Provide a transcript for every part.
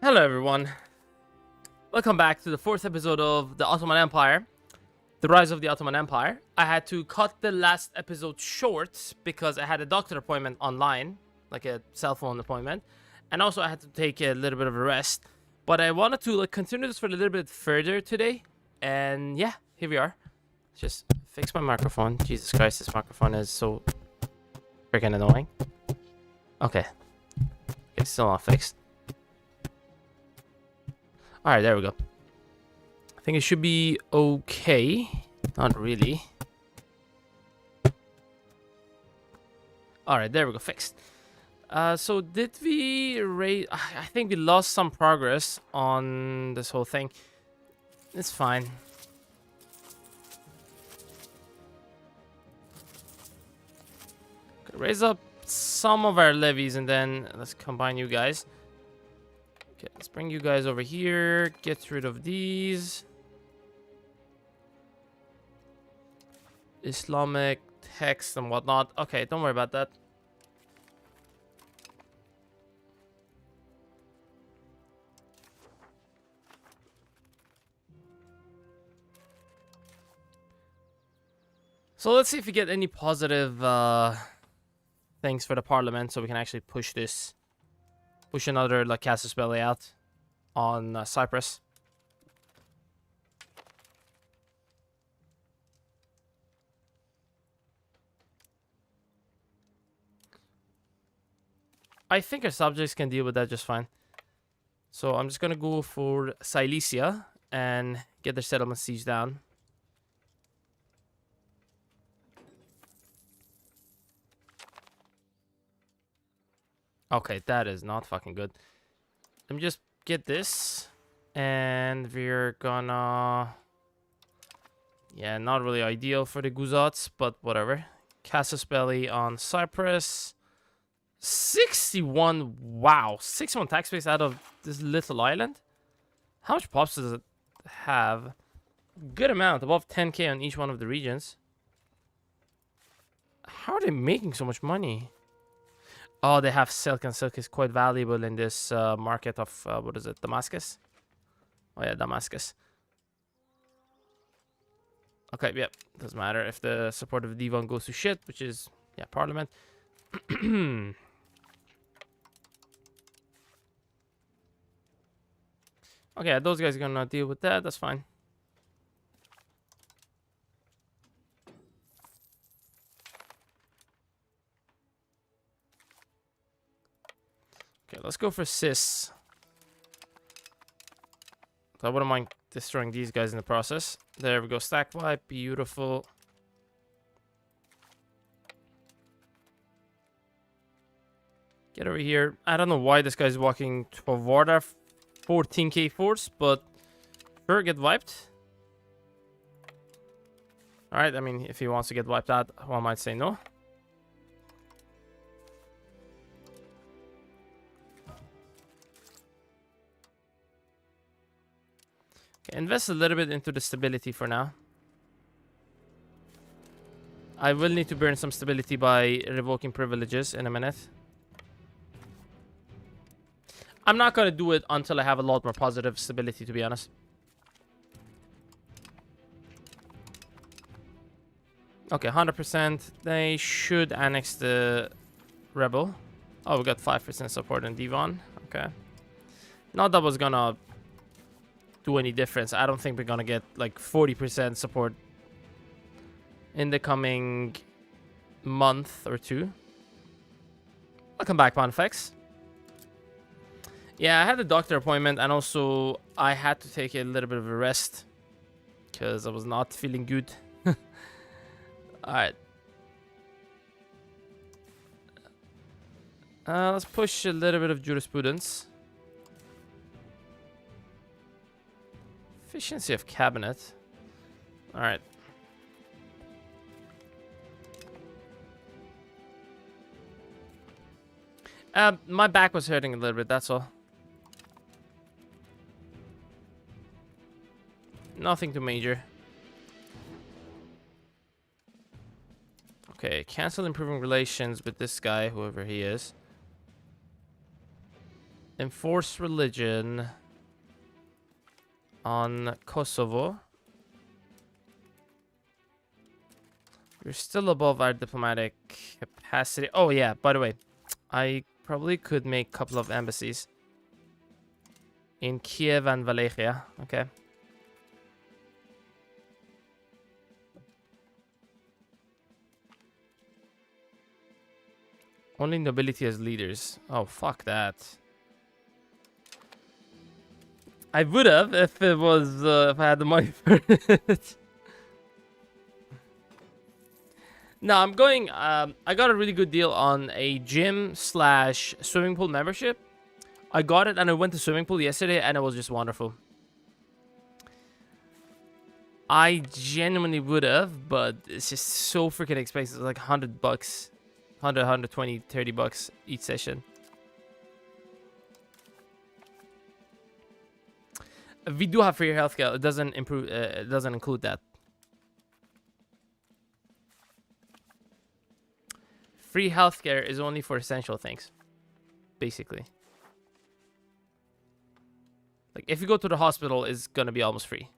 Hello everyone, welcome back to the fourth episode of the Ottoman Empire, the Rise of the Ottoman Empire. I had to cut the last episode short because I had a doctor appointment online, like a cell phone appointment, and also I had to take a little bit of a rest. But I wanted to continue this for a little bit further today, and yeah, here we are. Just fix my microphone. Jesus Christ, this microphone is so freaking annoying. Okay, still not fixed. Alright, there we go. I think it should be okay. Not really. Alright, there we go. Fixed. So did we raise... I think we lost some progress on this whole thing. It's fine. Raise up some of our levies and then let's combine you guys. Okay, let's bring you guys over here. Get rid of these. Islamic text and whatnot. Okay, don't worry about that. So let's see if we get any positive things for the parliament so we can actually push this. Push another like casus belli out on Cyprus. I think our subjects can deal with that just fine. So I'm just gonna go for Cilicia and get their settlement siege down. Okay, that is not fucking good. Let me just get this. And we're gonna... Yeah, not really ideal for the Guzots, but whatever. Casus belli on Cyprus. 61, wow. 61 tax base out of this little island? How much pops does it have? Good amount, above 10k on each one of the regions. How are they making so much money? Oh, they have silk, and silk is quite valuable in this market of, what is it, Damascus? Oh yeah, Damascus. Okay, yep, doesn't matter if the support of Devon goes to shit, which is, yeah, Parliament. Okay, those guys are gonna deal with that, that's fine. Okay, let's go for Sis. I wouldn't mind destroying these guys in the process. There we go, stack wipe, beautiful. Get over here. I don't know why this guy's walking toward our 14k force, but sure, get wiped. Alright, I mean, if he wants to get wiped out, one might say no. Invest a little bit into the stability for now. I will need to burn some stability by revoking privileges in a minute. I'm not going to do it until I have a lot more positive stability, to be honest. Okay, 100%. They should annex the rebel. Oh, we got 5% support in Devon. Okay. Not that was gonna do any difference. I don't think we're gonna get like 40% support in the coming month or two. Welcome back, Pontifex. Yeah, I had a doctor appointment and also I had to take a little bit of a rest because I was not feeling good. Alright. Let's push a little bit of jurisprudence. Efficiency of cabinet. Alright. My back was hurting a little bit, that's all. Nothing too major. Okay, cancel improving relations with this guy, whoever he is. Enforce religion on Kosovo. We're still above our diplomatic capacity. Oh, yeah, by the way, I probably could make a couple of embassies in Kiev and Wallachia. Okay. Only nobility as leaders. Oh, fuck that. I would have if it was if I had the money for it. No, I'm going. I got a really good deal on a gym slash swimming pool membership. I got it and I went to swimming pool yesterday and it was just wonderful. I genuinely would have, but it's just so freaking expensive. It's like $100, 100, 120, 30 bucks each session. We do have free healthcare. It doesn't improve. It doesn't include that. Free healthcare is only for essential things, basically. Like if you go to the hospital, it's gonna be almost free,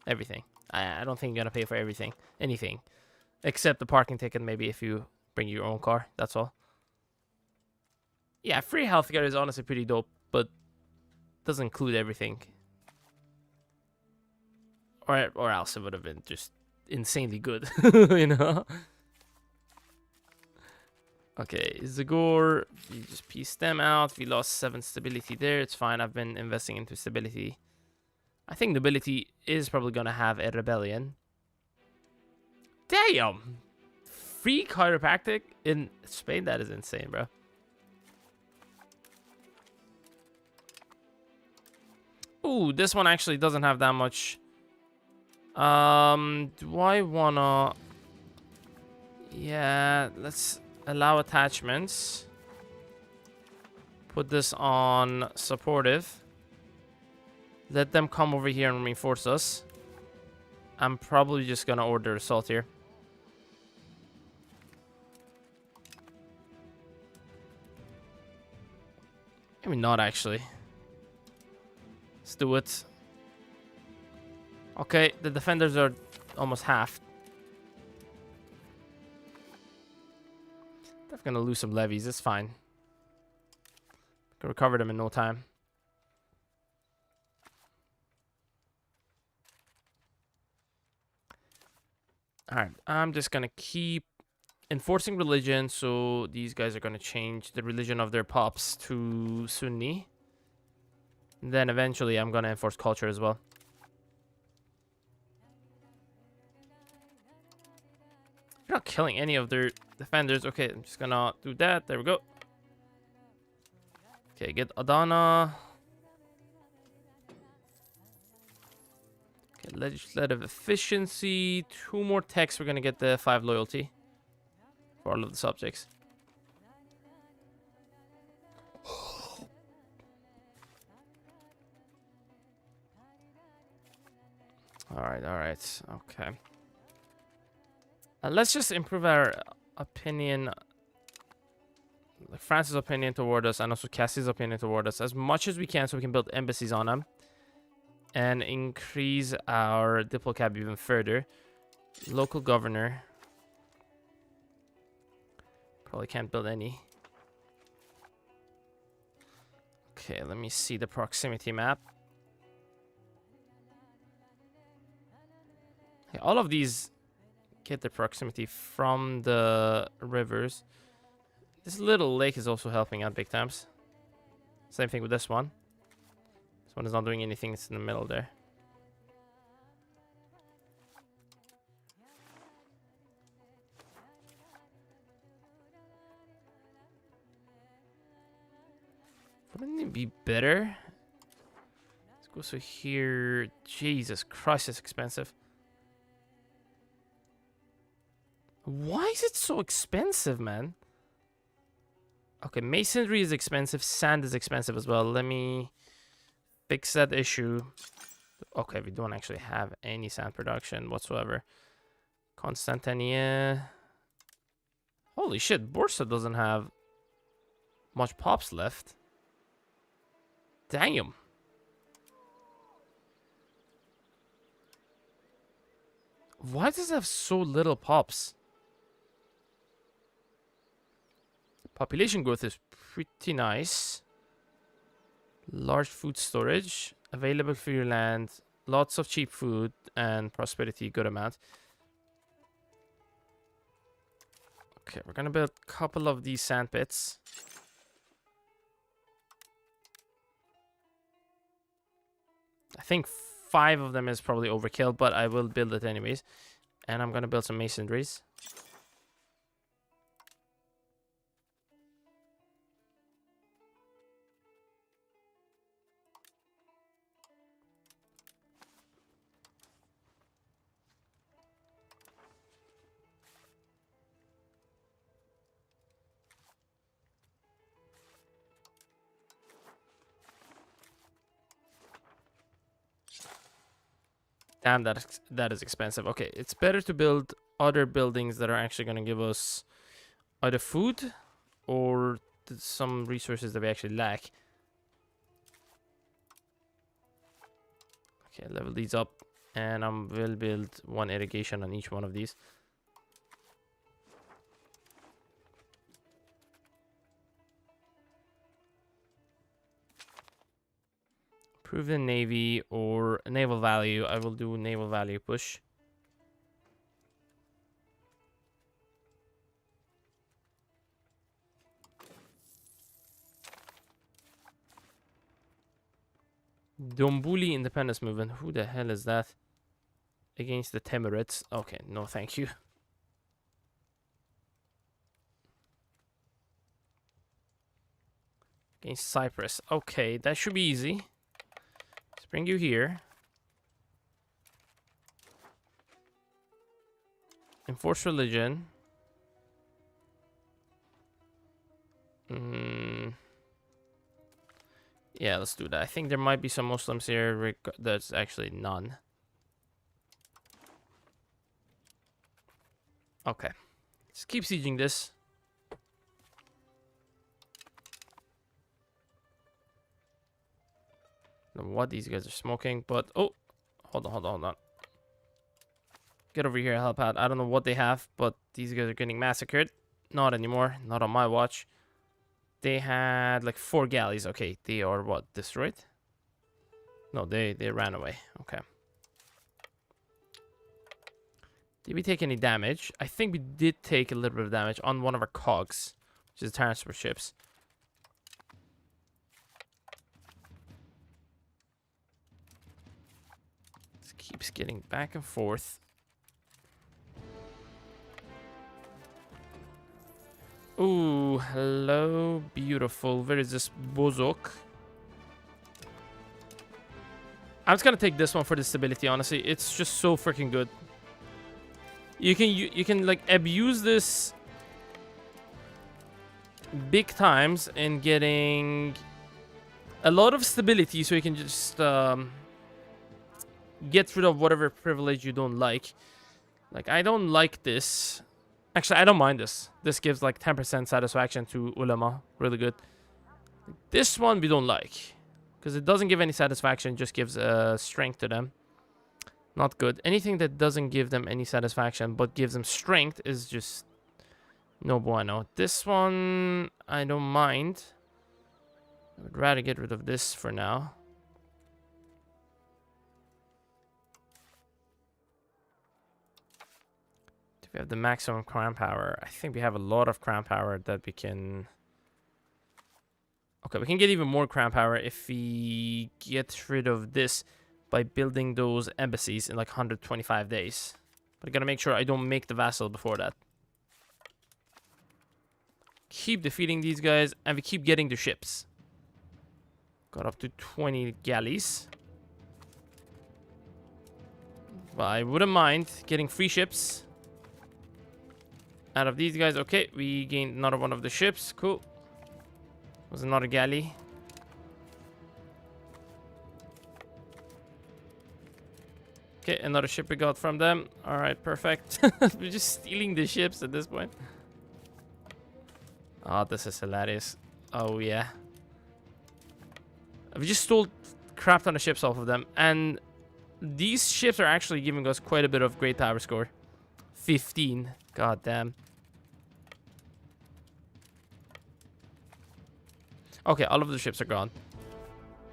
everything. I don't think you're gonna pay for everything, anything, except the parking ticket. Maybe if you bring your own car, that's all. Yeah, free healthcare is honestly pretty dope, but doesn't include everything. Or else it would have been just insanely good, you know. Okay, Zagor, we just pieced them out. We lost 7 stability there. It's fine. I've been investing into stability. I think nobility is probably gonna have a rebellion. Damn! Free chiropractic in Spain? That is insane, bro. Ooh, this one actually doesn't have that much. Do I wanna... Yeah, let's allow attachments. Put this on supportive. Let them come over here and reinforce us. I'm probably just gonna order assault here. Maybe not, actually. Let's do it. Okay, the defenders are almost half. They're gonna lose some levies. It's fine. Can recover them in no time. Alright, I'm just gonna keep enforcing religion, so these guys are gonna change the religion of their pops to Sunni. And then eventually I'm gonna enforce culture as well. You're not killing any of their defenders. Okay, I'm just gonna do that. There we go. Okay, get Adana. Okay, legislative efficiency. 2 more techs. We're gonna get the 5 loyalty for all of the subjects. Alright, alright. Okay. Let's just improve our opinion, like France's opinion toward us, and also Cassie's opinion toward us as much as we can, so we can build embassies on them and increase our diplocab even further. Local governor. Probably can't build any. Okay, let me see the proximity map. Okay, all of these get the proximity from the rivers. This little lake is also helping out big times. Same thing with this one. This one is not doing anything. It's in the middle there. Wouldn't it be better? Let's go so here. Jesus Christ, it's expensive. Why is it so expensive, man? Okay, masonry is expensive. Sand is expensive as well. Let me fix that issue. Okay, we don't actually have any sand production whatsoever. Constantinople. Holy shit, Bursa doesn't have much pops left. Damn. Why does it have so little pops? Population growth is pretty nice. Large food storage. Available for your land. Lots of cheap food. And prosperity, good amount. Okay, we're gonna build a couple of these sand pits. I think 5 of them is probably overkill, but I will build it anyways. And I'm gonna build some masonries. Damn, that is expensive. Okay, it's better to build other buildings that are actually going to give us either food or some resources that we actually lack. Okay, level these up, and I will build 1 irrigation on each one of these. Improve the navy or naval value. I will do naval value push. Dombuli Independence Movement. Who the hell is that? Against the Timurids. Okay, no thank you. Against Cyprus. Okay, that should be easy. Let's bring you here. Enforce religion. Yeah, let's do that. I think there might be some Muslims here. There's actually none. Okay. Let's keep sieging this. I don't know what these guys are smoking, but... Oh! Hold on. Get over here, help out. I don't know what they have, but these guys are getting massacred. Not anymore. Not on my watch. They had like 4 galleys. Okay, they are what? Destroyed? No, they ran away. Okay. Did we take any damage? I think we did take a little bit of damage on one of our cogs, which is transfer ships. This keeps getting back and forth. Ooh, hello, beautiful. Where is this bozok? I'm just gonna take this one for the stability, honestly. It's just so freaking good. You can like abuse this big times in getting a lot of stability, so you can just get rid of whatever privilege you don't like. Like, I don't like this. Actually, I don't mind this. This gives like 10% satisfaction to ulama. Really good. This one we don't like, because it doesn't give any satisfaction, just gives strength to them. Not good. Anything that doesn't give them any satisfaction but gives them strength is just no bueno. This one, I don't mind. I would rather get rid of this for now. Do we have the maximum crown power? I think we have a lot of crown power that we can... Okay, we can get even more crown power if we get rid of this by building those embassies in like 125 days. But I gotta make sure I don't make the vassal before that. Keep defeating these guys, and we keep getting the ships. Got up to 20 galleys. Well, I wouldn't mind getting free ships out of these guys. Okay, we gained another one of the ships. Cool. Was another galley. Okay, another ship we got from them. Alright, perfect. We're just stealing the ships at this point. Oh, this is hilarious. Oh, yeah. We just stole crap ton of ships off of them, and these ships are actually giving us quite a bit of great power score. 15. God damn. Okay, all of the ships are gone.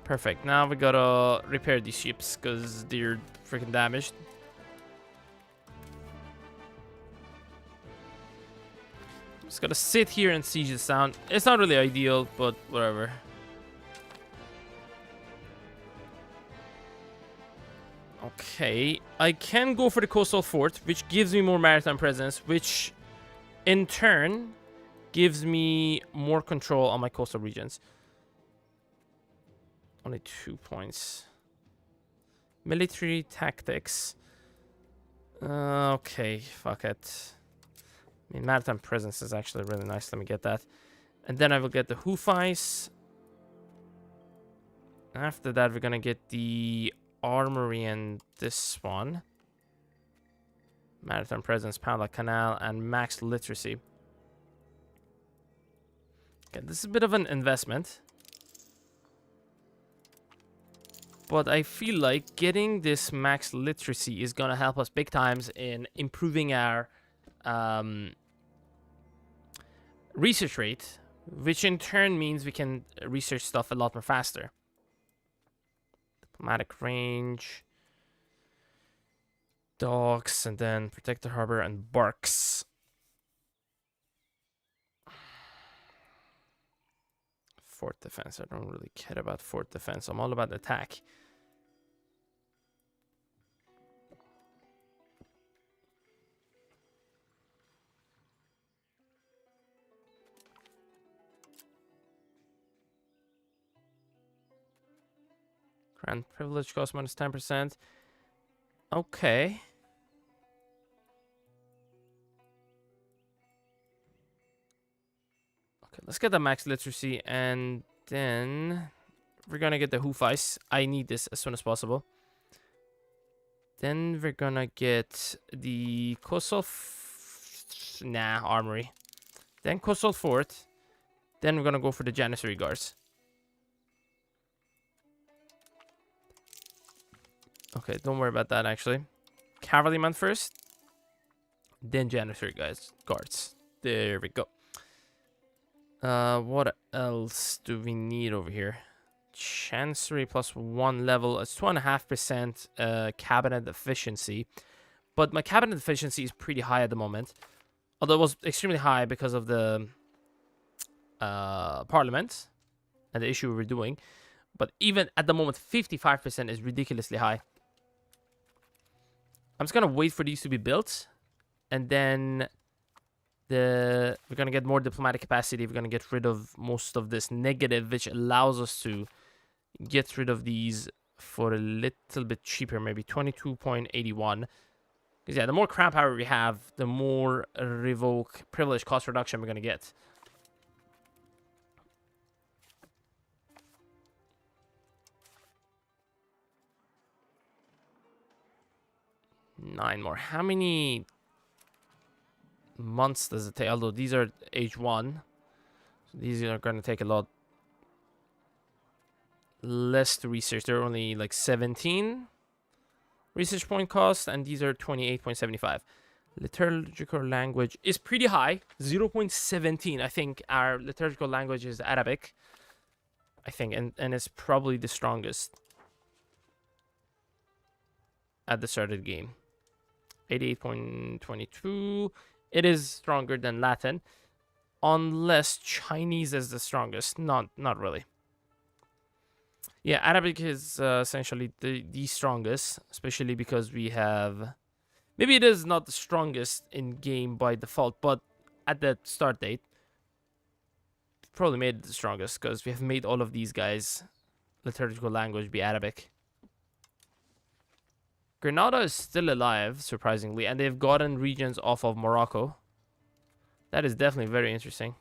Perfect. Now we gotta repair these ships because they're freaking damaged. Just gotta sit here and siege this down. It's not really ideal, but whatever. Okay, I can go for the coastal fort, which gives me more maritime presence, which in turn gives me more control on my coastal regions. Only 2 points. Military tactics. Okay, fuck it. I mean, maritime presence is actually really nice. Let me get that. And then I will get the Hufais. After that, we're gonna get the armory and this one. Maritime presence, Panama Canal, and max literacy. Okay, this is a bit of an investment. But I feel like getting this max literacy is gonna help us big times in improving our research rate, which in turn means we can research stuff a lot more faster. Diplomatic range, docks, and then protect the harbor and barks. Fort defense. I don't really care about fort defense. I'm all about attack. Grand privilege cost minus 10%. Okay. Okay, let's get the max literacy, and then we're gonna get the Hufais. I need this as soon as possible. Then we're gonna get the coastal armory. Then coastal fort. Then we're gonna go for the Janissary guards. Okay, don't worry about that actually. Cavalryman first. Then Janissary guards. There we go. What else do we need over here? Chancery plus 1 level. It's 2.5% cabinet efficiency. But my cabinet efficiency is pretty high at the moment. Although it was extremely high because of the parliament and the issue we were doing. But even at the moment, 55% is ridiculously high. I'm just going to wait for these to be built. And then we're going to get more diplomatic capacity. We're going to get rid of most of this negative, which allows us to get rid of these for a little bit cheaper, maybe 22.81. Because, yeah, the more crown power we have, the more revoke privilege cost reduction we're going to get. Nine more. How many months does it take? Although these are age 1. So these are going to take a lot less to research. They're only like 17 research point cost, and these are 28.75. Liturgical language is pretty high, 0.17. I think our liturgical language is Arabic. I think, and it's probably the strongest at the start of the game. 88.22. It is stronger than Latin, unless Chinese is the strongest. Not really. Yeah, Arabic is essentially the strongest, especially because we have... Maybe it is not the strongest in game by default, but at the start date, probably made it the strongest because we have made all of these guys liturgical language be Arabic. Granada is still alive, surprisingly, and they've gotten regions off of Morocco. That is definitely very interesting.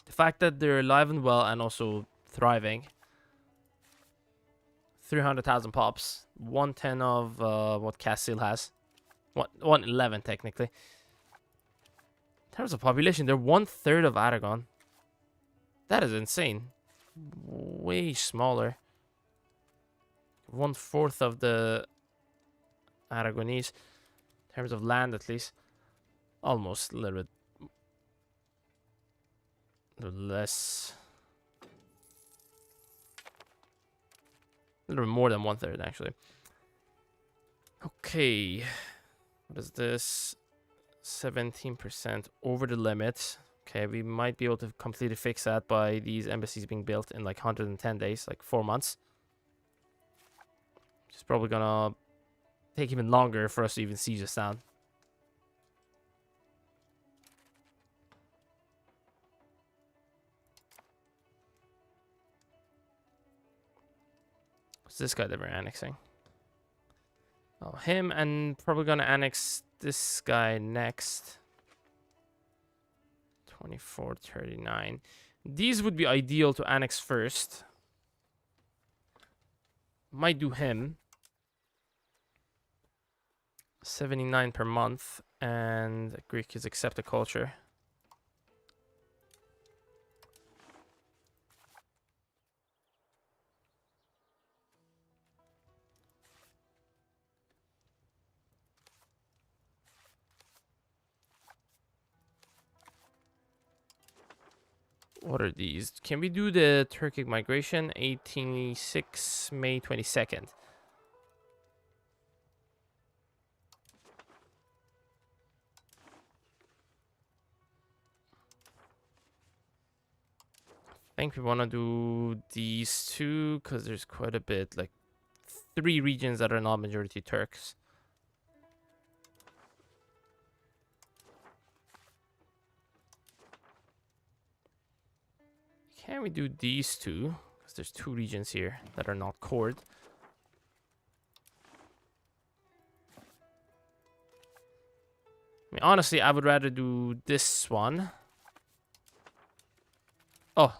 The fact that they're alive and well and also thriving. 300,000 pops. 110 of what Castile has. 111 technically. In terms of population, they're 1/3 of Aragon. That is insane. way smaller. 1/4 of the Aragonese, in terms of land at least. Almost a little bit less. A little bit more than 1/3 actually. Okay. What is this? 17% over the limit. Okay, we might be able to completely fix that by these embassies being built in like 110 days, like 4 months. It's probably gonna take even longer for us to even siege this down. What's this guy that we're annexing? Oh, him, and probably gonna annex this guy next. 24, 39. These would be ideal to annex first. Might do him. 79 per month, and Greek is accept the culture. What are these? Can we do the Turkic migration? 86 May 22nd. I think we want to do these two because there's quite a bit, like 3 regions that are not majority Turks. Can we do these two? Because there's 2 regions here that are not cored. I mean, honestly, I would rather do this one. Oh,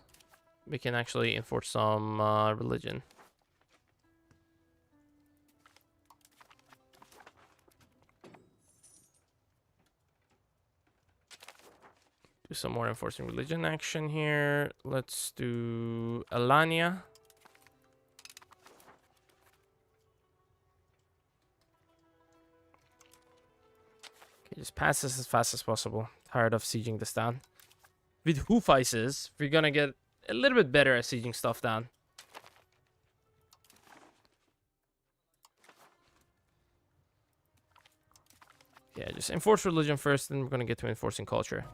we can actually enforce some religion. Do some more enforcing religion action here. Let's do Alania. Okay, just pass this as fast as possible. Tired of sieging this down. With Hufaises, we're gonna get a little bit better at sieging stuff down. Yeah, just enforce religion first, then we're gonna get to enforcing culture.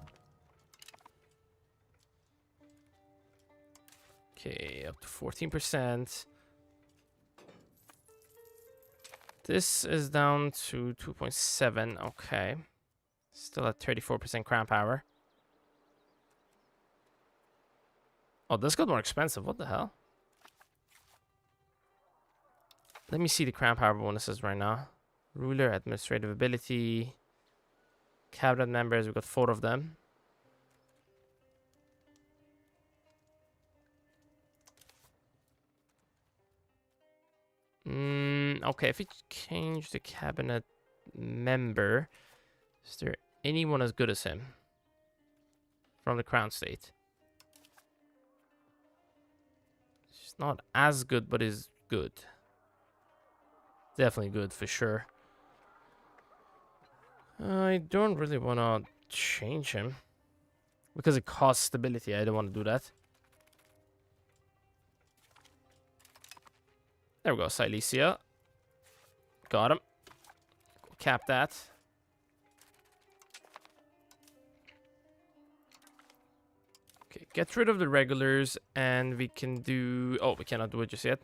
Okay, up to 14%. This is down to 2.7. Okay. Still at 34% crown power. Oh, this got more expensive. What the hell? Let me see the crown power bonuses right now. Ruler, administrative ability. Cabinet members, we got 4 of them. Okay, if we change the cabinet member, is there anyone as good as him from the crown state? He's not as good, but is good. Definitely good for sure. I don't really want to change him because it costs stability. I don't want to do that. There we go, Silesia. Got him. Cap that. Okay, get rid of the regulars, and we can do... Oh, we cannot do it just yet.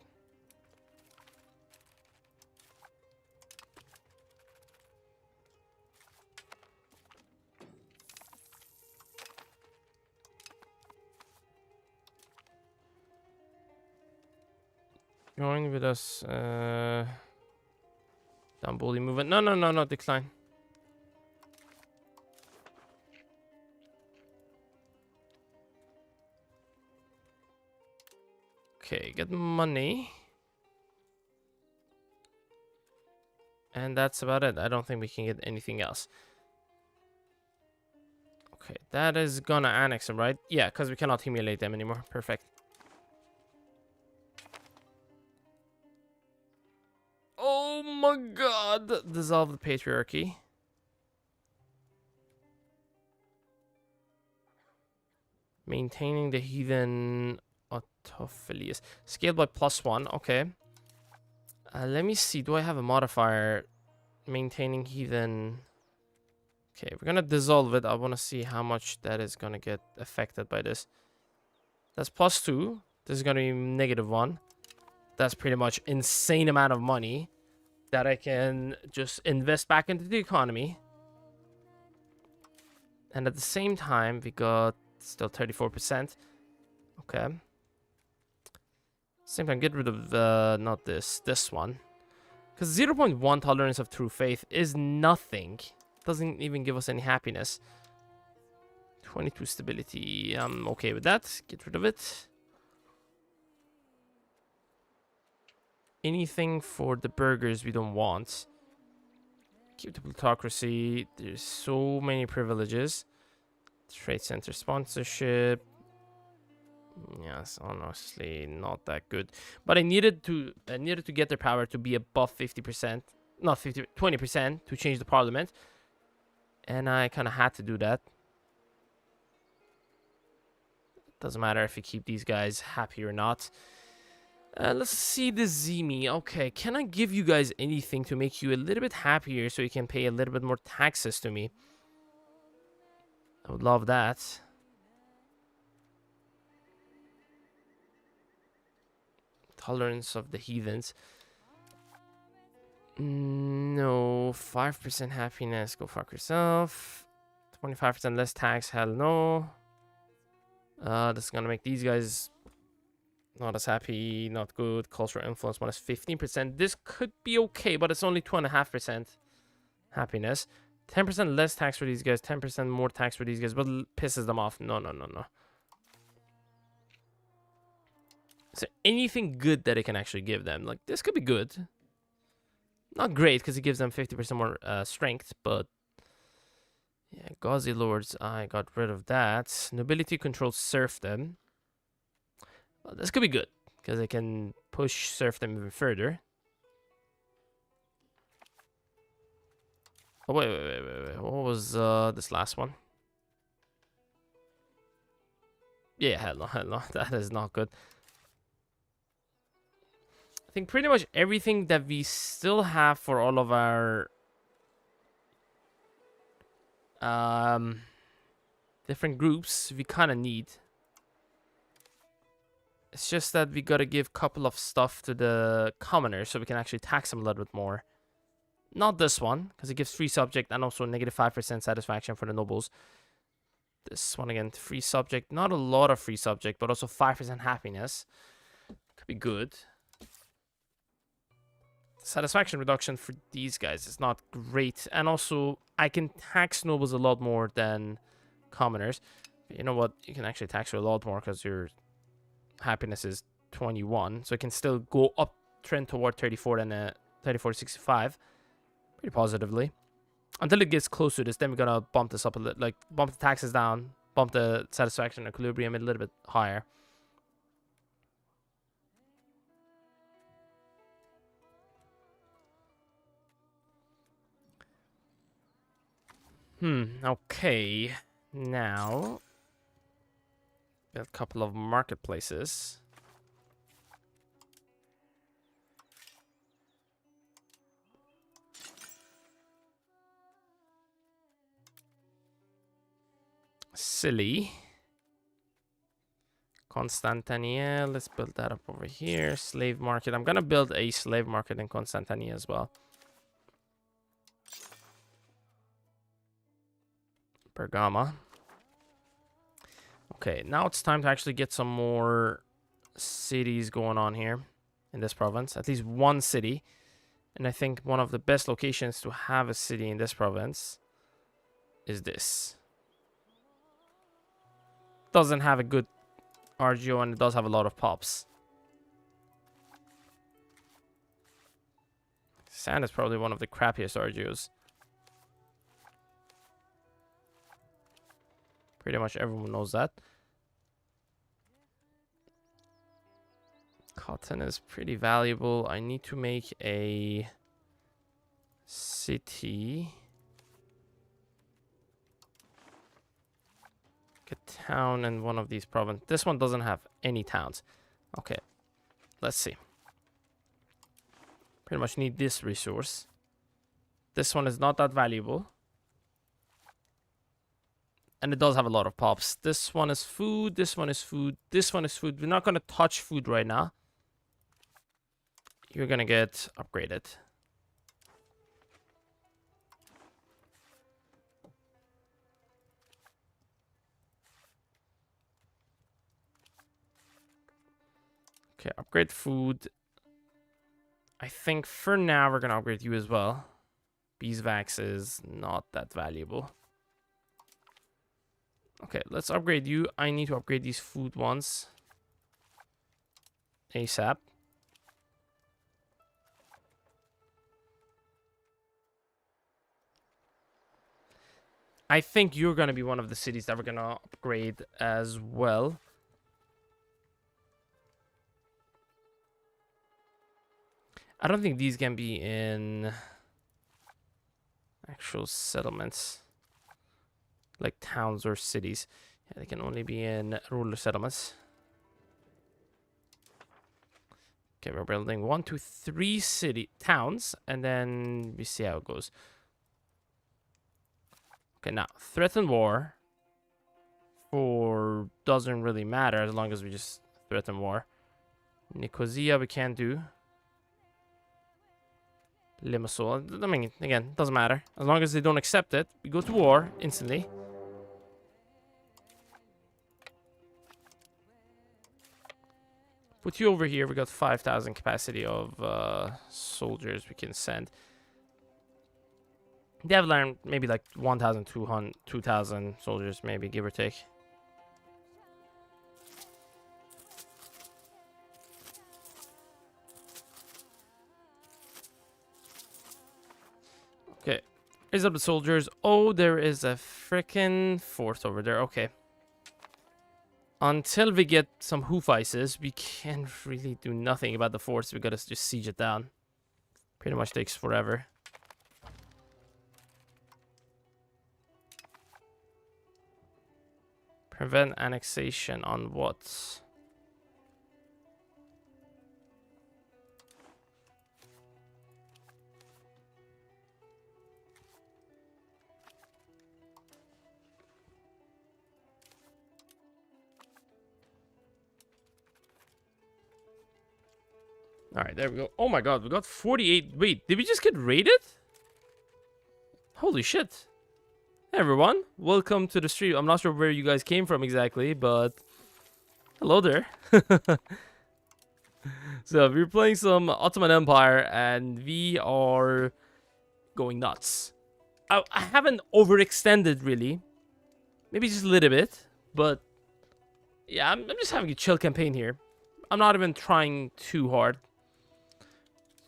Join with us. Down bully movement. No, decline. Okay, get money. And that's about it. I don't think we can get anything else. Okay, that is gonna annex them, right? Yeah, because we cannot humiliate them anymore. Perfect. my god. Dissolve the patriarchy. Maintaining the heathen autophilius. Scaled by +1. Okay. Let me see. Do I have a modifier? Maintaining heathen. Okay, we're gonna dissolve it. I want to see how much that is gonna get affected by this. That's +2. This is gonna be -1. That's pretty much insane amount of money that I can just invest back into the economy. And at the same time, we got still 34%. Okay. Same time, get rid of not this one. Because 0.1 tolerance of true faith is nothing. Doesn't even give us any happiness. 22 stability. I'm okay with that. Get rid of it. Anything for the burgers we don't want. Keep the plutocracy. There's so many privileges. Trade center sponsorship. Yes, honestly, not that good. But I needed to get their power to be above 50%, not 50, 20% to change the parliament, and I kind of had to do that. Doesn't matter if you keep these guys happy or not. Let's see the Zemi. Okay, can I give you guys anything to make you a little bit happier so you can pay a little bit more taxes to me? I would love that. Tolerance of the heathens. No. 5% happiness. Go fuck yourself. 25% less tax. Hell no. This is gonna make these guys not as happy. Not good. Cultural influence -15%. This could be okay, but it's only 2.5% happiness. 10% less tax for these guys. 10% more tax for these guys, but pisses them off. No, no, no, no. So anything good that it can actually give them, like this could be good. Not great because it gives them 50% more strength, but yeah, Ghazi Lords, I got rid of that. Nobility controls serfdom. Well, this could be good because it can push serfdom even further. Oh, wait. What was this last one? Yeah, hell no. That is not good. I think pretty much everything that we still have for all of our different groups we kind of need. It's just that we gotta give a couple of stuff to the commoners so we can actually tax them a little bit more. Not this one, because it gives free subject and also -5% satisfaction for the nobles. This one again, free subject. Not a lot of free subject, but also 5% happiness. Could be good. Satisfaction reduction for these guys is not great. And also, I can tax nobles a lot more than commoners. But you know what? You can actually tax her a lot more because your happiness is 21. So it can still go up, trend toward 34 and 34 to 65. Pretty positively. Until it gets close to this, then we're going to bump this up a little. Like, bump the taxes down. Bump the satisfaction equilibrium a little bit higher. Okay. Now, build a couple of marketplaces. Silly. Constantinople. Let's build that up over here. Slave market. I'm going to build a slave market in Constantinople as well. Bergama. Okay, now it's time to actually get some more cities going on here in this province. At least one city. And I think one of the best locations to have a city in this province is this. Doesn't have a good RGO and it does have a lot of pops. Sand is probably one of the crappiest RGOs. Pretty much everyone knows that. Cotton is pretty valuable. I need to make a City. Get town in one of these provinces. This one doesn't have any towns. Okay, let's see. Pretty much need this resource. This one is not that valuable. And it does have a lot of pops. This one is food. This one is food. This one is food. We're not going to touch food right now. You're going to get upgraded. Okay, upgrade food. I think for now we're going to upgrade you as well. Beeswax is not that valuable. Okay, let's upgrade you. I need to upgrade these food ones. ASAP. I think you're going to be one of the cities that we're going to upgrade as well. I don't think these can be in actual settlements. Like towns or cities. Yeah, they can only be in rural settlements. Okay, we're building 1, 2, 3 towns, and then we see how it goes. Okay, now threaten war for doesn't really matter as long as we just threaten war. Nicosia we can't do. Limassol, I mean, again, doesn't matter as long as they don't accept it. We go to war instantly. Put you over here. We got 5,000 capacity of soldiers we can send. They have learned maybe like 1,200, 2,000 soldiers, maybe, give or take. Okay. Raise up the soldiers. Oh, there is a freaking fort over there. Okay. Until we get some hoof ices, we can't really do nothing about the forts. We gotta just siege it down. Pretty much takes forever. Prevent annexation on what? Alright, there we go. Oh my god, we got 48. Wait, did we just get raided? Holy shit. Hey everyone, welcome to the stream. I'm not sure where you guys came from exactly, but hello there. So we're playing some Ottoman Empire and we are going nuts. I haven't overextended really. Maybe just a little bit, but yeah, I'm just having a chill campaign here. I'm not even trying too hard.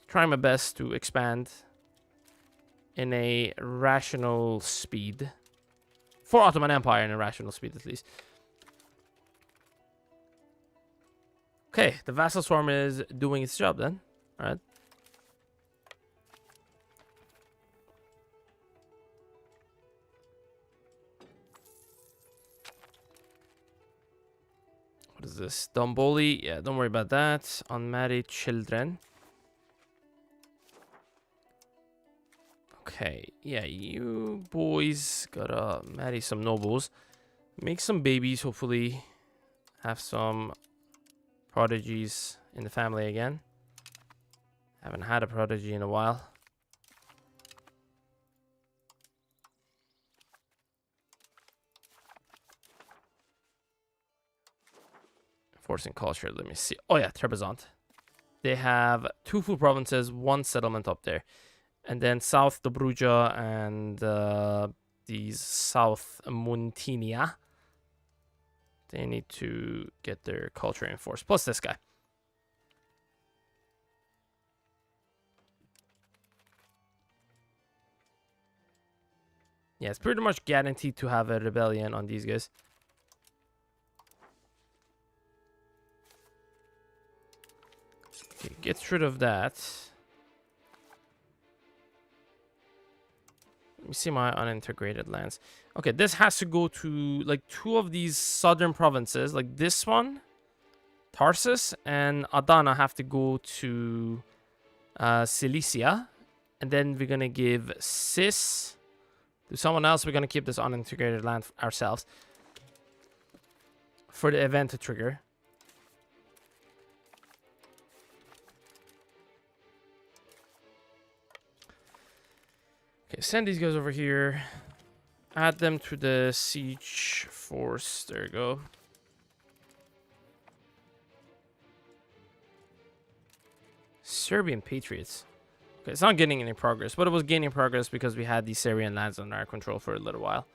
Trying my best to expand in a rational speed. For Ottoman Empire in a rational speed at least. Okay, the vassal swarm is doing its job then. Alright. What is this? Domboli? Yeah, don't worry about that. Unmarried children. Okay, yeah, you boys gotta marry some nobles. Make some babies, hopefully. Have some prodigies in the family again. Haven't had a prodigy in a while. Forcing culture, let me see. Oh yeah, Trebizond. They have 2 full provinces, 1 settlement up there. And then South Dobruja and these South Muntinia. They need to get their culture enforced. Plus this guy. Yeah, it's pretty much guaranteed to have a rebellion on these guys. Okay, get rid of that. Let me see my unintegrated lands. Okay, this has to go to like 2 of these southern provinces, like this one, Tarsus, and Adana have to go to Cilicia. And then we're gonna give Sis to someone else. We're gonna keep this unintegrated land ourselves for the event to trigger. Okay, send these guys over here. Add them to the siege force. There you go. Serbian Patriots. Okay, it's not getting any progress, but it was gaining progress because we had these Syrian lands under our control for a little while.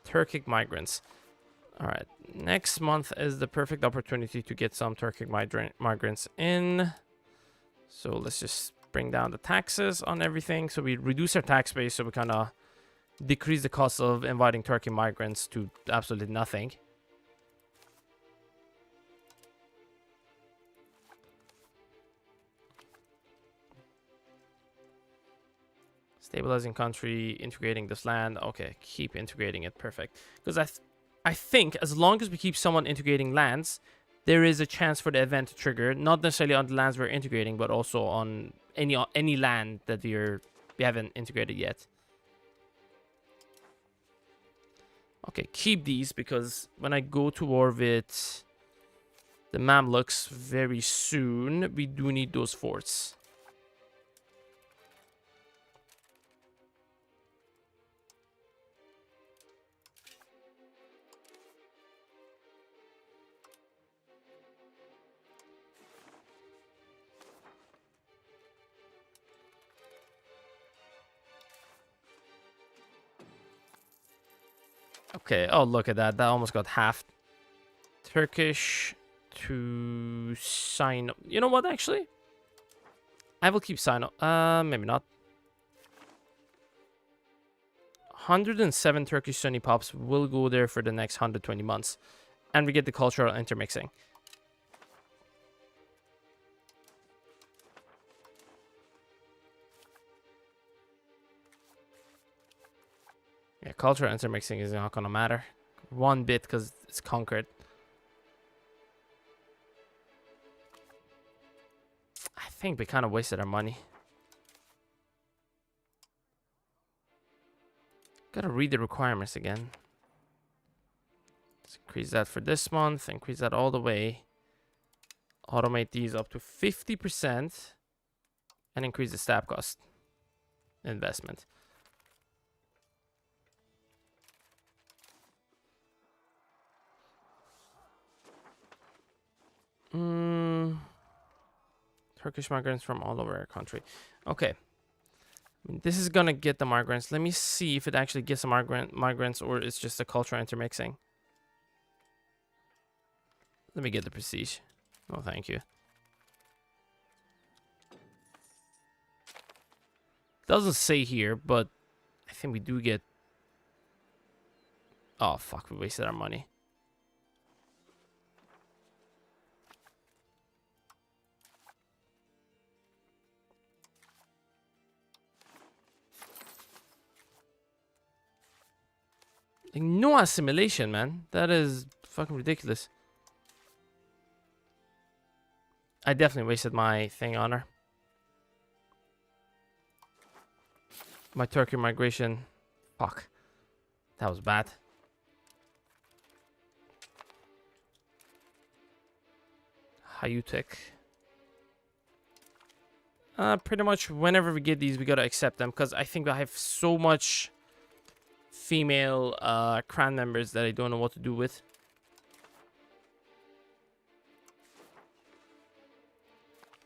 Turkic migrants. Alright, next month is the perfect opportunity to get some Turkic migrants in. So let's just bring down the taxes on everything. So we reduce our tax base, so we kind of decrease the cost of inviting Turkic migrants to absolutely nothing. Stabilizing country, integrating this land. Okay, keep integrating it. Perfect. Because I think as long as we keep someone integrating lands, there is a chance for the event to trigger. Not necessarily on the lands we're integrating, but also on any land that we haven't integrated yet. Okay, keep these, because when I go to war with the Mamluks very soon, we do need those forts. Okay, oh, look at that. That almost got halved. Turkish to Sino. You know what, actually? I will keep Sino. Maybe not. 107 Turkish Sunni pops will go there for the next 120 months. And we get the cultural intermixing. Yeah, cultural intermixing is not gonna matter one bit because it's conquered. I think we kind of wasted our money. Gotta read the requirements again. Let's increase that for this month. Increase that all the way. Automate these up to 50%. And increase the stab cost. Investment. Turkish migrants from all over our country. Okay. I mean, this is gonna get the migrants. Let me see if it actually gets the migrants or it's just a cultural intermixing. Let me get the prestige. Oh, thank you. Doesn't say here, but I think we do get... Oh, fuck. We wasted our money. Like, no assimilation, man. That is fucking ridiculous. I definitely wasted my thing on her. My Turkey migration. Fuck. That was bad. Hayutek. Pretty much whenever we get these, we gotta accept them. Because I think I have so much female clan members that I don't know what to do with.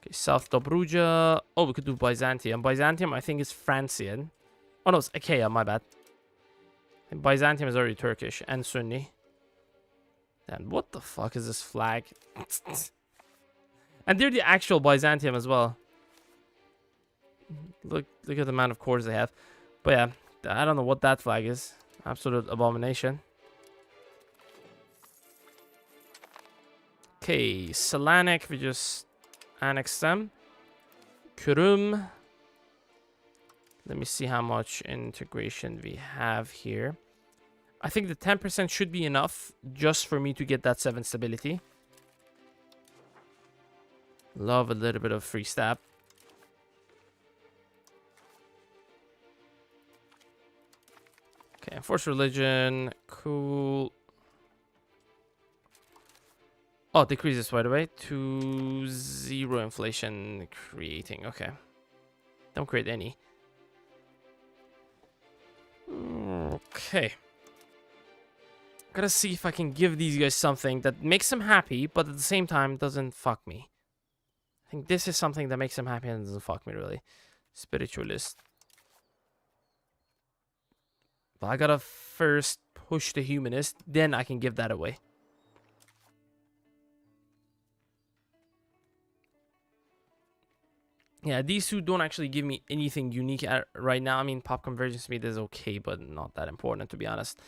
Okay, South Dobruja. Oh, we could do Byzantium. Byzantium, I think, is Francian. Oh, no, it's Achaia, my bad. And Byzantium is already Turkish and Sunni. Then what the fuck is this flag? And they're the actual Byzantium as well. Look at the amount of cores they have. But yeah, I don't know what that flag is. Absolute abomination. Okay, Selanik, we just annexed them. Kurum. Let me see how much integration we have here. I think the 10% should be enough just for me to get that 7 stability. Love a little bit of free stab. Okay, enforce religion. Cool. Oh, decreases by the way to 0 inflation creating. Okay. Don't create any. Okay. Gotta see if I can give these guys something that makes them happy, but at the same time doesn't fuck me. I think this is something that makes them happy and doesn't fuck me really. Spiritualist. But I gotta first push the humanist, then I can give that away. Yeah, these two don't actually give me anything unique right now. I mean, pop conversion speed is okay, but not that important, to be honest.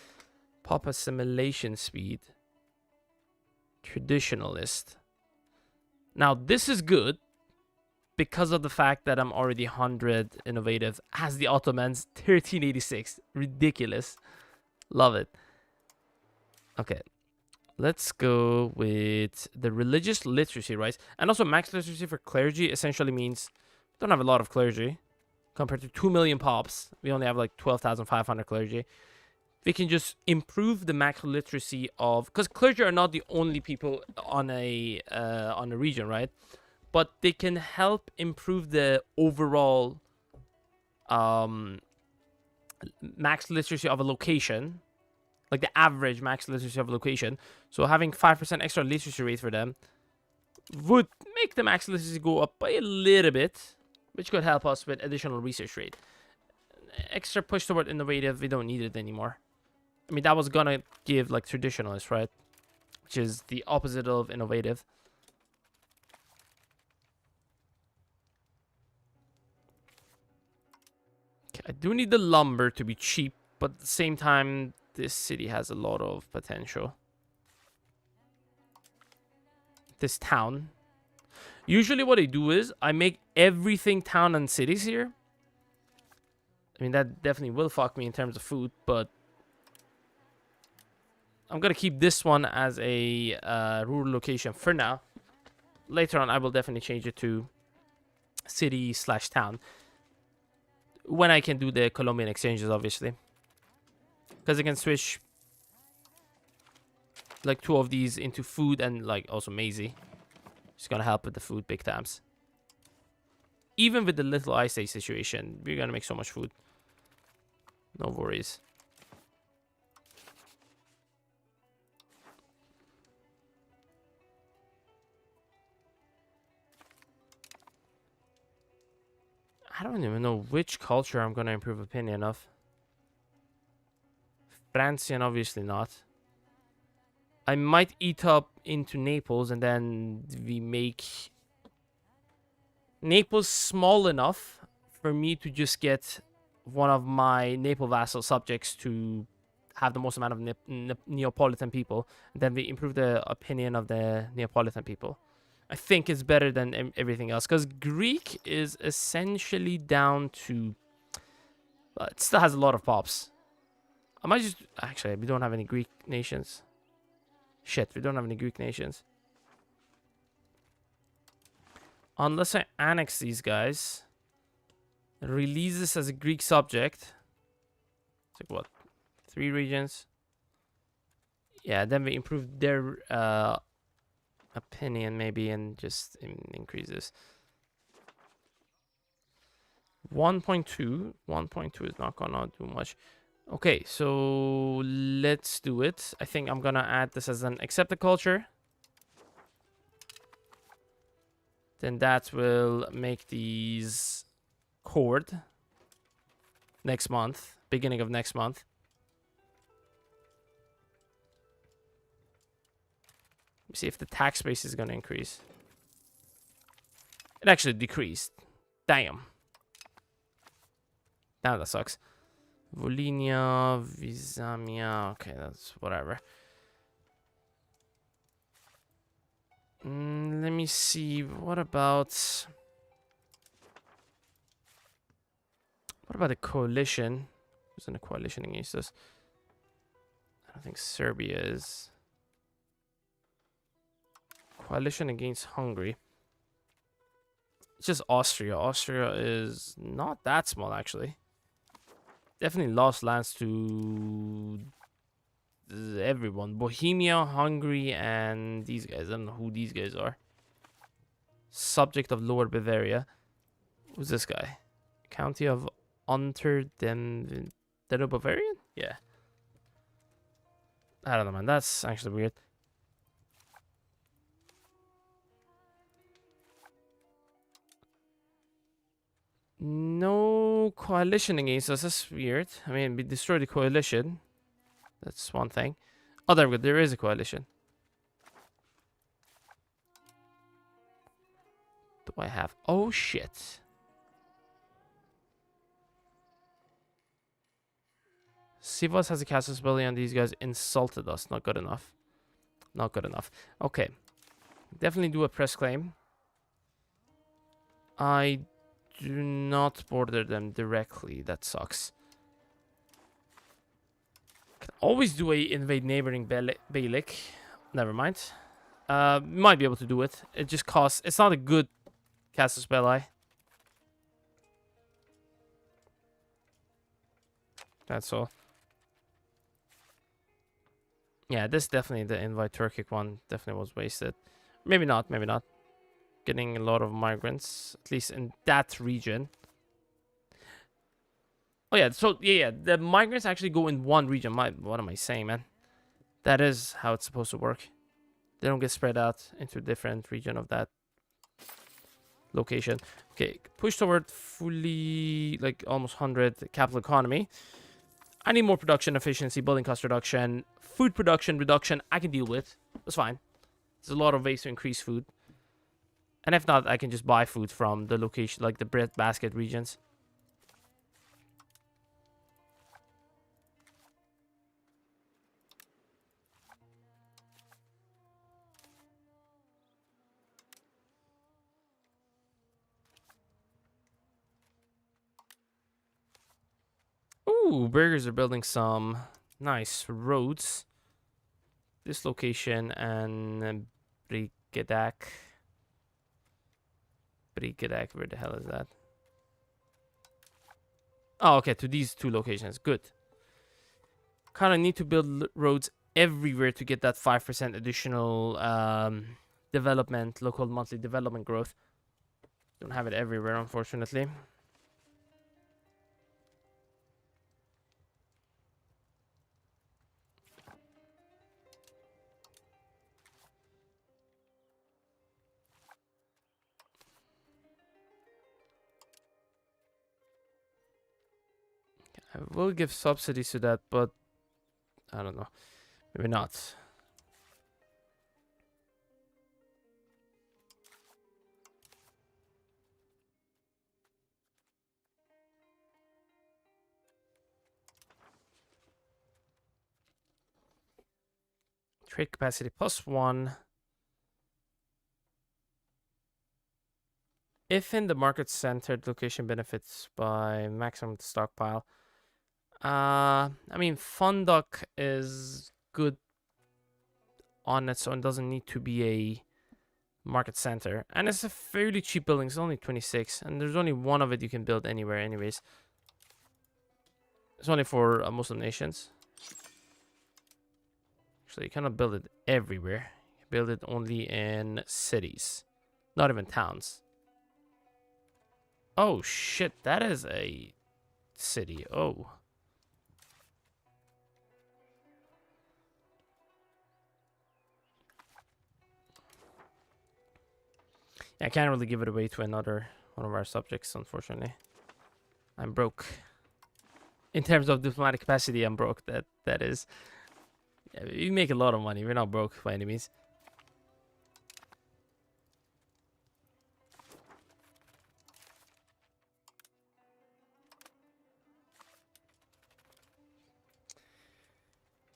Pop assimilation speed. Traditionalist. Now, this is good because of the fact that I'm already 100 innovative as the Ottomans. 1386. Ridiculous. Love it. Okay. Let's go with the religious literacy, right? And also max literacy for clergy essentially means we don't have a lot of clergy compared to 2 million pops. We only have like 12,500 clergy. We can just improve the max literacy of, because clergy are not the only people on a region, right? But they can help improve the overall max literacy of a location. Like the average max literacy of a location. So having 5% extra literacy rate for them would make the max literacy go up by a little bit, which could help us with additional research rate. Extra push toward innovative, we don't need it anymore. I mean, that was gonna give like traditionalist, right? Which is the opposite of innovative. Okay, I do need the lumber to be cheap, but at the same time, this city has a lot of potential. This town. Usually what I do is I make everything town and cities here. I mean, that definitely will fuck me in terms of food, but I'm going to keep this one as a rural location for now. Later on, I will definitely change it to city/town. When I can do the Colombian exchanges, obviously. Because I can switch like 2 of these into food and like also maize. It's gonna help with the food big times. Even with the little ice age situation, we're gonna make so much food. No worries. I don't even know which culture I'm gonna improve opinion of. Francian, obviously not. I might eat up into Naples and then we make Naples small enough for me to just get one of my Naples vassal subjects to have the most amount of Neapolitan people. And then we improve the opinion of the Neapolitan people. I think it's better than everything else because Greek is essentially down to... it still has a lot of pops. I might just... Actually, we don't have any Greek nations. Shit, we don't have any Greek nations. Unless I annex these guys. Release this as a Greek subject. It's like what? 3 regions. Yeah, then we improve their opinion maybe and just increase this. 1.2. 1.2 is not gonna do much. Okay, so let's do it. I think I'm gonna add this as an accepted culture. Then that will make these cord next month, beginning of next month. Let me see if the tax base is gonna increase. It actually decreased. Damn. Now that sucks. Volhynia, Visamia. Okay, that's whatever. Let me see. What about... What about the coalition? Who's in a coalition against us? I don't think Serbia is. Coalition against Hungary. It's just Austria. Austria is not that small, actually. Definitely lost lands to everyone. Bohemia, Hungary, and these guys. I don't know who these guys are. Subject of Lower Bavaria. Who's this guy? County of Unter den Bavarian? Yeah. I don't know, man. That's actually weird. No coalition against us. That's weird. I mean, we destroyed the coalition. That's one thing. Oh, there we go. There is a coalition. Do I have? Oh, shit. Sivas has a castle spelling and these guys insulted us. Not good enough. Not good enough. Okay. Definitely do a press claim. I do not border them directly. That sucks. Can always do a invade neighboring Beylik. Never mind. Might be able to do it. It just costs. It's not a good castle spell. That's all. Yeah, this definitely, the invite Turkic one definitely was wasted. Maybe not, maybe not. Getting a lot of migrants, at least in that region. Oh yeah, so yeah, the migrants actually go in one region. What am I saying, man? That is how it's supposed to work. They don't get spread out into different region of that location. Okay, push toward fully, like almost 100 capital economy. I need more production efficiency, building cost reduction, food production reduction. I can deal with. That's fine. There's a lot of ways to increase food. And if not, I can just buy food from the location, like the bread basket regions. Ooh, burgers are building some nice roads. This location and Brigadak. Brigadak, where the hell is that? Oh, okay, to these two locations. Good. Kind of need to build roads everywhere to get that 5% additional development, local monthly development growth. Don't have it everywhere, unfortunately. I will give subsidies to that, but I don't know. Maybe not. Trade capacity +1. If in the market-centered location benefits by maximum stockpile. I mean, Fundock is good on its own. Doesn't need to be a market center. And it's a fairly cheap building. It's only 26. And there's only one of it you can build anywhere anyways. It's only for Muslim nations. Actually, you cannot build it everywhere. You build it only in cities. Not even towns. Oh, shit. That is a city. Oh. I can't really give it away to another one of our subjects, unfortunately. I'm broke. In terms of diplomatic capacity, I'm broke. That is. Yeah, we make a lot of money. We're not broke by any means.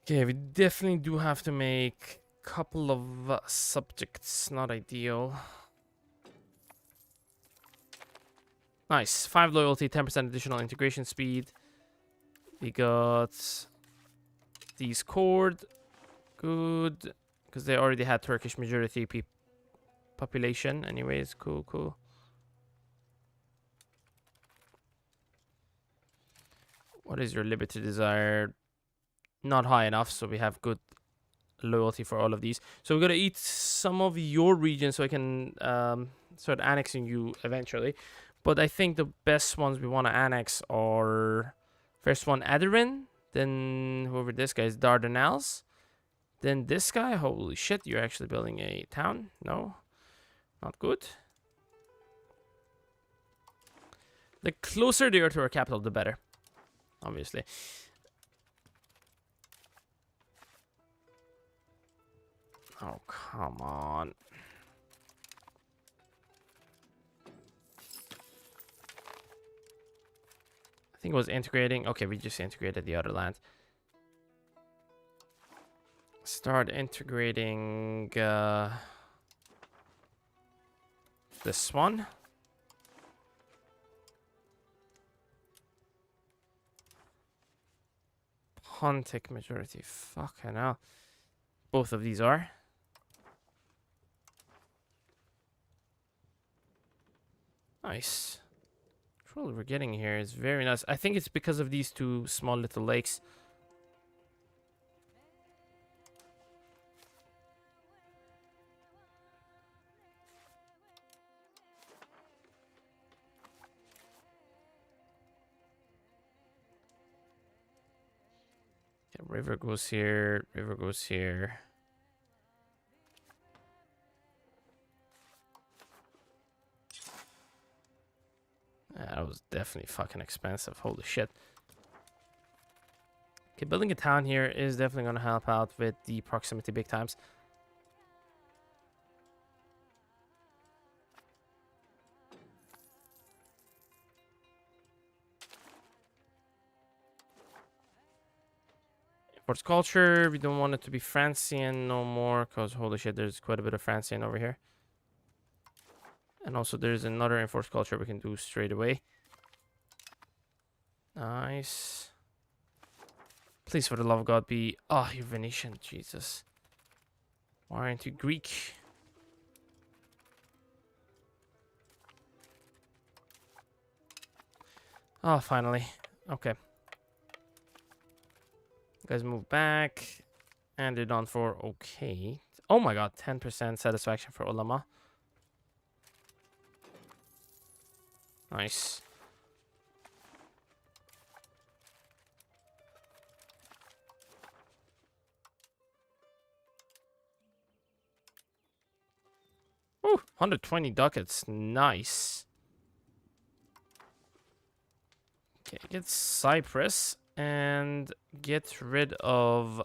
Okay, we definitely do have to make a couple of subjects. Not ideal. Nice. 5 loyalty, 10% additional integration speed. We got these cord. Good. Because they already had Turkish majority population. Anyways, cool, cool. What is your liberty desire? Not high enough, so we have good loyalty for all of these. So we're going to eat some of your region so I can start annexing you eventually. But I think the best ones we want to annex are... First one, Aderin. Then whoever this guy is, Dardanelles. Then this guy, holy shit, you're actually building a town? No, not good. The closer they are to our capital, the better, obviously. Oh, come on. I think it was integrating. Okay, we just integrated the other land. Start integrating this one. Pontic majority. Fucking hell. Both of these are. Nice. Control we're getting here is very nice. I think it's because of these two small little lakes. Okay, river goes here. River goes here. That was definitely fucking expensive. Holy shit. Okay, building a town here is definitely going to help out with the proximity big times. Imports culture. We don't want it to be Francian no more because holy shit, there's quite a bit of Francian over here. And also there's another enforced culture we can do straight away. Nice. Please, for the love of God, be... Oh, you're Venetian. Jesus. Why aren't you Greek? Oh, finally. Okay. You guys move back. And they're done for okay. Oh my god, 10% satisfaction for Ulama. Nice. Ooh, 120 ducats. Nice. Okay, get Cyprus and get rid of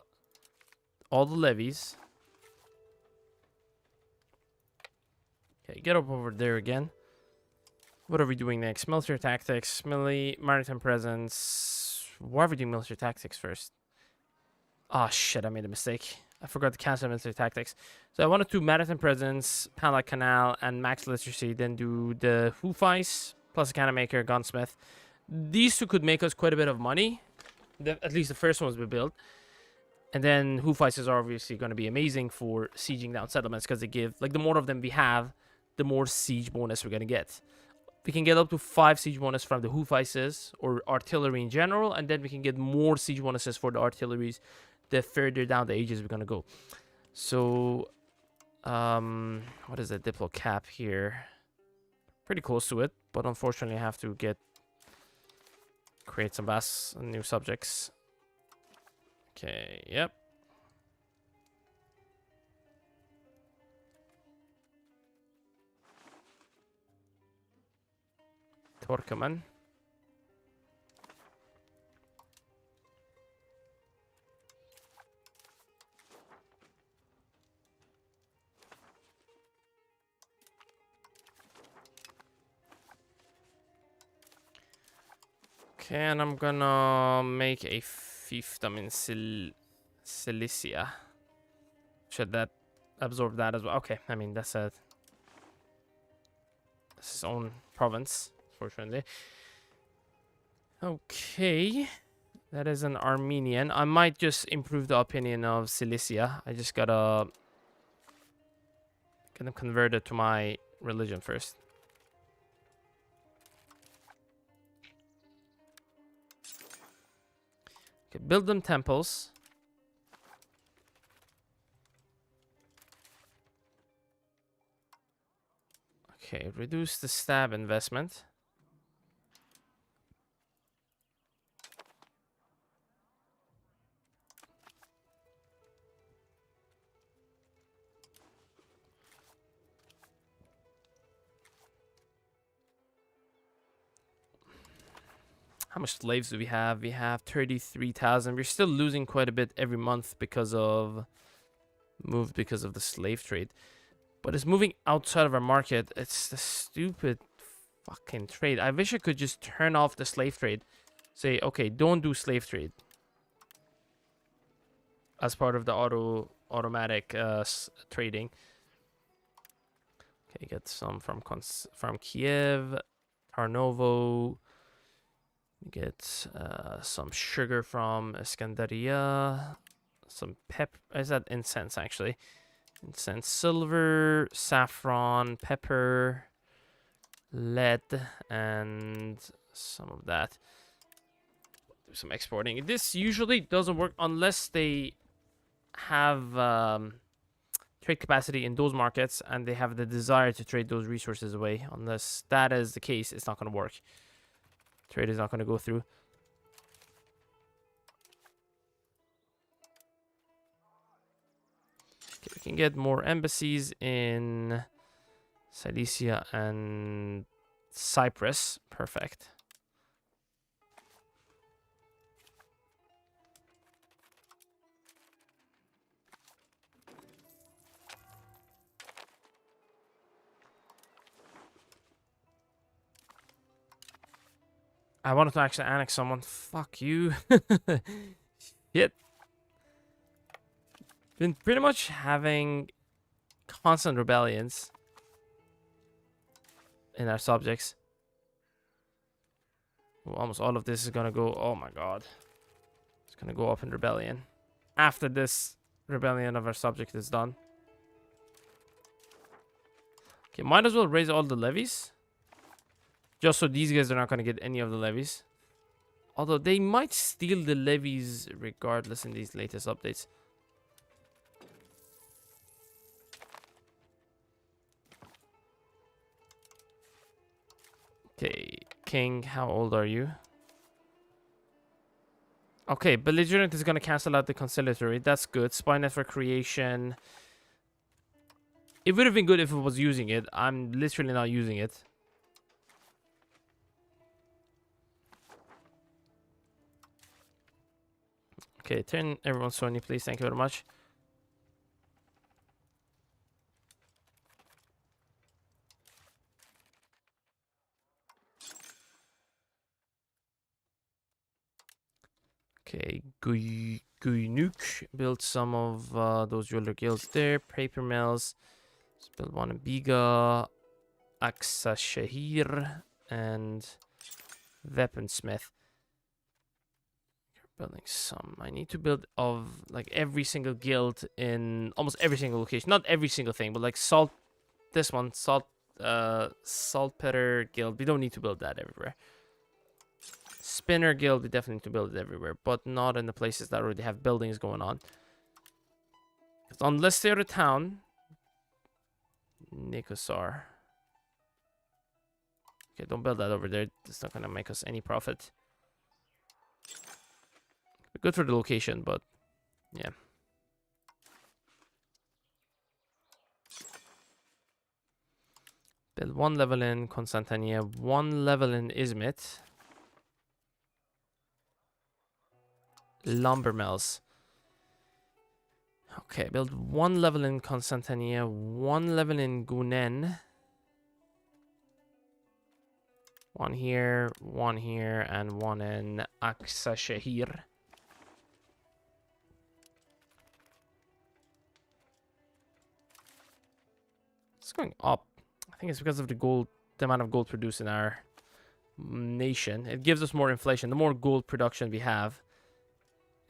all the levies. Okay, get up over there again. What are we doing next? Military tactics, maritime presence. Why are we doing military tactics first? Oh shit, I made a mistake. I forgot to cancel military tactics. So I wanted to maritime presence, Panama Canal, and max literacy. Then do the Hufais plus a cannon maker, gunsmith. These two could make us quite a bit of money. At least the first ones we built. And then Hufais is obviously going to be amazing for sieging down settlements because they give, like, the more of them we have, the more siege bonus we're going to get. We can get up to 5 siege bonus from the Hufaises or artillery in general, and then we can get more siege bonuses for the artilleries the further down the ages we're gonna go. So, what is the diplo cap here? Pretty close to it, but unfortunately I have to create some new subjects. Okay, yep. Torkaman. Okay, and I'm gonna make a fiefdom in Cilicia. Should that absorb that as well? Okay, I mean, that's its own province. unfortunately. Okay. That is an Armenian. I might just improve the opinion of Cilicia. I just gotta get them converted to my religion first. Okay, build them temples. Okay, reduce the stab investment. How much slaves do we have? We have 33,000. We're still losing quite a bit every month because of the slave trade. But it's moving outside of our market. It's the stupid fucking trade. I wish I could just turn off the slave trade. Say, okay, don't do slave trade. As part of the automatic trading. Okay, get some from Kiev, Tarnovo. Get some sugar from Iskandaria. Some is that incense actually? Incense, silver, saffron, pepper, lead, and some of that. Do some exporting. This usually doesn't work unless they have trade capacity in those markets and they have the desire to trade those resources away. Unless that is the case, it's not going to work. Trade is not going to go through. Okay, we can get more embassies in Cilicia and Cyprus. Perfect. I wanted to actually annex someone. Fuck you. Shit. Been pretty much having constant rebellions in our subjects. Well, almost all of this is gonna go. Oh my god. It's gonna go up in rebellion. After this rebellion of our subject is done. Okay, might as well raise all the levies. Just so these guys are not going to get any of the levies. Although they might steal the levies regardless in these latest updates. Okay, King, how old are you? Okay, Belligerent is going to cancel out the conciliatory. That's good. Spy network creation. It would have been good if it was using it. I'm literally not using it. Okay, turn everyone Sony, please. Thank you very much. Okay, Guynuk built some of those jeweler guilds there. Paper mills. Let's build one in Biga, Aksa Shahir, and Weaponsmith. Building some. I need to build of like every single guild in almost every single location. Not every single thing, but like salt. This one, Saltpeter guild. We don't need to build that everywhere. Spinner guild, we definitely need to build it everywhere, but not in the places that already have buildings going on. Unless they're a town. Nikosar. Okay, don't build that over there. It's not gonna make us any profit. Good for the location, but yeah. Build one level in Constantinople, one level in Izmit. Lumber mills. Okay, build one level in Constantinople, one level in Gunen. One here, and one in Aksashehir. It's going up. I think it's because of the gold, the amount of gold produced in our nation. It gives us more inflation. The more gold production we have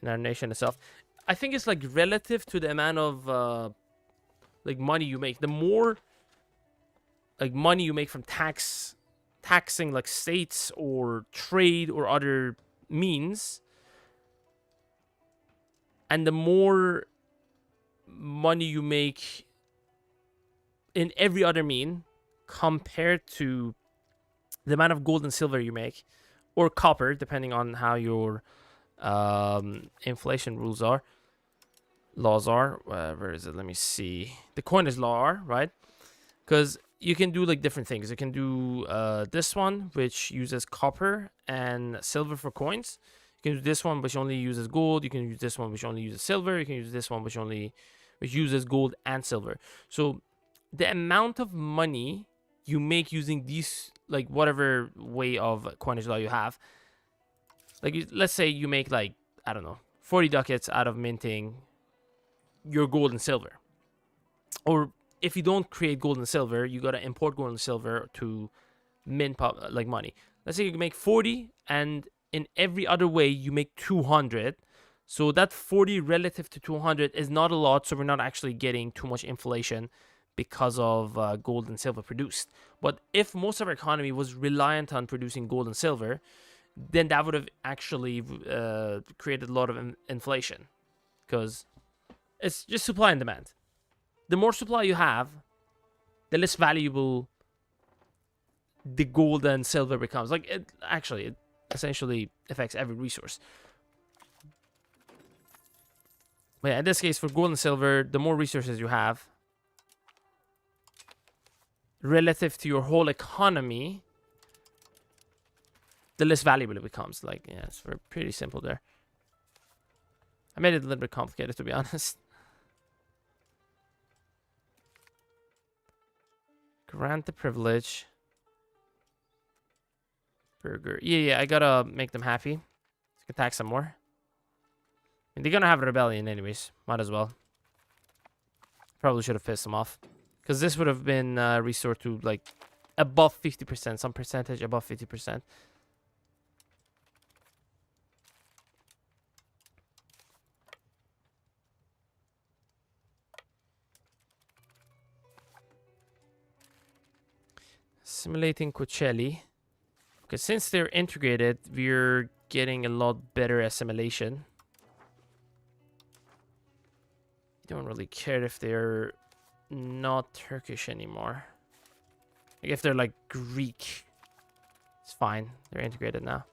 in our nation itself. I think it's like relative to the amount of like money you make. The more like money you make from taxing like states or trade or other means, and the more money you make in every other mean compared to the amount of gold and silver you make, or copper, depending on how your inflation laws are. Where is it? Let me see. The coinage law are, right? Because you can do like different things. You can do this one, which uses copper and silver for coins. You can do this one, which only uses gold. You can use this one, which only uses silver. You can use this one, which uses gold and silver. So the amount of money you make using these, like whatever way of coinage law you have, like let's say you make like, I don't know, 40 ducats out of minting your gold and silver. Or if you don't create gold and silver, you gotta import gold and silver to mint like money. Let's say you make 40, and in every other way you make 200. So that 40 relative to 200 is not a lot, so we're not actually getting too much inflation because of gold and silver produced. But if most of our economy was reliant on producing gold and silver, then that would have actually created a lot of inflation, because it's just supply and demand. The more supply you have, the less valuable the gold and silver becomes. Like, it essentially affects every resource. But yeah, in this case, for gold and silver, the more resources you have, relative to your whole economy, the less valuable it becomes. Like, yeah, it's pretty simple there. I made it a little bit complicated, to be honest. Grant the privilege. Burger. Yeah, I gotta make them happy. So I can tax them more. I mean, they're gonna have a rebellion anyways. Might as well. Probably should have pissed them off. Because this would have been restored to, like, above 50%. Some percentage above 50%. Simulating Cocelli. Because since they're integrated, we're getting a lot better assimilation. You don't really care if they're not Turkish anymore. Like if they're like Greek, it's fine. They're integrated now.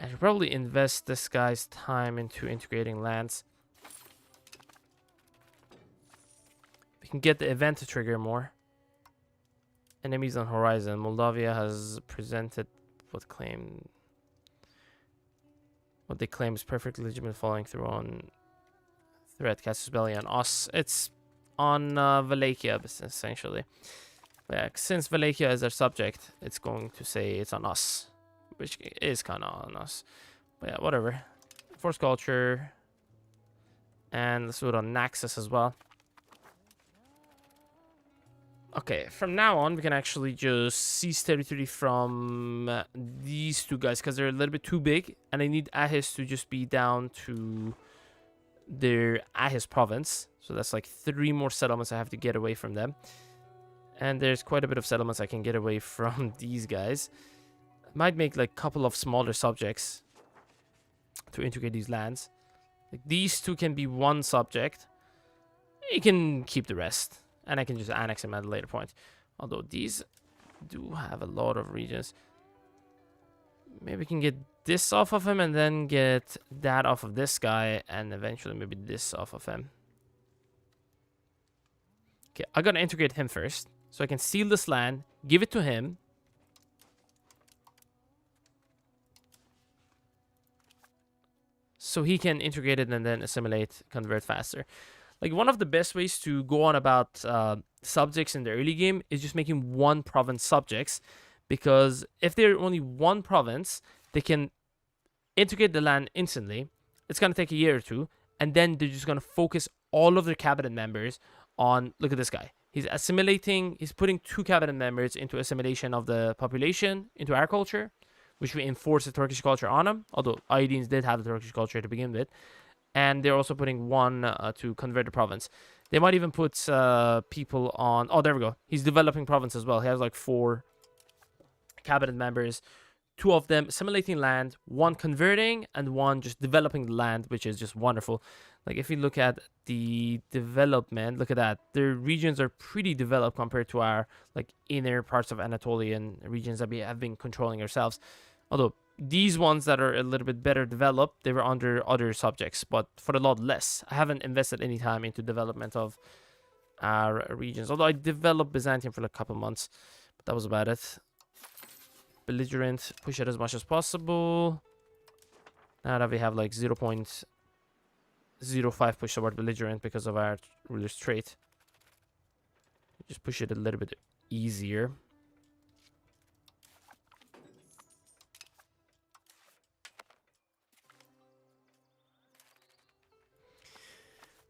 I should probably invest this guy's time into integrating lands. We can get the event to trigger more. Enemies on horizon. Moldavia has presented what they claim is perfectly legitimate following through on threat. Casus Belli on us. It's on Wallachia, essentially. But yeah, since Wallachia is our subject, it's going to say it's on us, which is kind of on us. But yeah, whatever. Force culture. And let's do it on Naxos as well. Okay, from now on, we can actually just seize territory from these two guys, because they're a little bit too big, and I need Ahis to just be down to their Ahis province. So that's like 3 more settlements I have to get away from them. And there's quite a bit of settlements I can get away from these guys. I might make like a couple of smaller subjects to integrate these lands. Like these two can be one subject. You can keep the rest. And I can just annex him at a later point. Although these do have a lot of regions. Maybe we can get this off of him and then get that off of this guy. And eventually maybe this off of him. Okay, I gotta integrate him first. So I can steal this land, give it to him. So he can integrate it and then assimilate, convert faster. Like, one of the best ways to go on about subjects in the early game is just making one province subjects. Because if they're only one province, they can integrate the land instantly. It's going to take a year or two. And then they're just going to focus all of their cabinet members on. Look at this guy. He's assimilating. He's putting 2 cabinet members into assimilation of the population into our culture, which we enforce the Turkish culture on them. Although Aydins did have the Turkish culture to begin with, and they're also putting 1 to convert the province. They might even put people on. Oh, there we go. He's developing province as well. He has like 4 cabinet members. 2 of them assimilating land, 1 converting, and 1 just developing the land, which is just wonderful. Like if you look at the development, look at that. Their regions are pretty developed compared to our like inner parts of Anatolian regions that we have been controlling ourselves. Although these ones that are a little bit better developed, they were under other subjects, but for a lot less. I haven't invested any time into development of our regions. Although I developed Byzantium for like a couple months, but that was about it. Belligerent, push it as much as possible. Now that we have like 0.05 push toward belligerent because of our ruler's trait, just push it a little bit easier.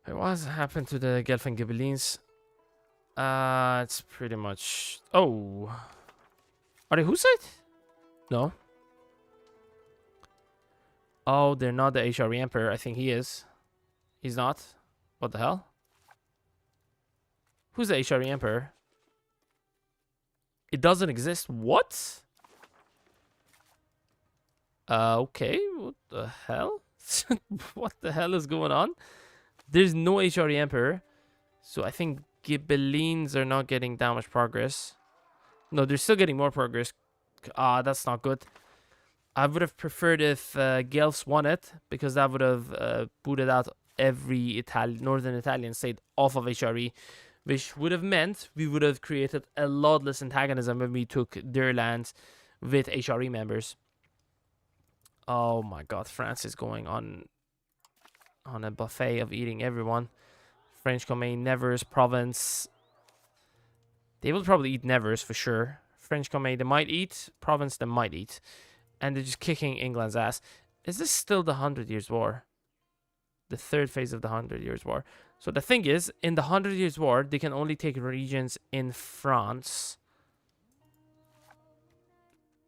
What's happened to the Gelfen Ghibellines? It's pretty much. Oh, are they Hussite? No. Oh, they're not the Ashari Emperor. I think he is. He's not. What the hell? Who's the Ashari Emperor? It doesn't exist. What? Okay. What the hell? What the hell is going on? There's no Ashari Emperor. So I think Ghibellines are not getting that much progress. No, they're still getting more progress. That's not good. I would have preferred if Guelphs won it, because that would have booted out every northern Italian state off of HRE, which would have meant we would have created a lot less antagonism when we took their lands with HRE members. Oh my god, France is going on a buffet of eating everyone. French Comane, Nevers, Provence. They will probably eat Nevers for sure. French Comane, they might eat. Provence, they might eat. And they're just kicking England's ass. Is this still the 100 Years' War? The 3rd phase of the 100 Years' War. So the thing is, in the 100 Years' War, they can only take regions in France.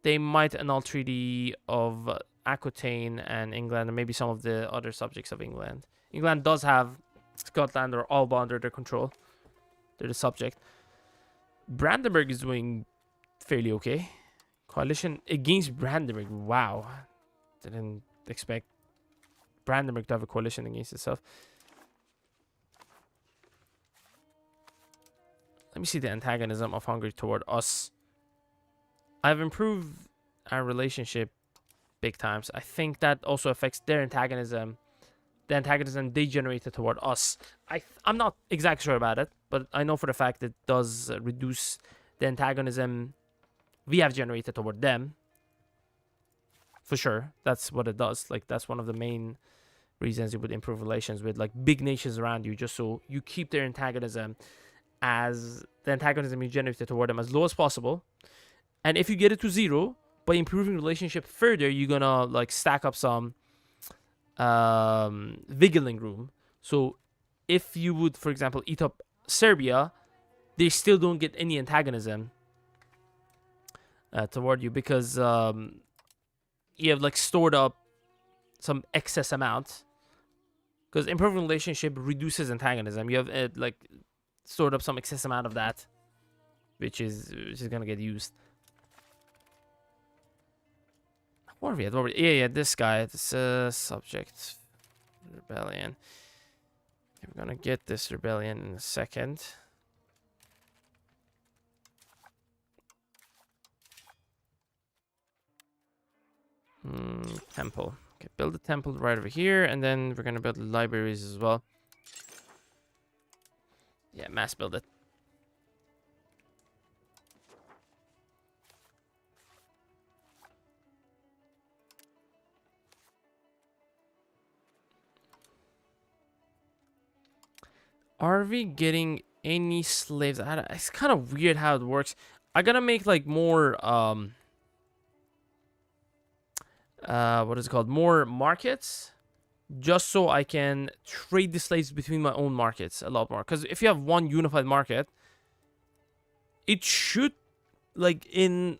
They might annul Treaty of Aquitaine and England, and maybe some of the other subjects of England. England does have Scotland or Alba under their control. They're the subject. Brandenburg is doing fairly okay. Coalition against Brandenburg. Wow. Didn't expect Brandenburg to have a coalition against itself. Let me see the antagonism of Hungary toward us. I've improved our relationship big times. I think that also affects their antagonism. The antagonism they generated toward us. I'm not exactly sure about it, but I know for the fact it does reduce the antagonism we have generated toward them. For sure. That's what it does. Like, that's one of the main reasons you would improve relations with like big nations around you, just so you keep their antagonism you generated toward them as low as possible. And if you get it to 0, by improving relationship further, you're gonna like stack up some wiggling room. So if you would, for example, eat up Serbia, they still don't get any antagonism toward you, because you have like stored up some excess amount. Because improving relationship reduces antagonism. You have like stored up some excess amount of that, which is gonna get used. What are we at? Yeah, this guy. This subject rebellion. Okay, we're gonna get this rebellion in a second. Temple. Okay, build a temple right over here, and then we're gonna build libraries as well. Yeah, mass build it. Are we getting any slaves? It's kind of weird how it works. I gotta make like more what is it called? More markets just so I can trade the slaves between my own markets a lot more. Because if you have one unified market, it should, like, in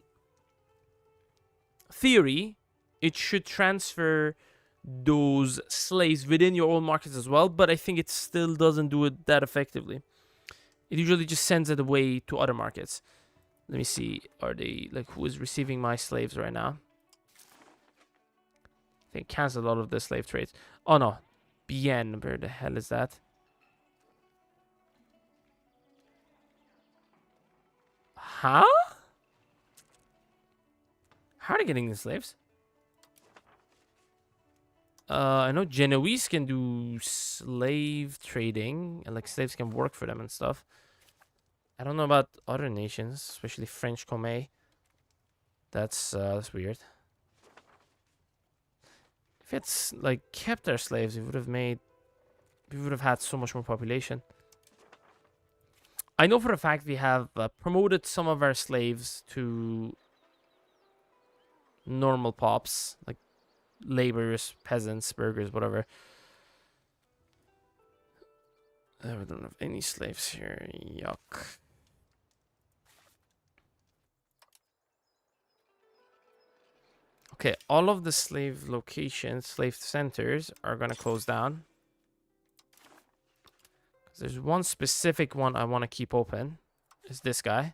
theory, it should transfer those slaves within your own markets as well, but I think it still doesn't do it that effectively. It usually just sends it away to other markets. Let me see, are they, like, who is receiving my slaves right now? I think cancel a lot of the slave trades. Oh no, Bien, where the hell is that? Huh? How are they getting the slaves? I know Genoese can do slave trading, and like slaves can work for them and stuff. I don't know about other nations, especially French Comé. That's weird. If it's like kept our slaves, we would have had so much more population. I know for a fact we have promoted some of our slaves to normal pops, like laborers, peasants, burghers, whatever. We don't have any slaves here. Yuck. Okay, all of the slave locations, slave centers are gonna close down. There's one specific one I want to keep open. Is this guy.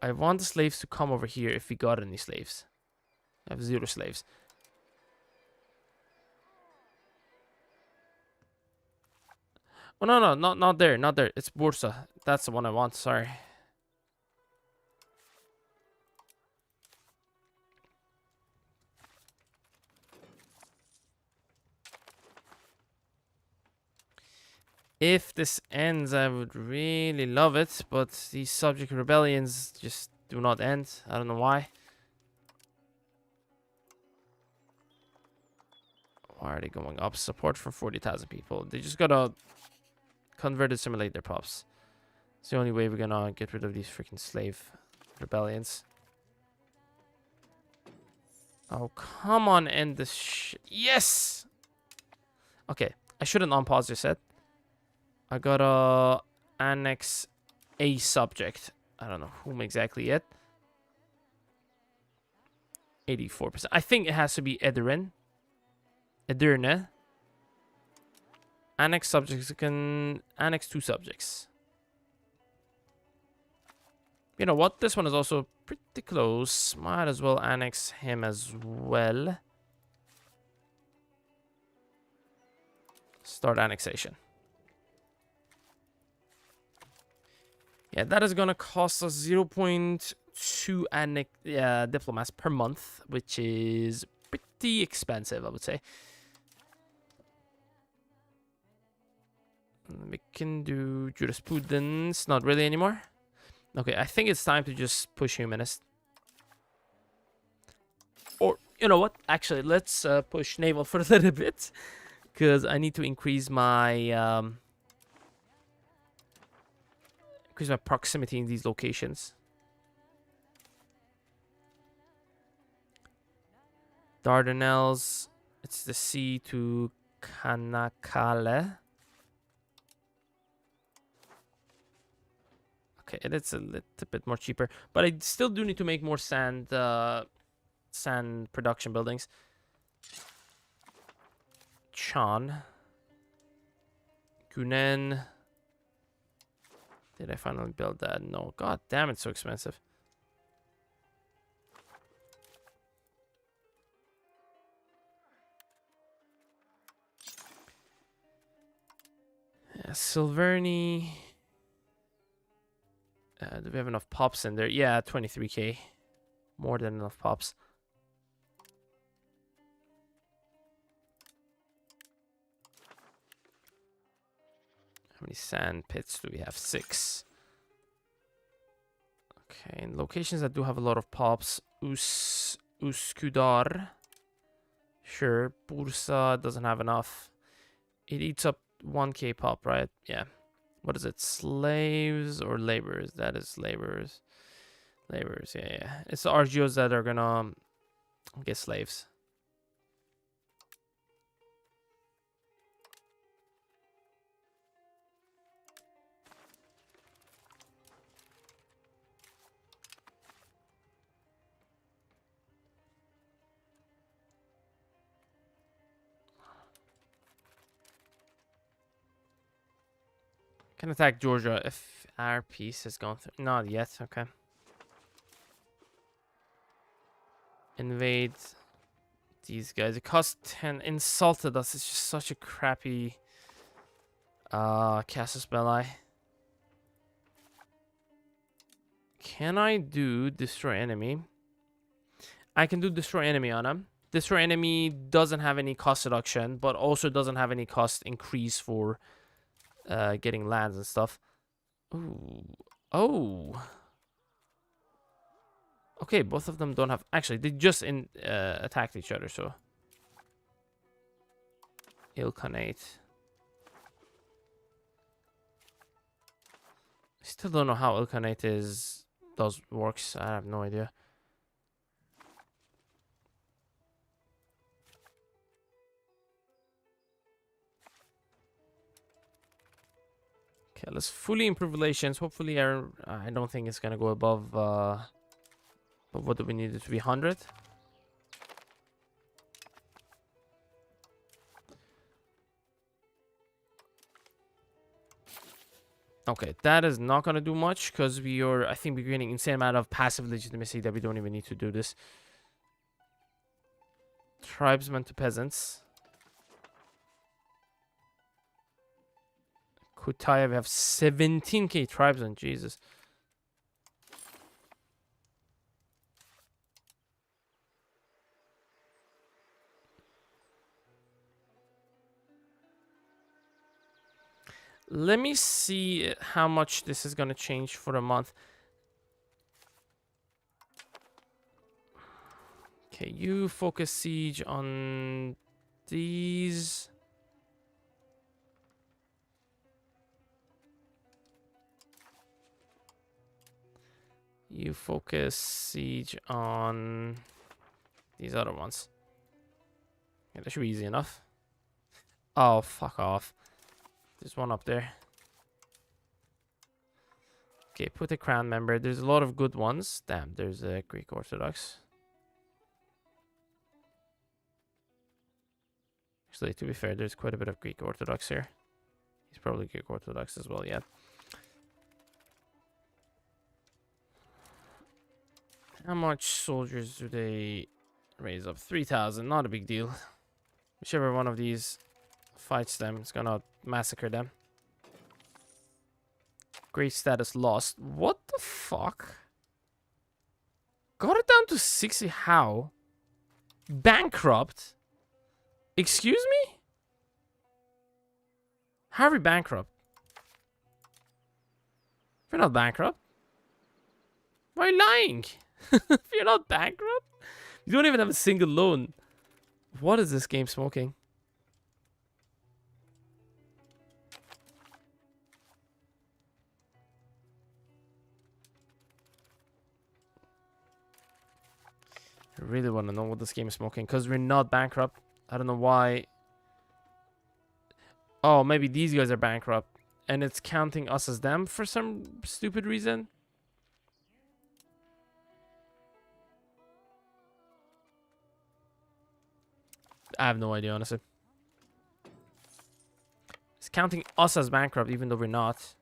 I want the slaves to come over here if we got any slaves. I have 0 slaves. Oh, no, not there, not there. It's Bursa. That's the one I want, sorry. If this ends, I would really love it, but these subject rebellions just do not end. I don't know why. Why are they going up? Support for 40,000 people. They just gotta convert and simulate their pops. It's the only way we're gonna get rid of these freaking slave rebellions. Oh, come on, end this shit. Yes! Okay, I shouldn't unpause your set. I gotta annex a subject. I don't know whom exactly yet. 84%. I think it has to be Edirne. Edirne. Annex subjects. You can annex 2 subjects. You know what? This one is also pretty close. Might as well annex him as well. Start annexation. Yeah, that is gonna cost us 0.2 diplomats per month, which is pretty expensive, I would say. We can do jurisprudence, not really anymore. Okay, I think it's time to just push humanist. Or, you know what? Actually, let's push naval for a little bit. Because I need to increase my proximity in these locations. Dardanelles. It's the sea to Kanakale. Okay, it's a little bit more cheaper, but I still do need to make more sand production buildings. Chan. Gunen. Did I finally build that? No. God damn, it's so expensive. Yeah, Silverni. Do we have enough pops in there? Yeah, 23k. More than enough pops. How many sand pits do we have? 6. Okay, and locations that do have a lot of pops. Uskudar. Sure. Bursa doesn't have enough. It eats up 1k pop, right? Yeah. What is it? Slaves or laborers? That is laborers. Laborers, yeah. It's the RGOs that are gonna get slaves. Can attack Georgia if our peace has gone through. Not yet. Okay. Invade these guys. It cost 10. Insulted us. It's just such a crappy casus belli. Can I do destroy enemy? I can do destroy enemy on him. Destroy enemy doesn't have any cost reduction, but also doesn't have any cost increase for getting lands and stuff. Ooh. Oh. Okay, both of them don't have... Actually, they just attacked each other, so... Ilkhanate. I still don't know how Ilkhanate works. I have no idea. Okay, let's fully improve relations. Hopefully, I don't think it's gonna go above. But what do we need it to be? 100. Okay, that is not gonna do much because I think we're getting insane amount of passive legitimacy that we don't even need to do this. Tribesmen to peasants. Kutaya, we have 17k tribesmen. Jesus. Let me see how much this is going to change for a month. Okay, you focus siege on these. You focus siege on these other ones. Yeah, that should be easy enough. Oh, fuck off. There's one up there. Okay, put a crown member. There's a lot of good ones. Damn, there's a Greek Orthodox. Actually, to be fair, there's quite a bit of Greek Orthodox here. He's probably Greek Orthodox as well, yeah. How much soldiers do they raise up? 3,000, not a big deal. Whichever one of these fights them, it's gonna massacre them. Great status lost. What the fuck? Got it down to 60. How? Bankrupt? Excuse me? How are we bankrupt? We're not bankrupt. Why are you lying? You're not bankrupt? You don't even have a single loan. What is this game smoking? I really want to know what this game is smoking because we're not bankrupt. I don't know why. Oh, maybe these guys are bankrupt and it's counting us as them for some stupid reason. I have no idea, honestly. It's counting us as bankrupt even though we're not.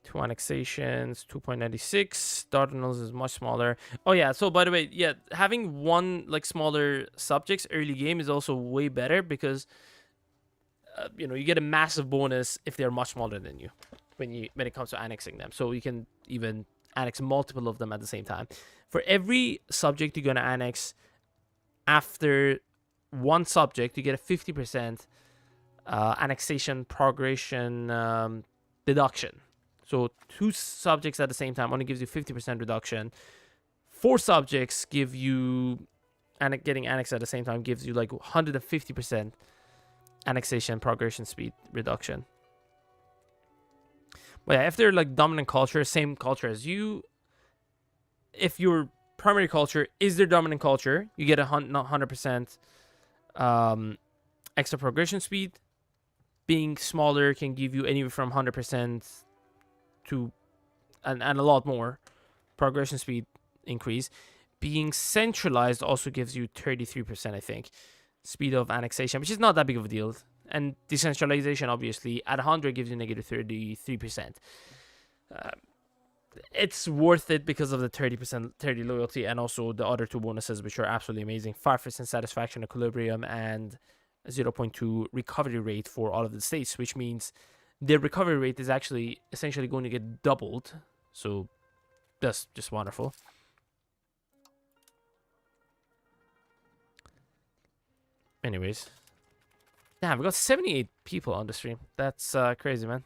2 annexations, 2.96. Dardanelles is much smaller. Oh yeah, so by the way, yeah, having one like smaller subjects early game is also way better because you know, you get a massive bonus if they're much smaller than you when it comes to annexing them. So you can even annex multiple of them at the same time. For every subject you're gonna annex after one subject, you get a 50% annexation progression deduction. So 2 subjects at the same time only gives you 50% reduction. 4 subjects give you, and getting annexed at the same time gives you like 150% annexation progression speed reduction. But yeah, if they're like dominant culture, same culture as you, if your primary culture is their dominant culture, you get 100% extra progression speed. Being smaller can give you anywhere from 100% to and a lot more progression speed increase. Being centralized also gives you 33%, I think, speed of annexation, which is not that big of a deal. And decentralization, obviously, at 100 gives you negative 33%. It's worth it because of the 30% 30 loyalty and also the other two bonuses, which are absolutely amazing. 5% satisfaction equilibrium and 0.2 recovery rate for all of the states, which means the recovery rate is actually essentially going to get doubled. So that's just wonderful. Anyways, damn, we got 78 people on the stream. That's crazy, man.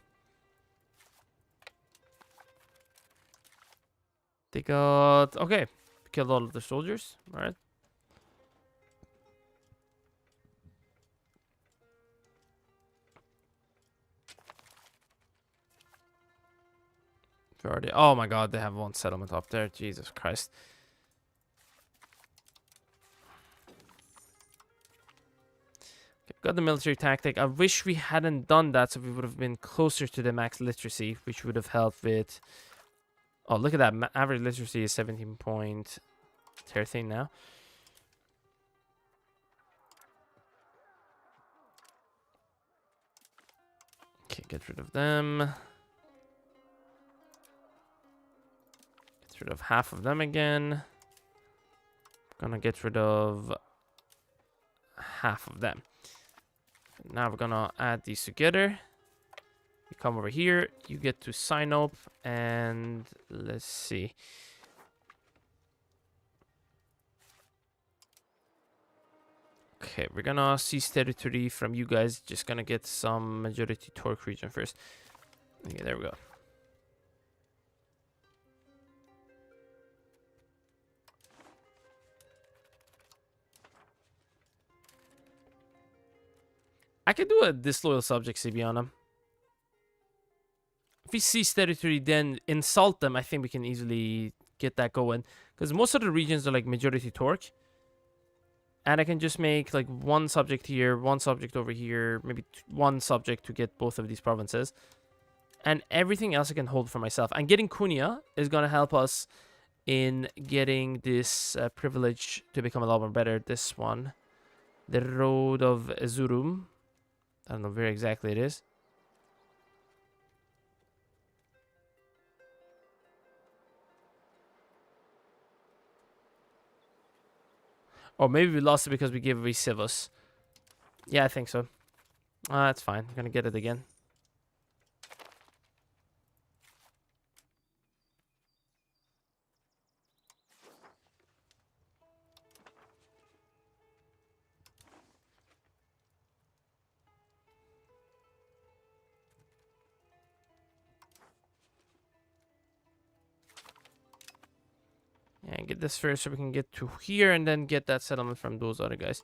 They got... Okay. Killed all of the soldiers. Alright. Oh my god, they have one settlement up there. Jesus Christ. Okay, got the military tactic. I wish we hadn't done that so we would have been closer to the max literacy, which would have helped with... Oh, look at that. Average literacy is 17.13 now. Okay, get rid of them. Get rid of half of them again. Gonna get rid of half of them. Now we're gonna add these together. You come over here, you get to sign up, and let's see. Okay, we're gonna seize territory from you guys. Just gonna get some majority torque region first. Okay, there we go. I could do a disloyal subject CB on them. If we seize territory, then insult them. I think we can easily get that going. Because most of the regions are like majority torque. And I can just make like one subject here, one subject over here, maybe one subject to get both of these provinces. And everything else I can hold for myself. And getting Cunha is going to help us in getting this privilege to become a lot more better. This one. The Road of Ezurum. I don't know where exactly it is. Or maybe we lost it because we gave away Sivus. Yeah, I think so. That's fine. I'm gonna get it again. And get this first so we can get to here and then get that settlement from those other guys.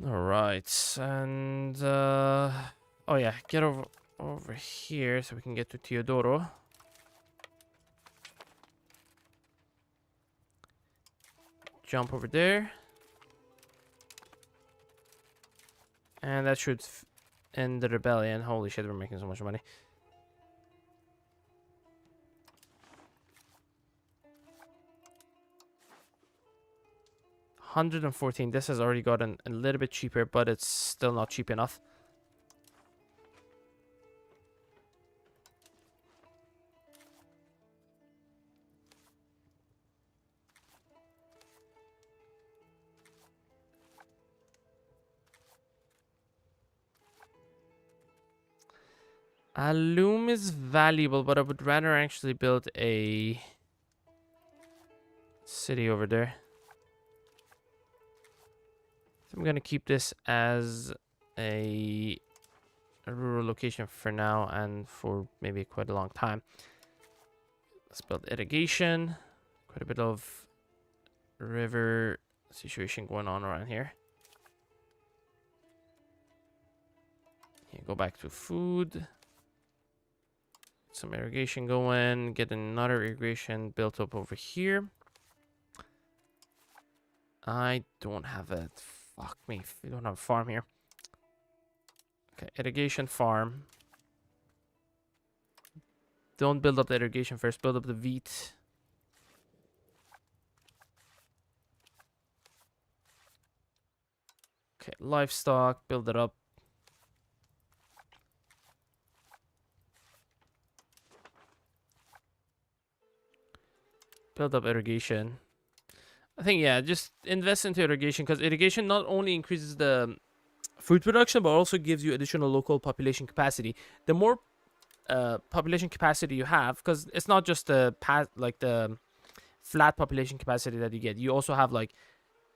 Alright, and oh yeah, get over here so we can get to Teodoro. Jump over there. And that should end the rebellion. Holy shit, we're making so much money. $114. This has already gotten a little bit cheaper, but it's still not cheap enough. A loom is valuable, but I would rather actually build a city over there. So I'm gonna keep this as a rural location for now and for maybe quite a long time. Let's build irrigation. Quite a bit of river situation going on around here. Yeah, go back to food. Some irrigation going. Get another irrigation built up over here. I don't have a... Fuck me. We don't have a farm here. Okay, irrigation farm. Don't build up the irrigation first. Build up the wheat. Okay, livestock, build it up. Build up irrigation. I think, yeah, just invest into irrigation, because irrigation not only increases the food production, but also gives you additional local population capacity. The more population capacity you have, because it's not just the flat population capacity that you get. You also have like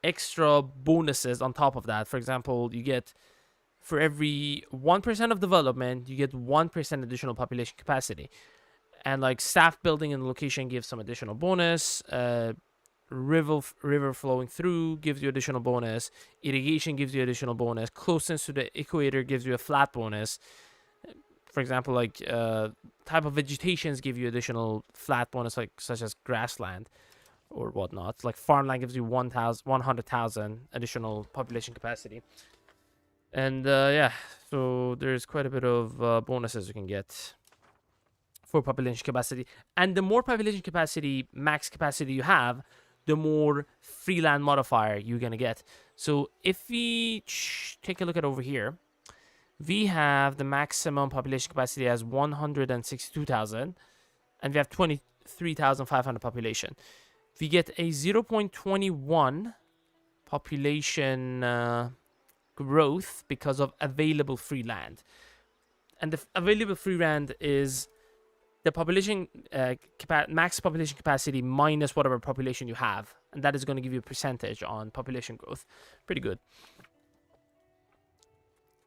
extra bonuses on top of that. For example, you get, for every 1% of development, you get 1% additional population capacity. And like staff building and location gives some additional bonus. River flowing through gives you additional bonus. Irrigation gives you additional bonus. Closeness to the equator gives you a flat bonus. For example, like type of vegetations give you additional flat bonus, like such as grassland or whatnot. Like farmland gives you 100,000 additional population capacity. And yeah, so there's quite a bit of bonuses you can get for population capacity. And the more population capacity, max capacity you have, the more free land modifier you're going to get. So if we take a look at over here, we have the maximum population capacity as 162,000, and we have 23,500 population. We get a 0.21 population growth because of available free land. And the available free land is the population max population capacity minus whatever population you have, and that is going to give you a percentage on population growth. Pretty good.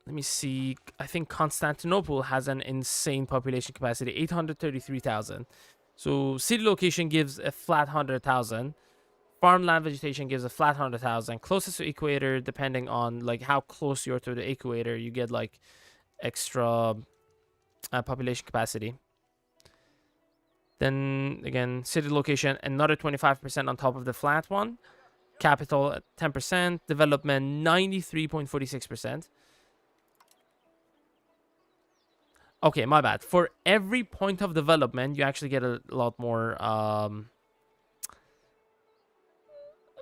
Let me see. I think Constantinople has an insane population capacity, 833,000. So city location gives a flat 100,000. Farmland vegetation gives a flat 100,000. Closest to equator, depending on like how close you're to the equator, you get like extra population capacity. Then again, city location, another 25% on top of the flat one. Capital at 10%. Development 93.46%. Okay, my bad. For every point of development, you actually get a lot more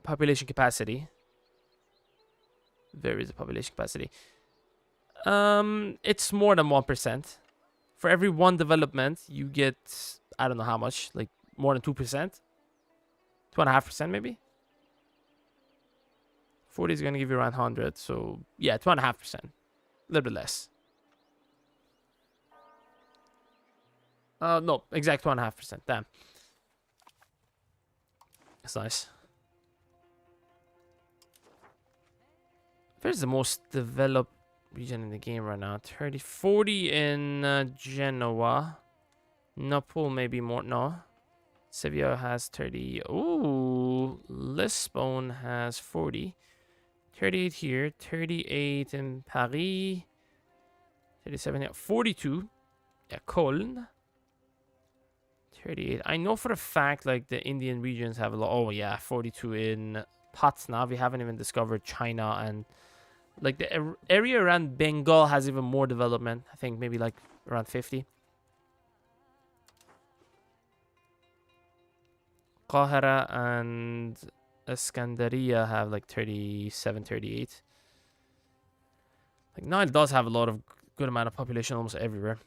population capacity. There is a population capacity. It's more than 1%. For every one development, you get, I don't know how much, like more than 2%. 2.5% maybe? 40 is going to give you around 100. So yeah, 2.5%. A little bit less. No, exact 2.5%. Damn. That's nice. Where's the most developed region in the game right now? 40 in Genoa. Napoli maybe more. No. Sevilla has 30. Ooh. Lisbon has 40. 38 here. 38 in Paris. 37 here. 42. Yeah, Cologne. 38. I know for a fact, like, the Indian regions have a lot. Oh, yeah, 42 in Patna. We haven't even discovered China. And, like, the area around Bengal has even more development. I think maybe, like, around 50. Qahira and Iskandaria have, like, 37, 38. Like, Nile does have a lot of good amount of population almost everywhere.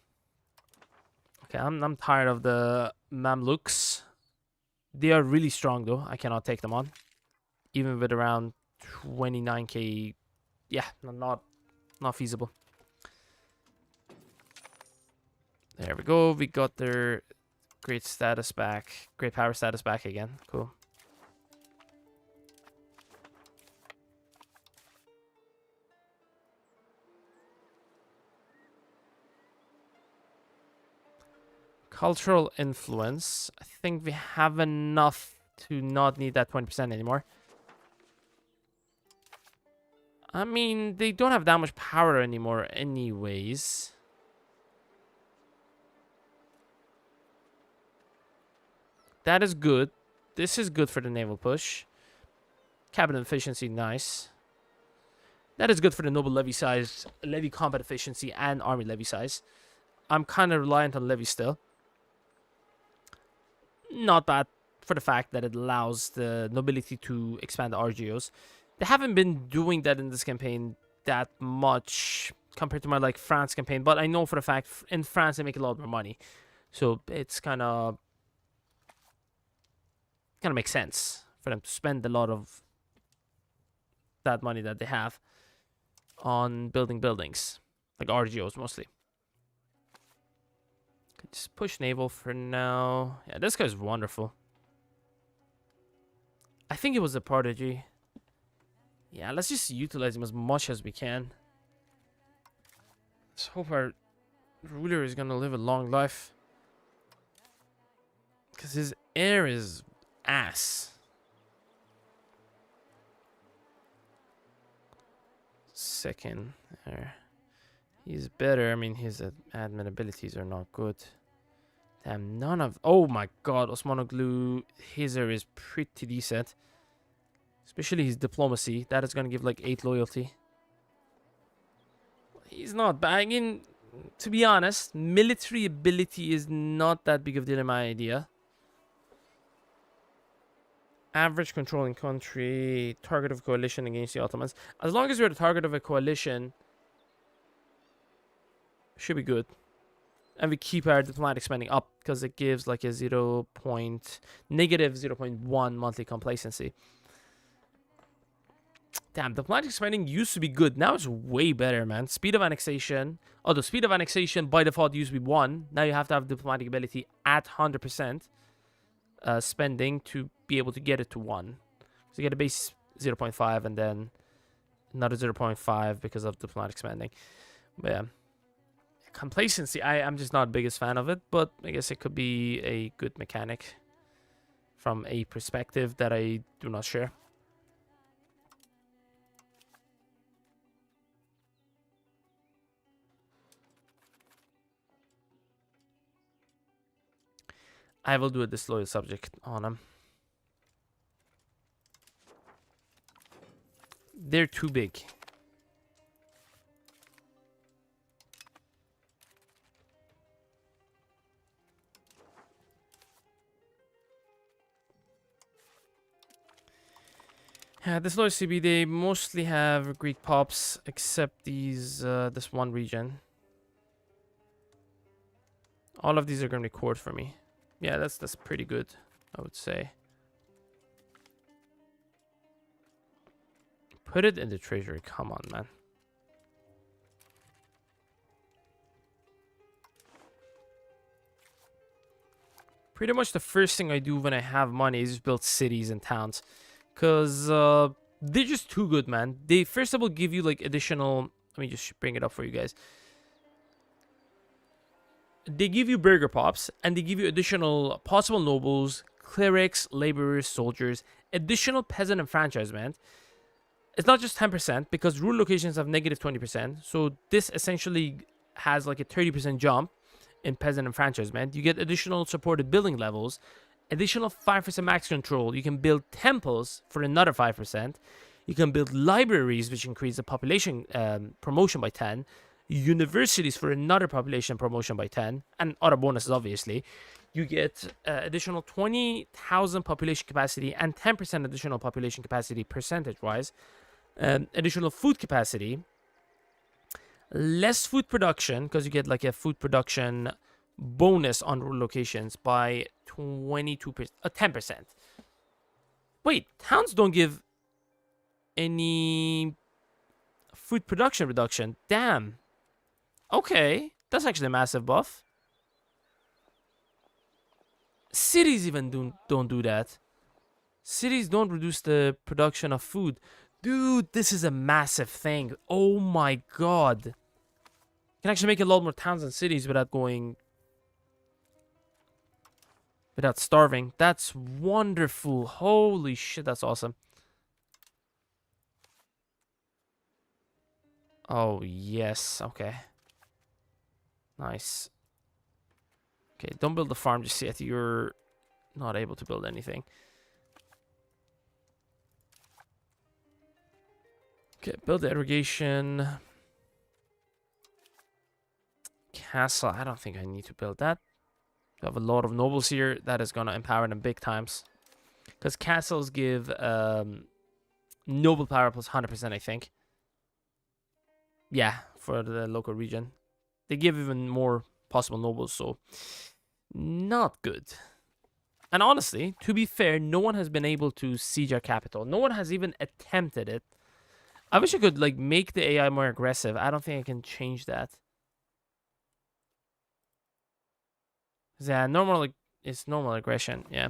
Okay, I'm tired of the Mamluks. They are really strong, though. I cannot take them on. Even with around 29k. Yeah, not feasible. There we go. We got their great status back. Great power status back again. Cool. Cultural influence. I think we have enough to not need that 20% anymore. I mean, they don't have that much power anymore anyways. That is good. This is good for the naval push. Cabinet efficiency, nice. That is good for the noble levy size, levy combat efficiency, and army levy size. I'm kind of reliant on levy still. Not bad for the fact that it allows the nobility to expand the RGOs. They haven't been doing that in this campaign that much compared to my like France campaign, but I know for a fact in France they make a lot more money, so it's kind of makes sense for them to spend a lot of that money that they have on building buildings, like RGOs mostly. Could just push naval for now. Yeah, this guy's wonderful. I think it was a prodigy. Yeah, let's just utilize him as much as we can. Let's hope our ruler is gonna live a long life. Because his heir is ass. Second heir. He's better. I mean, his admin abilities are not good. Damn, none of... Oh my god, Osmanoglu, his heir is pretty decent. Especially his diplomacy. That is going to give like 8 loyalty. He's not banging. To be honest, military ability is not that big of a deal in my idea. Average controlling country. Target of coalition against the Ottomans. As long as you're the target of a coalition, should be good. And we keep our diplomatic spending up because it gives like a negative 0.1 monthly complacency. Damn, diplomatic spending used to be good. Now it's way better, man. Speed of annexation. Oh, the speed of annexation by default used to be 1. Now you have to have diplomatic ability at 100% spending to be able to get it to 1. So you get a base 0.5 and then another 0.5 because of diplomatic spending. But yeah. Complacency, I'm just not the biggest fan of it, but I guess it could be a good mechanic from a perspective that I do not share. I will do a disloyal subject on them. They're too big. Yeah, disloyal CB, they mostly have Greek pops, except these this one region. All of these are going to be court for me. Yeah, that's pretty good, I would say. Put it in the treasury. Come on, man. Pretty much the first thing I do when I have money is just build cities and towns. Because they're just too good, man. They first of all give you like additional... Let me just bring it up for you guys. They give you burger pops, and they give you additional possible nobles, clerics, laborers, soldiers, additional peasant enfranchisement. It's not just 10%, because rural locations have negative 20%. So this essentially has like a 30% jump in peasant enfranchisement. You get additional supported building levels, additional 5% max control. You can build temples for another 5%. You can build libraries, which increase the population promotion by 10. Universities for another population promotion by 10, and other bonuses obviously. You get additional 20,000 population capacity and 10% additional population capacity percentage wise. Additional food capacity, less food production because you get like a food production bonus on rural locations by 22%, 10%. Wait, towns don't give any food production reduction. Damn. Okay, that's actually a massive buff. Cities even don't do that. Cities don't reduce the production of food. Dude, this is a massive thing. Oh my god. You can actually make a lot more towns and cities without starving. That's wonderful. Holy shit, that's awesome. Oh, yes. Okay. Nice. Okay, don't build the farm just yet. You're not able to build anything. Okay, build the irrigation. Castle. I don't think I need to build that. I have a lot of nobles here. That is going to empower them big times. Because castles give noble power plus 100%, I think. Yeah, for the local region. They give even more possible nobles, so not good. And honestly, to be fair, no one has been able to siege our capital. No one has even attempted it. I wish I could like make the AI more aggressive. I don't think I can change that. Yeah, normal like it's normal aggression. Yeah.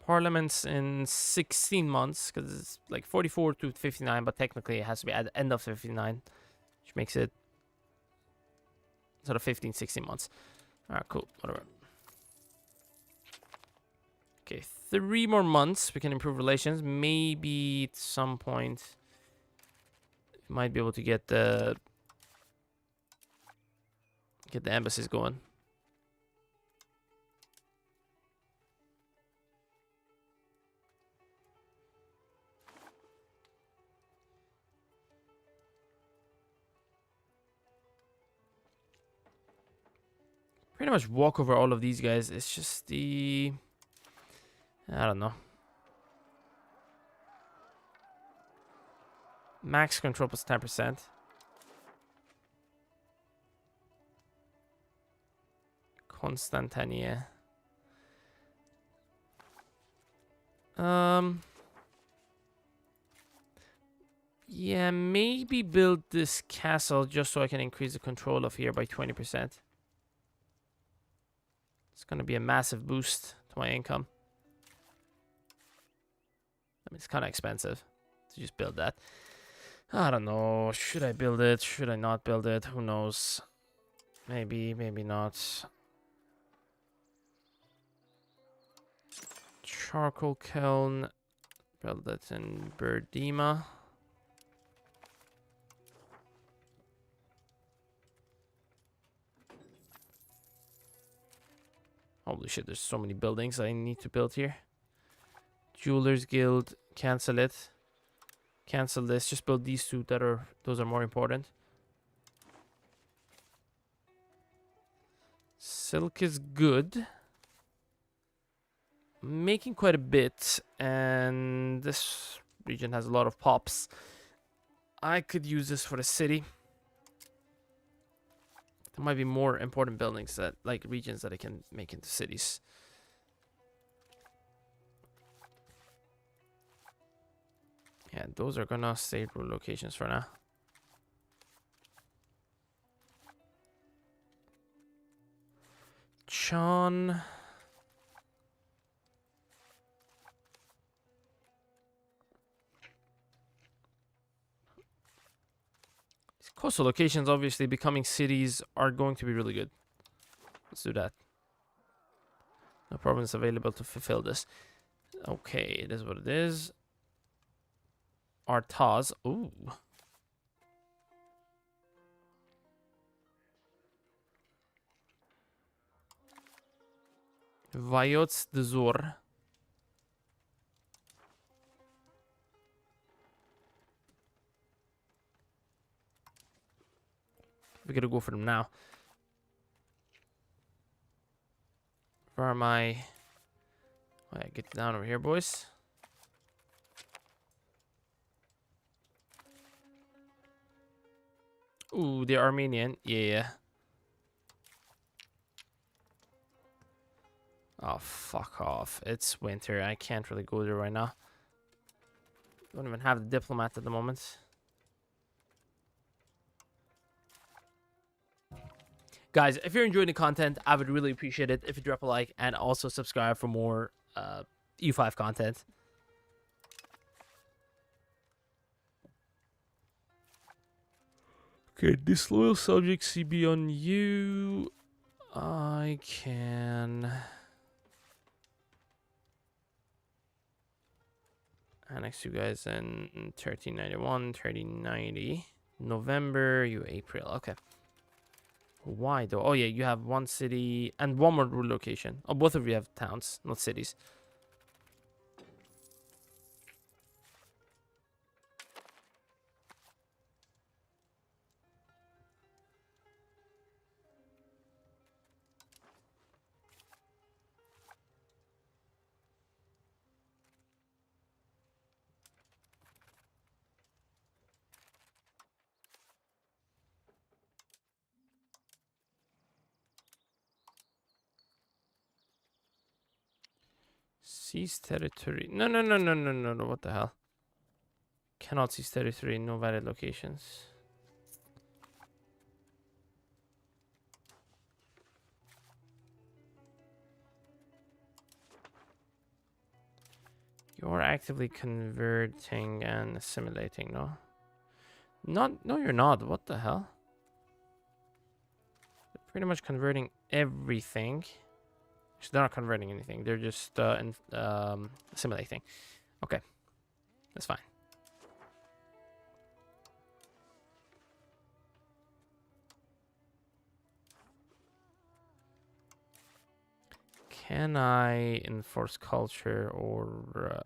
Parliaments in 16 months because it's like 44 to 59, but technically it has to be at the end of 59, which makes it sort of 15, 16 months. All right, cool. Whatever. Okay, 3 more months. We can improve relations. Maybe at some point, we might be able to get the embassies going. Pretty much walk over all of these guys. It's just the I don't know. Max control plus 10%. Constantania. Yeah, maybe build this castle just so I can increase the control of here by 20%. It's gonna be a massive boost to my income. I mean, it's kind of expensive to just build that. I don't know. Should I build it? Should I not build it? Who knows? Maybe, maybe not. Charcoal kiln. Build it in Berdima. Holy shit, there's so many buildings I need to build here. Jewelers Guild, cancel it. Cancel this, just build these two those are more important. Silk is good. Making quite a bit, and this region has a lot of pops. I could use this for the city. There might be more important buildings that, like regions that I can make into cities. Yeah, those are gonna stay rule locations for now. Chan. These coastal locations, obviously, becoming cities are going to be really good. Let's do that. No province available to fulfill this. Okay, it is what it is. Artaz. Ooh. Vayots de Zor. We gotta go for them now. Where am I? Oh, yeah, get down over here, boys. Ooh, they're Armenian. Yeah. Oh, fuck off. It's winter. I can't really go there right now. Don't even have the diplomat at the moment. Guys, if you're enjoying the content, I would really appreciate it if you drop a like and also subscribe for more EU5 content. Okay, disloyal subject CB on you. I can annex you guys in 1391, 1390. November, you April. Okay. Why though? Oh yeah, you have one city and one more rule location. Oh, both of you have towns, not cities. Seize territory. No, no, no, no, no, no, no. What the hell? Cannot seize territory. No valid locations. You're actively converting and assimilating, no? No, you're not. What the hell? They're pretty much converting everything. Actually, they're not converting anything. They're just assimilating. Okay, that's fine. Can I enforce culture or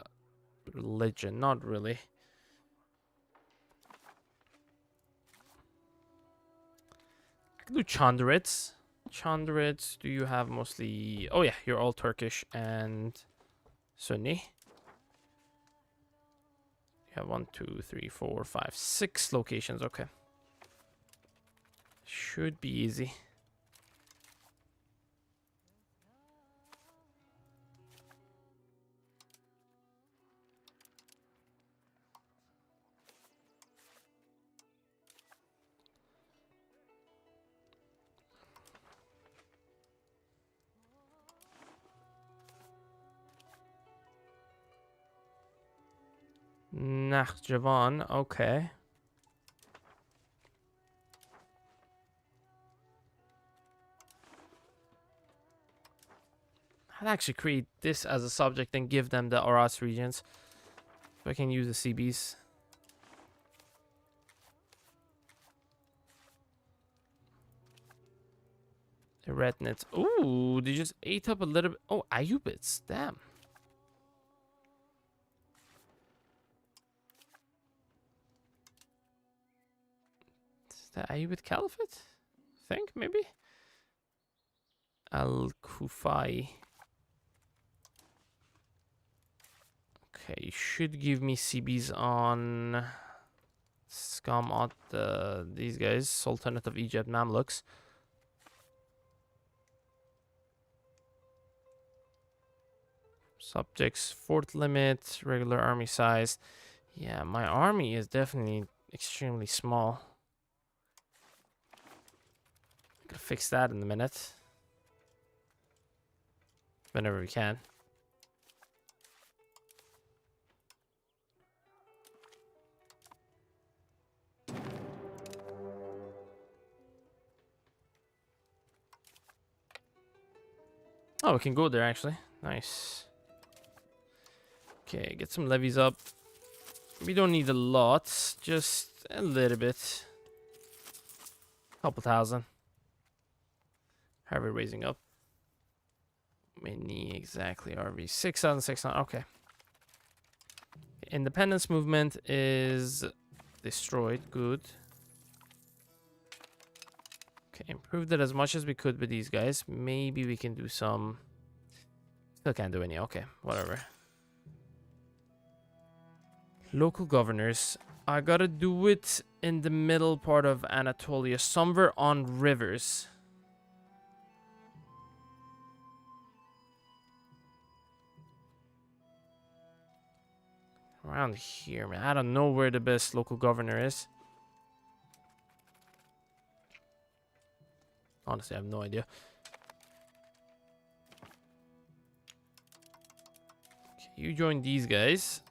religion? Not really. I can do Chandrits. Chandrits, do you have mostly... Oh yeah, you're all Turkish and Sunni. You have 1, 2, 3, 4, 5, 6 locations. Okay. Should be easy. Nakhjavan, okay. I'd actually create this as a subject and give them the Oras regions. So I can use the CBs. The Retnets. Ooh, they just ate up a little bit. Oh, Ayyubids, damn. The Ayyubid Caliphate? I think, maybe? Al-Kufai. Okay, you should give me CBs on Skamot, these guys. Sultanate of Egypt, Mamluks. Subjects, fort limit, regular army size. Yeah, my army is definitely extremely small. Gotta fix that in a minute. Whenever we can. Oh, we can go there actually. Nice. Okay, get some levies up. We don't need a lot, just a little bit. Couple thousand. How are we raising up? Many exactly are we? 6,600. Okay. Independence movement is destroyed. Good. Okay, improved it as much as we could with these guys. Maybe we can do some. Still can't do any. Okay, whatever. Local governors. I gotta do it in the middle part of Anatolia, somewhere on rivers. Around here, man. I don't know where the best local governor is. Honestly, I have no idea. Okay, you join these guys.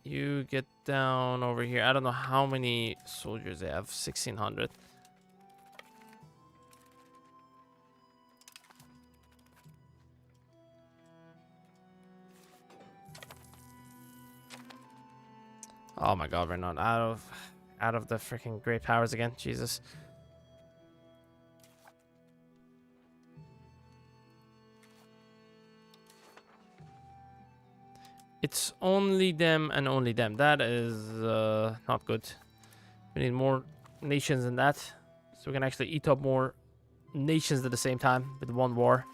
You get down over here. I don't know how many soldiers they have. 1,600. Oh my god, we're not out of the freaking great powers again. Jesus. It's only them and only them. That is not good. We need more nations than that. So we can actually eat up more nations at the same time with one war.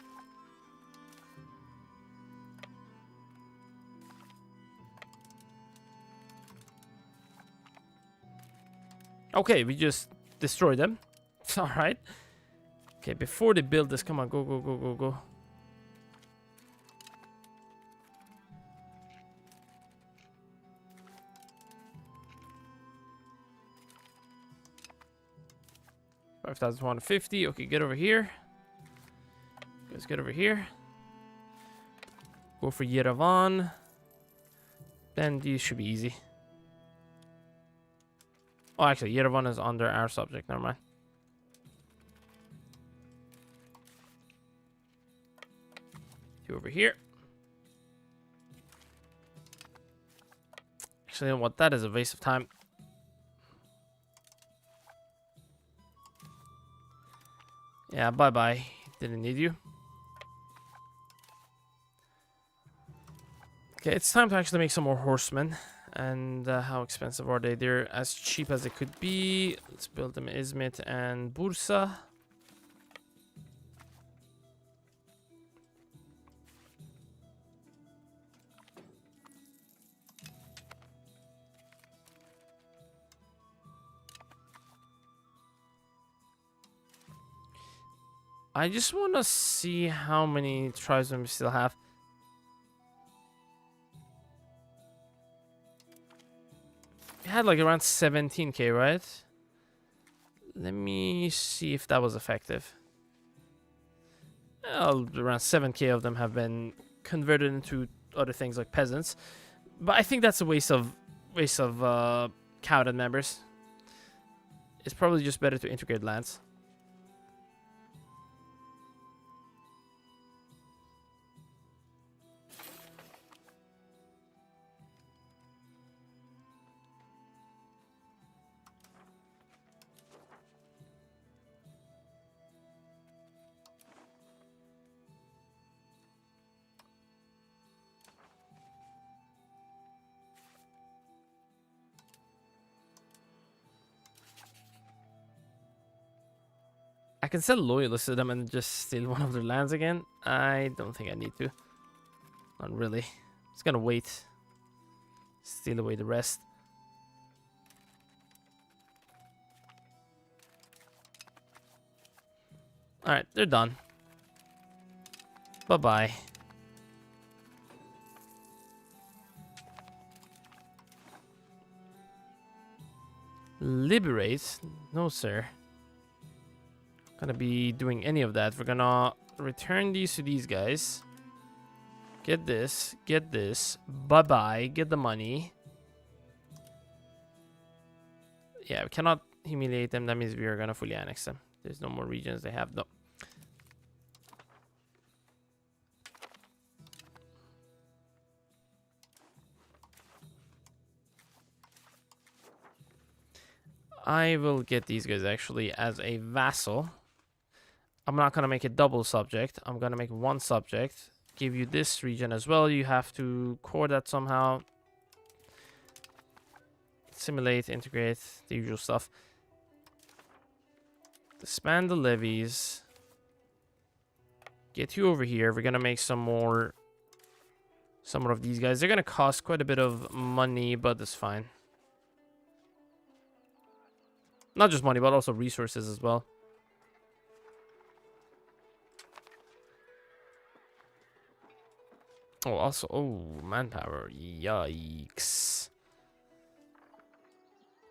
Okay, we just destroyed them. It's alright. Okay, before they build this, come on, go, go, go, go, go. 5,150. Okay, get over here. Guys, get over here. Go for Yerevan. Then these should be easy. Oh, actually, Yerevan is under our subject. Never mind. Two over here. Actually, you know what? That is a waste of time. Yeah, bye-bye. Didn't need you. Okay, it's time to actually make some more horsemen. And how expensive are they? They're as cheap as they could be. Let's build them Izmit and Bursa. I just want to see how many tribesmen we still have. We had like around 17k, right? Let me see if that was effective. Well, around 7k of them have been converted into other things like peasants. But I think that's a waste of cabinet members. It's probably just better to integrate lands. I can sell loyalists to them and just steal one of their lands again. I don't think I need to. Not really. Just gonna wait. Steal away the rest. Alright, they're done. Bye-bye. Liberate? No, sir. Gonna be doing any of that. We're gonna return these to these guys. Get this. Get this. Bye-bye. Get the money. Yeah, we cannot humiliate them. That means we are gonna fully annex them. There's no more regions they have. No. I will get these guys actually as a vassal. I'm not going to make a double subject. I'm going to make one subject. Give you this region as well. You have to core that somehow. Simulate, integrate, the usual stuff. Disband the levies. Get you over here. We're going to make some more of these guys. They're going to cost quite a bit of money, but that's fine. Not just money, but also resources as well. Oh, also, oh, manpower. Yikes.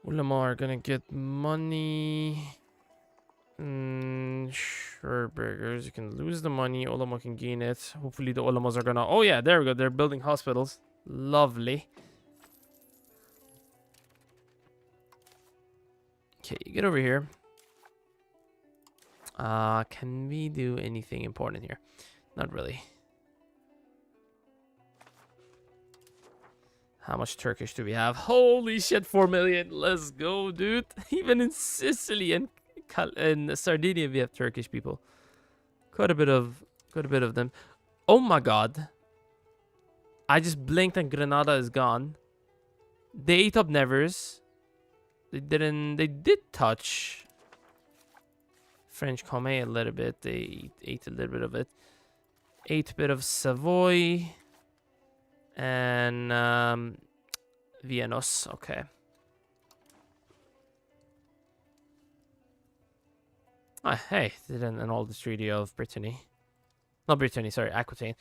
Ulama are gonna get money. Sure, burgers. You can lose the money. Ulama can gain it. Hopefully the Ulamas are gonna... Oh, yeah, there we go. They're building hospitals. Lovely. Okay, get over here. Can we do anything important here? Not really. How much Turkish do we have? Holy shit, 4 million. Let's go, dude. Even in Sicily and Sardinia, we have Turkish people. Quite a bit of them. Oh my god. I just blinked and Granada is gone. They ate up Nevers. They did touch French Comé a little bit. They ate a little bit of it. Ate a bit of Savoy. And Vienos, okay. Ah, hey, did an annul the Treaty of Brittany. Not Brittany, sorry, Aquitaine.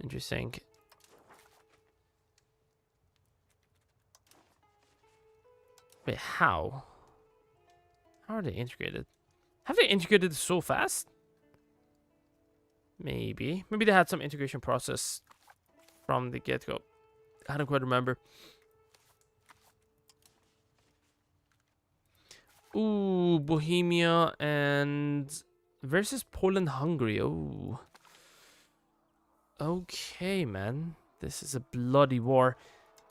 Interesting. Wait, how? How are they integrated? Have they integrated so fast? Maybe. Maybe they had some integration process from the get-go. I don't quite remember. Ooh, Bohemia and versus Poland, Hungary. Oh. Okay, man. This is a bloody war.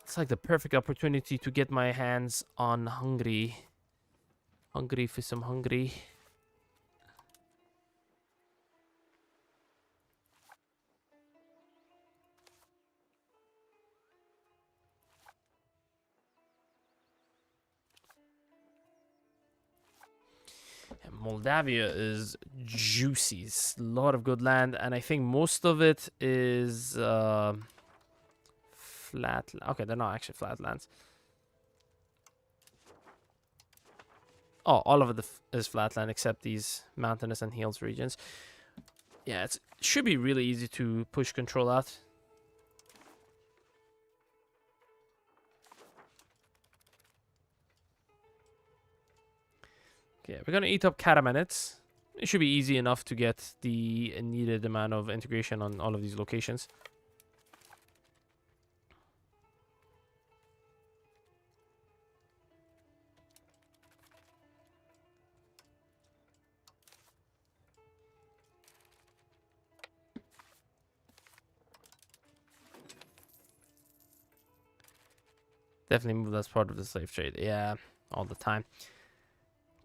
It's like the perfect opportunity to get my hands on Hungary. Hungry for some Hungary. And Moldavia is juicy. It's a lot of good land, and I think most of it is flat. Okay, they're not actually flatlands. Oh, all of it is flatland except these mountainous and hills regions. Yeah, it should be really easy to push control out. Okay, we're gonna eat up Katamenids. It should be easy enough to get the needed amount of integration on all of these locations. Definitely move that's part of the slave trade. Yeah, all the time.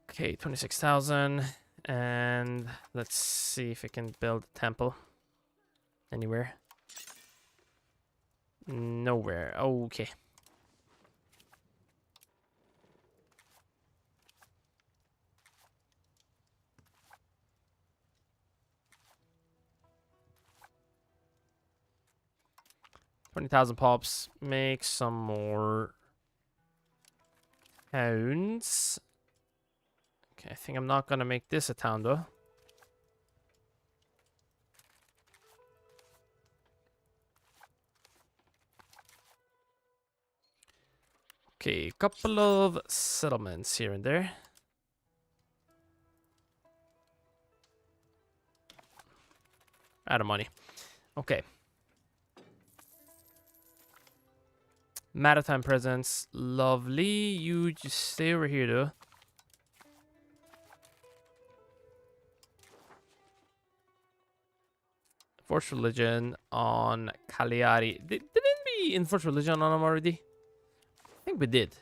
Okay, 26,000. And let's see if I can build a temple. Anywhere. Nowhere. Okay. $20,000 pops. Make some more towns. Okay, I think I'm not gonna make this a town though. Okay, a couple of settlements here and there. Out of money. Okay. Maritime presence. Lovely. You just stay over here though. Force religion on Cagliari. Didn't we enforce religion on them already? I think we did.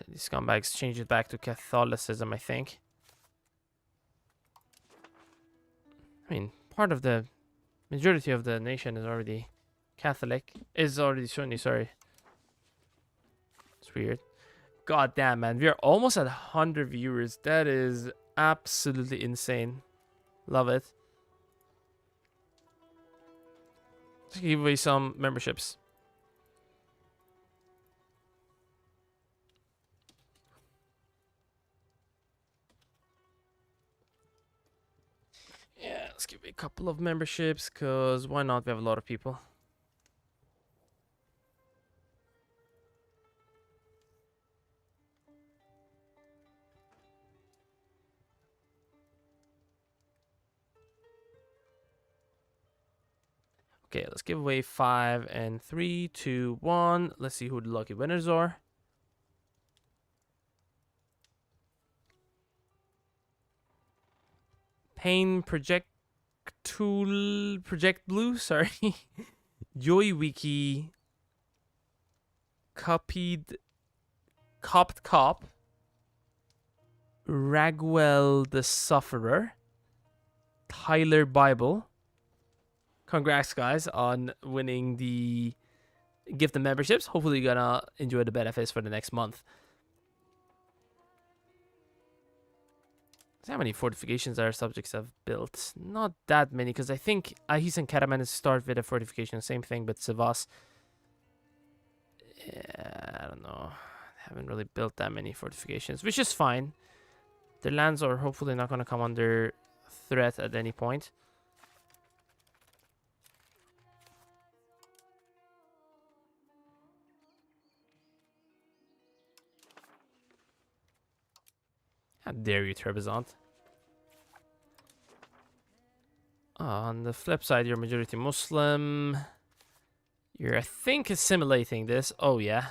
These scumbags changed it back to Catholicism, I think. I mean, part of the majority of the nation is already Catholic. Is already Sunni, sorry. It's weird. God damn, man. We are almost at 100 viewers. That is absolutely insane. Love it. Let's give away some memberships. Yeah, let's give away a couple of memberships, because why not? We have a lot of people. Okay, let's give away 5 and 3, 2, 1. Let's see who the lucky winners are. Pain Project Blue, sorry. Joy Wiki. Copied Copped Cop. Ragwell the Sufferer. Tyler Bible. Congrats, guys, on winning the gift and memberships. Hopefully, you're gonna enjoy the benefits for the next month. See how many fortifications our subjects have built. Not that many, because I think Ahis and Karaman start with a fortification. Same thing, but Sivas. Yeah, I don't know. Haven't really built that many fortifications, which is fine. Their lands are hopefully not going to come under threat at any point. How dare you, Trebizond? On the flip side, you're majority Muslim. You're, I think, assimilating this. Oh, yeah.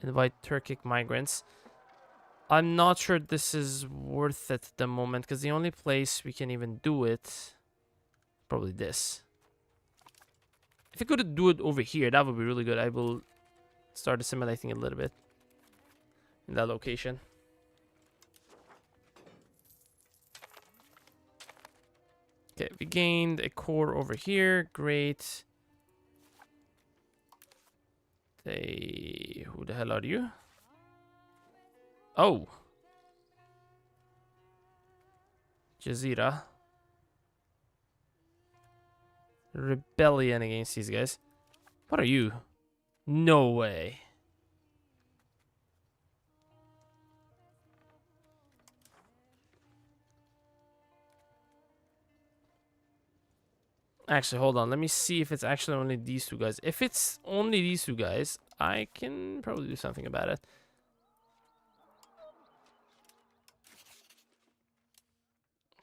Invite Turkic migrants. I'm not sure this is worth it at the moment, because the only place we can even do it, probably this. If we could do it over here, that would be really good. I will start assimilating a little bit in that location. Okay, we gained a core over here. Great. Who the hell are you? Oh. Jazeera. Rebellion against these guys. What are you? No way. Actually, hold on. Let me see if it's actually only these two guys. If it's only these two guys, I can probably do something about it.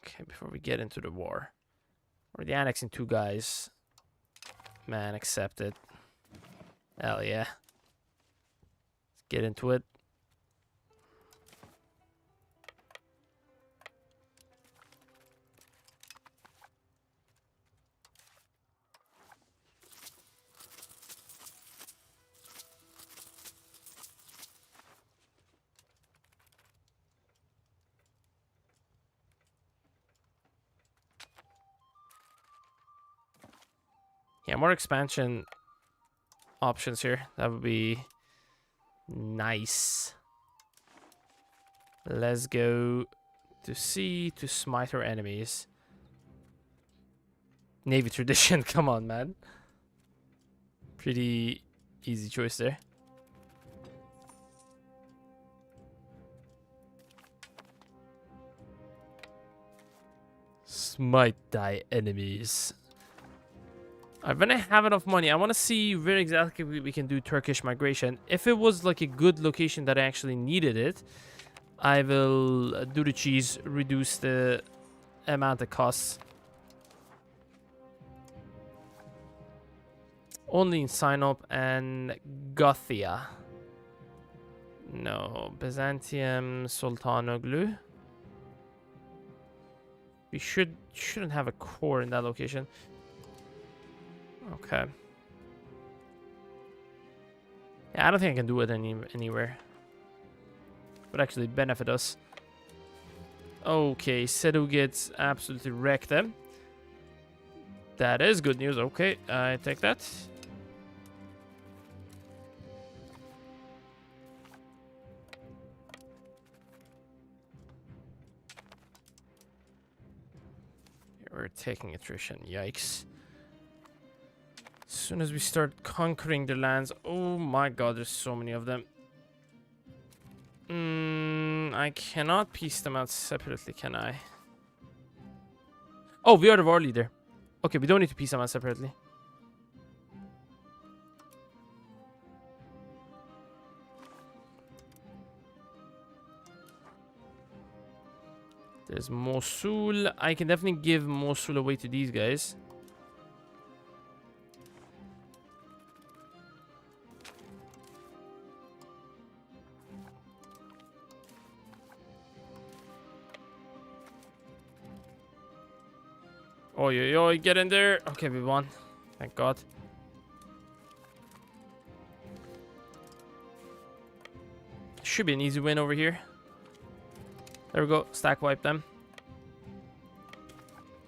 Okay, before we get into the war. Or the annexing two guys. Man, accept it. Hell yeah. Let's get into it. Yeah, more expansion options here. That would be nice. Let's go to sea to smite our enemies. Navy tradition, come on, man. Pretty easy choice there. Smite thy enemies. When I have enough money, I want to see where exactly we can do Turkish migration. If it was like a good location that I actually needed it, I will do the cheese, reduce the amount it costs. Only in Sinop and Gothia. No, Byzantium, Sultanoglu. We shouldn't have a core in that location. Okay. Yeah, I don't think I can do it anywhere. Would actually benefit us. Okay, Sedu gets absolutely wrecked then. That is good news. Okay, I take that. We're taking attrition. Yikes. As soon as we start conquering the lands, oh my god, there's so many of them. I cannot piece them out separately, can I? Oh, we are the war leader. Okay, we don't need to piece them out separately. There's Mosul. I can definitely give Mosul away to these guys. Oh, yo, get in there. Okay, we won. Thank God. Should be an easy win over here. There we go. Stack wipe them.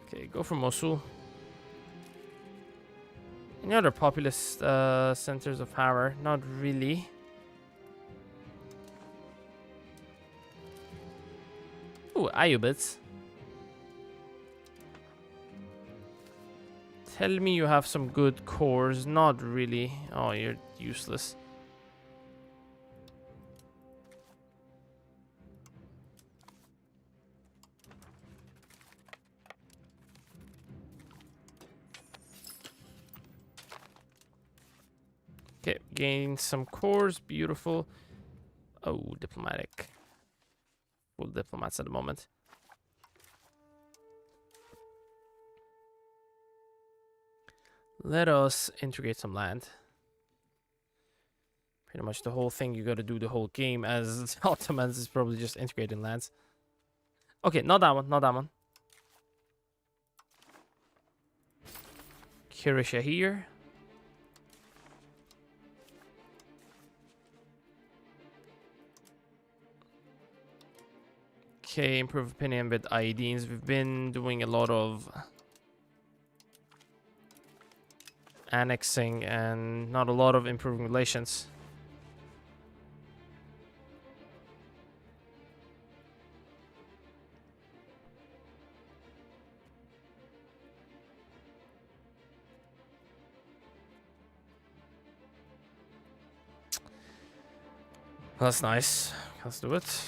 Okay, go for Mosul. Any other populist centers of power? Not really. Ooh, Ayyubids. Tell me you have some good cores. Not really. Oh, you're useless. Okay, gain some cores. Beautiful. Oh, diplomatic. Full diplomats at the moment. Let us integrate some land. Pretty much the whole thing you gotta do the whole game as Ottomans is probably just integrating lands. Okay, not that one, not that one. Kirisha here. Okay, improve opinion with IEDs. We've been doing a lot of annexing and not a lot of improving relations. That's nice. Let's do it.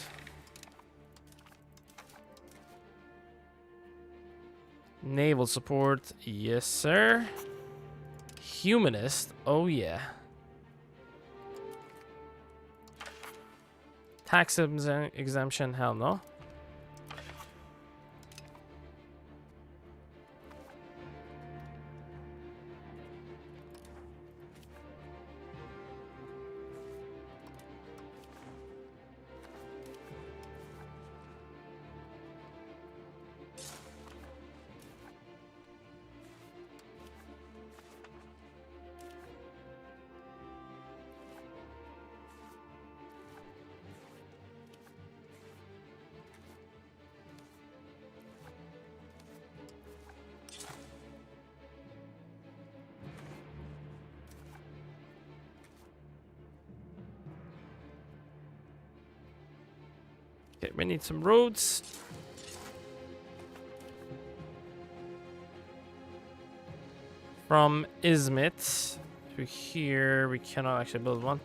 Naval support. Yes, sir. Humanist. Oh, yeah. Tax exemption. Hell no. Okay, we need some roads. From Izmit to here, we cannot actually build one.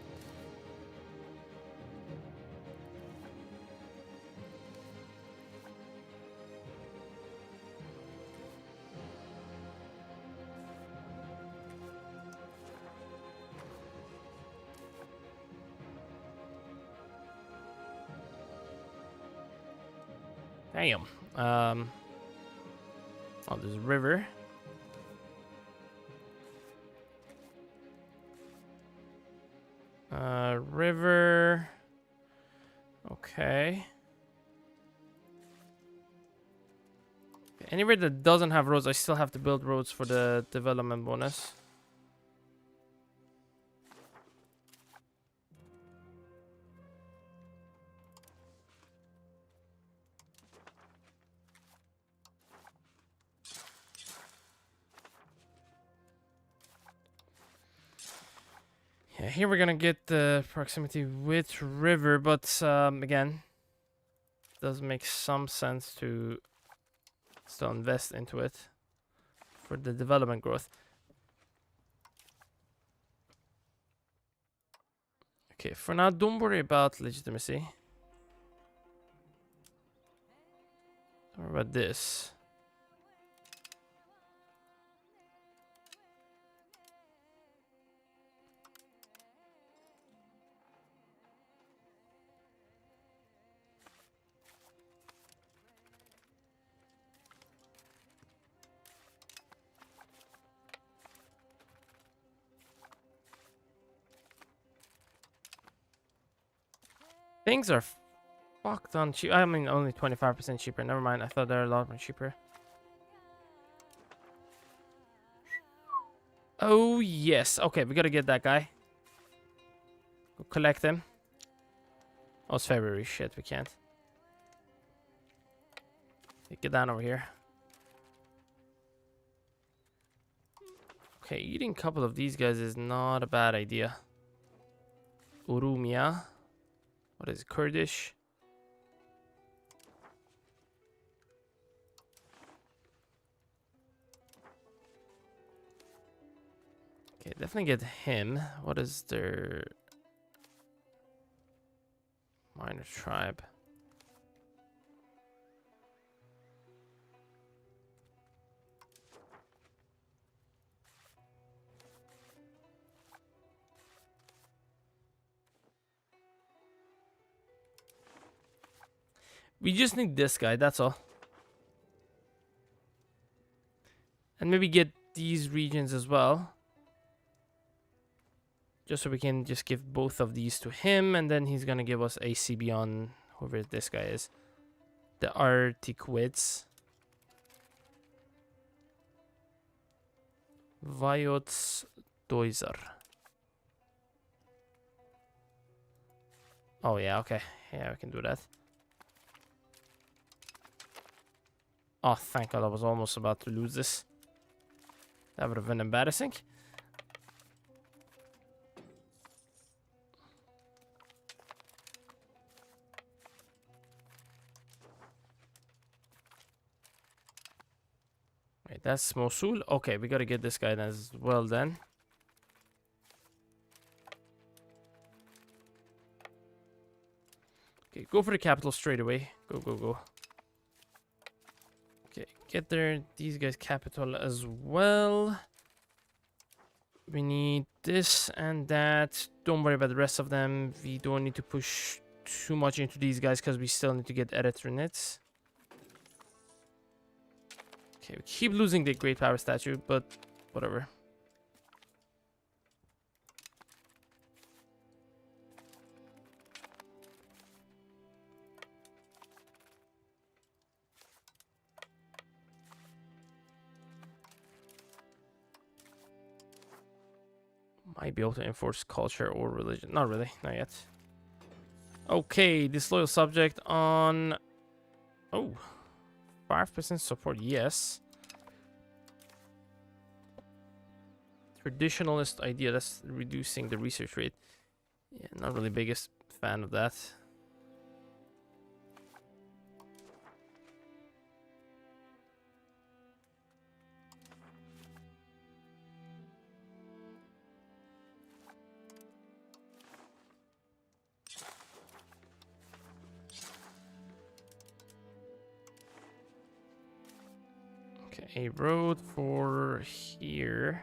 Damn. Oh, there's a river. River. Okay. Anywhere that doesn't have roads, I still have to build roads for the development bonus. Yeah, here we're gonna get the proximity with river, but again, it does make some sense to still invest into it for the development growth. Okay, for now, don't worry about legitimacy. Don't worry about this. Things are fucked on cheap. I mean, only 25% cheaper. Never mind. I thought they were a lot more cheaper. Oh, yes. Okay, we gotta get that guy. Go collect him. Oh, it's February. Shit, we can't. Get down over here. Okay, eating a couple of these guys is not a bad idea. Urumia. What is it? Kurdish? Okay, definitely get him. What is their minor tribe? We just need this guy, that's all. And maybe get these regions as well. Just so we can just give both of these to him, and then he's gonna give us ACB on whoever this guy is. The Artiquids. Vajots Doiser. Oh yeah, okay. Yeah, we can do that. Oh, thank God, I was almost about to lose this. That would have been embarrassing. Wait, that's Mosul. Okay, we gotta get this guy as well then. Okay, go for the capital straight away. Go, go, go. Okay, get there. These guys capital as well. We need this and that. Don't worry about the rest of them. We don't need to push too much into these guys because we still need to get Erythrinits. Okay, we keep losing the Great Power Statue, but whatever. Might be able to enforce culture or religion. Not really, not yet. Okay, disloyal subject on... Oh, 5% support, yes. Traditionalist idea, that's reducing the research rate. Yeah, not really biggest fan of that. Okay, a road for here.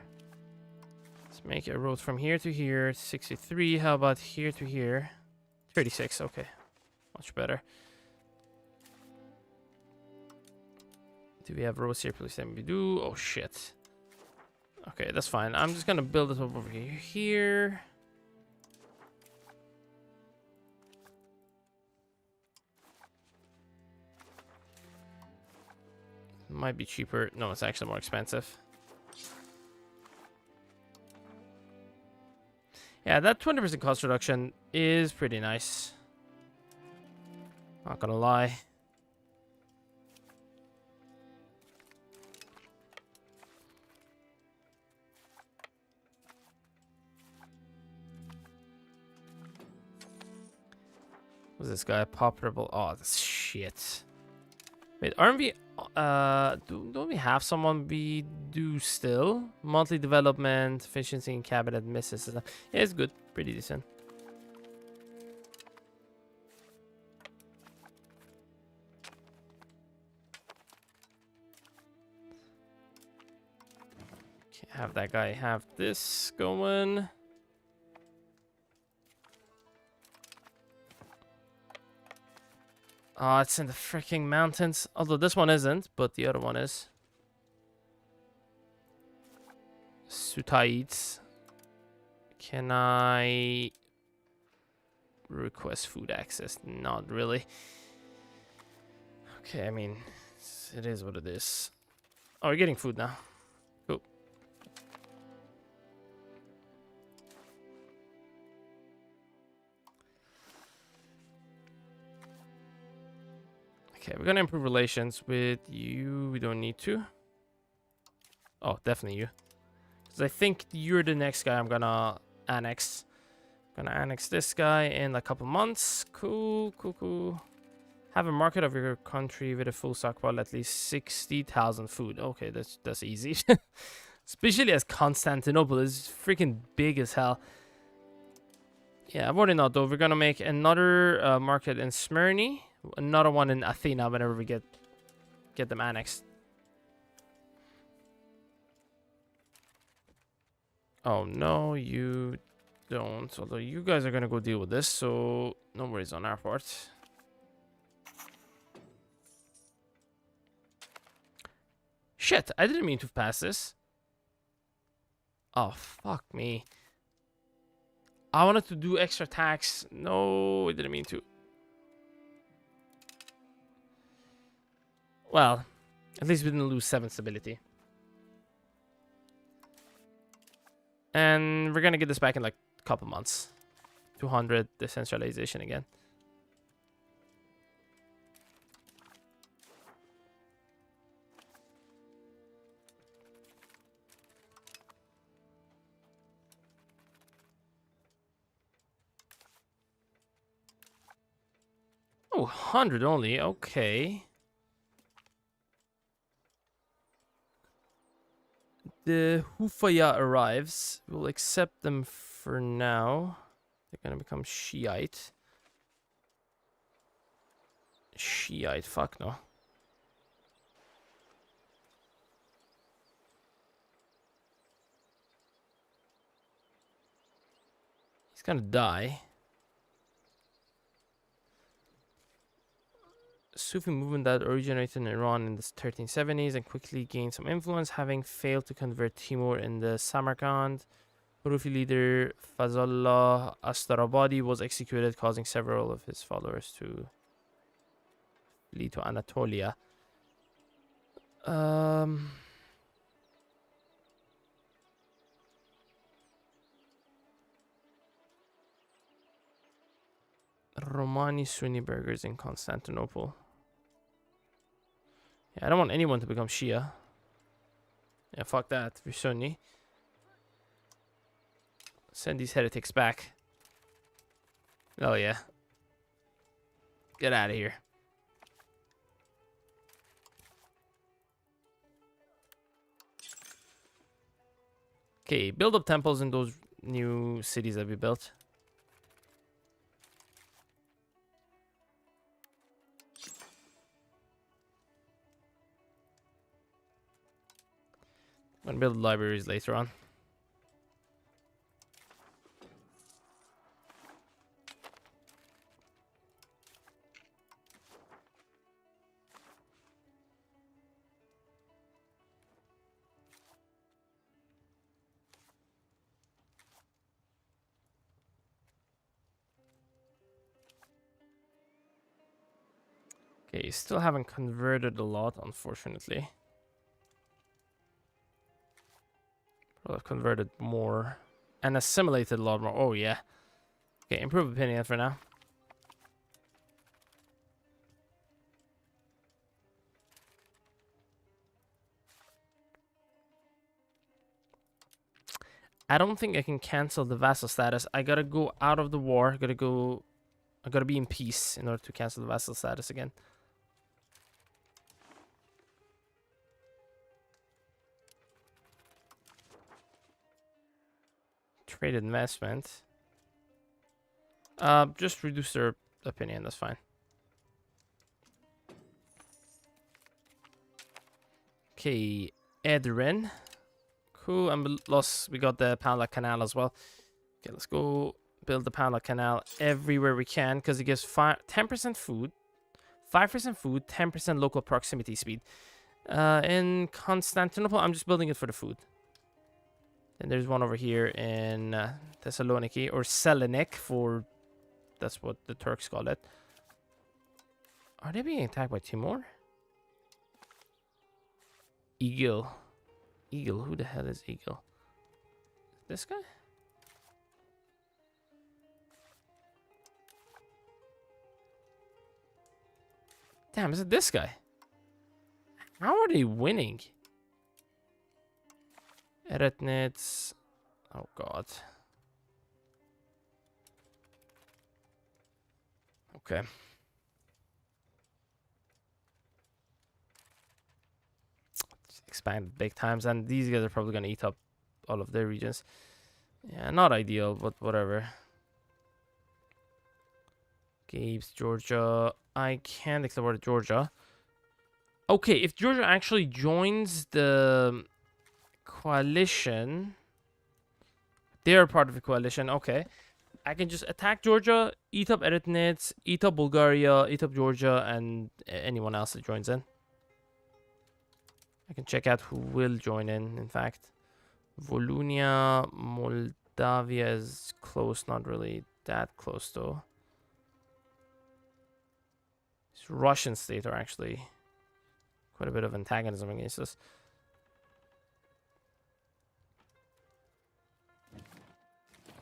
Let's make a road from here to here. 63. How about here to here? 36. Okay, much better. Do we have roads here? Please tell me we do. Oh shit. Okay, that's fine. I'm just gonna build it over here. Might be cheaper. No, it's actually more expensive. Yeah, that 20% cost reduction is pretty nice. Not gonna lie. Was this guy populable? Oh, this shit. Wait, aren't we... don't we have someone we do still? Monthly development, efficiency in cabinet misses. Yeah, it's good. Pretty decent. Okay, have that guy have this going. Oh, it's in the freaking mountains. Although this one isn't, but the other one is. Sutaites. Can I request food access? Not really. Okay, I mean, it is what it is. Oh, we're getting food now. Cool. Okay, we're gonna improve relations with you. We don't need to. Oh, definitely you. Because I think you're the next guy I'm gonna annex. Gonna annex this guy in a couple months. Cool, cool, cool. Have a market of your country with a full stockpile, at least 60,000 food. Okay, that's easy. Especially as Constantinople is freaking big as hell. Yeah, I've already know though. We're gonna make another market in Smyrna. Another one in Athena whenever we get them annexed. Oh no, you don't. Although you guys are gonna go deal with this, so no worries on our part. Shit, I didn't mean to pass this. Oh, fuck me. I wanted to do extra tax. No, I didn't mean to. Well, at least we didn't lose 7 stability. And we're gonna get this back in like a couple months. 200 decentralization again. Oh, 100 only. Okay. The Hufaya arrives. We'll accept them for now. They're gonna become Shiite. Shiite, fuck no. He's gonna die. Sufi movement that originated in Iran in the 1370s and quickly gained some influence, having failed to convert Timur in the Samarkand. Hurufi leader Fazlullah Astarabadi was executed, causing several of his followers to flee to Anatolia. Romani Sunni burghers in Constantinople. Yeah, I don't want anyone to become Shia. Yeah, fuck that. We're Sunni. Send these heretics back. Oh, yeah. Get out of here. Okay, build up temples in those new cities that we built. I'm gonna build libraries later on. Okay, still haven't converted a lot, unfortunately. Well, I've converted more and assimilated a lot more. Oh, yeah. Okay, improve opinion for now. I don't think I can cancel the vassal status. I gotta go out of the war. I gotta be in peace in order to cancel the vassal status again. Trade investment. Just reduce their opinion. That's fine. Okay, Edrin. Cool. And we got the Panla Canal as well. Okay, let's go build the Panla Canal everywhere we can because it gives 10% food, 5% food, 10% local proximity speed. In Constantinople, I'm just building it for the food. Then there's one over here in Thessaloniki, or Selanik, that's what the Turks call it. Are they being attacked by Timur? Eagle. Eagle, who the hell is Eagle? This guy? Damn, is it this guy? How are they winning? Eretnitz. Oh, God. Okay. Expand big times, and these guys are probably going to eat up all of their regions. Yeah, not ideal, but whatever. Gabe's Georgia. I can declare war to Georgia. Okay, if Georgia actually joins the coalition, they're part of the coalition. Okay, I can just attack Georgia, eat up Eretnitz, eat up Bulgaria, eat up Georgia, and anyone else that joins in. I can check out who will join in fact. Volunia, Moldavia is close, not really that close though. These Russian state are actually quite a bit of antagonism against us.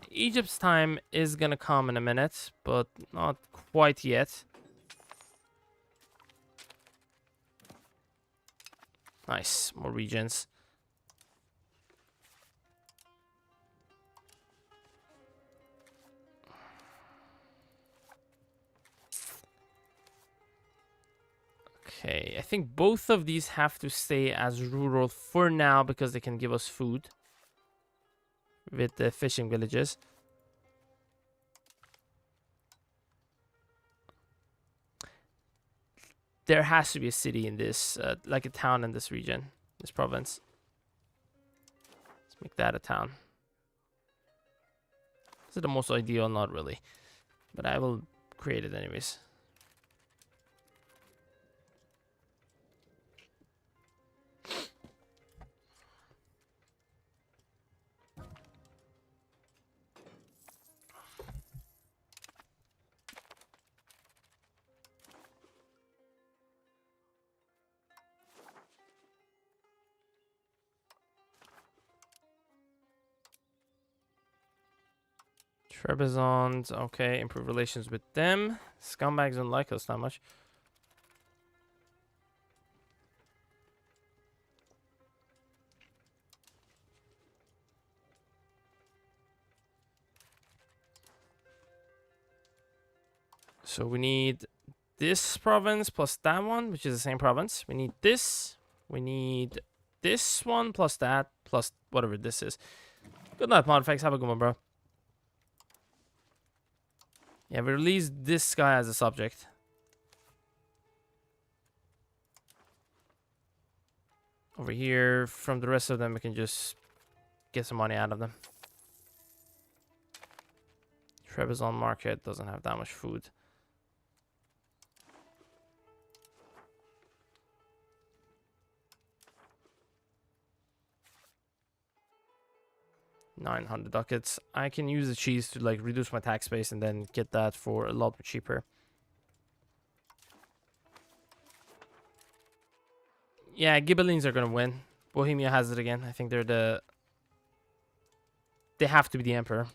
Egypt's time is gonna come in a minute, but not quite yet. Nice, more regions. Okay, I think both of these have to stay as rural for now because they can give us food with the fishing villages. There has to be a city in this, like a town in this region, this province. Let's make that a town. Is it the most ideal? Not really. But I will create it anyways. Trebizond, okay, improve relations with them. Scumbags don't like us that much. So we need this province plus that one, which is the same province. We need this. We need this one plus that plus whatever this is. Good night, Modifex. Have a good one, bro. Yeah, we released this guy as a subject. Over here, from the rest of them, we can just get some money out of them. Trebizond market doesn't have that much food. $900 ducats. I can use the cheese to like reduce my tax base and then get that for a lot cheaper. Yeah, Ghibellines are gonna win. Bohemia has it again. I think they're the... They have to be the emperor.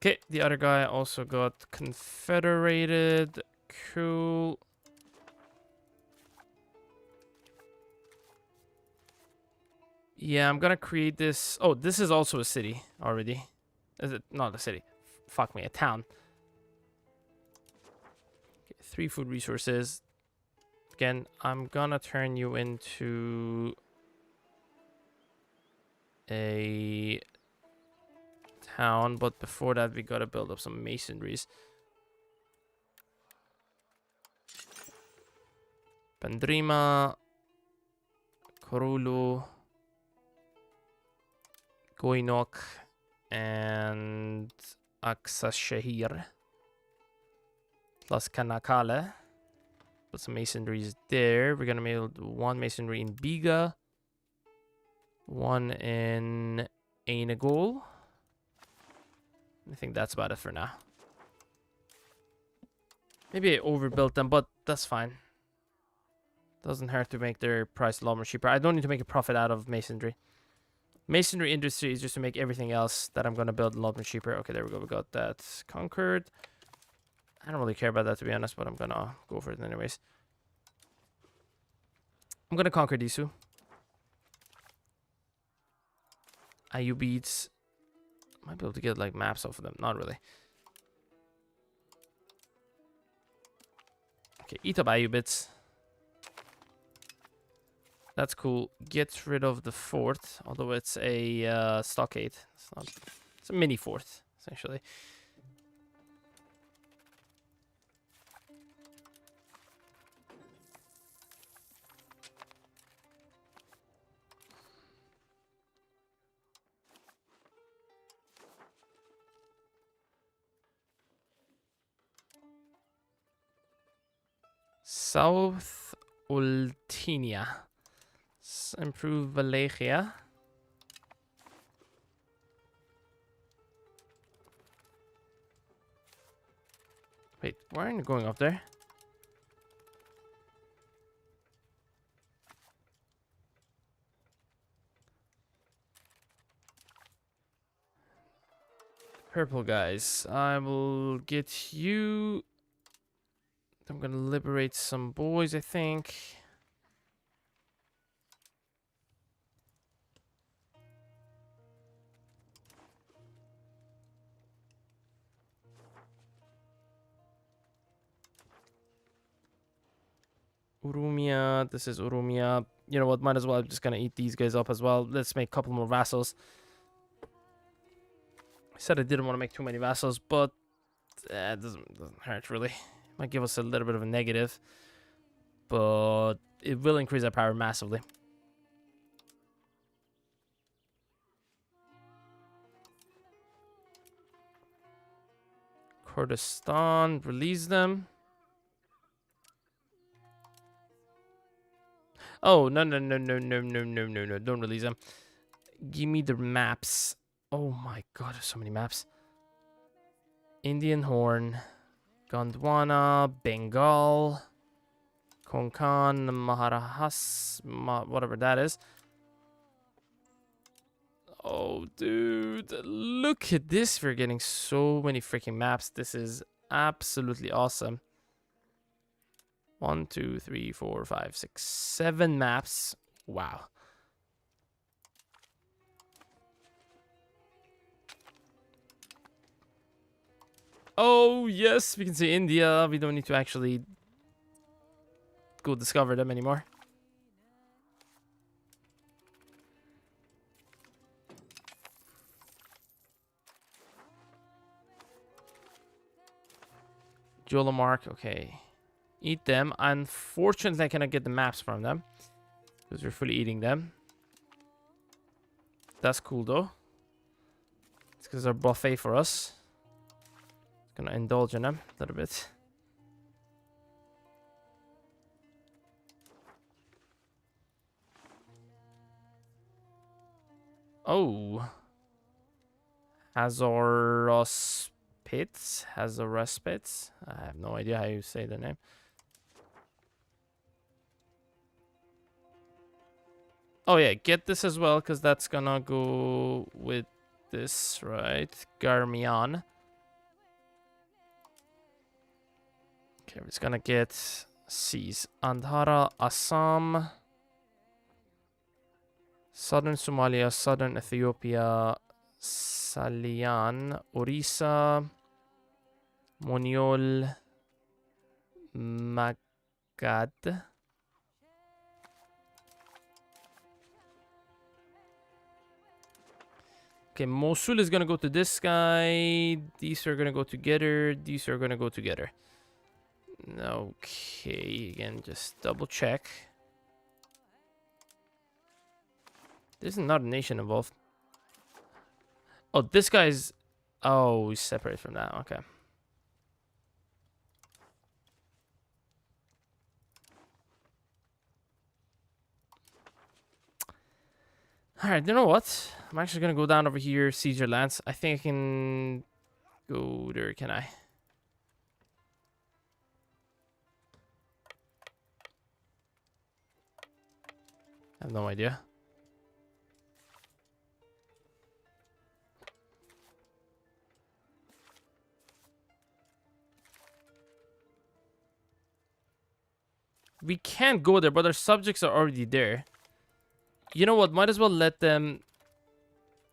Okay, the other guy also got confederated. Cool. Yeah, I'm gonna create this. Oh, this is also a city already. Is it not a city? Fuck me, a town. Okay, 3 food resources. Again, I'm gonna turn you into a town, but before that, we gotta build up some masonries. Pendrima, Korulu, Goinok, and Aksashehir. Plus Kanakale. Put some masonries there. We're gonna build 1 masonry in Biga. 1 in Ainagol. I think that's about it for now. Maybe I overbuilt them, but that's fine. Doesn't hurt to make their price a lot more cheaper. I don't need to make a profit out of masonry. Masonry industry is just to make everything else that I'm going to build a lot more cheaper. Okay, there we go. We got that conquered. I don't really care about that, to be honest, but I'm going to go for it anyways. I'm going to conquer Disu. Ayubids. Might be able to get like maps off of them. Not really. Okay, eat up Ayubids. That's cool. Get rid of the fort, although it's a stockade. It's not. It's a mini fort, essentially. South Ultinia. Improve Wallachia. Wait, why aren't you going up there? Purple guys. I will get you. I'm gonna liberate some boys, I think. Urumia. This is Urumia. You know what? Might as well. I'm just gonna eat these guys up as well. Let's make a couple more vassals. I said I didn't want to make too many vassals, but it doesn't hurt really. Might give us a little bit of a negative, but it will increase our power massively. Kurdistan, release them. Oh, no, don't release them. Give me the maps. Oh my god, there's so many maps. Indian Horn, Gondwana, Bengal, Konkan, whatever that is. Oh, dude, look at this. We're getting so many freaking maps. This is absolutely awesome. 1, 2, 3, 4, 5, 6, 7 maps. Wow. Oh, yes, we can see India. We don't need to actually go discover them anymore. Jolamark, okay. Eat them. Unfortunately, I cannot get the maps from them because we're fully eating them. That's cool, though. It's because they're buffet for us. Gonna indulge in them a little bit. Oh. Hazoros Pits? Hazoros Pits? I have no idea how you say the name. Oh yeah, get this as well, because that's gonna go with this, right? Garmian. Okay, we're just gonna get C's. Andhara, Assam, Southern Somalia, Southern Ethiopia, Salian, Orissa, Moniol, Magad. Okay, Mosul is gonna go to this guy. These are gonna go together. These are gonna go together. Okay, again, just double check. There's not a nation involved. Oh, this guy's... Oh, he's separate from that. Okay. Alright, you know what? I'm actually gonna go down over here, siege your lands. I think I can go there, can I? I have no idea. We can't go there, but our subjects are already there. You know what? Might as well let them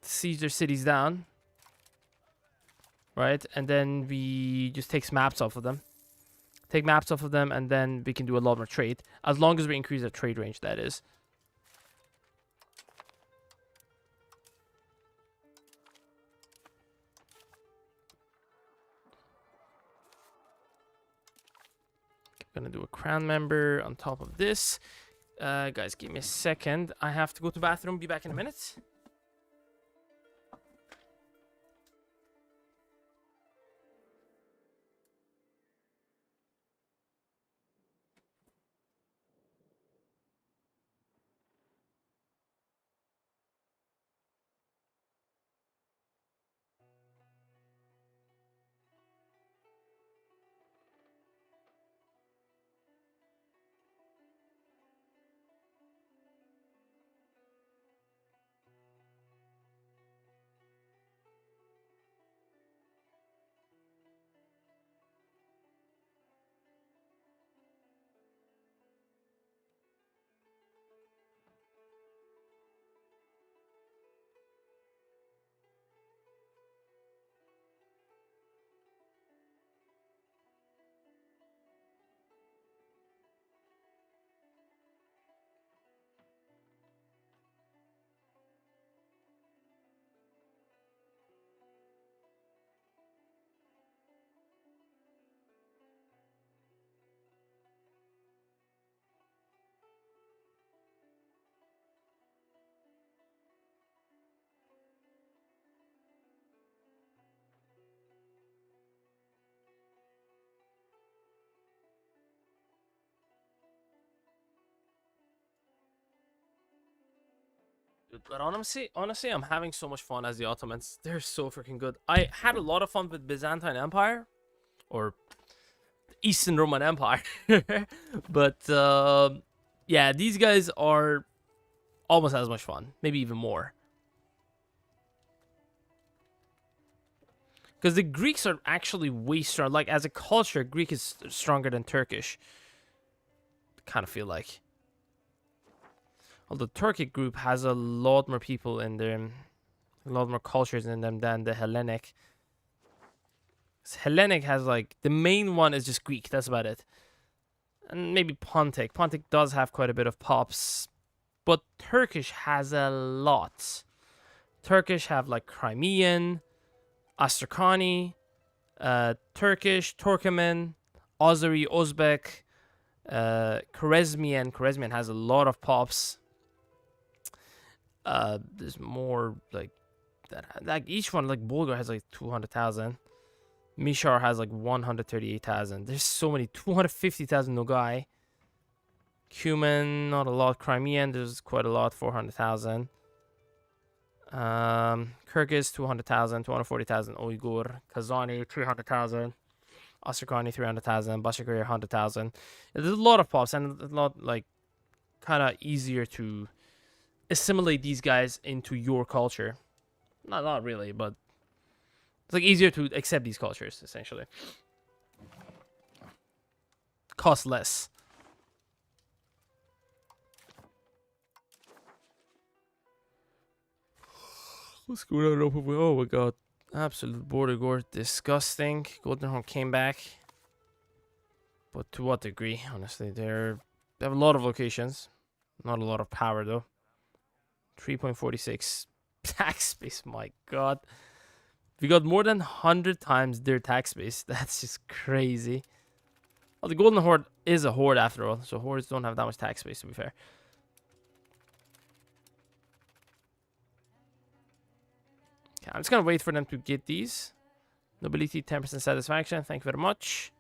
siege their cities down. Right? And then we just take maps off of them. Take maps off of them, and then we can do a lot more trade. As long as we increase our trade range, that is. I'm gonna do a crown member on top of this. Guys, give me a second. I have to go to the bathroom. Be back in a minute. But honestly, I'm having so much fun as the Ottomans. They're so freaking good. I had a lot of fun with Byzantine Empire, or Eastern Roman Empire. But yeah, these guys are almost as much fun, maybe even more. Because the Greeks are actually way strong. Like, as a culture, Greek is stronger than Turkish. Kind of feel like. Although the Turkic group has a lot more people in them, a lot more cultures in them than the Hellenic. Hellenic has, like, the main one is just Greek. That's about it. And maybe Pontic. Pontic does have quite a bit of pops. But Turkish has a lot. Turkish have, like, Crimean, Astracani, Turkish, Turkmen, Azeri, Uzbek, Khwarezmian. Khwarezmian has a lot of pops. There's more like that. Like each one, like Bulgar has like 200,000. Mishar has like 138,000. There's so many. 250,000 Nogai. Cuman, not a lot. Crimean, there's quite a lot. 400,000. Kyrgyz 200,000, 240,000. Uyghur, Kazani 300,000, Astrakani 300,000, Bashkir 100,000. There's a lot of pops and a lot like kind of easier to assimilate these guys into your culture. Not really, but it's like easier to accept these cultures essentially. Cost less. Let's go down open. Oh my god. Absolute border gore. Disgusting. Goldenhorn came back. But to what degree? Honestly, they have a lot of locations. Not a lot of power though. 3.46 tax space. My god. We got more than 100 times their tax space. That's just crazy. Well, the Golden Horde is a horde after all. So hordes don't have that much tax space, to be fair. Okay, I'm just going to wait for them to get these. Nobility, 10% satisfaction. Thank you very much.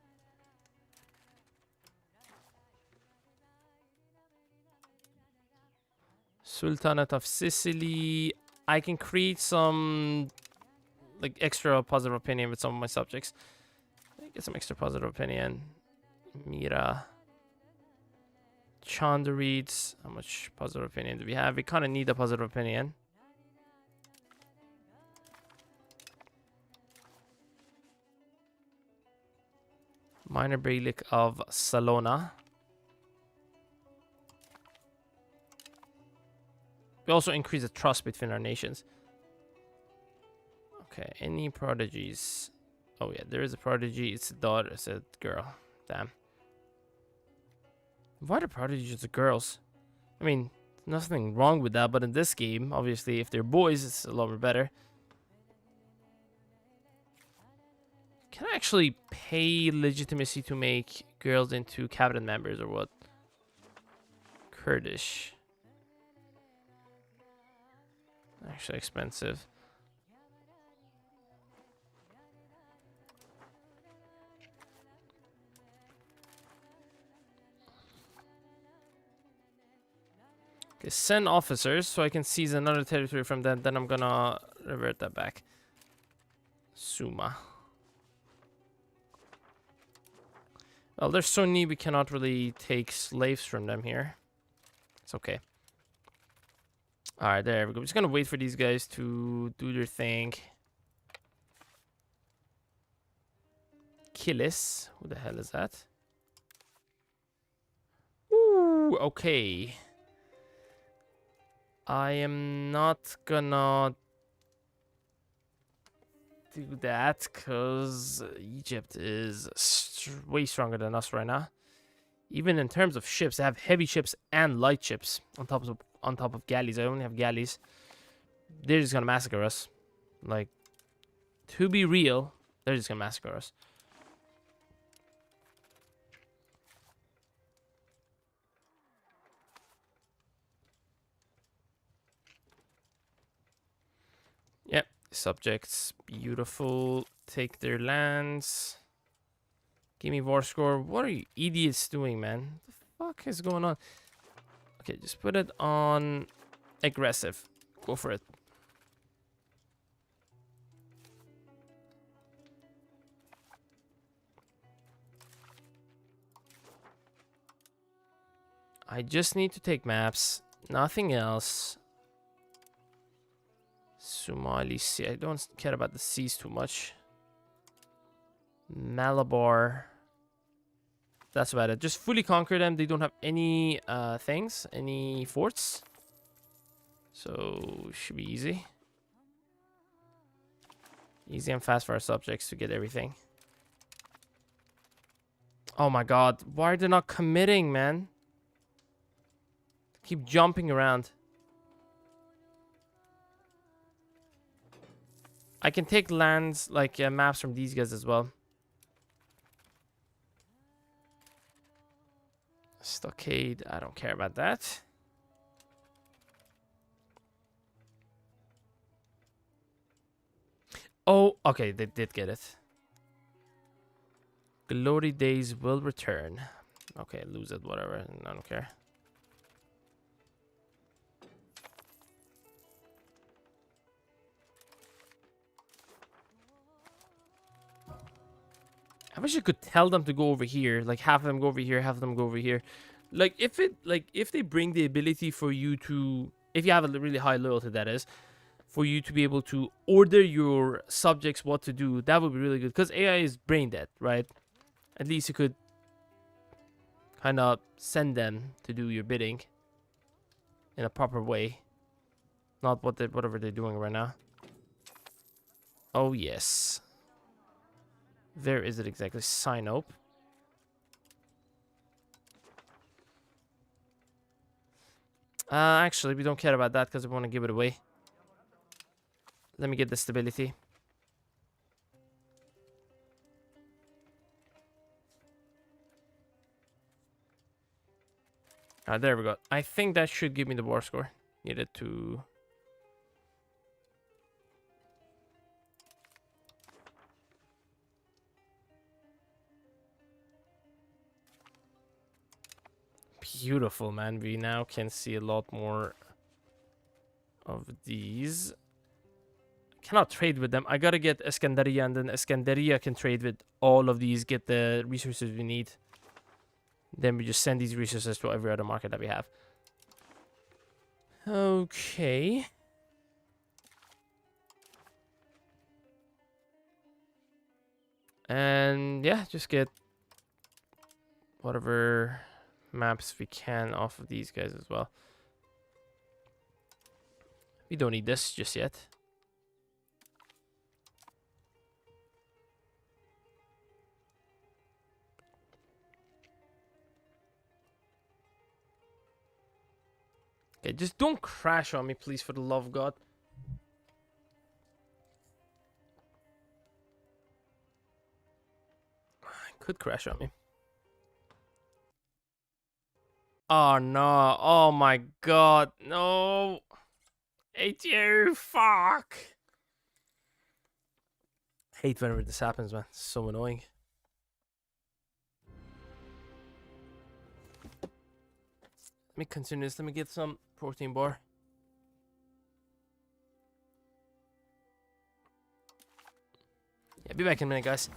Sultanate of Sicily. I can create some like extra positive opinion with some of my subjects. Get some extra positive opinion. Mira. Chandarids. How much positive opinion do we have? We kind of need a positive opinion. Minor Beylik of Salona. We also increase the trust between our nations. Okay, any prodigies? Oh yeah, there is a prodigy. It's a daughter. It's a girl. Damn. Why are the prodigies the girls? I mean, nothing wrong with that, but in this game, obviously, if they're boys, it's a lot more better. Can I actually pay legitimacy to make girls into cabinet members or what? Kurdish. Actually expensive. Okay, send officers so I can seize another territory from them. Then I'm gonna revert that back. Suma. Well, they're so neat we cannot really take slaves from them here. It's okay. Alright, there we go. I'm just gonna wait for these guys to do their thing. Killis. Who the hell is that? Ooh, okay. I am not gonna do that because Egypt is way stronger than us right now. Even in terms of ships, they have heavy ships and light ships on top of galleys. I only have galleys. They're just gonna massacre us. Like, to be real, they're just gonna massacre us. Yep, subjects, beautiful. Take their lands. Give me war score. What are you idiots doing, man? What the fuck is going on? Okay, just put it on aggressive. Go for it. I just need to take maps. Nothing else. Somali Sea. I don't care about the seas too much. Malabar. That's about it. Just fully conquer them. They don't have any things, any forts. So should be easy. Easy and fast for our subjects to get everything. Oh my god. Why are they not committing, man? Keep jumping around. I can take lands, like maps from these guys as well. Stockade. I don't care about that. Oh, okay. They did get it. Glory days will return. Okay, lose it, whatever. I don't care. I wish I could tell them to go over here. Like half of them go over here, half of them go over here. Like if they bring the ability for you to, if you have a really high loyalty, that is, for you to be able to order your subjects what to do, that would be really good. Because AI is brain dead, right? At least you could kind of send them to do your bidding in a proper way, not whatever they're doing right now. Oh yes. Where is it exactly? Sinope. Actually, we don't care about that because we want to give it away. Let me get the stability. There we go. I think that should give me the war score needed to... Beautiful, man. We now can see a lot more of these. Cannot trade with them. I gotta get Escandaria, and then Escandaria can trade with all of these, get the resources we need. Then we just send these resources to every other market that we have. Okay. And yeah, just get whatever maps we can off of these guys as well. We don't need this just yet. Okay, just don't crash on me, please, for the love of God. Could crash on me. Oh no. Oh my god. No. ATU. Fuck. Hate whenever this happens, man. It's so annoying. Let me continue this. Let me get some protein bar. Yeah, be back in a minute, guys.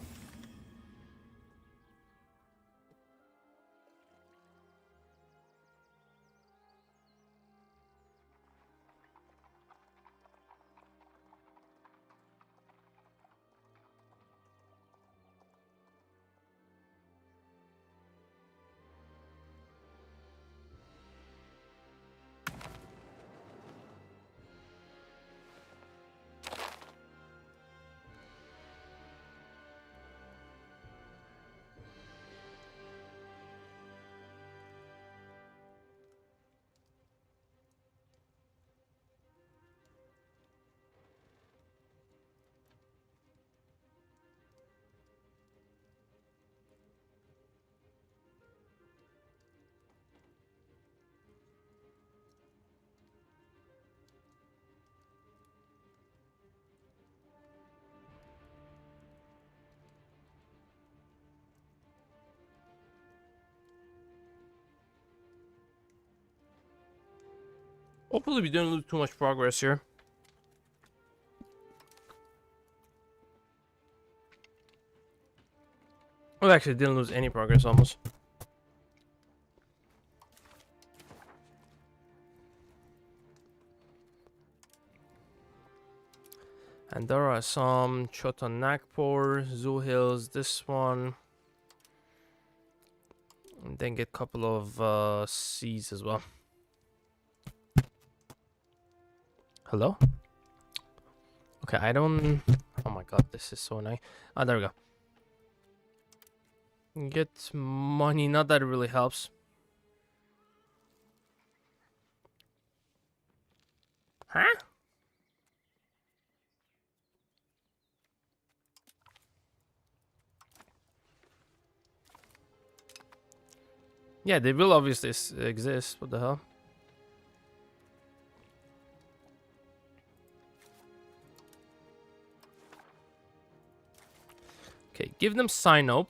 Hopefully we didn't lose too much progress here. We actually didn't lose any progress almost. And there are some Chotan Nagpur, Zoo Hills, this one. And then get a couple of C's as well. Hello? Okay, I don't... Oh my god, this is so annoying. Ah, there we go. Get money, not that it really helps. Huh? Yeah, they will obviously exist. What the hell? Okay, give them Sinope.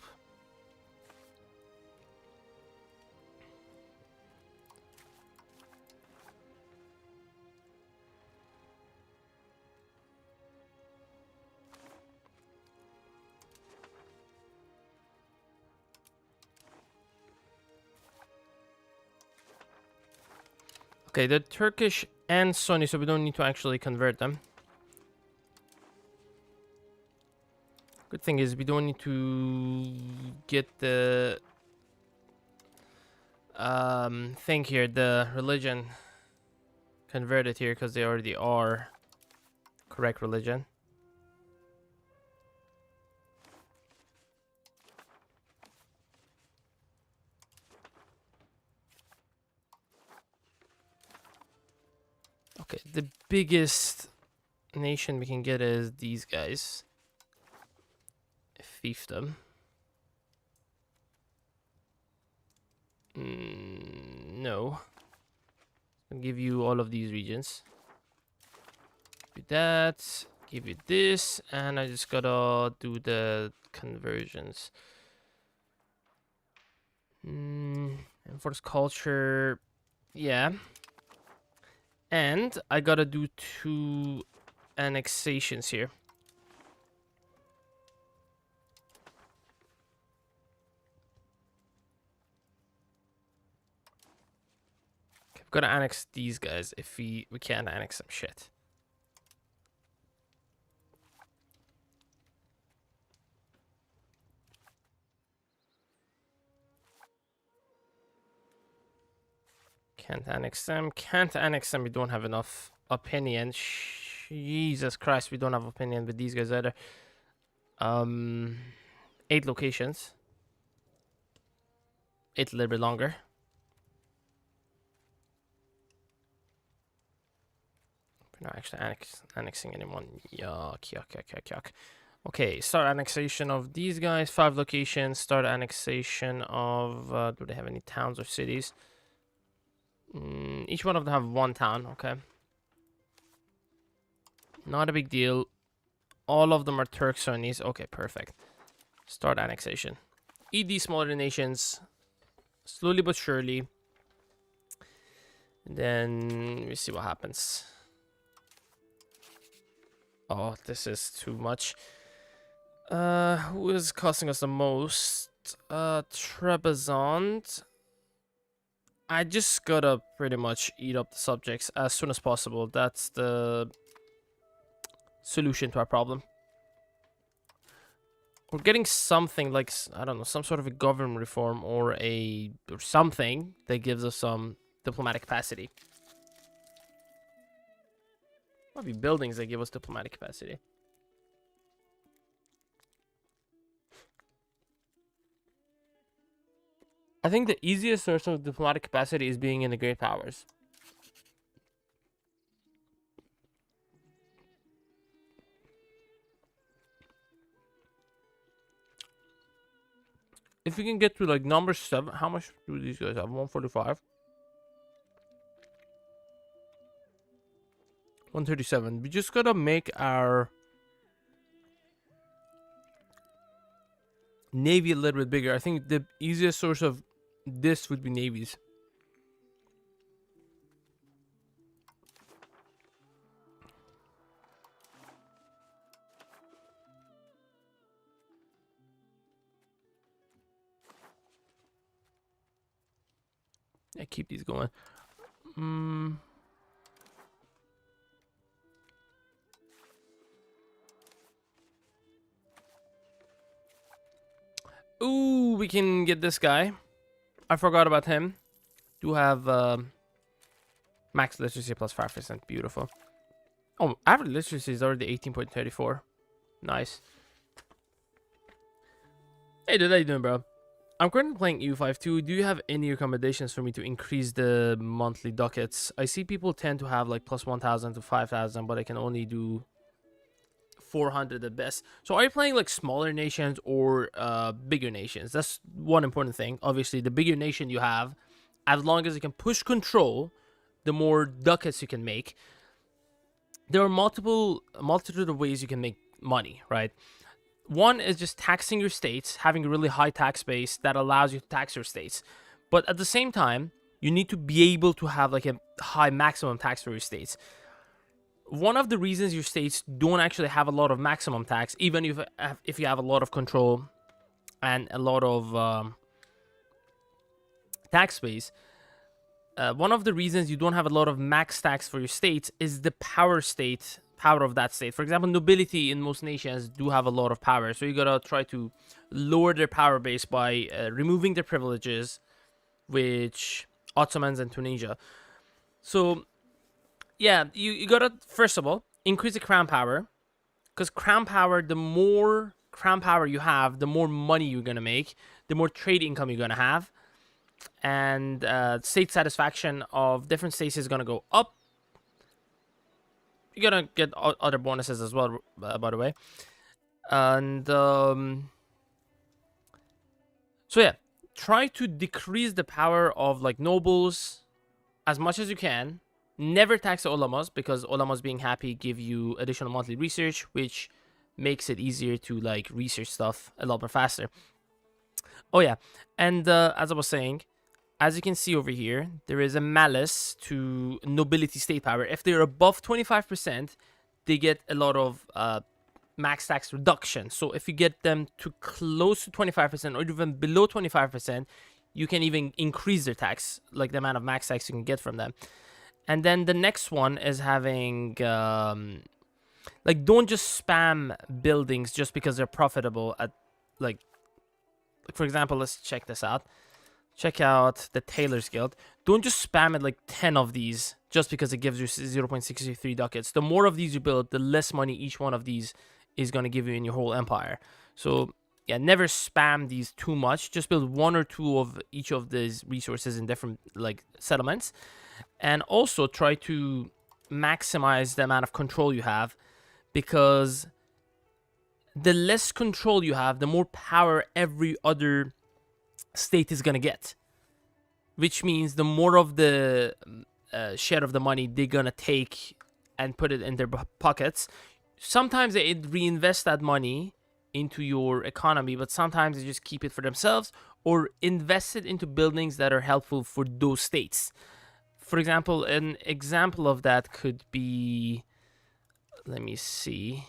Okay, they're Turkish and Sunni, so we don't need to actually convert them. Good thing is we don't need to get the thing here, the religion converted here, because they already are correct religion. Okay, the biggest nation we can get is these guys. Fiefdom. No. I'll give you all of these regions. Give you that. Give you this. And I just gotta do the conversions. Enforce culture. Yeah. And I gotta do 2 annexations here. Okay, we've gotta annex these guys if we can't annex some shit. Can't annex them. Can't annex them. We don't have enough opinion. Jesus Christ, we don't have opinion with these guys either. 8 locations. 8 a little bit longer. We're not actually annexing anyone. Yuck, yuck, yuck, yuck, yuck. Okay, start annexation of these guys. 5 locations. Start annexation of... do they have any towns or cities? Each one of them have 1 town. Okay. Not a big deal. All of them are Turks Sunnis. Okay, perfect. Start annexation. Eat these smaller nations. Slowly but surely. And then we see what happens. Oh, this is too much. Who is costing us the most? Trebizond. I just gotta pretty much eat up the subjects as soon as possible. That's the solution to our problem. We're getting something like, I don't know, some sort of a government reform or something that gives us some diplomatic capacity. Might be buildings that give us diplomatic capacity. I think the easiest source of diplomatic capacity is being in the great powers. If we can get to like number 7, how much do these guys have? 145. 137. We just gotta make our navy a little bit bigger. I think the easiest source of this would be navies. Yeah, keep these going. Mm. Ooh, we can get this guy. I forgot about him. Do have max literacy plus 5%. Beautiful. Oh, average literacy is already 18.34. Nice. Hey, dude, how you doing, bro? I'm currently playing EU5 Do you have any recommendations for me to increase the monthly ducats? I see people tend to have like plus 1,000 to 5,000, but I can only do 400 at best. So are you playing like smaller nations or bigger nations? That's one important thing. Obviously, the bigger nation you have, as long as you can push control, the more ducats you can make. There are a multitude of ways you can make money, right? One is just taxing your states, having a really high tax base that allows you to tax your states. But at the same time, you need to be able to have like a high maximum tax for your states. One of the reasons your states don't actually have a lot of maximum tax, even if you have a lot of control and a lot of tax base, one of the reasons you don't have a lot of max tax for your states is the power of that state. For example, nobility in most nations do have a lot of power, so you gotta try to lower their power base by removing their privileges, which Ottomans and Tunisia. So yeah, you gotta first of all increase the crown power, because crown power, the more crown power you have, the more money you're gonna make, the more trade income you're gonna have, and state satisfaction of different states is gonna go up. You're gonna get other bonuses as well, by the way. And so yeah, try to decrease the power of like nobles as much as you can. Never tax the ulamas, because ulamas being happy give you additional monthly research, which makes it easier to like research stuff a lot more faster. Oh yeah, and as I was saying, as you can see over here, there is a malice to nobility state power. If they're above 25%, they get a lot of max tax reduction. So if you get them to close to 25% or even below 25%, you can even increase their tax, like the amount of max tax you can get from them. And then the next one is having like, don't just spam buildings just because they're profitable at like for example, let's check this out. Check out the Tailor's Guild. Don't just spam it like 10 of these just because it gives you 0.63 ducats. The more of these you build, the less money each one of these is going to give you in your whole empire. So yeah, never spam these too much. Just build one or two of each of these resources in different like settlements. And also try to maximize the amount of control you have, because the less control you have, the more power every other state is gonna get, which means the more of the share of the money they're gonna take and put it in their pockets. Sometimes they reinvest that money into your economy, but sometimes they just keep it for themselves or invest it into buildings that are helpful for those states. For example, an example of that could be, let me see.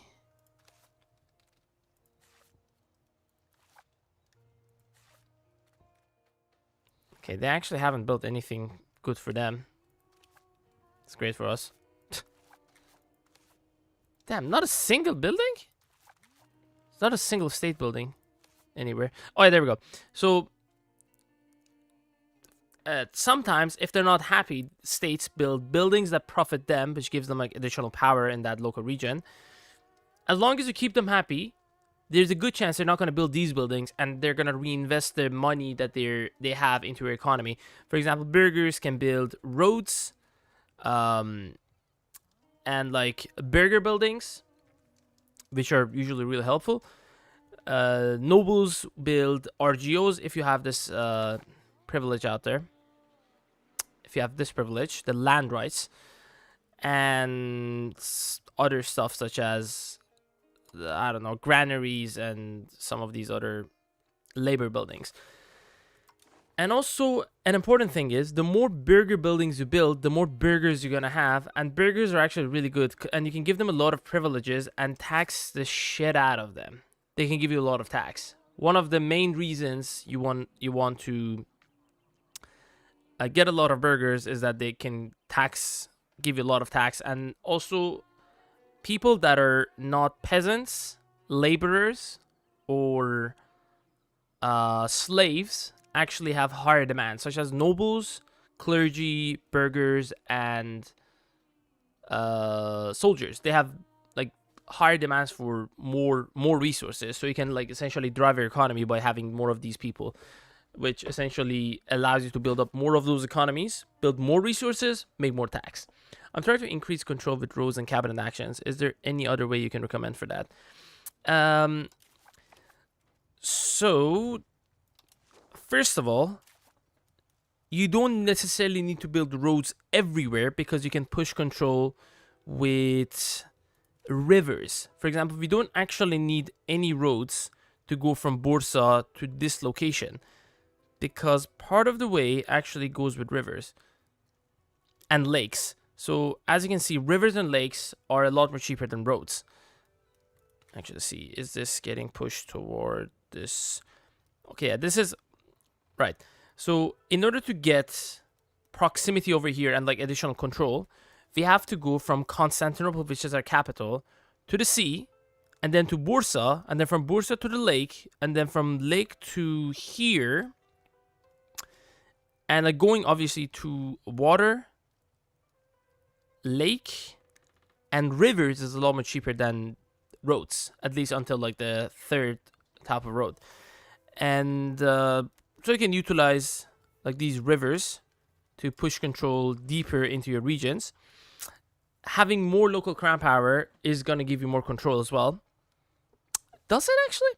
Okay, they actually haven't built anything good for them. It's great for us. Damn, not a single building? It's not a single state building anywhere. Oh, yeah, there we go. So, sometimes, if they're not happy, states build buildings that profit them, which gives them like additional power in that local region. As long as you keep them happy, there's a good chance they're not going to build these buildings, and they're going to reinvest the money that they have into your economy. For example, burghers can build roads, and like burger buildings, which are usually really helpful. Nobles build RGOs if you have this privilege out there. If you have this privilege, the land rights, and other stuff such as, I don't know, granaries and some of these other labor buildings. And also, an important thing is, the more burger buildings you build, the more burgers you're going to have. And burgers are actually really good. And you can give them a lot of privileges and tax the shit out of them. They can give you a lot of tax. One of the main reasons you want to get a lot of burgers is that they can give you a lot of tax, and also people that are not peasants, laborers, or slaves actually have higher demands, such as nobles, clergy, burghers, and soldiers. They have like higher demands for more resources, so you can like essentially drive your economy by having more of these people, which essentially allows you to build up more of those economies, build more resources, make more tax. I'm trying to increase control with roads and cabinet actions. Is there any other way you can recommend for that? So first of all, you don't necessarily need to build roads everywhere because you can push control with rivers. For example, we don't actually need any roads to go from Bursa to this location, because part of the way actually goes with rivers and lakes. So as you can see, rivers and lakes are a lot more cheaper than roads. Actually, see, is this getting pushed toward this? Okay, yeah, this is right. So in order to get proximity over here and like additional control, we have to go from Constantinople, which is our capital, to the sea, and then to Bursa, and then from Bursa to the lake, and then from lake to here, and like going obviously to water, lake, and rivers is a lot more cheaper than roads, at least until like the third type of road. And so you can utilize like these rivers to push control deeper into your regions. Having more local crown power is going to give you more control as well. Does it actually?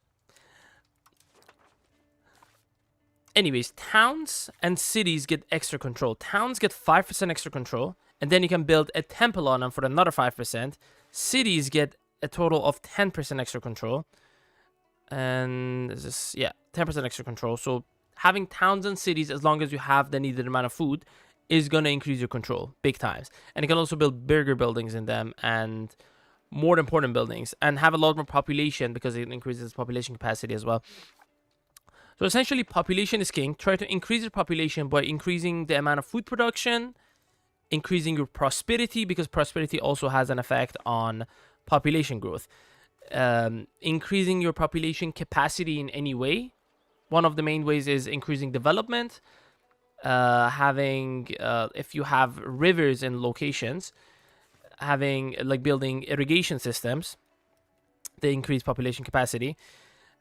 Anyways, towns and cities get extra control. Towns get 5% extra control, and then you can build a temple on them for another 5%. Cities get a total of 10% extra control. And this is, yeah, 10% extra control. So having towns and cities, as long as you have the needed amount of food, is going to increase your control big times. And you can also build bigger buildings in them and more important buildings, and have a lot more population because it increases population capacity as well. So essentially, population is king. Try to increase your population by increasing the amount of food production, increasing your prosperity, because prosperity also has an effect on population growth. Increasing your population capacity in any way. One of the main ways is increasing development. If you have rivers in locations, having like building irrigation systems, they increase population capacity.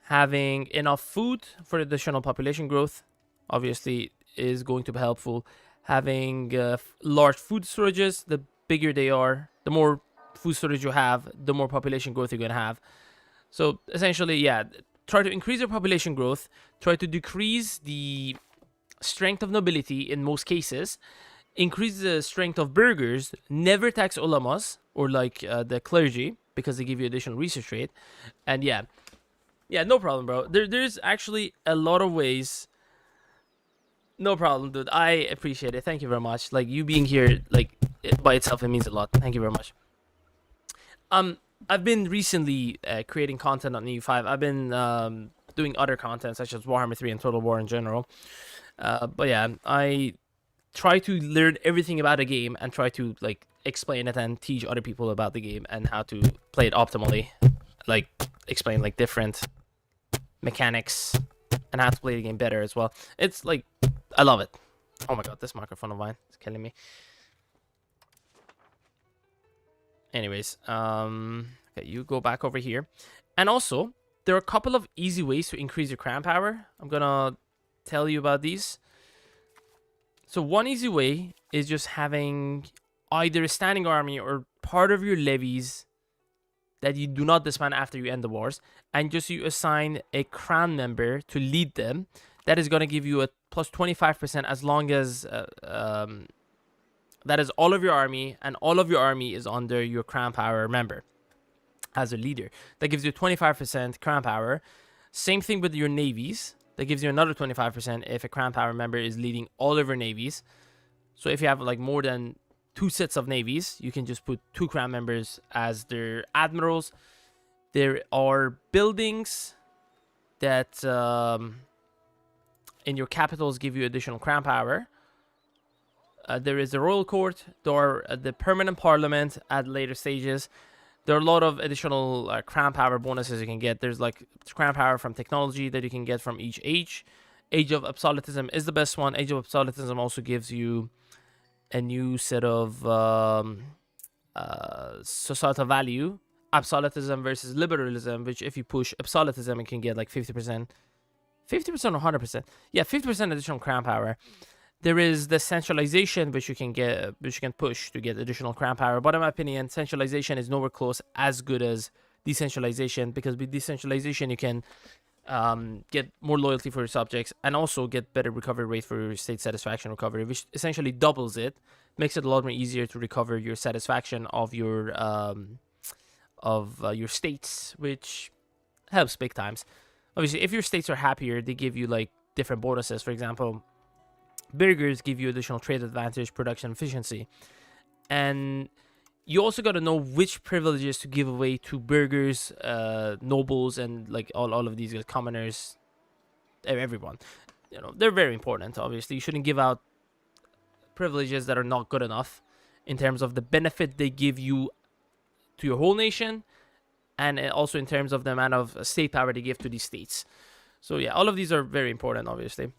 Having enough food for additional population growth, obviously, is going to be helpful. Having large food storages, the bigger they are, the more food storage you have, the more population growth you're going to have. So essentially, yeah, try to increase your population growth, try to decrease the strength of nobility in most cases, increase the strength of burghers, never tax ulamas or like the clergy because they give you additional research rate. And yeah, no problem, bro. There's actually a lot of ways. No problem, dude. I appreciate it. Thank you very much. Like, you being here, like, by itself, it means a lot. Thank you very much. I've been recently creating content on EU5. I've been doing other content such as Warhammer 3 and Total War in general. But yeah, I try to learn everything about a game and try to like explain it and teach other people about the game and how to play it optimally. Like, explain like different mechanics and how to play the game better as well. It's like, I love it. Oh my god, this microphone of mine is killing me. Anyways, okay, you go back over here. And also, there are a couple of easy ways to increase your crown power. I'm gonna tell you about these. So one easy way is just having either a standing army or part of your levies that you do not disband after you end the wars, and just you assign a crown member to lead them. That is going to give you a plus 25% as long as that is all of your army, and all of your army is under your crown power member as a leader. That gives you 25% crown power. Same thing with your navies. That gives you another 25% if a crown power member is leading all of your navies. So if you have like more than 2 sets of navies, you can just put 2 crown members as their admirals. There are buildings that in your capitals give you additional crown power. There is the royal court. There are the permanent parliament at later stages. There are a lot of additional crown power bonuses you can get. There's like crown power from technology that you can get from each age. Age of Absolutism is the best one. Age of Absolutism also gives you a new set of societal value. Absolutism versus liberalism, which if you push absolutism, it can get like 50%. 50% or 100%? Yeah, 50% additional crown power. There is the centralization, which you can get, which you can push to get additional crown power. But in my opinion, centralization is nowhere close as good as decentralization, because with decentralization you can get more loyalty for your subjects and also get better recovery rate for your state satisfaction recovery, which essentially doubles it, makes it a lot more easier to recover your satisfaction of your states, which helps big times. Obviously, if your states are happier, they give you like different bonuses. For example, burgers give you additional trade advantage, production efficiency, and you also got to know which privileges to give away to burghers, nobles, and like all of these commoners, everyone. You know, they're very important. Obviously, you shouldn't give out privileges that are not good enough in terms of the benefit they give you to your whole nation, and also in terms of the amount of state power they give to these states. So yeah, all of these are very important, obviously.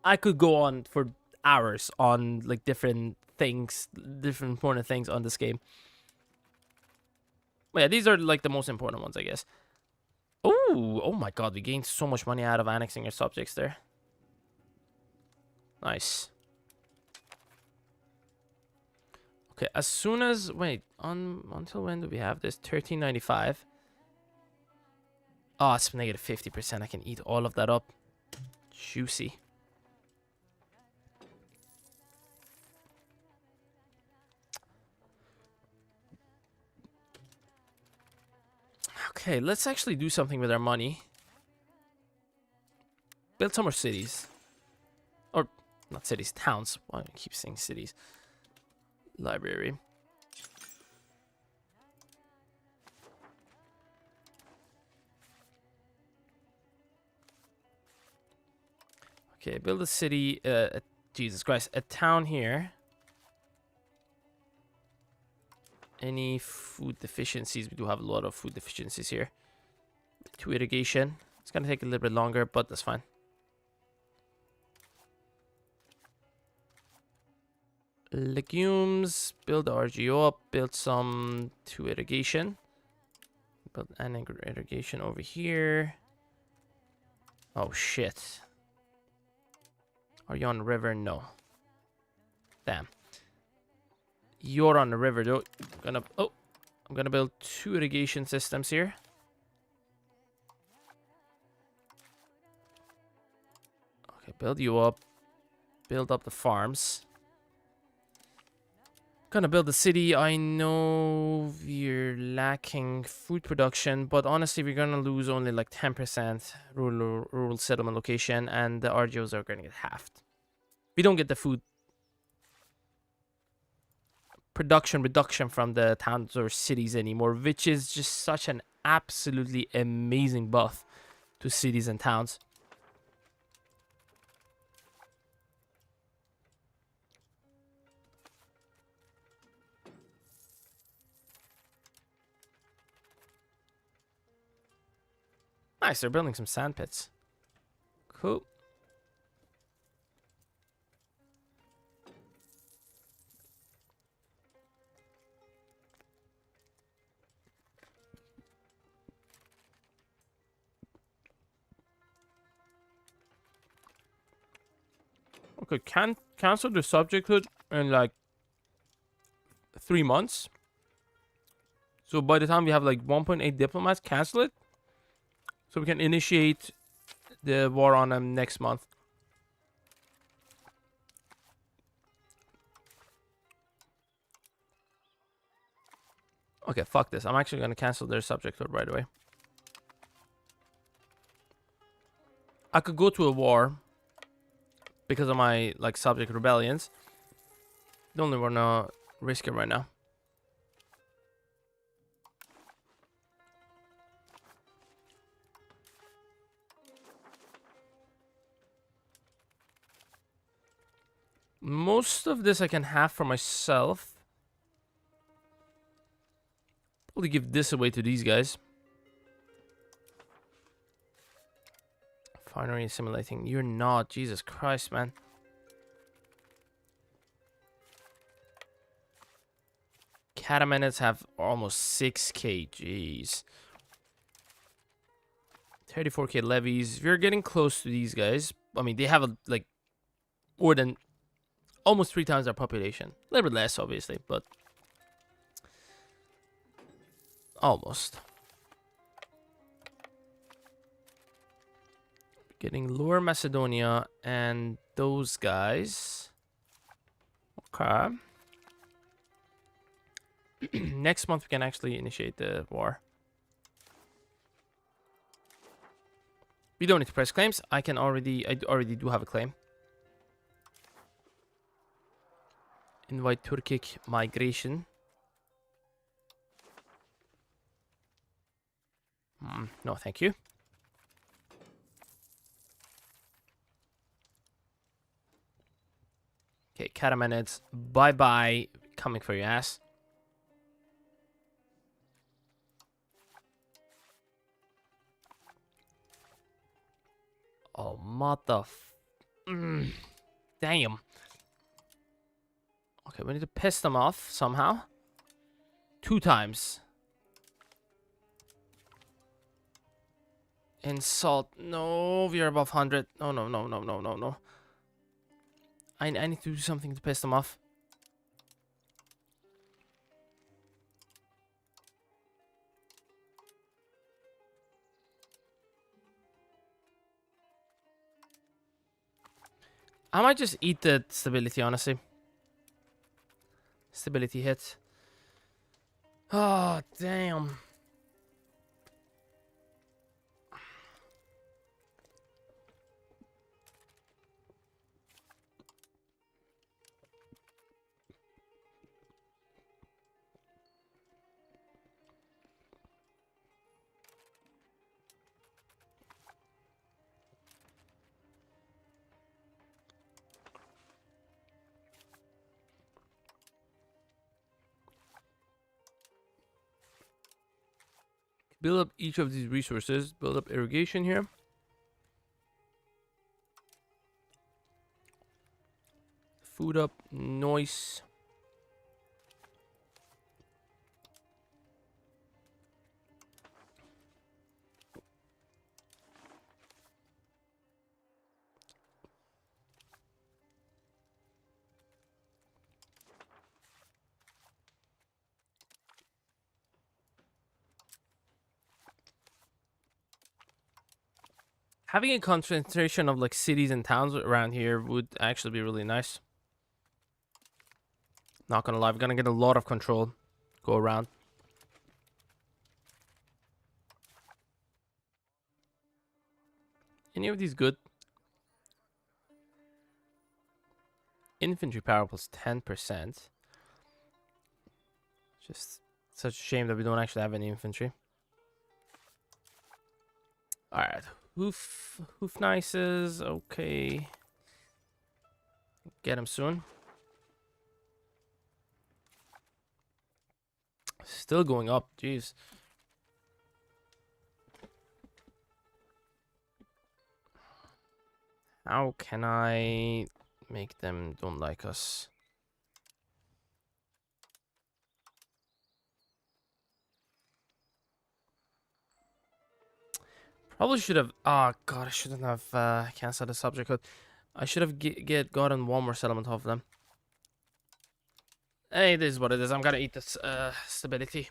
I could go on for hours on like different things, different important things on this game. But yeah, these are like the most important ones, I guess. Oh my god, we gained so much money out of annexing our subjects there. Nice. Okay, as soon as until when do we have this? 1395. Oh, it's negative 50%. I can eat all of that up. Juicy. Okay, let's actually do something with our money. Build some more cities. Or, not cities, towns. Why do I keep saying cities? Library. Okay, build a city. Jesus Christ, a town here. Any food deficiencies? We do have a lot of food deficiencies here. 2 irrigation. It's gonna take a little bit longer, but that's fine. Legumes. Build the RGO up. Build some 2 irrigation. Build an irrigation over here. Oh shit. Are you on the river? No. Damn. You're on the river though. I'm gonna build 2 irrigation systems here. Okay, build you up. Build up the farms. Gonna build a city. I know we're lacking food production, but honestly we're gonna lose only like 10% rural settlement location, and the RGOs are gonna get halved. We don't get the food production reduction from the towns or cities anymore, which is just such an absolutely amazing buff to cities and towns. Nice, they're building some sand pits. Cool. Okay, can cancel the subjecthood in like 3 months. So by the time we have like 1.8 diplomats, cancel it. So we can initiate the war on them next month. Okay, fuck this. I'm actually going to cancel their subjecthood right away. I could go to a war because of my like subject rebellions. Don't want to risk it right now. Most of this I can have for myself. Probably give this away to these guys. Finery assimilating. You're not. Jesus Christ, man. Catamenids have almost 6k. Jeez. 34k levies. If you're getting close to these guys, I mean, they have like more than almost 3 times their population. A little bit less, obviously, but almost. Getting Lower Macedonia and those guys. Okay. Next month we can actually initiate the war. We don't need to press claims. I already do have a claim. Invite Turkic migration. No, thank you. Okay, Catamenids, bye-bye. Coming for your ass. Oh, damn. Okay, we need to piss them off somehow. 2 times. Insult. No, we are above 100. No, no, no, no, no, no, no. I need to do something to piss them off. I might just eat the stability, honestly. Stability hit. Oh, damn. Build up each of these resources. Build up irrigation here. Food up. Noise. Having a concentration of like cities and towns around here would actually be really nice. Not gonna lie, we're gonna get a lot of control go around. Any of these good? Infantry power plus 10%. Just such a shame that we don't actually have any infantry. Alright. Hoof nices. Okay. Get him soon. Still going up. Jeez. How can I make them don't like us? Probably should have. Oh god, I shouldn't have canceled the subject code. I should have gotten one more settlement off them. Hey, it is what it is. I'm gonna eat this stability.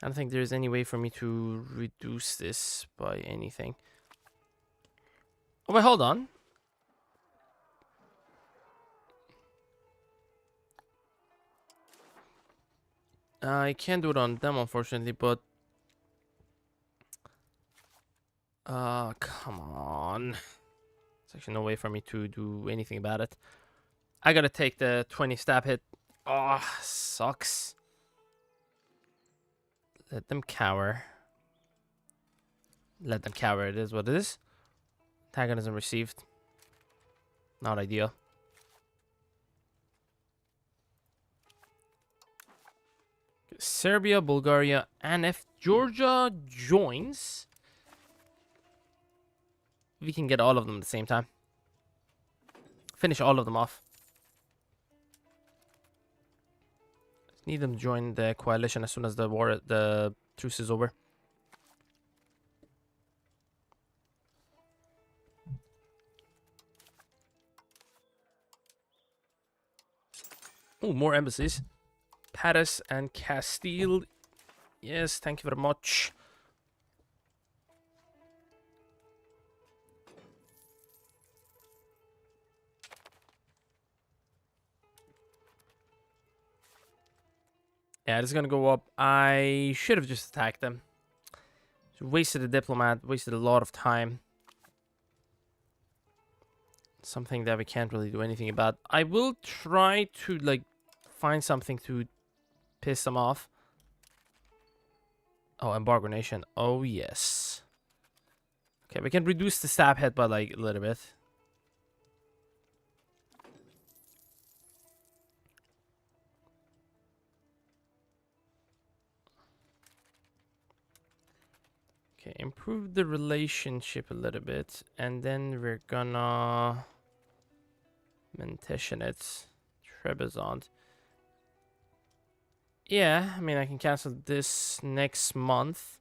I don't think there's any way for me to reduce this by anything. Oh wait, hold on. I can't do it on them, unfortunately, but come on. There's actually no way for me to do anything about it. I gotta take the 20 stab hit. Oh, sucks. Let them cower. Let them cower. It is what it is. Antagonism received. Not ideal. Serbia, Bulgaria, and if Georgia joins, we can get all of them at the same time. Finish all of them off. Need them to join the coalition as soon as the truce is over. Oh, more embassies. Paris and Castile. Yes, thank you very much. Yeah, it's gonna go up. I should have just attacked them. Wasted a diplomat, wasted a lot of time. Something that we can't really do anything about. I will try to, like, find something to piss them off. Oh, embargo nation. Oh, yes. Okay, we can reduce the stab hit by, like, a little bit. Okay, improve the relationship a little bit. And then we're gonna mention it. Trebizond. Yeah, I mean, I can cancel this next month.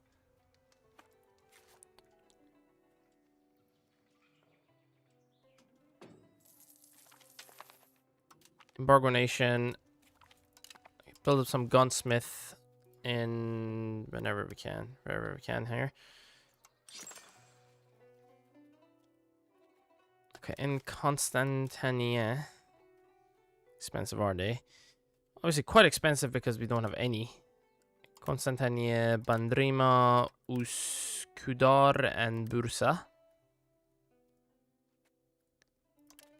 Embargo nation. Build up some gunsmith in wherever we can here. Okay, in Constantinople. Expensive, are they? Obviously quite expensive because we don't have any. Constantinople, Bandrima, Uskudar, and Bursa.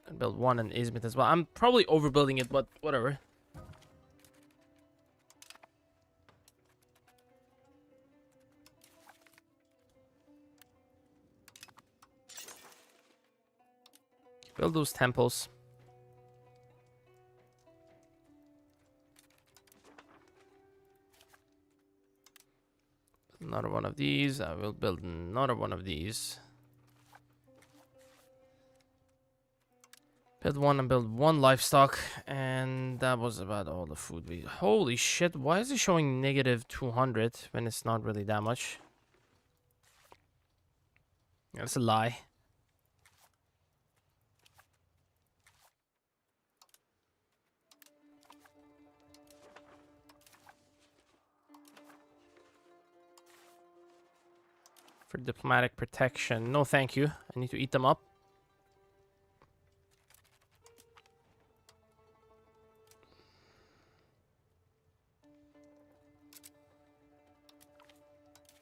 Can build one in Izmit as well. I'm probably overbuilding it, but whatever. Build those temples. Another one of these. I will build another one of these. Build one and build one livestock. And that was about all the food we... Holy shit, why is it showing negative 200 when it's not really that much? That's a lie. For diplomatic protection. No, thank you. I need to eat them up.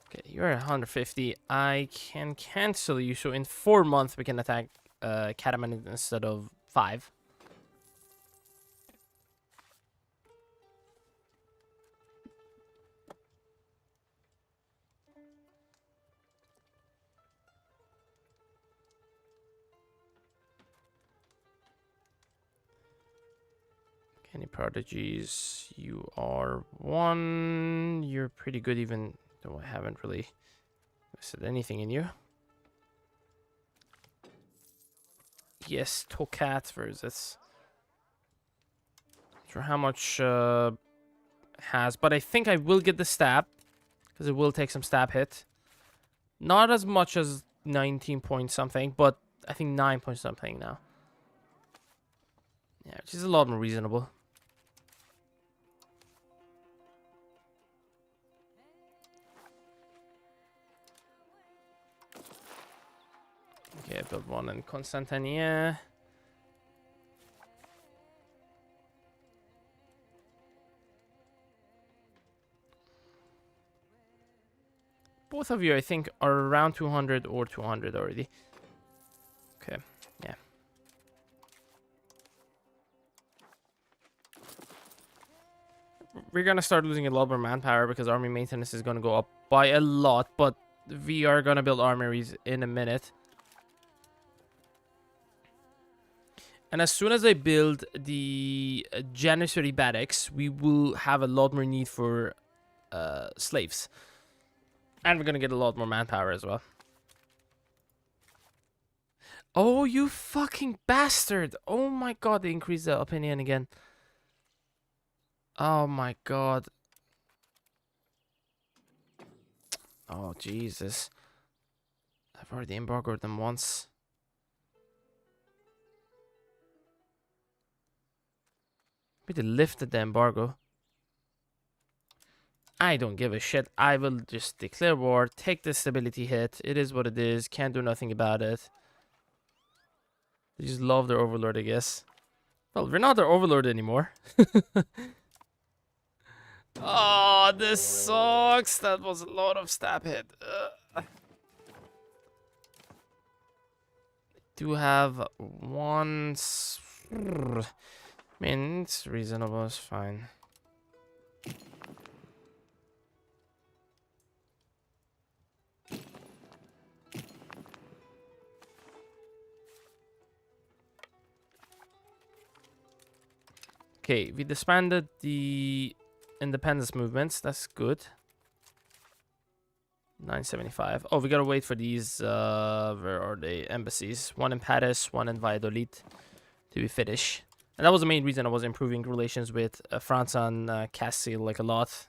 Okay, you're at 150. I can cancel you. So in 4 months, we can attack Kataman instead of 5. Any prodigies? You are 1. You're pretty good, even though I haven't really said anything in you. Yes, Tokat versus. Not sure how much has, but I think I will get the stab because it will take some stab hit. Not as much as 19 point something, but I think 9 point something now. Yeah, which is a lot more reasonable. Okay, I built one in Constantinople. Both of you, I think, are around 200 or 200 already. Okay, yeah. We're gonna start losing a lot more manpower because army maintenance is gonna go up by a lot, but we are gonna build armories in a minute. And as soon as I build the Janissary barracks, we will have a lot more need for slaves. And we're gonna get a lot more manpower as well. Oh, you fucking bastard! Oh my god, they increased the opinion again. Oh my god. Oh, Jesus. I've already embargoed them once. Maybe they lifted the embargo. I don't give a shit. I will just declare war, take the stability hit. It is what it is. Can't do nothing about it. They just love their overlord, I guess. Well, we're not their overlord anymore. Oh, this sucks. That was a lot of stab hit. Do have one. I mean, it's reasonable. It's fine. Okay, we disbanded the independence movements. That's good. 975. Oh, we gotta wait for these. Where are they? Embassies. One in Paris, one in Valladolid to be finished. And that was the main reason I was improving relations with France and Castile like a lot.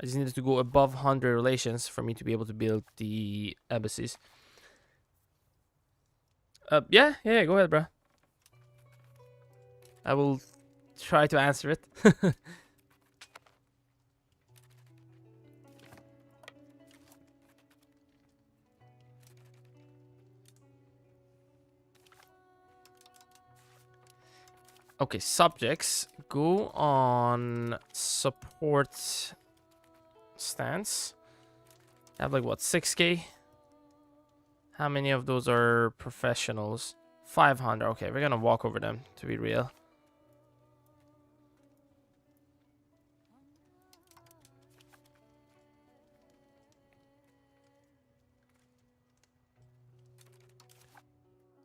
I just needed to go above 100 relations for me to be able to build the embassies. Yeah, go ahead, bro. I will try to answer it. Okay, subjects. Go on support stance. I have like what, 6k? How many of those are professionals? 500. Okay, we're gonna walk over them to be real.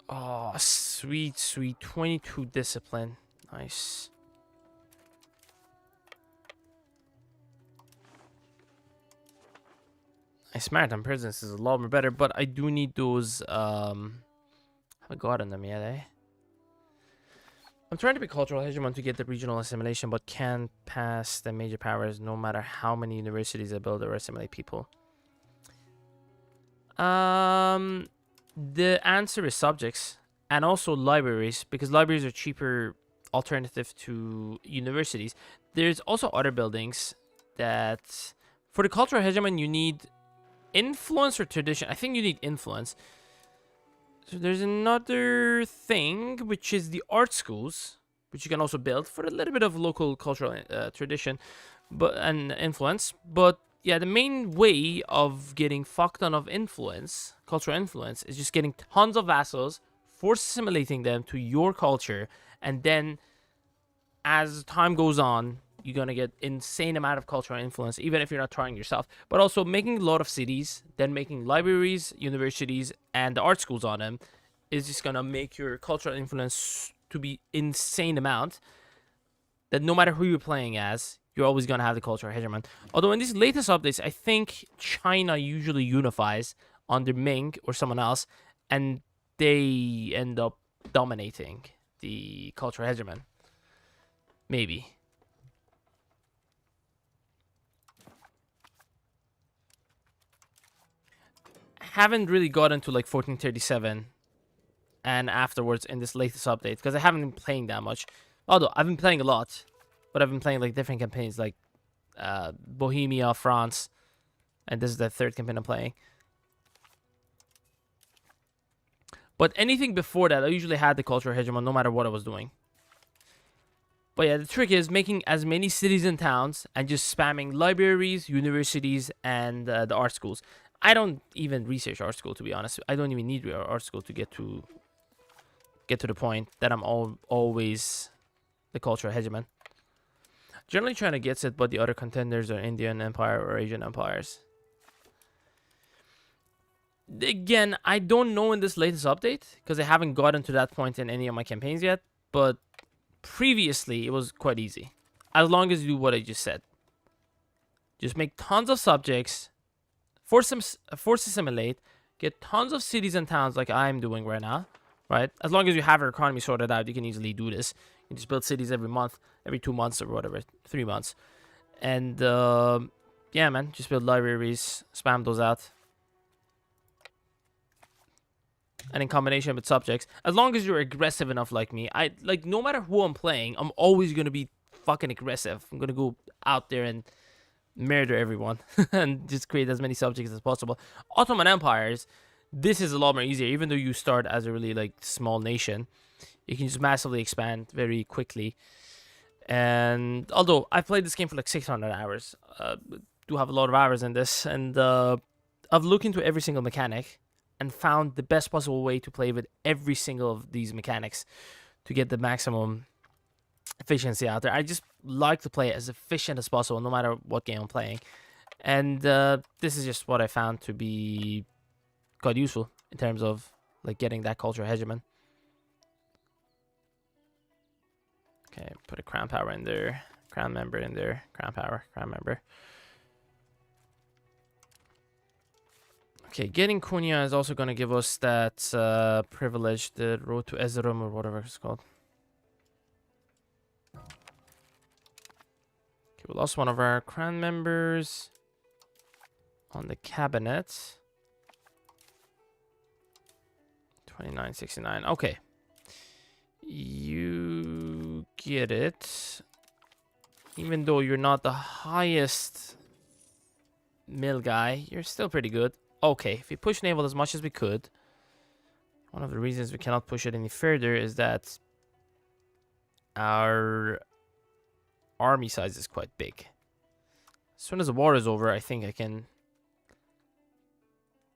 Oh, sweet, sweet. 22 discipline. Nice. Nice maritime presence is a lot more better, but I do need those, haven't gotten them yet, eh? I'm trying to be cultural hegemon to get the regional assimilation, but can't pass the major powers no matter how many universities I build or assimilate people. The answer is subjects and also libraries, because libraries are cheaper alternative to universities. There's also other buildings that for the cultural hegemon you need influence or tradition. I think you need influence. So there's another thing, which is the art schools, which you can also build for a little bit of local cultural tradition and influence. But yeah, the main way of getting fucked on of influence, cultural influence, is just getting tons of vassals, force assimilating them to your culture, and then as time goes on, you're going to get insane amount of cultural influence, even if you're not trying yourself. But also making a lot of cities, then making libraries, universities, and the art schools on them is just going to make your cultural influence to be insane amount that no matter who you're playing as, you're always going to have the cultural hegemon. Although in these latest updates, I think China usually unifies under Ming or someone else, and they end up dominating the cultural hegemon. Maybe. Haven't really gotten to like 1437 and afterwards in this latest update because I haven't been playing that much. Although I've been playing a lot, but I've been playing like different campaigns like Bohemia, France, and this is the third campaign I'm playing. But anything before that, I usually had the cultural hegemon no matter what I was doing. But yeah, the trick is making as many cities and towns and just spamming libraries, universities, and the art schools. I don't even research art school, to be honest. I don't even need art school to get to the point that I'm always the cultural hegemon. Generally trying to get it, but the other contenders are Indian Empire or Asian empires. Again, I don't know in this latest update because I haven't gotten to that point in any of my campaigns yet. But previously, it was quite easy. As long as you do what I just said. Just make tons of subjects, force assimilate, get tons of cities and towns like I'm doing right now, right? As long as you have your economy sorted out, you can easily do this. You can just build cities every month, every 2 months or whatever, 3 months. And yeah, man, just build libraries, spam those out. And in combination with subjects, as long as you're aggressive enough like me, like no matter who I'm playing, I'm always gonna be fucking aggressive. I'm gonna go out there and murder everyone and just create as many subjects as possible. Ottoman empires, this is a lot more easier. Even though you start as a really like small nation, you can just massively expand very quickly. And although I've played this game for like 600 hours, do have a lot of hours in this, and I've looked into every single mechanic and found the best possible way to play with every single of these mechanics to get the maximum efficiency out there. I just like to play as efficient as possible, no matter what game I'm playing. And this is just what I found to be quite useful in terms of like getting that cultural hegemon. Okay, put a crown power in there, crown member in there, crown power, crown member. Okay, getting Konya is also going to give us that privilege, the road to Ezerum or whatever it's called. Okay, we lost one of our crown members on the cabinet. 2969. Okay. You get it. Even though you're not the highest mill guy, you're still pretty good. Okay, if we push naval as much as we could, one of the reasons we cannot push it any further is that our army size is quite big. As soon as the war is over, I think I can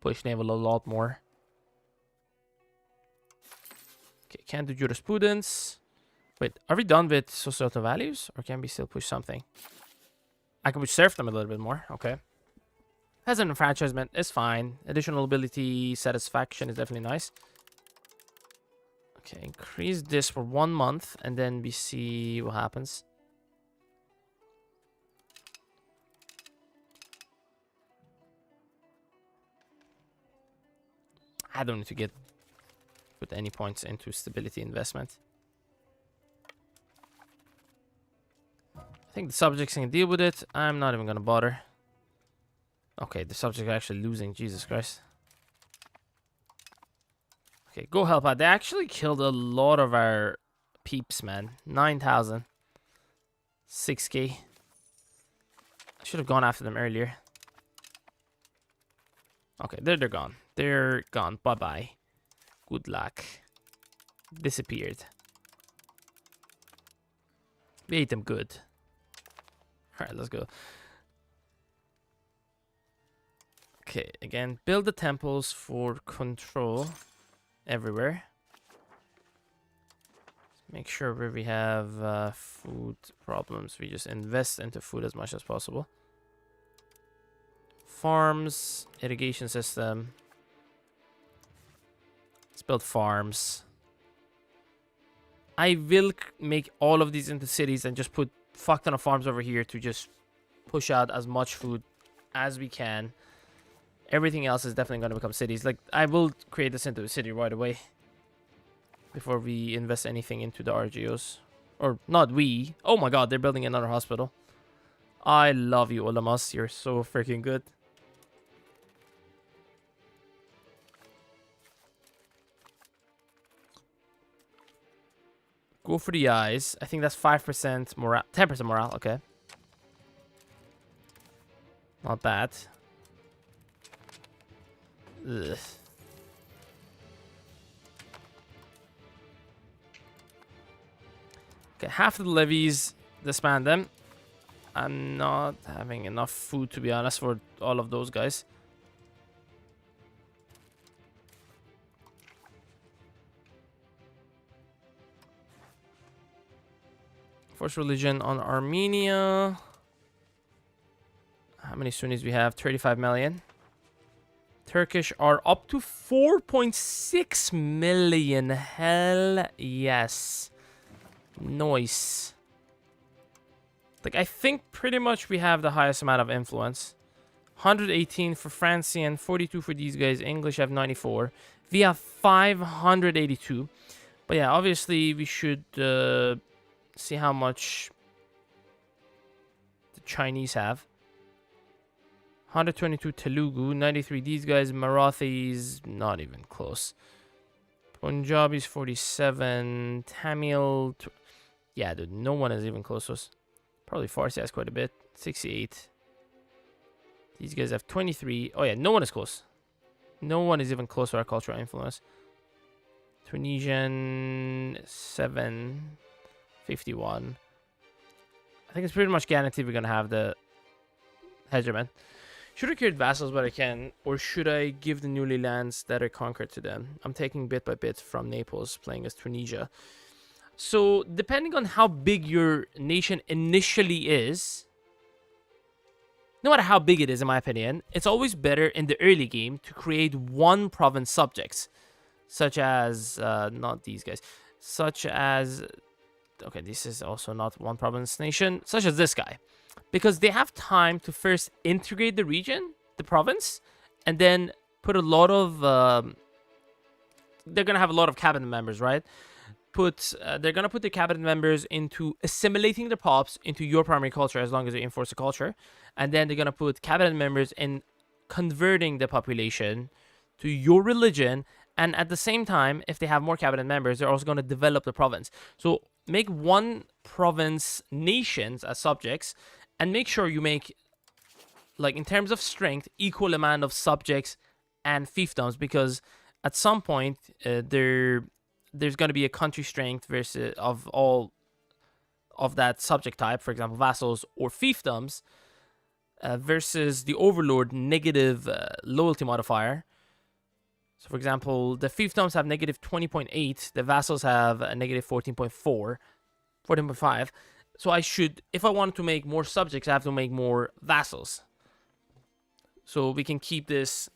push naval a lot more. Okay, can't do jurisprudence. Wait, are we done with societal values? Or can we still push something? I can push serfdom a little bit more. Okay. Peasant enfranchisement is fine. Additional ability satisfaction is definitely nice. Okay, increase this for 1 month. And then we see what happens. I don't need to put any points into stability investment. I think the subjects can deal with it. I'm not even going to bother. Okay, the subjects are actually losing. Jesus Christ. Okay, go help out. They actually killed a lot of our peeps, man. 9,000. 6k. I should have gone after them earlier. Okay, they're gone. They're gone. Bye-bye. Good luck. Disappeared. We ate them good. Alright, let's go. Okay, again, build the temples for control everywhere. Make sure where we have food problems, we just invest into food as much as possible. Farms, irrigation system. Let's build farms. I will make all of these into cities and just put fuck ton of farms over here to just push out as much food as we can. Everything else is definitely going to become cities. Like, I will create this into a city right away before we invest anything into the RGOs. Or, not we. Oh my god, they're building another hospital. I love you, Olamas. You're so freaking good. Go for the eyes. I think that's 5% morale. 10% morale, okay. Not bad. Ugh. Okay, half of the levies, disband them. I'm not having enough food, to be honest, for all of those guys. Force religion on Armenia. How many Sunnis we have? 35 million. Turkish are up to 4.6 million. Hell yes. Nice. Like, I think pretty much we have the highest amount of influence. 118 for Francian, 42 for these guys. English have 94. We have 582. But yeah, obviously we should see how much the Chinese have. 122 Telugu, 93 these guys. Marathis, not even close. Punjabis 47. Tamil, yeah, dude, no one is even close to us. Probably Farsi has quite a bit. 68. These guys have 23. Oh yeah, no one is close. No one is even close to our cultural influence. Tunisian 7. 51. I think it's pretty much guaranteed we're gonna have the hegemon. Should I create vassals but I can, or should I give the newly lands that are conquered to them? I'm taking bit by bit from Naples, playing as Tunisia. So, depending on how big your nation initially is, no matter how big it is, in my opinion, it's always better in the early game to create one province subjects, such as, not these guys, such as, okay, this is also not one province nation, such as this guy. Because they have time to first integrate the region, the province, and then put a lot of, they're going to have a lot of cabinet members, right? They're going to put the cabinet members into assimilating the pops into your primary culture as long as they enforce the culture. And then they're going to put cabinet members in converting the population to your religion. And at the same time, if they have more cabinet members, they're also going to develop the province. So make one province nations as subjects, and make sure you make, like, in terms of strength, equal amount of subjects and fiefdoms, because at some point there's going to be a country strength versus of all of that subject type, for example vassals or fiefdoms, versus the overlord negative loyalty modifier. So for example, the fiefdoms have negative 20.8, the vassals have a negative 14.4, 14.5. So I should, if I wanted to make more subjects, I have to make more vassals. So we can keep this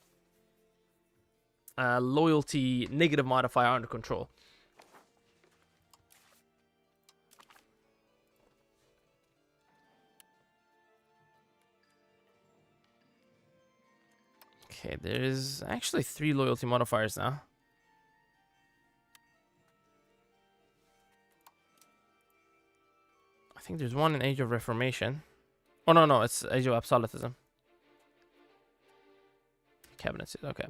loyalty negative modifier under control. Okay, there's actually 3 loyalty modifiers now. I think there's one in Age of Reformation. Oh, no, it's Age of Absolutism. Cabinets, okay.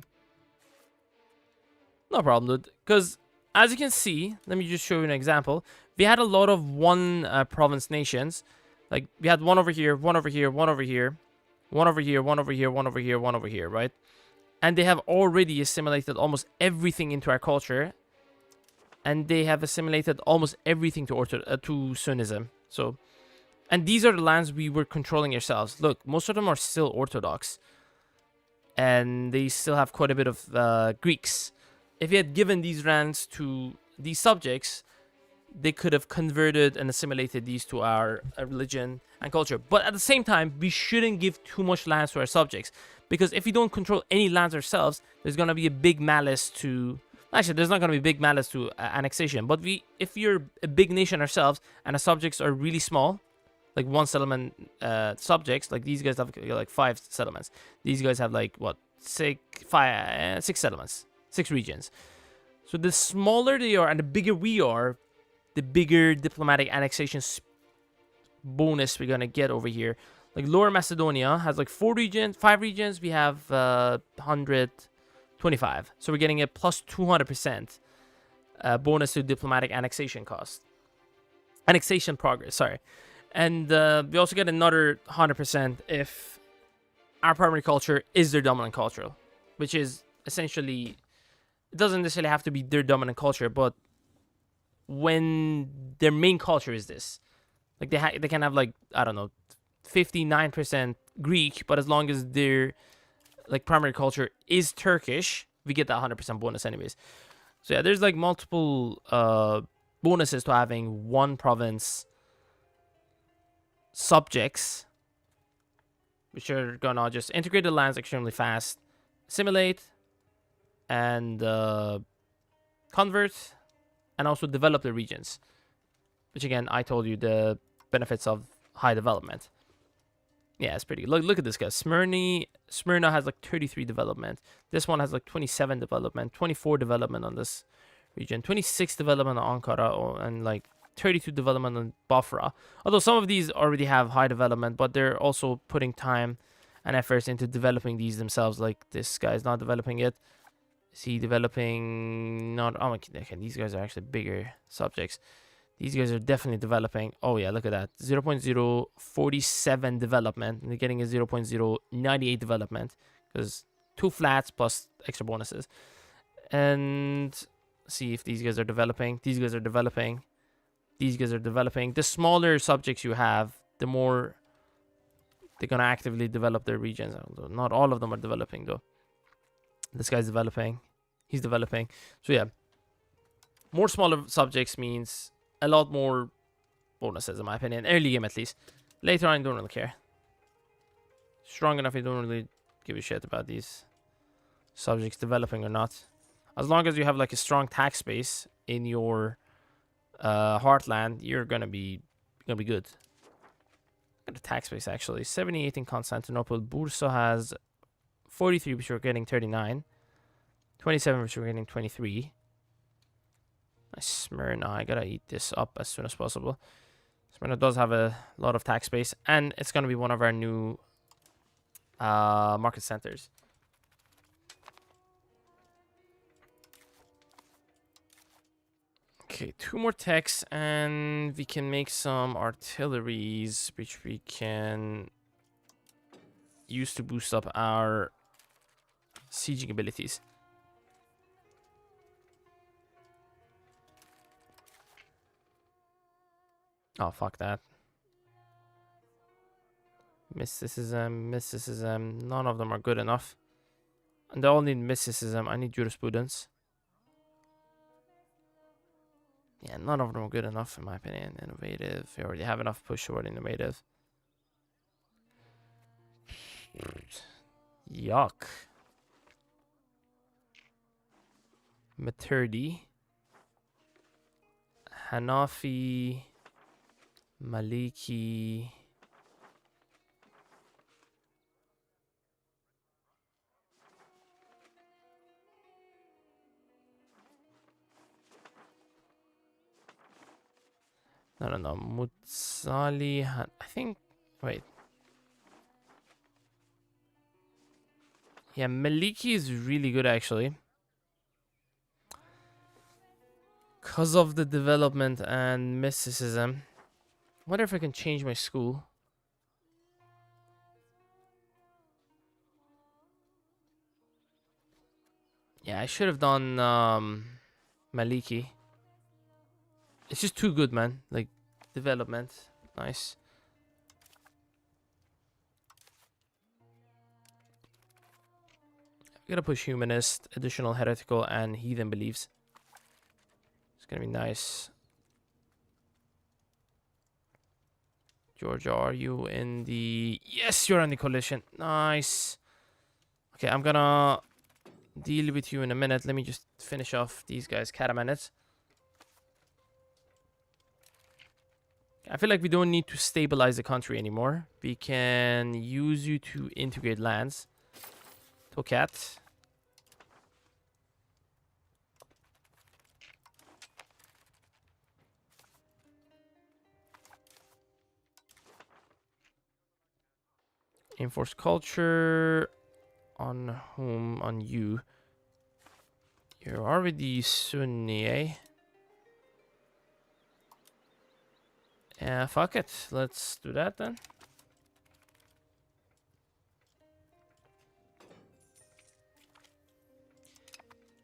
No problem, dude. Because, as you can see, let me just show you an example. We had a lot of one province nations. Like, we had one over here, one over here, one over here, one over here, one over here, one over here, one over here, right? And they have already assimilated almost everything into our culture. And they have assimilated almost everything to Sunnism. So, and these are the lands we were controlling ourselves. Look, most of them are still Orthodox. And they still have quite a bit of Greeks. If you had given these lands to these subjects, they could have converted and assimilated these to our religion and culture. But at the same time, we shouldn't give too much lands to our subjects. Because if we don't control any lands ourselves, there's going to be a big malice to... Actually, there's not going to be big malice to annexation. But if you're a big nation ourselves and the subjects are really small, like one settlement subjects, like these guys have like 5 settlements. These guys have like, what, 6 settlements, 6 regions. So the smaller they are and the bigger we are, the bigger diplomatic annexation bonus we're going to get over here. Like Lower Macedonia has like 5 regions. We have 125. So we're getting a plus 200% bonus to diplomatic annexation cost. Annexation progress, sorry. And we also get another 100% if our primary culture is their dominant culture, which is essentially, it doesn't necessarily have to be their dominant culture, but when their main culture is this, like they can have like, I don't know, 59% Greek, but as long as their like primary culture is Turkish, we get that 100% bonus anyways. So yeah, there's like multiple bonuses to having one province subjects, which are gonna just integrate the lands extremely fast, assimilate, and convert, and also develop the regions. Which again, I told you the benefits of high development. Yeah, it's pretty. Look at this guy. Smyrna has like 33 development. This one has like 27 development, 24 development on this region, 26 development on Ankara, and like 32 development on Bafra. Although some of these already have high development, but they're also putting time and efforts into developing these themselves. Like this guy's not developing it. Is he developing? Not. Oh, okay. These guys are actually bigger subjects. These guys are definitely developing. Oh, yeah, look at that. 0.047 development. And they're getting a 0.098 development. Because 2 flats plus extra bonuses. And see if these guys are developing. These guys are developing. These guys are developing. The smaller subjects you have, the more they're going to actively develop their regions. Not all of them are developing, though. This guy's developing. He's developing. So, yeah. More smaller subjects means a lot more bonuses, in my opinion. Early game, at least. Later on, I don't really care. Strong enough, I don't really give a shit about these subjects developing or not. As long as you have like a strong tax base in your heartland, you're gonna be good. Look at the tax base actually. 78 in Constantinople. Bursa has 43, which we're getting 39. 27, which we're getting 23. Nice Smyrna. I gotta eat this up as soon as possible. Smyrna does have a lot of tax base, and it's gonna be one of our new market centers. Okay, 2 more techs, and we can make some artilleries, which we can use to boost up our sieging abilities. Oh, fuck that. Mysticism. None of them are good enough. And they all need mysticism. I need jurisprudence. Yeah, none of them are good enough, in my opinion. Innovative. We already have enough push toward innovative. Yuck. Maturdi. Hanafi. Maliki. No. Mutsali. I think. Wait. Yeah, Maliki is really good actually. Because of the development and mysticism. I wonder if I can change my school. Yeah, I should have done Maliki. It's just too good, man. Like, development. Nice. We gotta push humanist, additional heretical, and heathen beliefs. It's gonna be nice. Georgia, are you in the... Yes, you're in the coalition. Nice. Okay, I'm gonna deal with you in a minute. Let me just finish off these guys' catamanids. I feel like we don't need to stabilize the country anymore. We can use you to integrate lands. Tokat. Enforce culture. On whom? On you. You're already Sunni, eh? Yeah, fuck it. Let's do that then.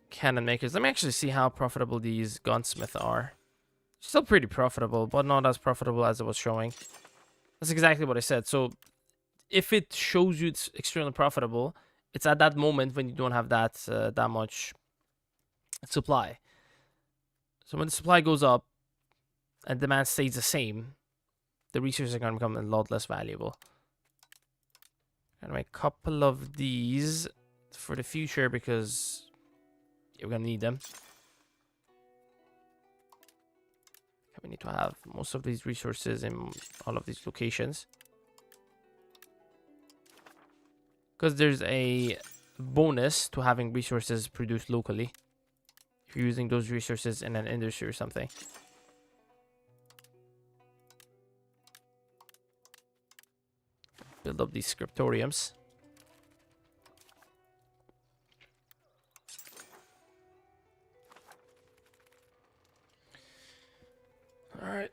Cannon makers. Let me actually see how profitable these gunsmiths are. Still pretty profitable, but not as profitable as it was showing. That's exactly what I said. So if it shows you it's extremely profitable, it's at that moment when you don't have that that much supply. So when the supply goes up and demand stays the same, the resources are going to become a lot less valuable. I'm going to make a couple of these for the future because you're going to need them. We need to have most of these resources in all of these locations. Because there's a bonus to having resources produced locally. If you're using those resources in an industry or something. Build up these scriptoriums. Alright.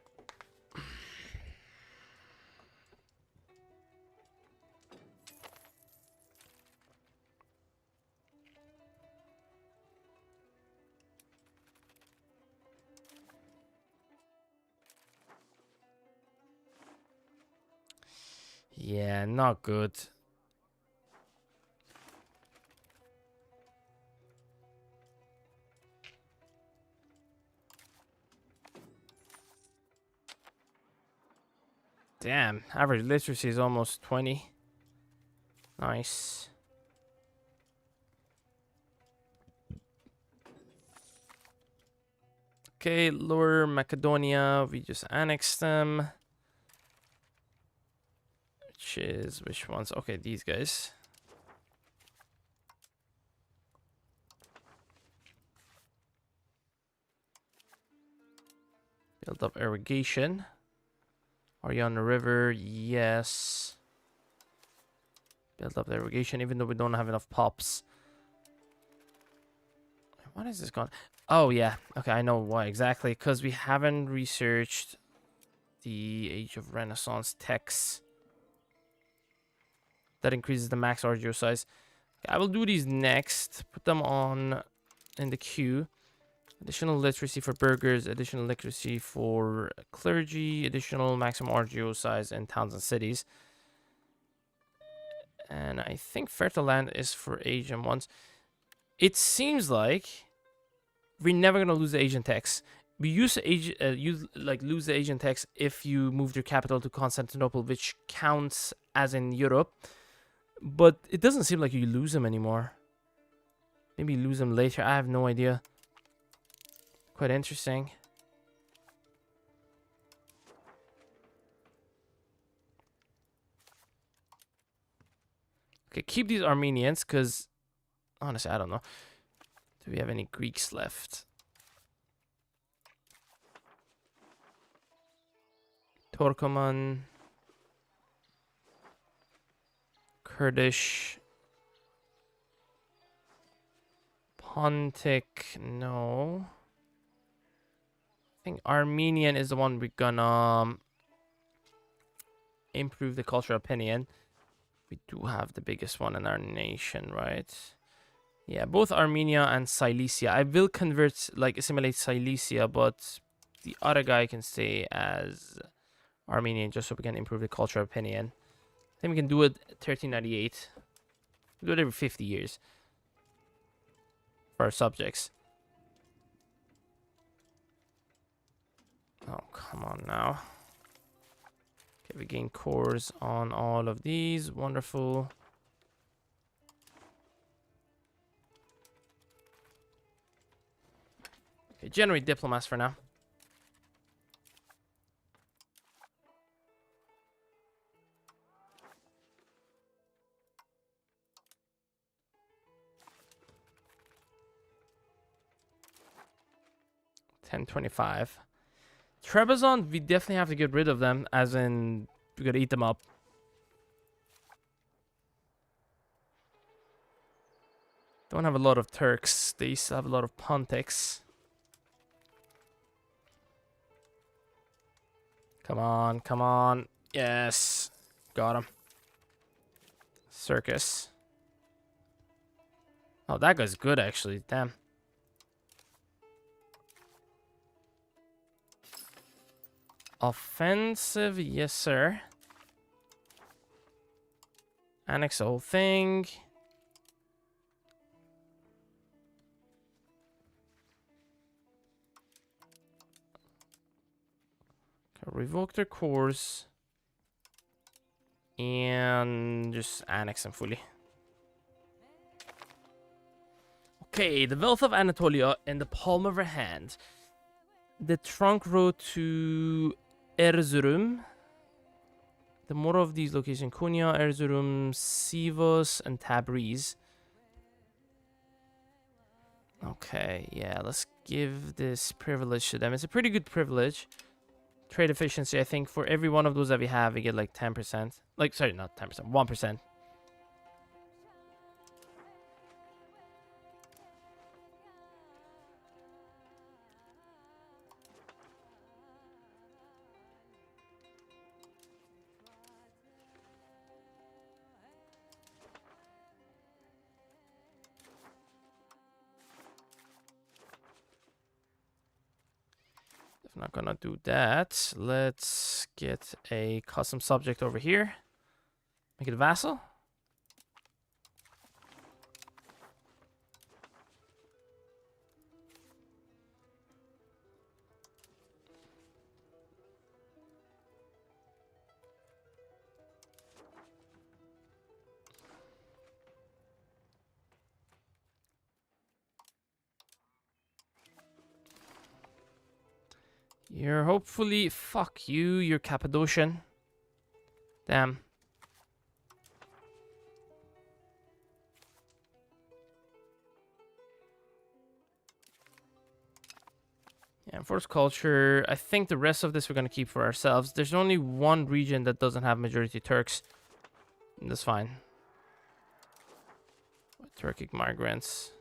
Yeah, not good. Damn, average literacy is almost 20. Nice. Okay, Lower Macedonia, we just annexed them. Which ones? Okay, these guys. Build up irrigation. Are you on the river? Yes. Build up the irrigation, even though we don't have enough pops. What is this gone? Oh, yeah. Okay, I know why exactly. Because we haven't researched the Age of Renaissance texts. That increases the max RGO size. Okay, I will do these next. Put them on in the queue. Additional literacy for burghers, additional literacy for clergy, additional maximum RGO size in towns and cities. And I think fertile land is for Asian ones. It seems like we're never gonna lose the Asian tax. We lose the Asian tax if you moved your capital to Constantinople, which counts as in Europe. But it doesn't seem like you lose them anymore. Maybe you lose them later. I have no idea. Quite interesting. Okay, keep these Armenians, because honestly, I don't know. Do we have any Greeks left? Turkoman. Kurdish. Pontic, no. I think Armenian is the one we're gonna improve the cultural opinion. We do have the biggest one in our nation, right? Yeah, both Armenia and Cilicia. I will convert, like, assimilate Cilicia, but the other guy can stay as Armenian just so we can improve the cultural opinion. I think we can do it 1398. Do it every 50 years for our subjects. Oh, come on now. Okay, we gain cores on all of these. Wonderful. Okay, generate diplomats for now. $10.25. Trebizond, we definitely have to get rid of them, as in we gotta eat them up. Don't have a lot of Turks. They used to have a lot of Pontics. Come on, come on. Yes. Got him. Circus. Oh, that guy's good, actually. Damn. Offensive, yes, sir. Annex the whole thing. Okay, revoke their cores. And just annex them fully. Okay, the wealth of Anatolia in the palm of her hand. the trunk road to Erzurum. The more of these locations: Konya, Erzurum, Sivas, and Tabriz. Okay, yeah, let's give this privilege to them. It's a pretty good privilege. Trade efficiency, I think for every one of those that we have, we get like 10%. Like, sorry, not 10%, 1%. If not gonna do that, let's get a custom subject over here. Make it a vassal. You're hopefully... Fuck you, you're Cappadocian. Damn. Yeah, enforced culture. I think the rest of this we're going to keep for ourselves. There's only one region that doesn't have majority Turks. That's fine. Turkic migrants.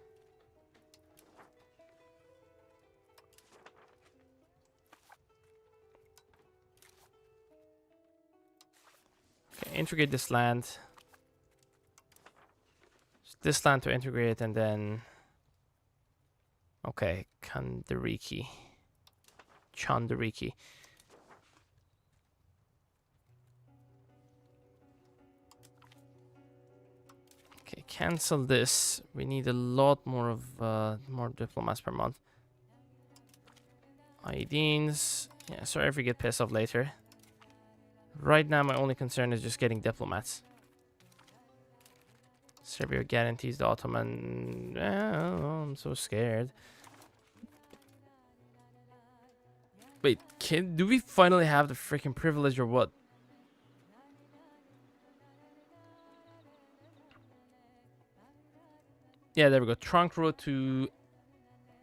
Okay, integrate this land. Just this land to integrate, and then... Okay, Chandariki. Okay, cancel this. We need a lot more of more diplomats per month. Aydins. Yeah, sorry if we get pissed off later. Right now, my only concern is just getting diplomats. Serbia guarantees the Ottoman. Oh, I'm so scared. Wait, do we finally have the freaking privilege or what? Yeah, there we go. Trunk road to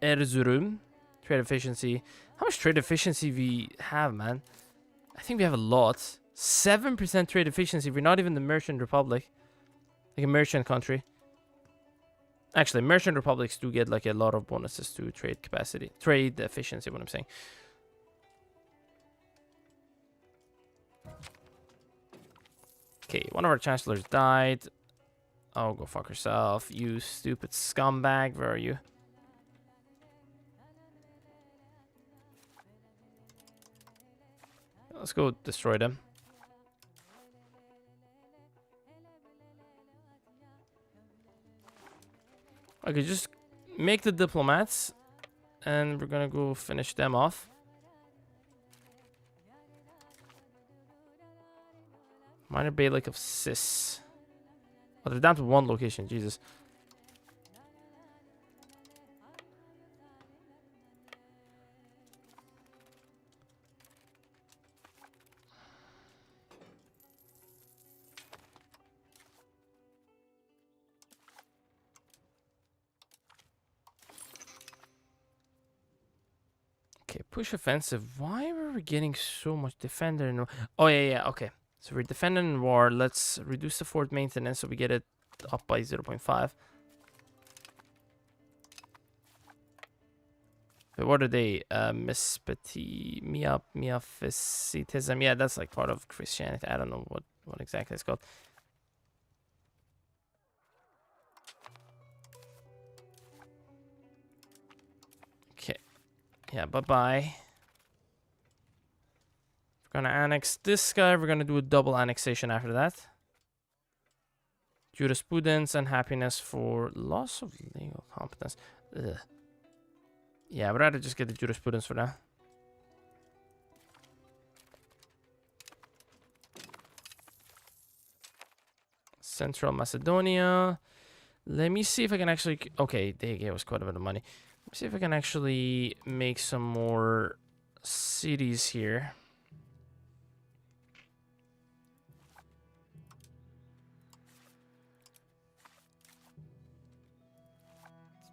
Erzurum. Trade efficiency. How much trade efficiency we have, man? I think we have a lot. 7% trade efficiency. We're not even the merchant republic. Like a merchant country. Actually, merchant republics do get like a lot of bonuses to trade capacity. Trade efficiency, what I'm saying. Okay, one of our chancellors died. Oh, go fuck yourself. You stupid scumbag. Where are you? Let's go destroy them. Okay, just make the diplomats. And we're gonna go finish them off. Minor Beylik of Sis. Oh, they're down to one location. Jesus. Okay, push offensive. Why were we getting so much defender in war? Oh, yeah, okay. So we're defending in war. Let's reduce the fort maintenance so we get it up by 0.5. But what are they? Miaphysitism. Yeah, that's like part of Christianity. I don't know what exactly it's called. Okay. Yeah, bye-bye. We're gonna annex this guy. We're gonna do a double annexation after that. Jurisprudence and happiness for loss of legal competence. Ugh. Yeah, I'd rather just get the jurisprudence for now. Central Macedonia. Let me see if I can actually... Okay, they gave us quite a bit of money. Let me see if I can actually make some more cities here.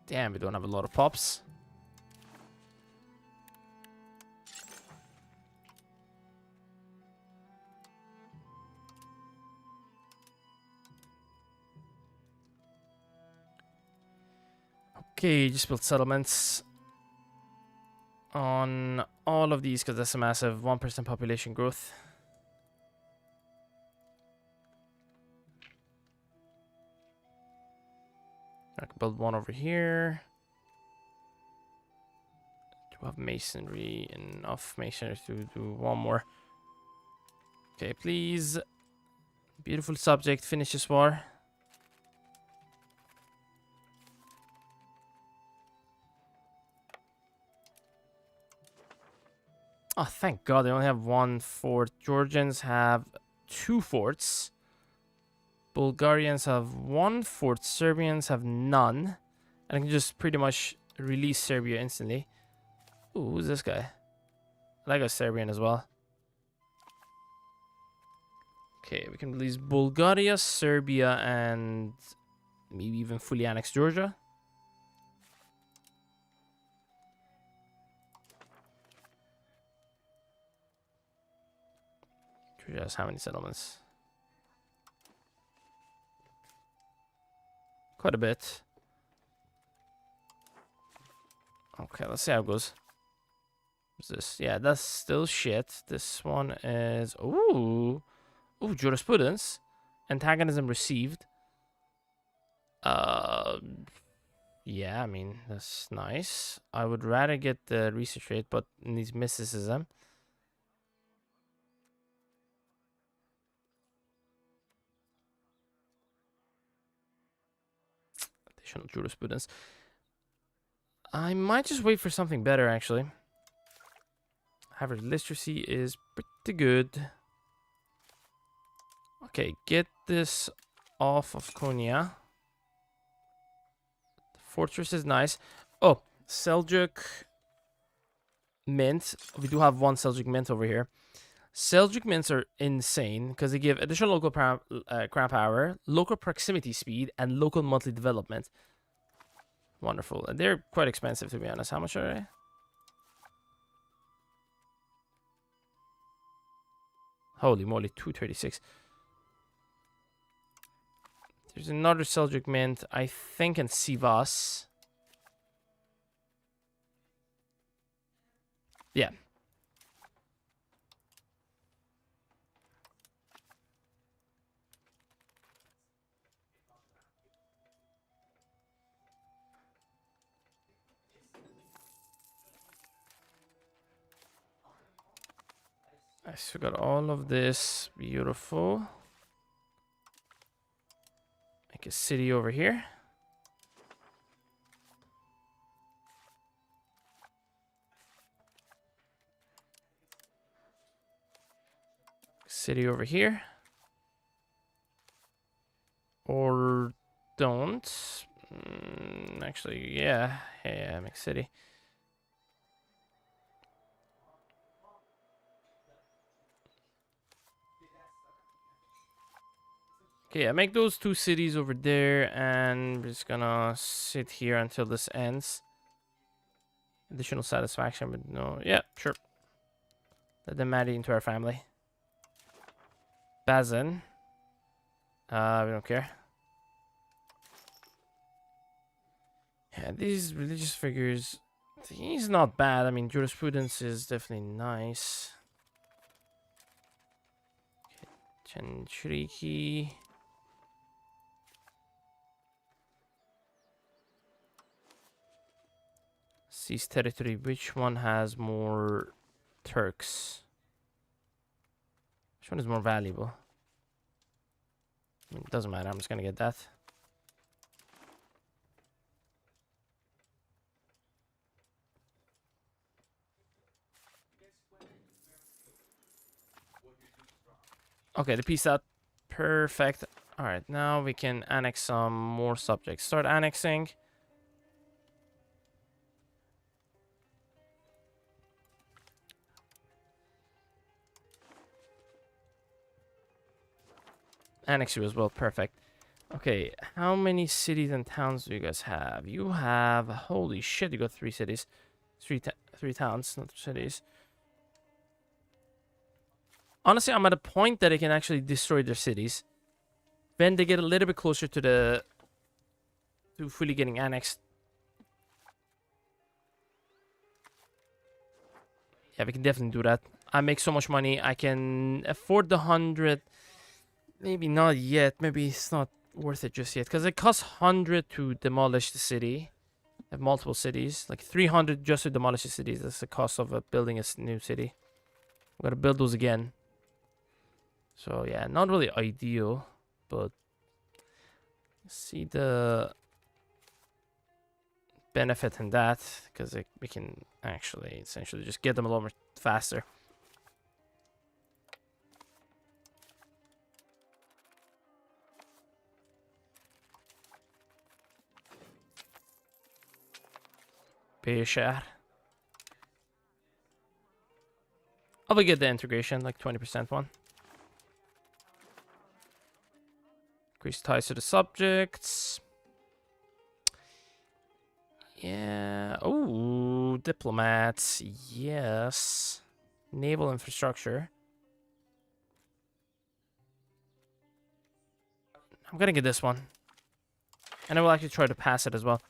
Damn, we don't have a lot of pops. Okay, just build settlements on all of these because that's a massive 1% population growth. I can build one over here. Do I have masonry? Enough masonry to do one more. Okay, please. Beautiful subject. Finish this war. Oh, thank God they only have one fort. Georgians have 2 forts. Bulgarians have 1 fort. Serbians have none. And I can just pretty much release Serbia instantly. Ooh, who's this guy? I like a Serbian as well. Okay, we can release Bulgaria, Serbia, and maybe even fully annex Georgia. Georgia has how many settlements? Quite a bit. Okay, let's see how it goes. What's this? Yeah, that's still shit. This one is... Ooh. Ooh, jurisprudence. Antagonism received. Yeah, I mean, that's nice. I would rather get the research rate, but it needs mysticism. Additional jurisprudence. I might just wait for something better, actually. Average literacy is pretty good. Okay, get this off of Konya. The fortress is nice. Oh, Seljuk Mint. We do have 1 Seljuk Mint over here. Seljuk Mints are insane because they give additional local crown power, local proximity speed, and local monthly development. Wonderful. And they're quite expensive, to be honest. How much are they? Holy moly, 236. There's another Seljuk Mint, I think, in Sivas. Yeah. I still got all of this. Beautiful. Make a city over here. City over here. Or don't. Actually, yeah. Yeah, make city. Okay, yeah, make those 2 cities over there, and we're just gonna sit here until this ends. Additional satisfaction, but no. Yeah, sure. Let them add it into our family. Bazin. We don't care. Yeah, these religious figures, he's not bad. I mean, jurisprudence is definitely nice. Okay, Chenchiriki. Seize territory. Which one has more Turks? Which one is more valuable? I mean, it doesn't matter. I'm just gonna get that. Okay, the piece out. Perfect. All right, now we can annex some more subjects. Start annexing. Annex you as well. Perfect. Okay, how many cities and towns do you guys have? You have, holy shit, you got 3 cities. Three towns, not cities. Honestly, I'm at a point that I can actually destroy their cities. When they get a little bit closer to fully getting annexed. Yeah, we can definitely do that. I make so much money. I can afford the 100. Maybe not yet. Maybe it's not worth it just yet. Because it costs 100 to demolish the city. I have multiple cities. Like 300 just to demolish the cities. That's the cost of building a new city. I'm going to build those again. So yeah, not really ideal. But see the benefit in that. Because we can actually essentially just get them a lot more faster. Share. I will get the integration, like 20% one. Increase ties to the subjects. Yeah. Oh, diplomats. Yes. Naval infrastructure. I'm gonna get this one. And I will actually try to pass it as well.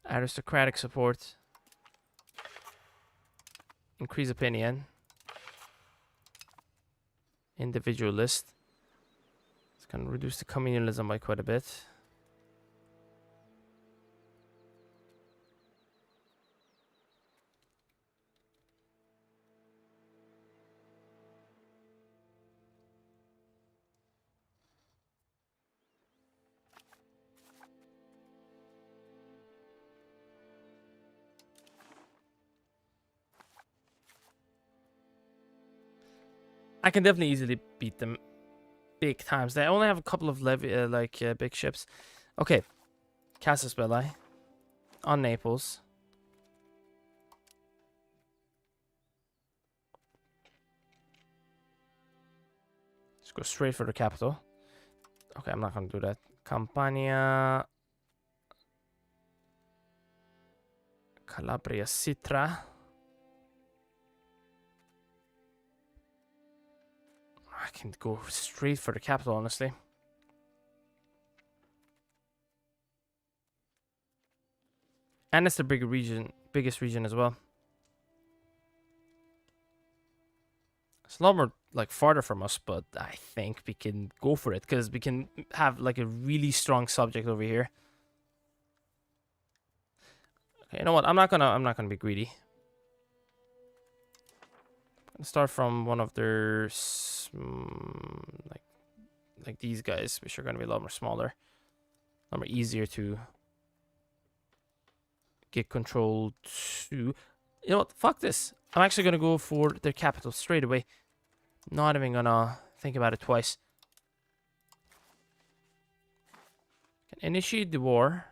Aristocratic support. Increase opinion. Individualist. It's gonna reduce the communalism by quite a bit. I can definitely easily beat them big times. They only have a couple of big ships. Okay. Casus Belli. On Naples. Just go straight for the capital. Okay, I'm not going to do that. Campania. Calabria Citra. I can go straight for the capital, honestly. And it's the biggest region as well. It's a lot more like farther from us, but I think we can go for it because we can have like a really strong subject over here. Okay, you know what? I'm not gonna be greedy. I'm gonna start from one of their like these guys, which are gonna be a lot more smaller, a lot more easier to get control to. You know what? Fuck this. I'm actually gonna go for their capital straight away. Not even gonna think about it twice. Can initiate the war.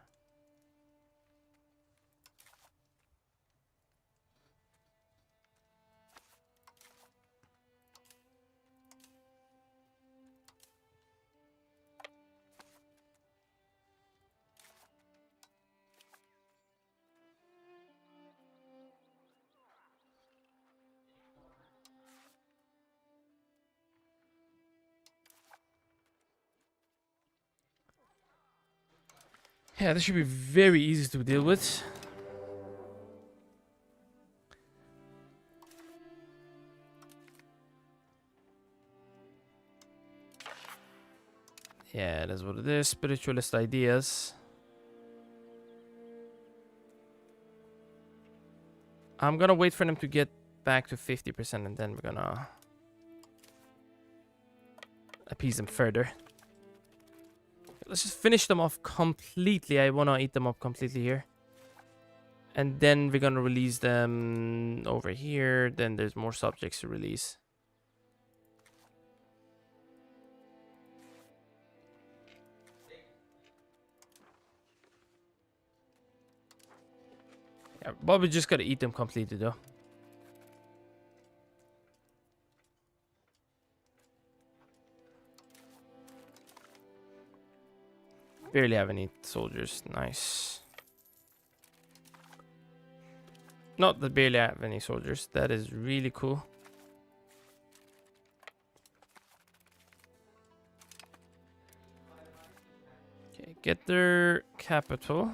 Yeah, this should be very easy to deal with. Yeah, that's what it is. Spiritualist ideas. I'm gonna wait for them to get back to 50% and then we're gonna appease them further. Let's just finish them off completely. I wanna eat them up completely here. And then we're gonna release them over here. Then there's more subjects to release. Yeah, but we just gotta eat them completely though. barely have any soldiers. Nice. Not that barely have any soldiers. That is really cool. Okay, get their capital.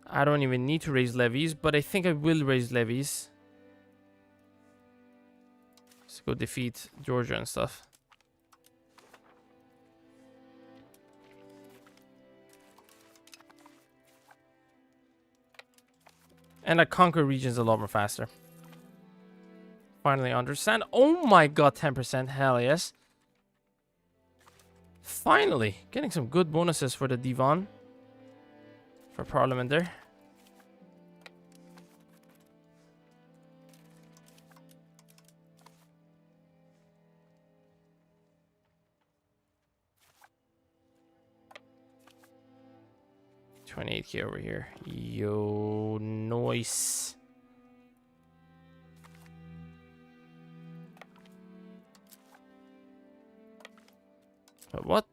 I don't even need to raise levies, but I think I will raise levies. Let's go defeat Georgia and stuff. And I conquer regions a lot more faster. Finally understand. Oh my god, 10%. Hell yes. Finally. Getting some good bonuses for the Divan. For Parliament there. $28K over here. Yo, nice. But what?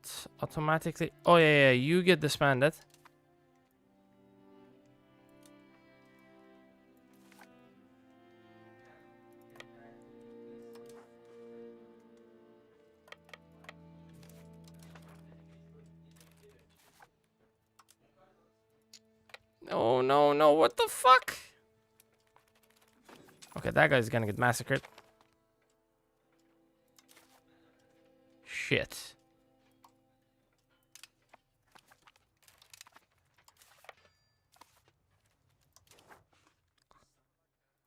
Automatically? Oh, yeah, you get disbanded. No, no, no. What the fuck? Okay, that guy's gonna get massacred. Shit.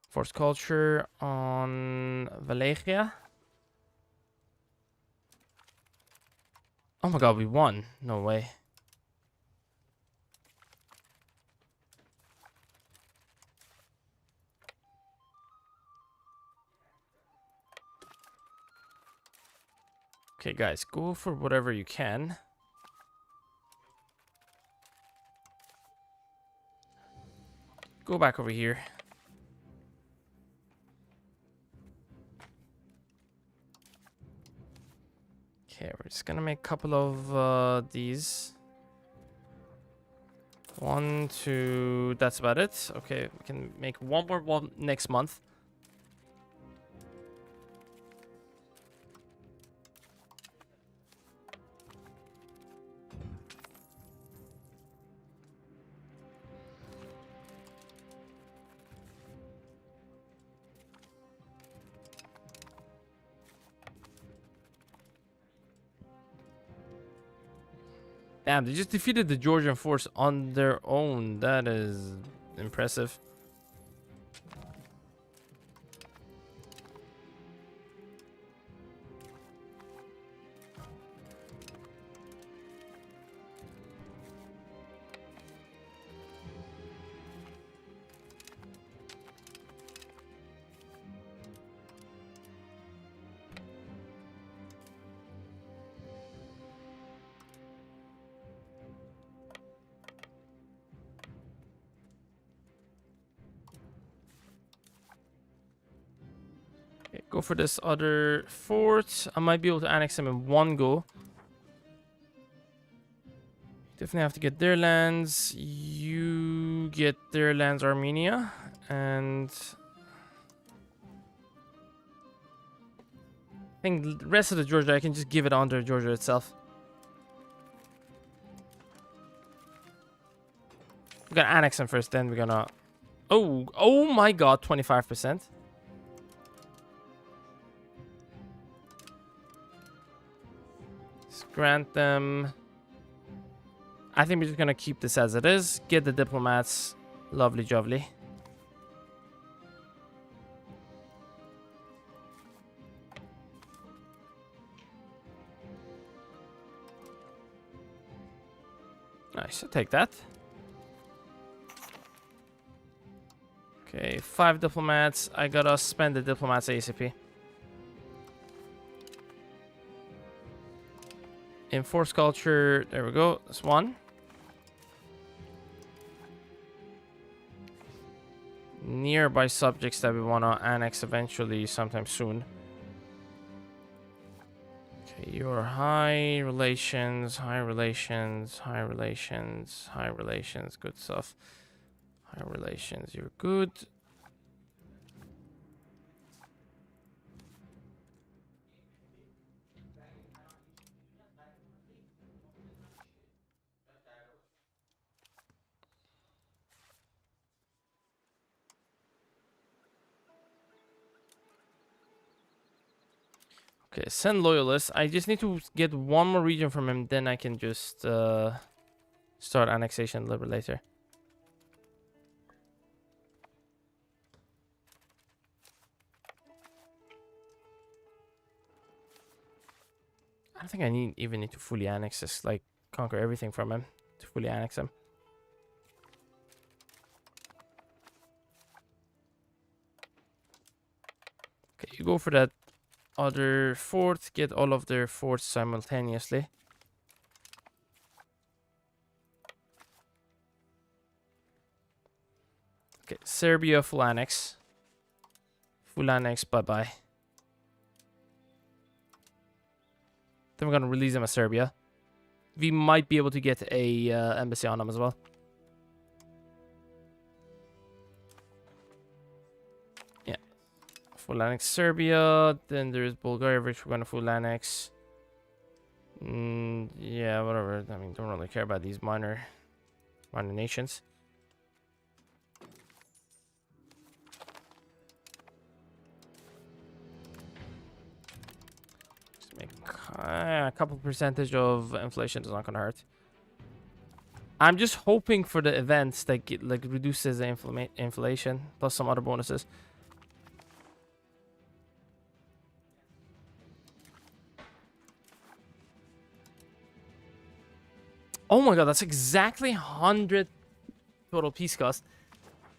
Forced culture on Wallachia. Oh my god, we won. No way. Okay, guys, go for whatever you can. Go back over here. Okay, we're just gonna make a couple of these. 1, 2, that's about it. Okay, we can make one more one next month. Damn, they just defeated the Georgian force on their own. That is impressive. Okay, go for this other fort. I might be able to annex them in one go. Definitely have to get their lands. You get their lands, Armenia. And I think the rest of the Georgia, I can just give it under Georgia itself. We're gonna annex them first, then we're gonna... Oh my god, 25%. Just grant them... I think we're just gonna keep this as it is. Get the diplomats. Lovely jovely. Nice, I'll take that. Okay, 5 diplomats. I gotta spend the diplomats ASAP. Enforce culture. There we go. That's 1. Nearby subjects that we want to annex eventually sometime soon. Okay, Your high relations, high relations, high relations, high relations. Good stuff. High relations, you're good. Okay, send loyalists. I just need to get one more region from him, then I can just start annexation a little bit later. I don't think I even need to fully annex this, like conquer everything from him to fully annex him. Okay, you go for that other fort, get all of their forts simultaneously. Okay, Serbia full annex. Full annex, bye-bye. Then we're gonna release them as Serbia. We might be able to get a embassy on them as well. Yeah. Full annex Serbia. Then there's Bulgaria, which we're gonna full annex. Yeah, whatever. I mean, don't really care about these minor nations. Just make a couple percentage of inflation is not gonna hurt. I'm just hoping for the events that get, like, reduces the inflation plus some other bonuses. Oh my god, that's exactly 100 total peace cost.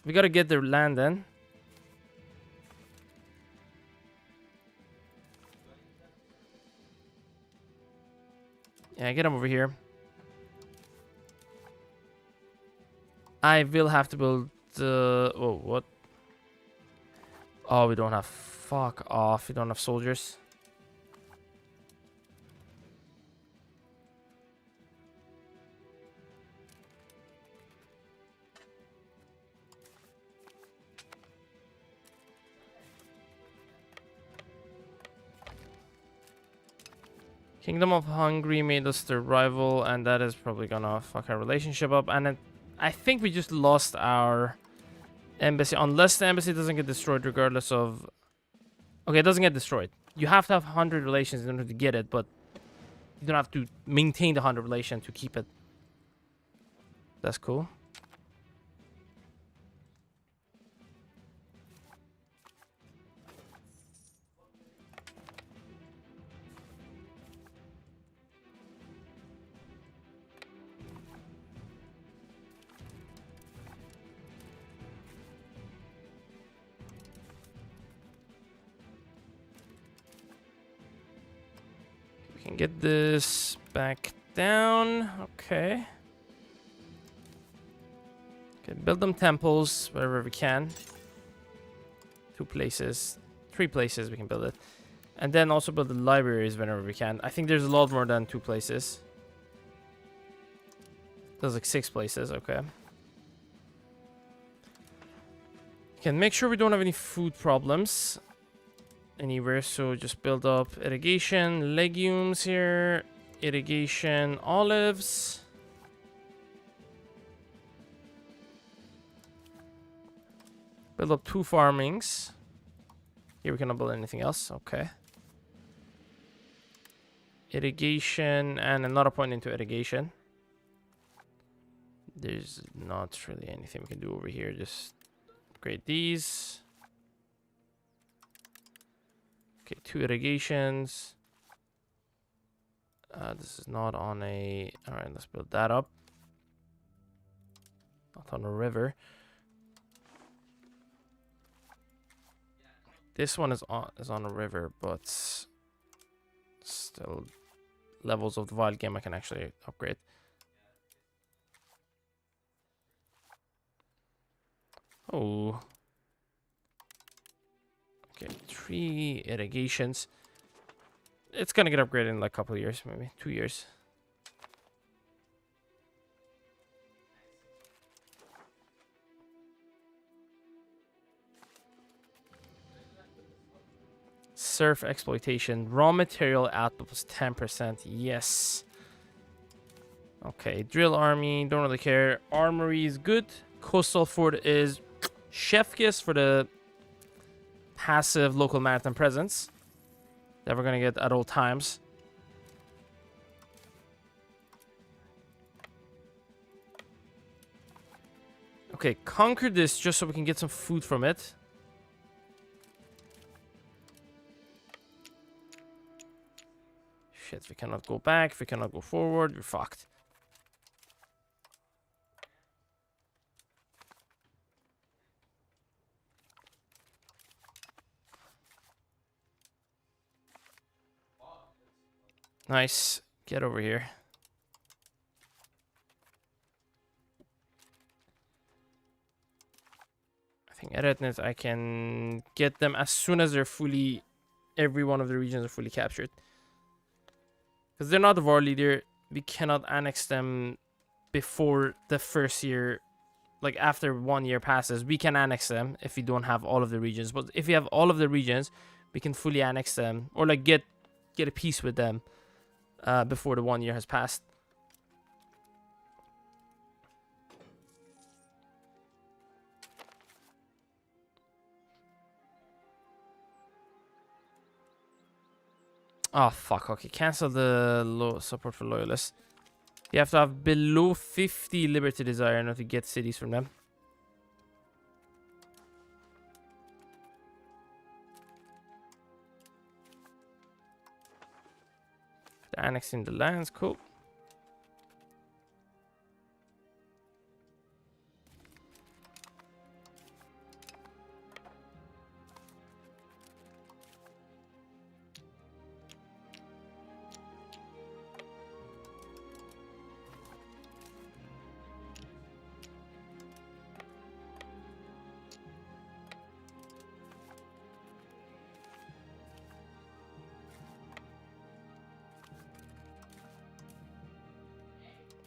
We gotta get their land then. Yeah, get them over here. I will have to build the... oh, what? Oh, we don't have... fuck off. We don't have soldiers. Kingdom of Hungary made us their rival, and that is probably gonna fuck our relationship up. And I think we just lost our embassy, unless the embassy doesn't get destroyed regardless of... okay, it doesn't get destroyed. You have to have 100 relations in order to get it, but you don't have to maintain the 100 relation to keep it. That's cool. Can get this back down. Okay. Okay, build them temples wherever we can. 2 places. 3 places we can build it. And then also build the libraries whenever we can. I think there's a lot more than 2 places. There's like 6 places, okay. Can make sure we don't have any food problems anywhere, so just build up irrigation, legumes here, irrigation, olives. Build up 2 farmings. Here we cannot build anything else, okay. Irrigation and another point into irrigation. There's not really anything we can do over here, just upgrade these. Okay, 2 irrigations. This is not on a... alright, let's build that up. Not on a river. This one is on a river, but still levels of the wild game I can actually upgrade. Oh. Okay, 3 irrigations. It's gonna get upgraded in like a couple of years, maybe 2 years. Surf exploitation. Raw material output was 10%. Yes. Okay, drill army, don't really care. Armory is good. Coastal fort is chef kiss for the passive local maritime presence that we're gonna get at all times. Okay, conquer this just so we can get some food from it. Shit, we cannot go back, we cannot go forward, we're fucked. Nice. Get over here. I think Eretnet, I can get them as soon as they're fully... Every one of the regions are fully captured. Because they're not the war leader. We cannot annex them before the first year. Like after 1 year passes, we can annex them if we don't have all of the regions. But if we have all of the regions, we can fully annex them. Or like get a peace with them. Before the 1 year has passed. Oh, fuck. Okay, cancel the low support for loyalists. You have to have below 50 liberty desire in order to get cities from them. They're annexing the lands. Cool.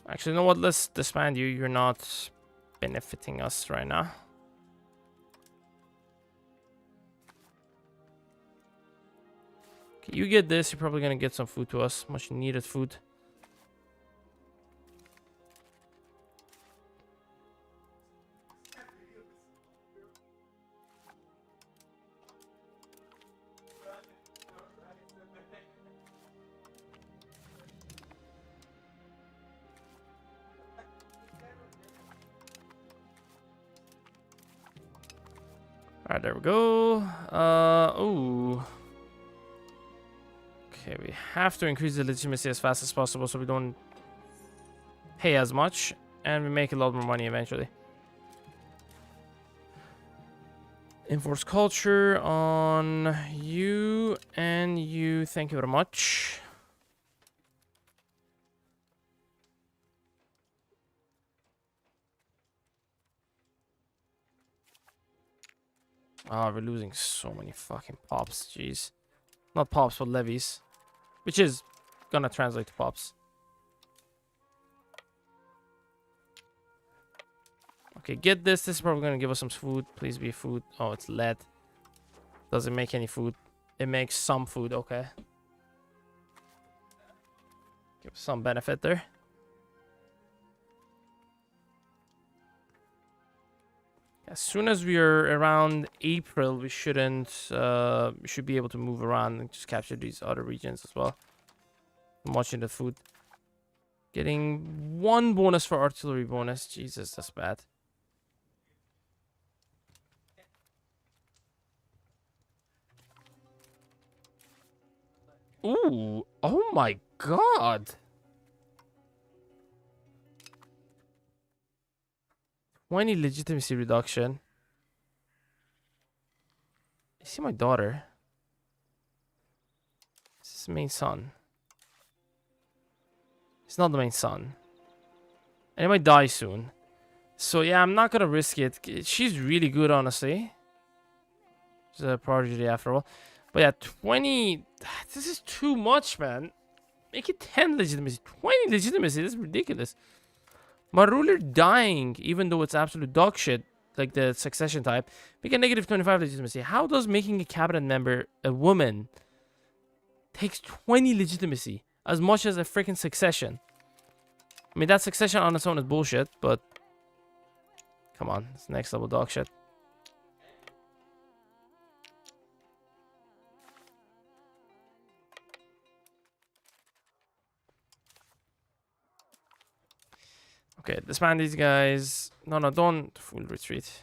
Actually, you know what? Let's disband you. You're not benefiting us right now. Okay, you get this. You're probably going to get some food to us. Much needed food. Alright, there we go. Oh. Okay, we have to increase the legitimacy as fast as possible so we don't pay as much and we make a lot more money eventually. Enforce culture on you and you. Thank you very much. Oh, we're losing so many fucking pops. Jeez. Not pops, but levies. Which is gonna translate to pops. Okay, get this. This is probably gonna give us some food. Please be food. Oh, it's lead. Doesn't make any food. It makes some food. Okay. Give some benefit there. As soon as we are around April, we shouldn't. We should be able to move around and just capture these other regions as well. I'm watching the food. Getting 1 bonus for artillery bonus. Jesus, that's bad. Ooh. Oh my god. 20 legitimacy reduction. You see my daughter? This is the main son. It's not the main son. And it might die soon. So yeah, I'm not gonna risk it. She's really good, honestly. She's a prodigy after all. But yeah, 20. This is too much, man. Make it 10 legitimacy. 20 legitimacy. This is ridiculous. My ruler dying, even though it's absolute dog shit, like the succession type, make a negative 25 legitimacy. How does making a cabinet member a woman takes 20 legitimacy as much as a freaking succession? I mean, that succession on its own is bullshit, but come on, it's next level dog shit. Okay, disband these guys. No, don't full retreat.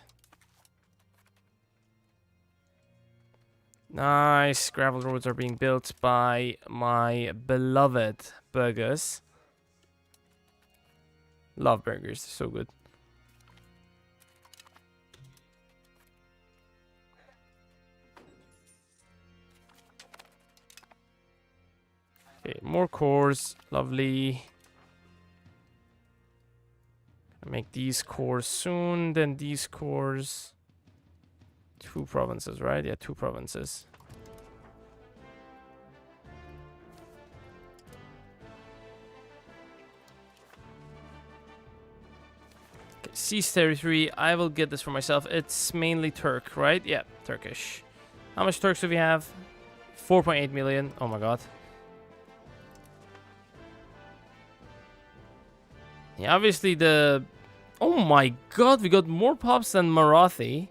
Nice. Gravel roads are being built by my beloved burgers. Love burgers. They're so good. Okay, more cores. Lovely. Make these cores soon. Then these cores. 2 provinces, right? Yeah, 2 provinces. Okay, seize territory. I will get this for myself. It's mainly Turk, right? Yeah, Turkish. How much Turks do we have? 4.8 million. Oh my god. Yeah, obviously the... Oh my god, we got more pops than Marathi.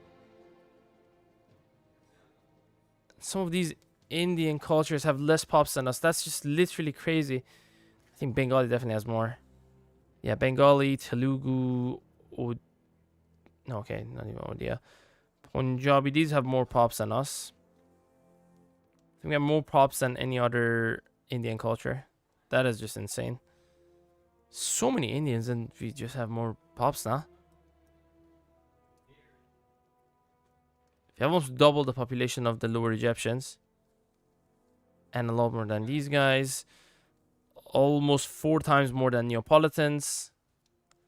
Some of these Indian cultures have less pops than us. That's just literally crazy. I think Bengali definitely has more. Yeah, Bengali, Telugu, no, okay, not even Odia. Punjabi, these have more pops than us. I think we have more pops than any other Indian culture. That is just insane. So many Indians and we just have more pops now. We have almost double the population of the lower Egyptians. And a lot more than these guys. Almost 4 times more than Neapolitans.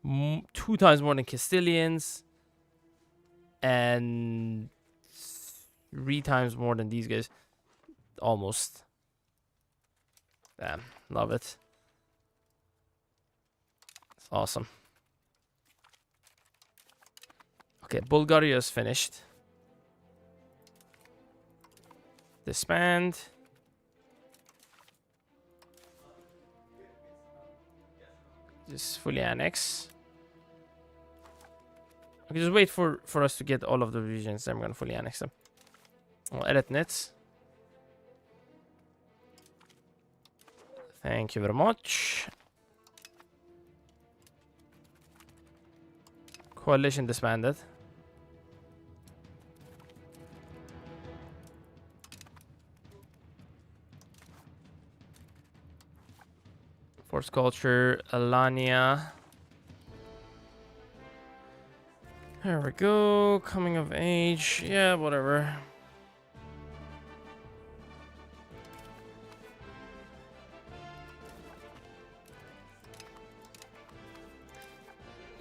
2 times more than Castilians. And 3 times more than these guys. Almost. Damn, love it. It's awesome. Okay, Bulgaria is finished. Disband. Just fully annex. Okay, just wait for us to get all of the regions, then we're gonna fully annex them. I'll edit nets. Thank you very much. Coalition disbanded. Forced culture, Alania. There we go. Coming of age. Yeah, whatever.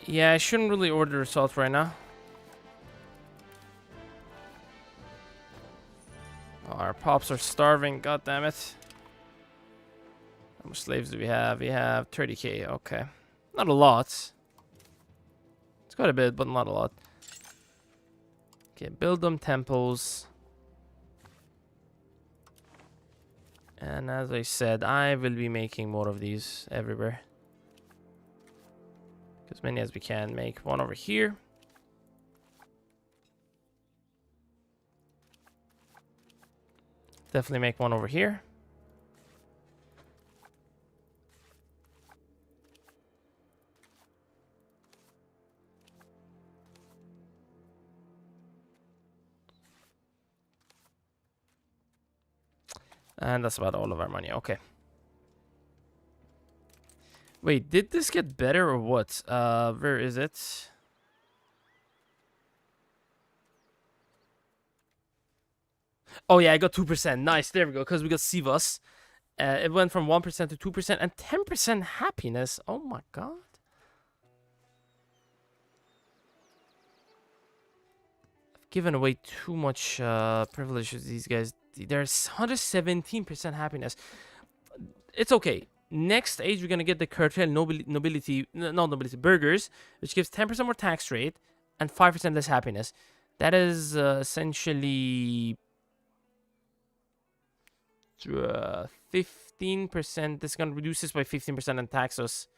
Yeah, I shouldn't really order assault right now. Oh, our pops are starving. God damn it. How much slaves do we have? We have 30k. Okay. Not a lot. It's quite a bit, but not a lot. Okay, build them temples. And as I said, I will be making more of these everywhere. As many as we can. Make one over here. Definitely make one over here. And that's about all of our money. Okay. Wait, did this get better or what? Where is it? Oh yeah, I got 2%. Nice, there we go. Because we got Sivas. It went from 1% to 2% and 10% happiness. Oh my god. I've given away too much privilege to these guys. There's 117% happiness. It's okay. Next stage, we're gonna get the curtail nobility, not nobility burgers, which gives 10% more tax rate and 5% less happiness. That is essentially 15%. This is gonna reduce this by 15% and tax us.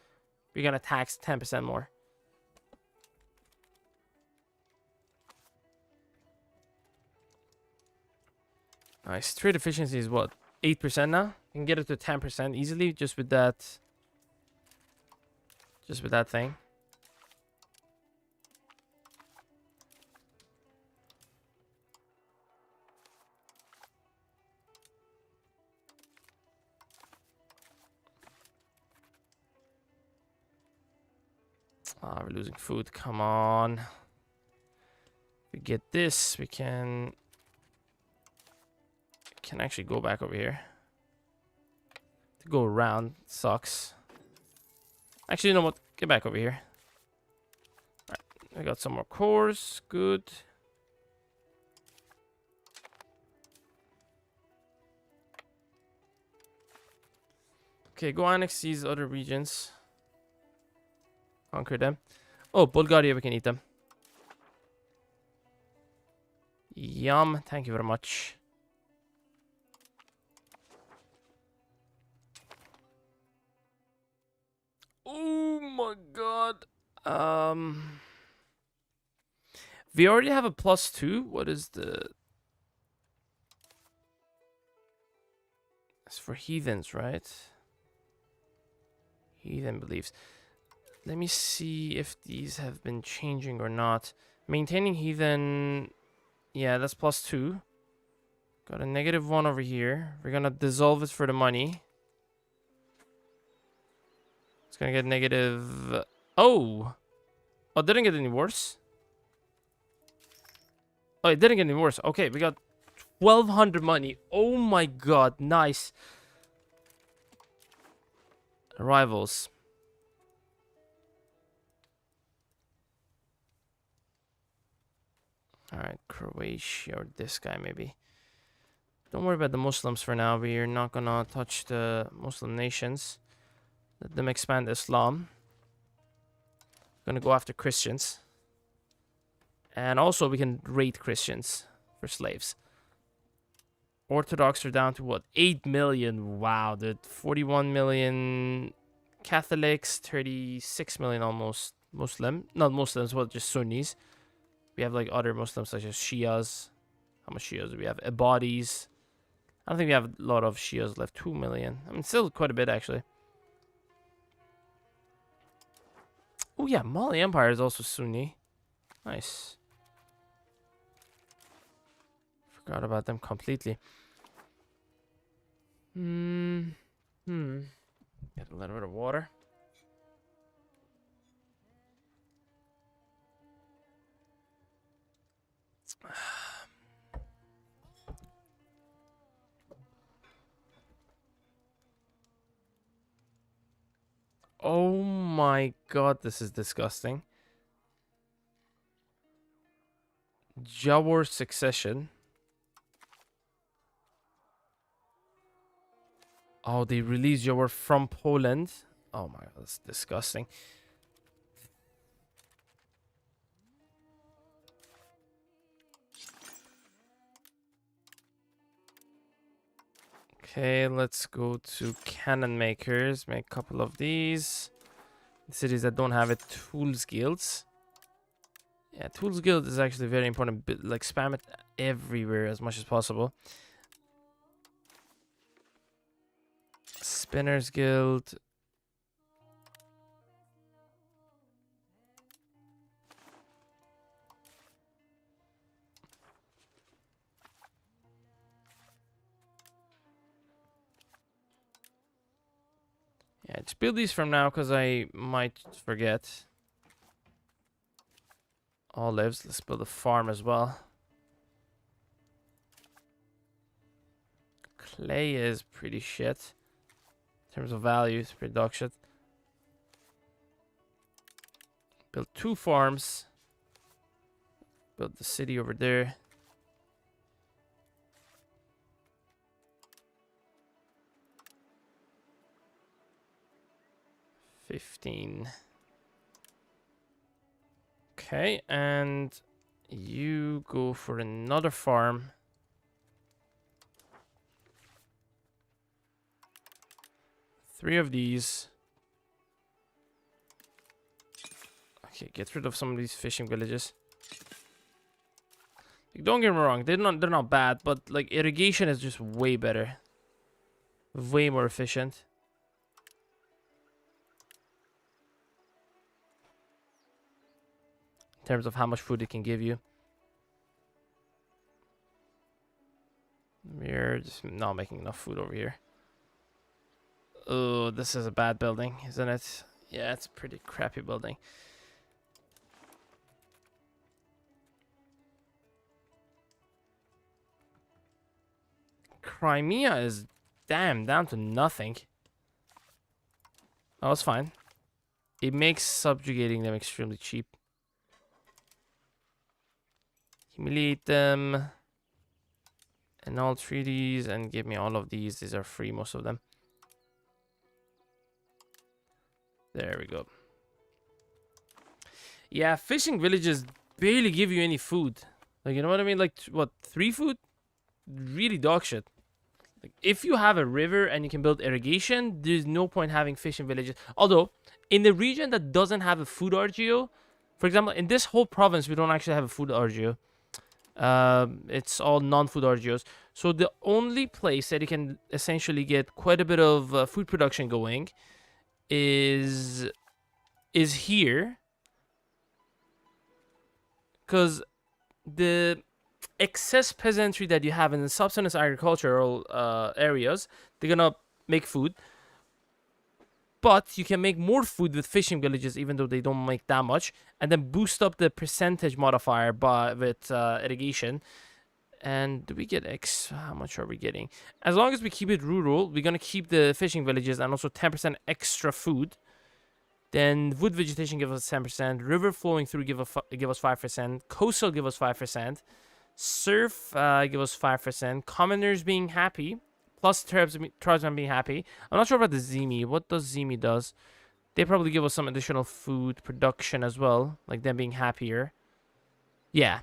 We're gonna tax 10% more. Nice. Trade efficiency is what? 8% now? You can get it to 10% easily just with that. Just with that thing. Ah, we're losing food. Come on. If we get this, we can actually go back over here. To go around sucks. Actually, you know what? Get back over here. Alright, we got some more cores. Good. Okay, go annex these other regions. Conquer them. Oh, Bulgaria, we can eat them. Yum. Thank you very much. Oh my god. We already have a +2. What is the... It's for heathens, right? Heathen beliefs. Let me see if these have been changing or not. Maintaining heathen... Yeah, that's +2. Got a -1 over here. We're gonna dissolve it for the money. It's gonna get negative... Oh! Oh, it didn't get any worse. Oh, it didn't get any worse. Okay, we got 1,200 money. Oh my god, nice. Arrivals. Alright, Croatia or this guy maybe. Don't worry about the Muslims for now. We're not gonna touch the Muslim nations. Let them expand Islam. Gonna go after Christians. And also we can raid Christians for slaves. Orthodox are down to what? 8 million. Wow, dude. 41 million Catholics, 36 million almost Muslim. Not Muslims, but just Sunnis. We have like other Muslims such as Shias. How much Shias do we have? Ibadis. I don't think we have a lot of Shias left. 2 million. I mean, still quite a bit actually. Oh yeah, Mali Empire is also Sunni. Nice. Forgot about them completely. Get a little bit of water. Oh my god, this is disgusting. Jawar succession. Oh, they released Jawar from Poland. Oh my god, that's disgusting. Okay, let's go to cannon makers. Make a couple of these. Cities that don't have it, tools guilds. Yeah, tools guild is actually very important. Like spam it everywhere as much as possible. Spinners guild. Yeah, just build these from now because I might forget. Olives. Let's build a farm as well. Clay is pretty shit. In terms of value, it's production. Build 2 farms. Build the city over there. 15. Okay, and you go for another farm. Three of these. Okay, get rid of some of these fishing villages. Like, don't get me wrong, they're not bad, but like irrigation is just way better. Way more efficient. In terms of how much food it can give you. We're just not making enough food over here. Oh, this is a bad building, isn't it? Yeah, it's a pretty crappy building. Crimea is, damn, down to nothing. Oh, it's fine. It makes subjugating them extremely cheap. Humiliate them. And all treaties, and give me all of these. These are free, most of them. There we go. Yeah, fishing villages barely give you any food. Like, you know what I mean? Like, what, 3 food? Really dog shit. Like, if you have a river and you can build irrigation, there's no point having fishing villages. Although, in the region that doesn't have a food RGO, for example, in this whole province, we don't actually have a food RGO. It's all non-food RGOs. So the only place that you can essentially get quite a bit of food production going is here, because the excess peasantry that you have in the subsistence agricultural areas, they're gonna make food. But you can make more food with fishing villages, even though they don't make that much, and then boost up the percentage modifier with irrigation. And do we get X? How much are we getting? As long as we keep it rural, we're gonna keep the fishing villages and also 10% extra food. Then wood vegetation give us 10%. River flowing through give us 5%. Coastal give us 5%. Surf give us 5%. Commoners being happy. Plus tribesmen being happy. I'm not sure about the Zemi. What does Zemi does? They probably give us some additional food production as well. Like them being happier. Yeah.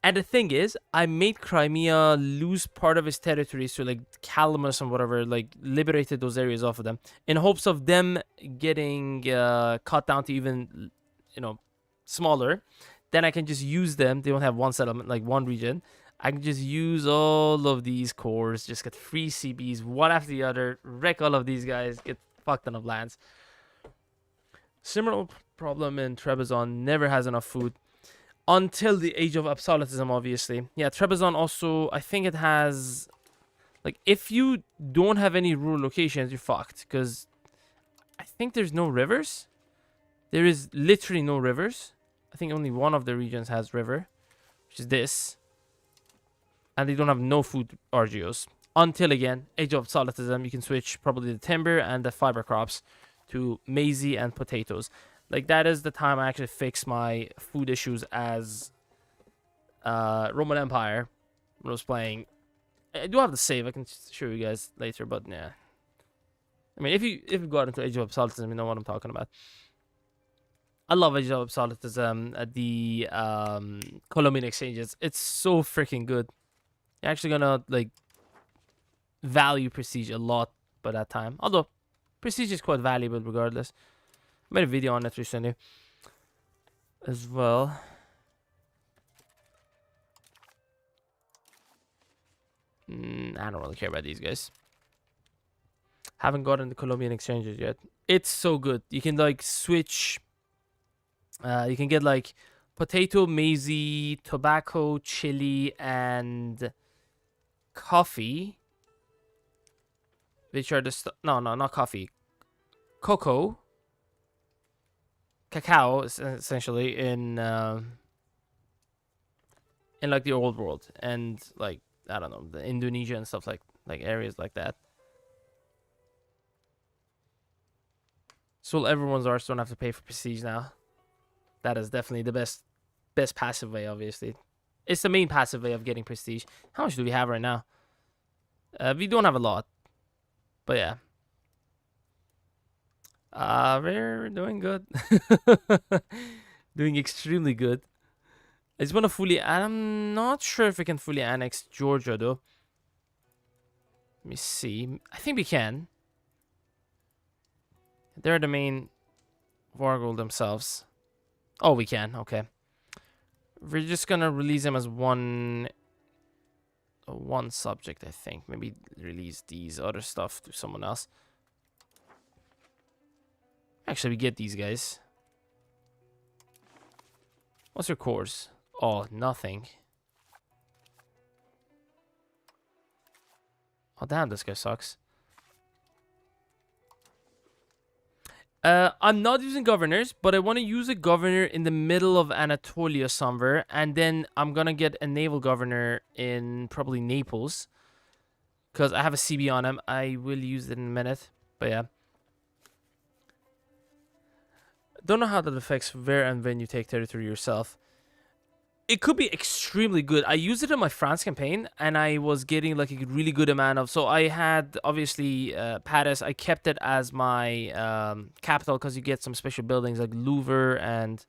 And the thing is, I made Crimea lose part of its territory, so like Calamus and whatever, like liberated those areas off of them in hopes of them getting cut down to even, smaller. Then I can just use them. They don't have one settlement, like one region. I can just use all of these cores, just get free CBs one after the other, wreck all of these guys, get fucked ton of lands. Similar problem in Trebizond, never has enough food. Until the Age of Absolutism, obviously. Yeah, Trebizond also, I think it has... Like, if you don't have any rural locations, you're fucked. Because I think there's no rivers. There is literally no rivers. I think only one of the regions has river, which is this. And they don't have no food RGOs. Until, again, Age of Absolutism, you can switch probably the timber and the fiber crops to maize and potatoes. Like, that is the time I actually fix my food issues as Roman Empire when I was playing. I do have the save. I can show you guys later, but yeah. I mean, if you got into Age of Absolutism, you know what I'm talking about. I love Age of Absolutism at the Colombian exchanges. It's so freaking good. You're actually gonna like value prestige a lot by that time. Although prestige is quite valuable regardless. I made a video on it recently as well. I don't really care about these guys. Haven't gotten the Colombian exchanges yet. It's so good. You can like switch. You can get like potato, maize, tobacco, chili, and coffee. Which are the no, not coffee. Cocoa. Cacao, essentially, in like the old world, and like I don't know, the Indonesia and stuff like areas like that. So everyone's arts don't have to pay for prestige now. That is definitely the best passive way. Obviously, it's the main passive way of getting prestige. How much do we have right now? We don't have a lot, but yeah. We're doing good. Doing extremely good. I just want to fully... I'm not sure if we can fully annex Georgia, though. Let me see. I think we can. They're the main Vargol themselves. Oh, we can. Okay. We're just gonna release them as one subject, I think. Maybe release these other stuff to someone else. Actually, we get these guys. What's your course? Oh, nothing. Oh, damn, this guy sucks. I'm not using governors, but I want to use a governor in the middle of Anatolia somewhere, and then I'm gonna get a naval governor in probably Naples, because I have a CB on him. I will use it in a minute, but yeah. Don't know how that affects where and when you take territory yourself. It could be extremely good. I used it in my France campaign, and I was getting like a really good amount of... So I had, obviously, Paris. I kept it as my capital because you get some special buildings like Louvre and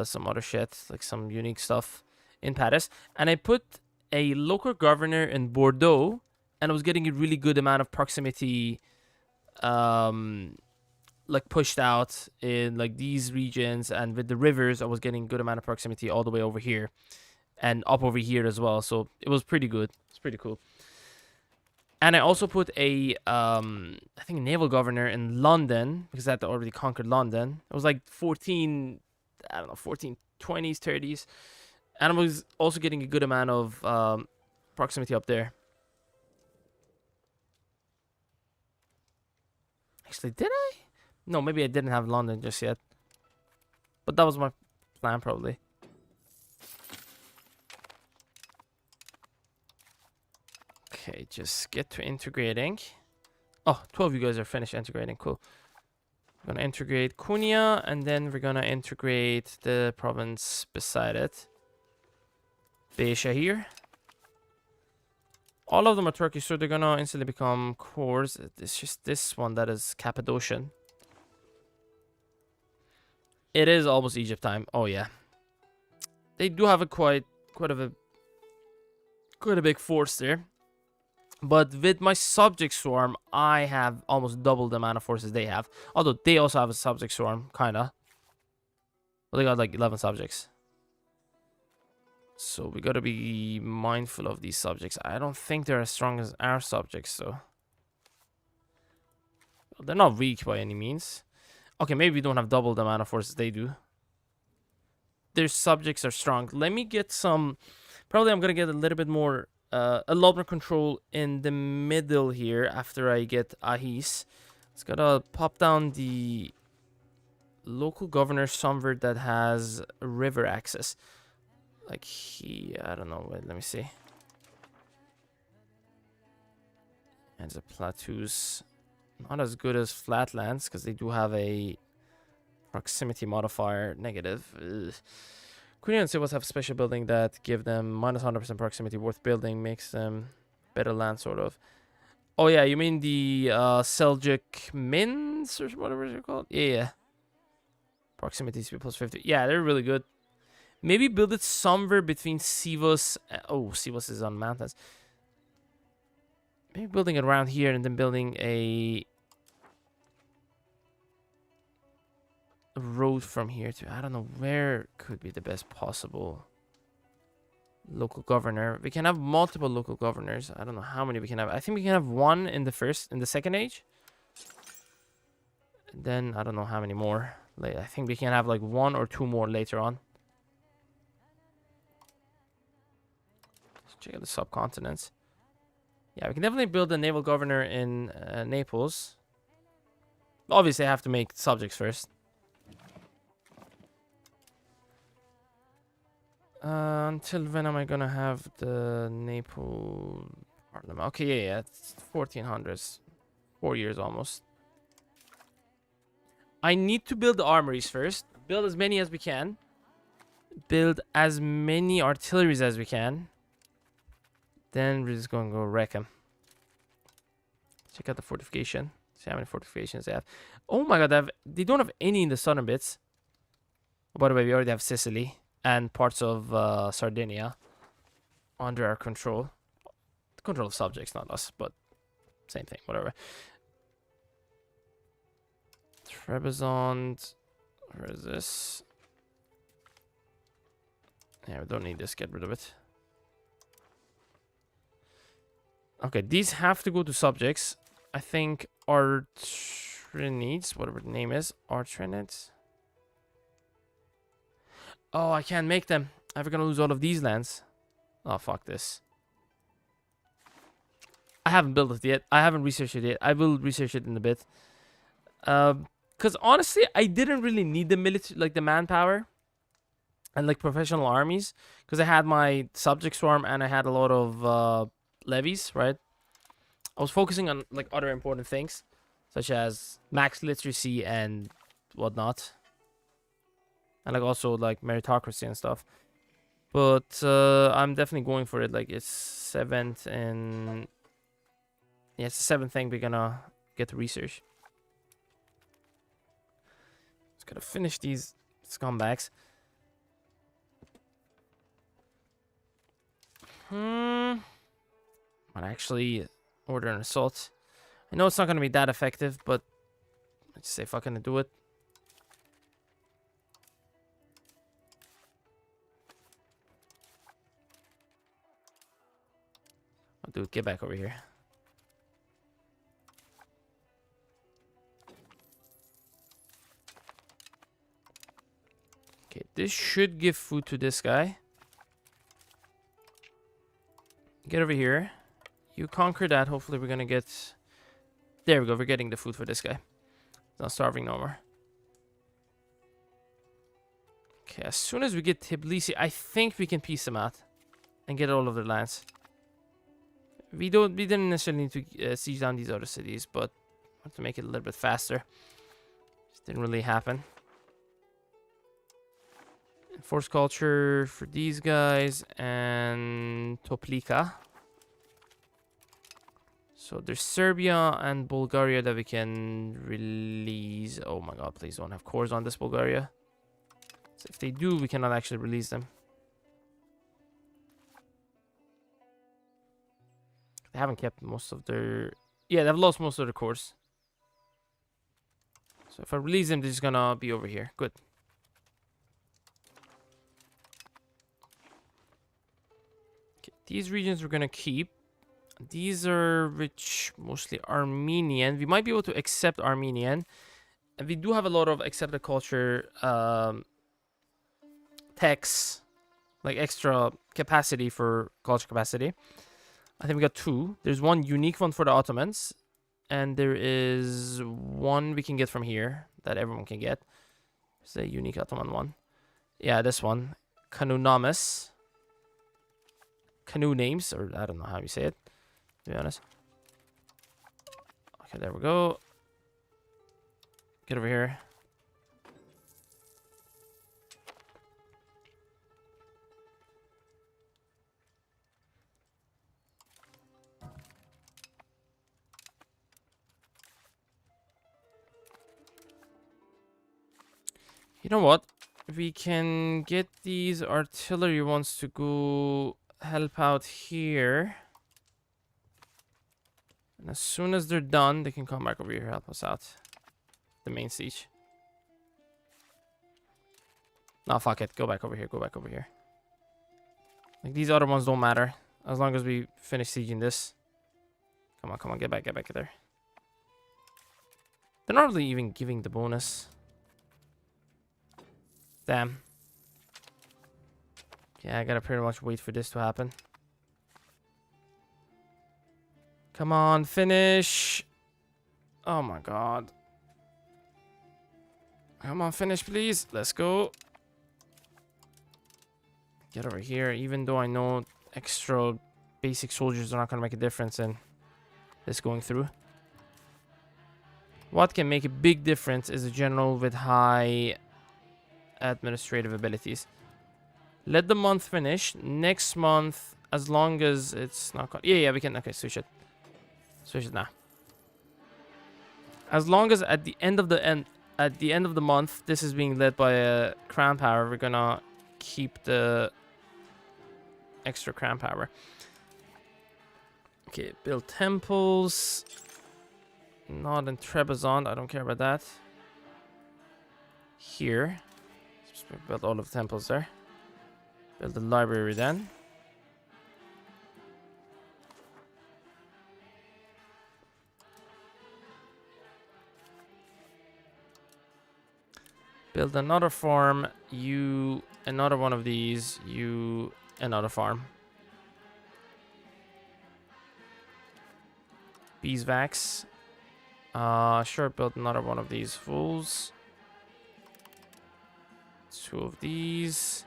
some other shit, like some unique stuff in Paris. And I put a local governor in Bordeaux, and I was getting a really good amount of proximity like pushed out in like these regions, and with the rivers I was getting good amount of proximity all the way over here and up over here as well, so it was pretty good. It's pretty cool. And I also put a I think a naval governor in London because I had already conquered London. It was like 14, I don't know, 1420s 30s, and I was also getting a good amount of proximity up there. Actually, did I? No, maybe I didn't have London just yet. But that was my plan, probably. Okay, just get to integrating. Oh, 12 of you guys are finished integrating. Cool. We're gonna integrate Cunha, and then we're gonna integrate the province beside it. Beja here. All of them are Turkish, so they're gonna instantly become cores. It's just this one that is Cappadocian. It is almost Egypt time. Oh yeah, they do have a quite a big force there. But with my subject swarm, I have almost double the amount of forces they have. Although they also have a subject swarm, kinda. Well, they got like 11 subjects. So we gotta be mindful of these subjects. I don't think they're as strong as our subjects, though. Well, they're not weak by any means. Okay, maybe we don't have double the amount of forces they do. Their subjects are strong. Let me get some... Probably I'm going to get a little bit more... a lot more control in the middle here after I get Ahis. It's got to pop down the local governor somewhere that has river access. Like he... I don't know. Wait, let me see. And the plateaus... Not as good as flatlands because they do have a proximity modifier negative. Korean cities have special building that give them minus 100% proximity worth building, makes them better land sort of. Oh yeah, you mean the Seljuk Mins or whatever they're called? Yeah. Proximity to plus 50. Yeah, they're really good. Maybe build it somewhere between Sivas. Oh, Sivas is on mountains. Maybe building it around here and then building a road from here to... I don't know where could be the best possible local governor. We can have multiple local governors. I don't know how many we can have. I think we can have one in the second age. And then I don't know how many more. I think we can have like one or two more later on. Let's check out the subcontinents. Yeah, we can definitely build a naval governor in Naples. Obviously, I have to make subjects first. Until when am I gonna have the Naples parliament? Okay, yeah, it's 1400s. 4 years almost. I need to build the armories first. Build as many as we can. Build as many artilleries as we can. Then we're just gonna go wreck them. Check out the fortification. See how many fortifications they have. Oh my god, they don't have any in the southern bits. By the way, we already have Sicily and parts of Sardinia under our control. The control of subjects, not us, but same thing, whatever. Trebizond. Where is this? Yeah, we don't need this. Get rid of it. Okay, these have to go to subjects. I think Artrinides, whatever the name is. Artrinides. Oh, I can't make them. I'm gonna lose all of these lands. Oh, fuck this. I haven't built it yet. I haven't researched it yet. I will research it in a bit. Because honestly, I didn't really need the military, like the manpower and like professional armies, because I had my subject swarm and I had a lot of levies, right? I was focusing on like other important things, such as max literacy and whatnot, and like also like meritocracy and stuff. But I'm definitely going for it. Like it's 7th and yeah, it's the 7th thing we're gonna get to research. Just gotta finish these scumbags. Might actually order an assault. I know it's not gonna be that effective, but let's say if I can do it. Oh, dude, get back over here. Okay, this should give food to this guy. Get over here. You conquer that. Hopefully we're gonna get... There we go. We're getting the food for this guy. He's not starving no more. Okay, as soon as we get Tbilisi, I think we can piece them out and get all of their lands. We didn't necessarily need to siege down these other cities, but I want to make it a little bit faster. Just didn't really happen. Enforce culture for these guys and Toplica. So there's Serbia and Bulgaria that we can release. Oh my god, please don't have cores on this Bulgaria. So if they do, we cannot actually release them. They haven't kept most of their... Yeah, they've lost most of their cores. So if I release them, they're just gonna be over here. Good. Okay, these regions we're gonna keep. These are rich, mostly Armenian. We might be able to accept Armenian. And we do have a lot of accepted culture texts. Like extra capacity for culture capacity. I think we got 2. There's one unique one for the Ottomans. And there is one we can get from here that everyone can get. It's a unique Ottoman one. Yeah, this one. Kanunamis. Canoe names, or I don't know how you say it, to be honest. Okay, there we go. Get over here. You know what? We can get these artillery ones to go help out here. And as soon as they're done, they can come back over here and help us out. The main siege. No, fuck it. Go back over here. Go back over here. Like, these other ones don't matter. As long as we finish sieging this. Come on, come on. Get back there. They're not really even giving the bonus. Damn. Yeah, I gotta pretty much wait for this to happen. Come on, finish. Oh my god. Come on, finish, please. Let's go. Get over here. Even though I know extra basic soldiers are not gonna make a difference in this going through. What can make a big difference is a general with high administrative abilities. Let the month finish. Next month, as long as it's not... Yeah, we can... Okay, switch it. Switch it now. As long as at the end of the month, this is being led by a crown power, we're gonna keep the extra crown power. Okay, build temples. Not in Trebizond, I don't care about that. Here. Just build all of the temples there. Build the library then. Build another farm. You another one of these. You another farm. Beeswax. Sure, build another one of these fools. 2 of these.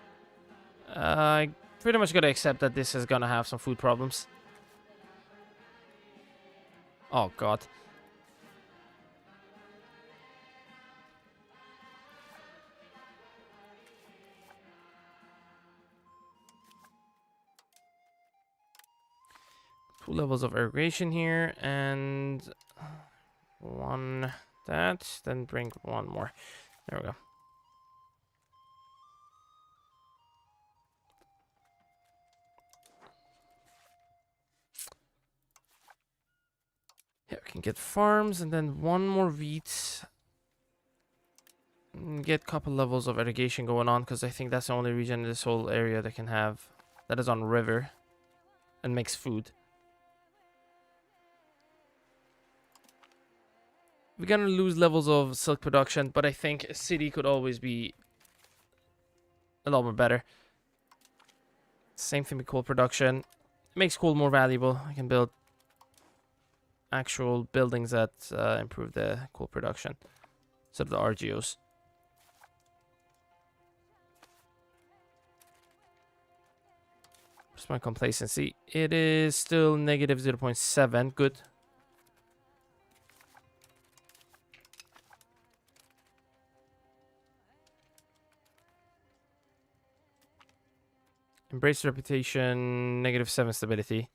I pretty much gotta accept that this is gonna have some food problems. Oh god. Two levels of irrigation here, and one that, then bring one more. There we go. Yeah, we can get farms, and then one more wheat. And get a couple levels of irrigation going on, because I think that's the only region in this whole area that can have, that is on river, and makes food. We're gonna lose levels of silk production, but I think a city could always be a lot more better. Same thing with coal production. It makes coal more valuable. I can build actual buildings that improve the coal production instead of the RGOs. What's my complacency? It is still negative 0.7. Good. Embrace reputation, negative 7 stability.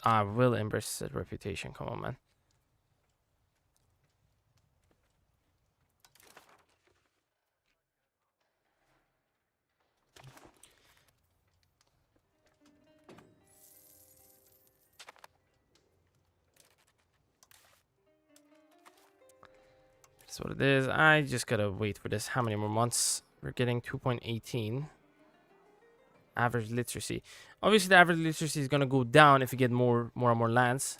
I will embrace the reputation. Come on, man. That's what it is. I just gotta wait for this. How many more months? We're getting 2.18. Average literacy. Obviously, the average literacy is gonna go down if you get more and more lands.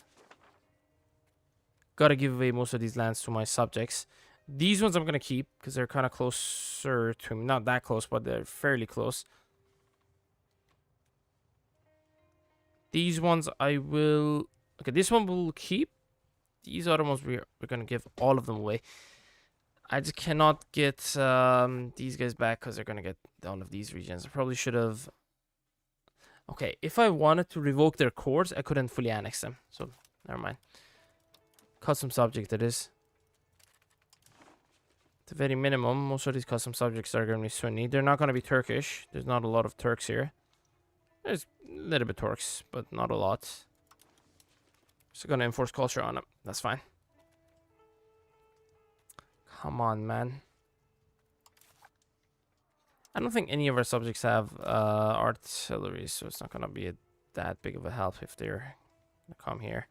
Gotta give away most of these lands to my subjects. These ones I'm gonna keep because they're kind of closer to me. Not that close, but they're fairly close. These ones I will. Okay, this one we'll keep. These other ones we're gonna give all of them away. I just cannot get these guys back because they're gonna get all of these regions. I probably should have. Okay, if I wanted to revoke their cores, I couldn't fully annex them. So, never mind. Custom subject it is. At the very minimum, most of these custom subjects are going to be Sunni. They're not going to be Turkish. There's not a lot of Turks here. There's a little bit Turks, but not a lot. Just going to enforce culture on them. That's fine. Come on, man. I don't think any of our subjects have artillery, so it's not going to be that big of a help if they're going to come here.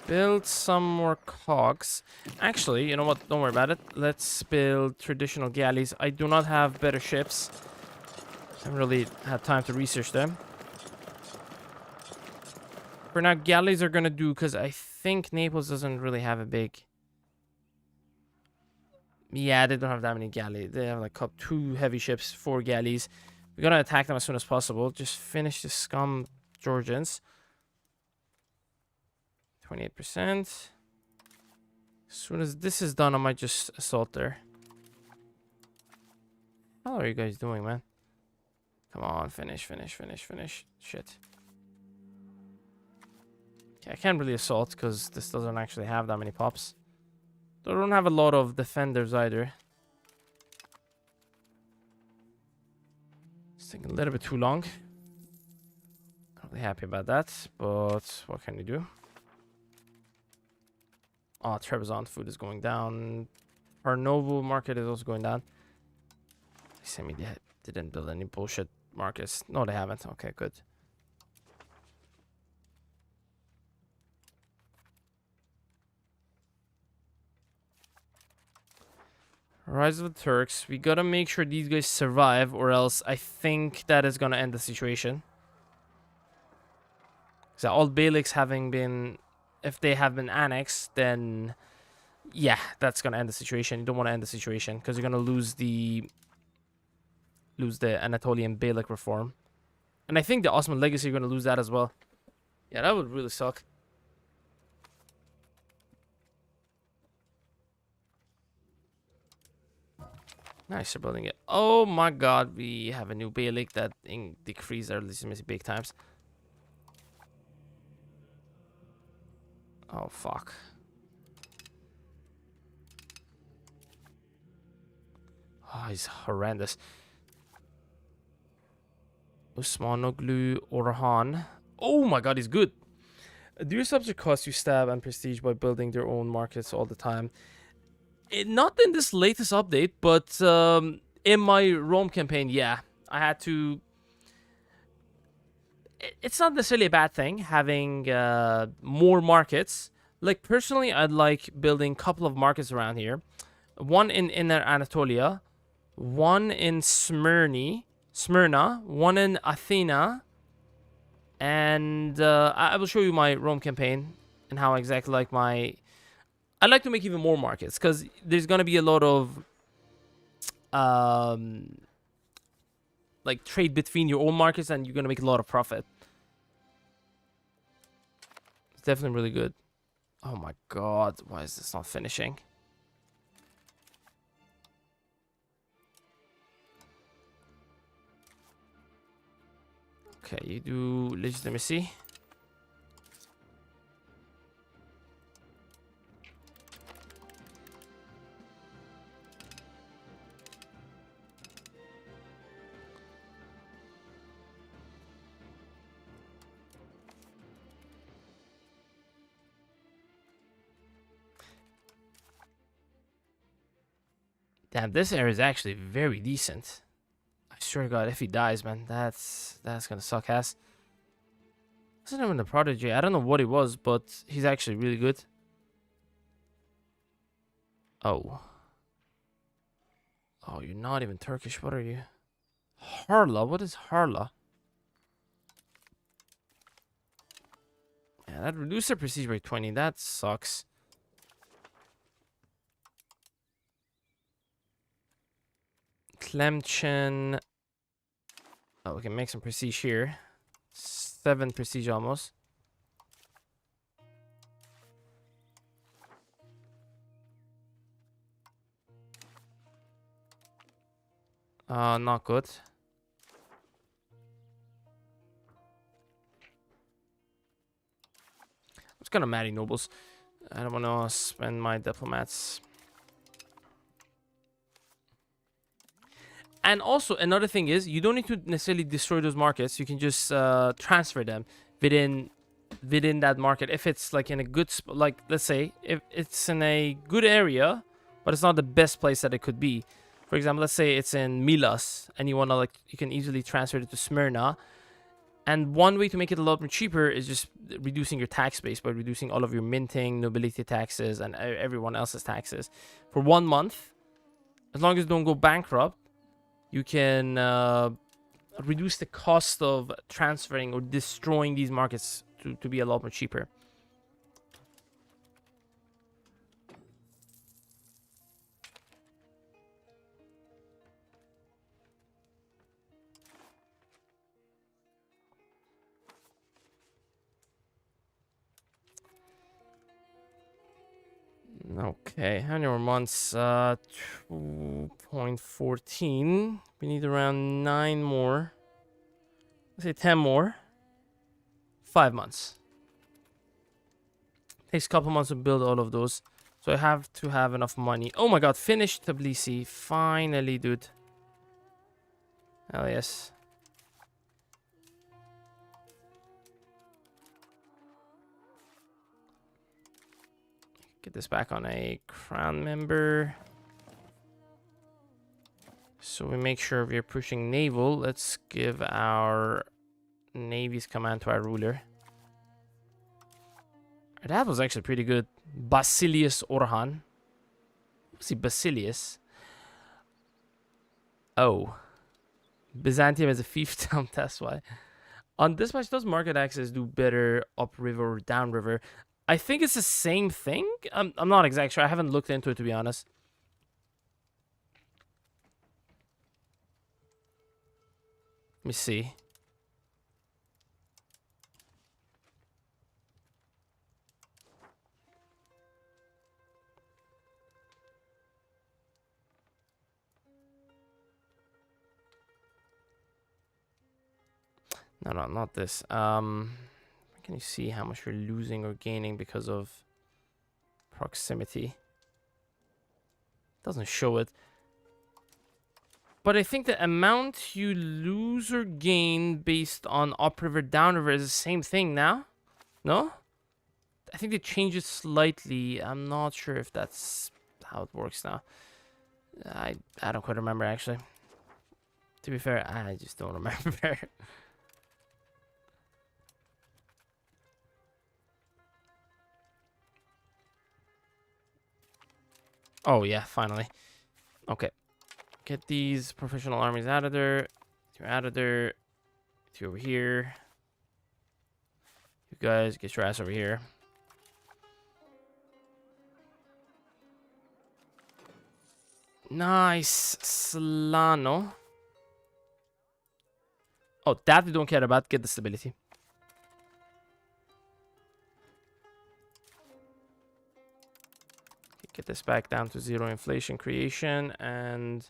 Build some more cogs. Actually, you know what? Don't worry about it. Let's build traditional galleys. I do not have better ships. I haven't really had time to research them. For now, galleys are gonna do because I think Naples doesn't really have a big. Yeah, they don't have that many galleys. They have like 2 heavy ships, 4 galleys. We're gonna attack them as soon as possible. Just finish the scum Georgians. 28%. As soon as this is done, I might just assault there. How are you guys doing, man? Come on, finish. Shit. Okay, I can't really assault because this doesn't actually have that many pops. They don't have a lot of defenders either. It's taking a little bit too long. Not really happy about that, but what can you do? Oh, Trebizond food is going down. Our Novo market is also going down. They didn't build any bullshit markets. No, they haven't. Okay, good. Rise of the Turks. We gotta make sure these guys survive, or else I think that is gonna end the situation. So all Beyliks having been, if they have been annexed, then yeah, that's gonna end the situation. You don't want to end the situation because you're gonna lose the Anatolian Beylik reform, and I think the Ottoman legacy you're gonna lose that as well. Yeah, that would really suck. Nice, they're building it. Oh my god, we have a new Beylik that decreased our legitimacy big times. Oh fuck. Oh, he's horrendous. Osmanoglu Orhan. Oh my god, he's good. Do your subject cost you stab and prestige by building their own markets all the time? Not in this latest update, but in my Rome campaign, yeah. I had to... It's not necessarily a bad thing, having more markets. Like, personally, I'd like building a couple of markets around here. One in Inner Anatolia, one in Smyrna, one in Athena, and I will show you my Rome campaign and how exactly like my... I'd like to make even more markets because there's gonna be a lot of like trade between your own markets, and you're gonna make a lot of profit. It's definitely really good. Oh my god, why is this not finishing? Okay, you do legitimacy. Damn, this area is actually very decent. I swear to God, if he dies, man, that's gonna suck ass. Wasn't even a prodigy. I don't know what he was, but he's actually really good. Oh. Oh, you're not even Turkish. What are you? Harla? What is Harla? Yeah, that reduced their prestige by 20. That sucks. Tlemcen. Oh, we can make some prestige here. 7 prestige almost. Not good. I'm just gonna marry nobles. I don't want to spend my diplomats. And also, another thing is, you don't need to necessarily destroy those markets. You can just transfer them within that market. If it's like in a good spot, like let's say if it's in a good area, but it's not the best place that it could be. For example, let's say it's in Milas, and you wanna you can easily transfer it to Smyrna. And one way to make it a lot more cheaper is just reducing your tax base by reducing all of your minting, nobility taxes, and everyone else's taxes for 1 month. As long as you don't go bankrupt, you can reduce the cost of transferring or destroying these markets to be a lot more cheaper. Okay, how many more months? 2.14. We need around 9 more. Let's say 10 more. 5 months. Takes a couple months to build all of those. So I have to have enough money. Oh my god, finished Tbilisi. Finally, dude. Hell yes. Get this back on a crown member. So we make sure we're pushing naval. Let's give our navy's command to our ruler. That was actually pretty good. Basilius Orhan. Let's see, Basilius. Oh. Byzantium is a fiefdom, that's why. On this match, does market access do better upriver or downriver? I think it's the same thing. I'm not exactly sure. I haven't looked into it, to be honest. Let me see. No, not this. Can you see how much you're losing or gaining because of proximity? Doesn't show it. But I think the amount you lose or gain based on upriver, downriver is the same thing now. No? I think they changed it slightly. I'm not sure if that's how it works now. I don't quite remember, actually. To be fair, I just don't remember. Oh, yeah, finally. Okay. Get these professional armies out of there. You're out of there. Get you over here. You guys, get your ass over here. Nice. Slano. Oh, that we don't care about. Get the stability. Get this back down to 0 inflation creation, and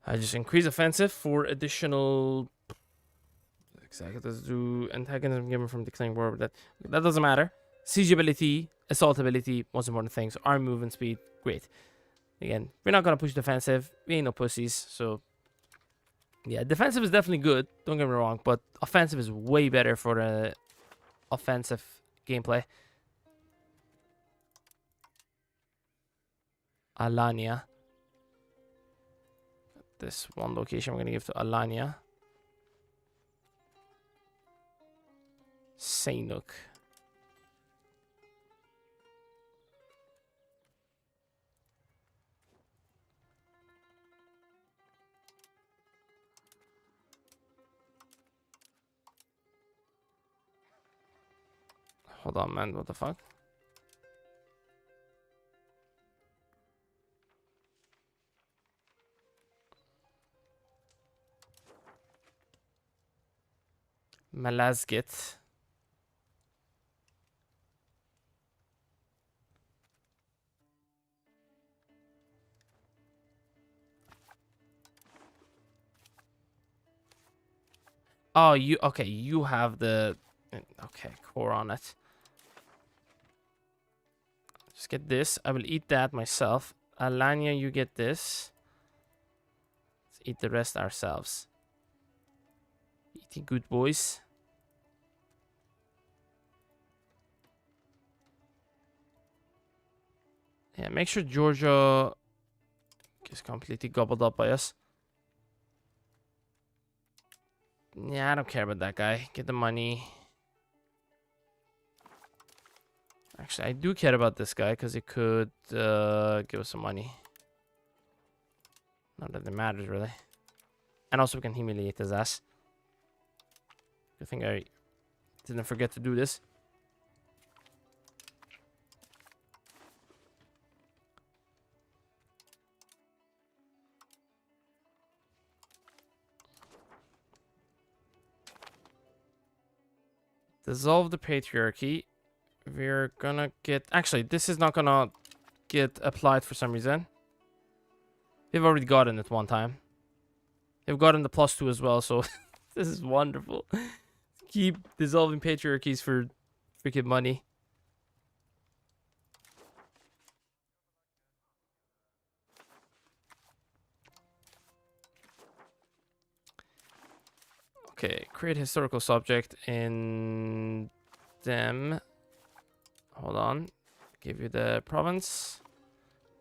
I just increase offensive for additional. Exactly, let's do antagonism given from declaring war. That doesn't matter. Siege ability, assault ability, most important things. Arm movement speed, great. Again, we're not gonna push defensive. We ain't no pussies, so yeah, defensive is definitely good. Don't get me wrong, but offensive is way better for the offensive gameplay. Alania. This one location we're going to give to Alania. Seinuk. Hold on, man. What the fuck? Malazgirt. Oh, okay, you have the okay, core on it. Just get this. I will eat that myself. Alania, you get this. Let's eat the rest ourselves. Eating good, boys. Yeah, make sure Georgia gets completely gobbled up by us. Yeah, I don't care about that guy. Get the money. Actually, I do care about this guy because he could give us some money. Not that it matters, really. And also we can humiliate his ass. Good thing I didn't forget to do this. Dissolve the patriarchy. We're gonna get... Actually, this is not gonna get applied for some reason. They've already gotten it one time. They've gotten the +2 as well, so this is wonderful. Keep dissolving patriarchies for freaking money. Okay, create historical subject in them. Hold on. Give you the province,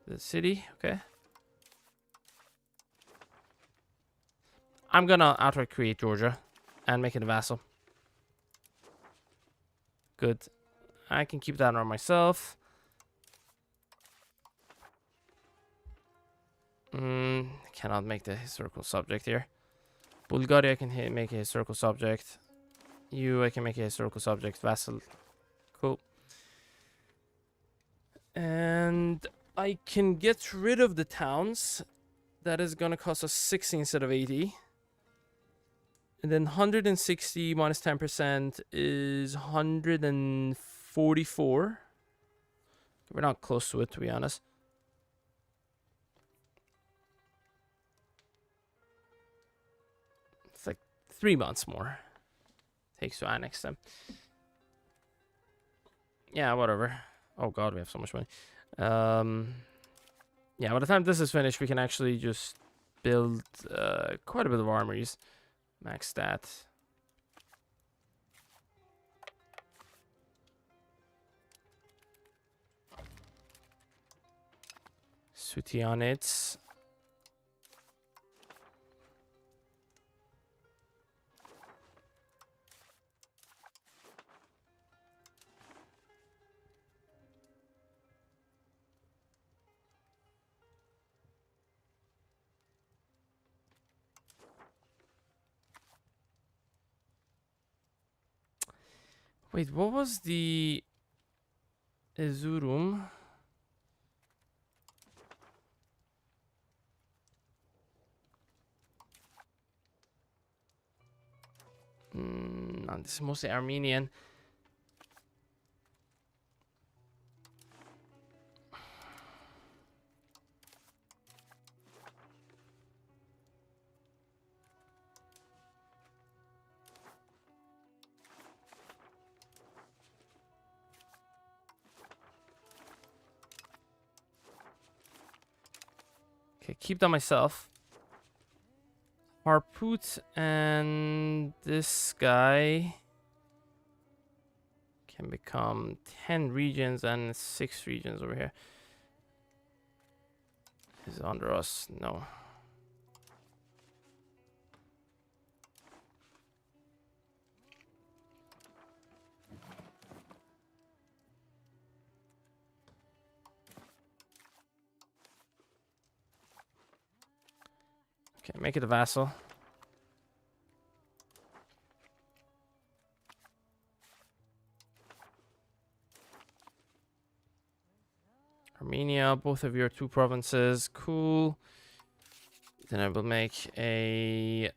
the city. Okay. I'm gonna outright create Georgia and make it a vassal. Good. I can keep that on myself. Cannot make the historical subject here. Bulgaria, I can make a historical subject. You, I can make a historical subject. Vassal. Cool. And I can get rid of the towns. That is gonna cost us 60 instead of 80. And then 160 minus 10% is 144. We're not close to it, to be honest. It's like 3 months more. Takes to annex them. Yeah, whatever. Oh god, we have so much money. Yeah, by the time this is finished, we can actually just build quite a bit of armories. Max stat. Sutianids. Wait, what was the Ezurum? No, this is mostly Armenian. Okay, keep that myself. Harpoot and this guy can become 10 regions and 6 regions over here. Is under us? No. Okay, make it a vassal. Armenia, both of your 2 provinces. Cool. Then I will make a...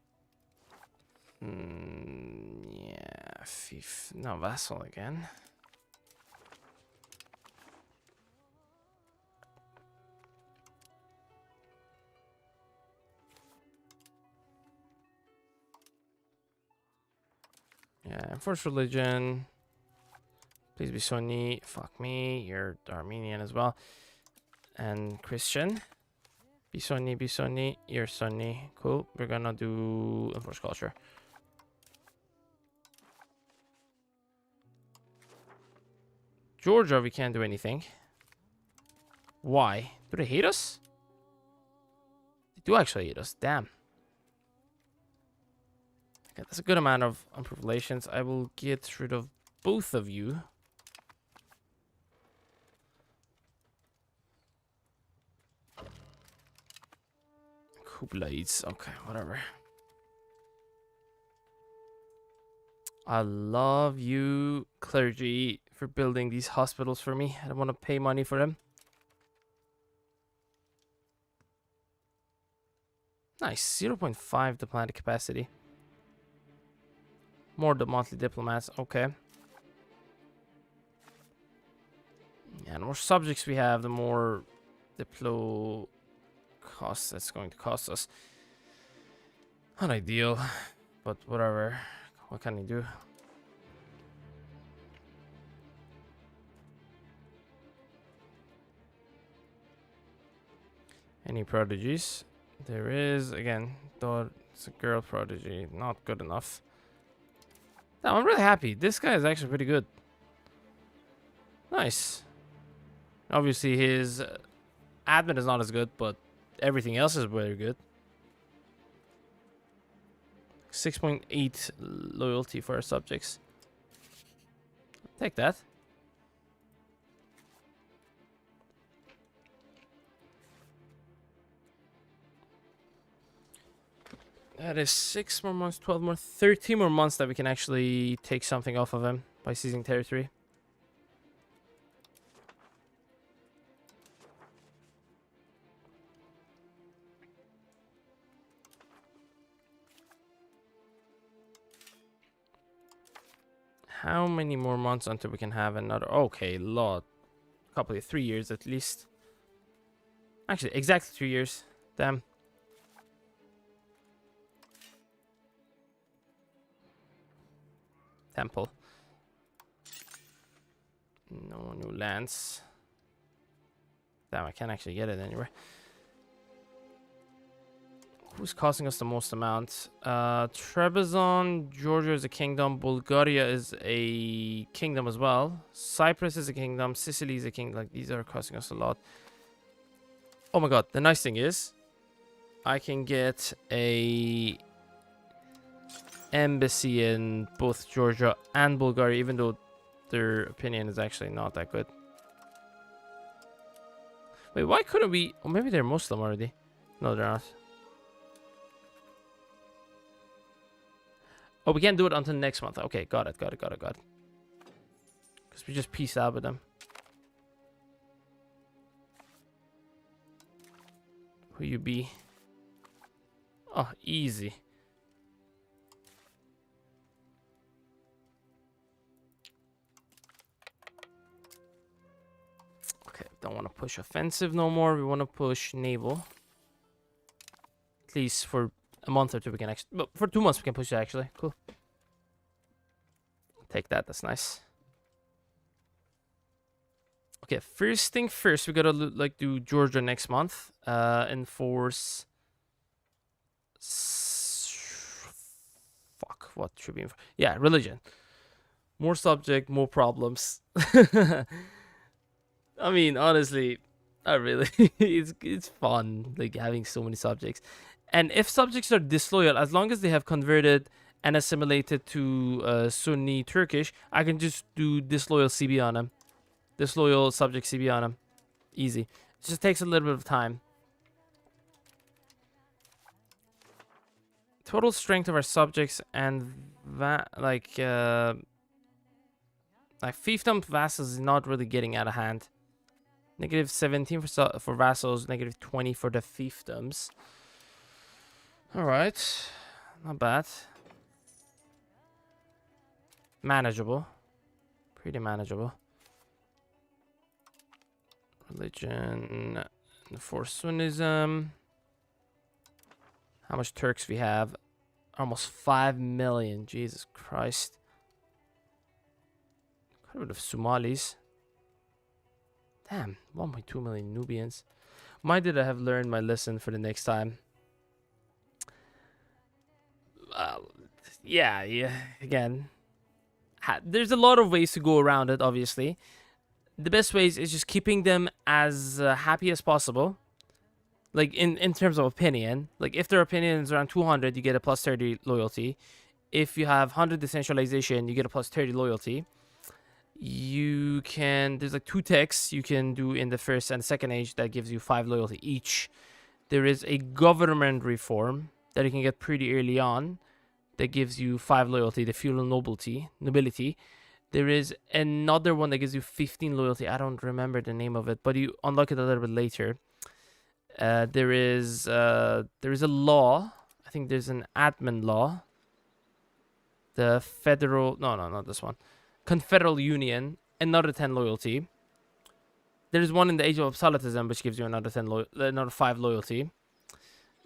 yeah, fief. No, vassal again. Yeah, enforce religion. Please be Sunni. Fuck me. You're Armenian as well. And Christian. Be Sunni, be Sunni. You're Sunni. Cool. We're gonna do enforce culture. Georgia, we can't do anything. Why? Do they hate us? They do actually hate us. Damn. Okay, that's a good amount of improved relations. I will get rid of both of you. Kublaids. Okay, whatever. I love you, clergy, for building these hospitals for me. I don't want to pay money for them. Nice. 0.5 diplomatic capacity. More the monthly diplomats. Okay. Yeah, the more subjects we have, the more diplo costs that's going to cost us. Not ideal, but whatever. What can we do? Any prodigies? There is, again, though it's a girl prodigy. Not good enough. No, I'm really happy. This guy is actually pretty good. Nice. Obviously, his admin is not as good, but everything else is very good. 6.8 loyalty for our subjects. Take that. That is 6 more months, 12 more, 13 more months that we can actually take something off of him by seizing territory. How many more months until we can have another? Okay, lot. Couple of 3 years at least. Actually, exactly 3 years. Damn. Temple. No new lands. Damn, I can't actually get it anywhere. Who's costing us the most amount? Trebizond, Georgia is a kingdom. Bulgaria is a kingdom as well. Cyprus is a kingdom. Sicily is a kingdom. Like, these are costing us a lot. Oh my god, the nice thing is, I can get a embassy in both Georgia and Bulgaria, even though their opinion is actually not that good. Wait, why couldn't we? Oh, maybe they're Muslim already. No, they're not. Oh, we can't do it until next month. Okay, got it. Because we just peaced out with them. Who you be? Oh, easy. Okay, don't want to push offensive no more. We want to push naval. At least for a month or two we can actually... But for 2 months we can push it actually. Cool. Take that, that's nice. Okay, first thing first, we gotta like do Georgia next month. Enforce... Fuck, what should be... Yeah, religion. More subject, more problems. I mean, honestly, not really. it's fun, like, having so many subjects. And if subjects are disloyal, as long as they have converted and assimilated to Sunni Turkish, I can just do disloyal CB on them. Disloyal subject CB on them. Easy. It just takes a little bit of time. Total strength of our subjects and fiefdom vassals is not really getting out of hand. Negative 17 for vassals, negative 20 for the fiefdoms. Alright. Not bad. Manageable. Pretty manageable. Religion. For Sunnism. How much Turks we have? Almost 5 million. Jesus Christ. Got rid of Somalis. Damn. 1.2 million Nubians. Why did I have learned my lesson for the next time? Yeah, again, there's a lot of ways to go around it, obviously. The best ways is just keeping them as happy as possible. Like, in terms of opinion. Like, if their opinion is around 200, you get a plus 30 loyalty. If you have 100 decentralization, you get a plus 30 loyalty. You can... There's like 2 techs you can do in the first and second age that gives you 5 loyalty each. There is a government reform that you can get pretty early on that gives you 5 loyalty, the feudal nobility. There is another one that gives you 15 loyalty. I don't remember the name of it, but you unlock it a little bit later. There is a law. I think there's an admin law. The federal... No, not this one. Confederal Union, another 10 loyalty. There's one in the Age of Absolutism, which gives you another 5 loyalty.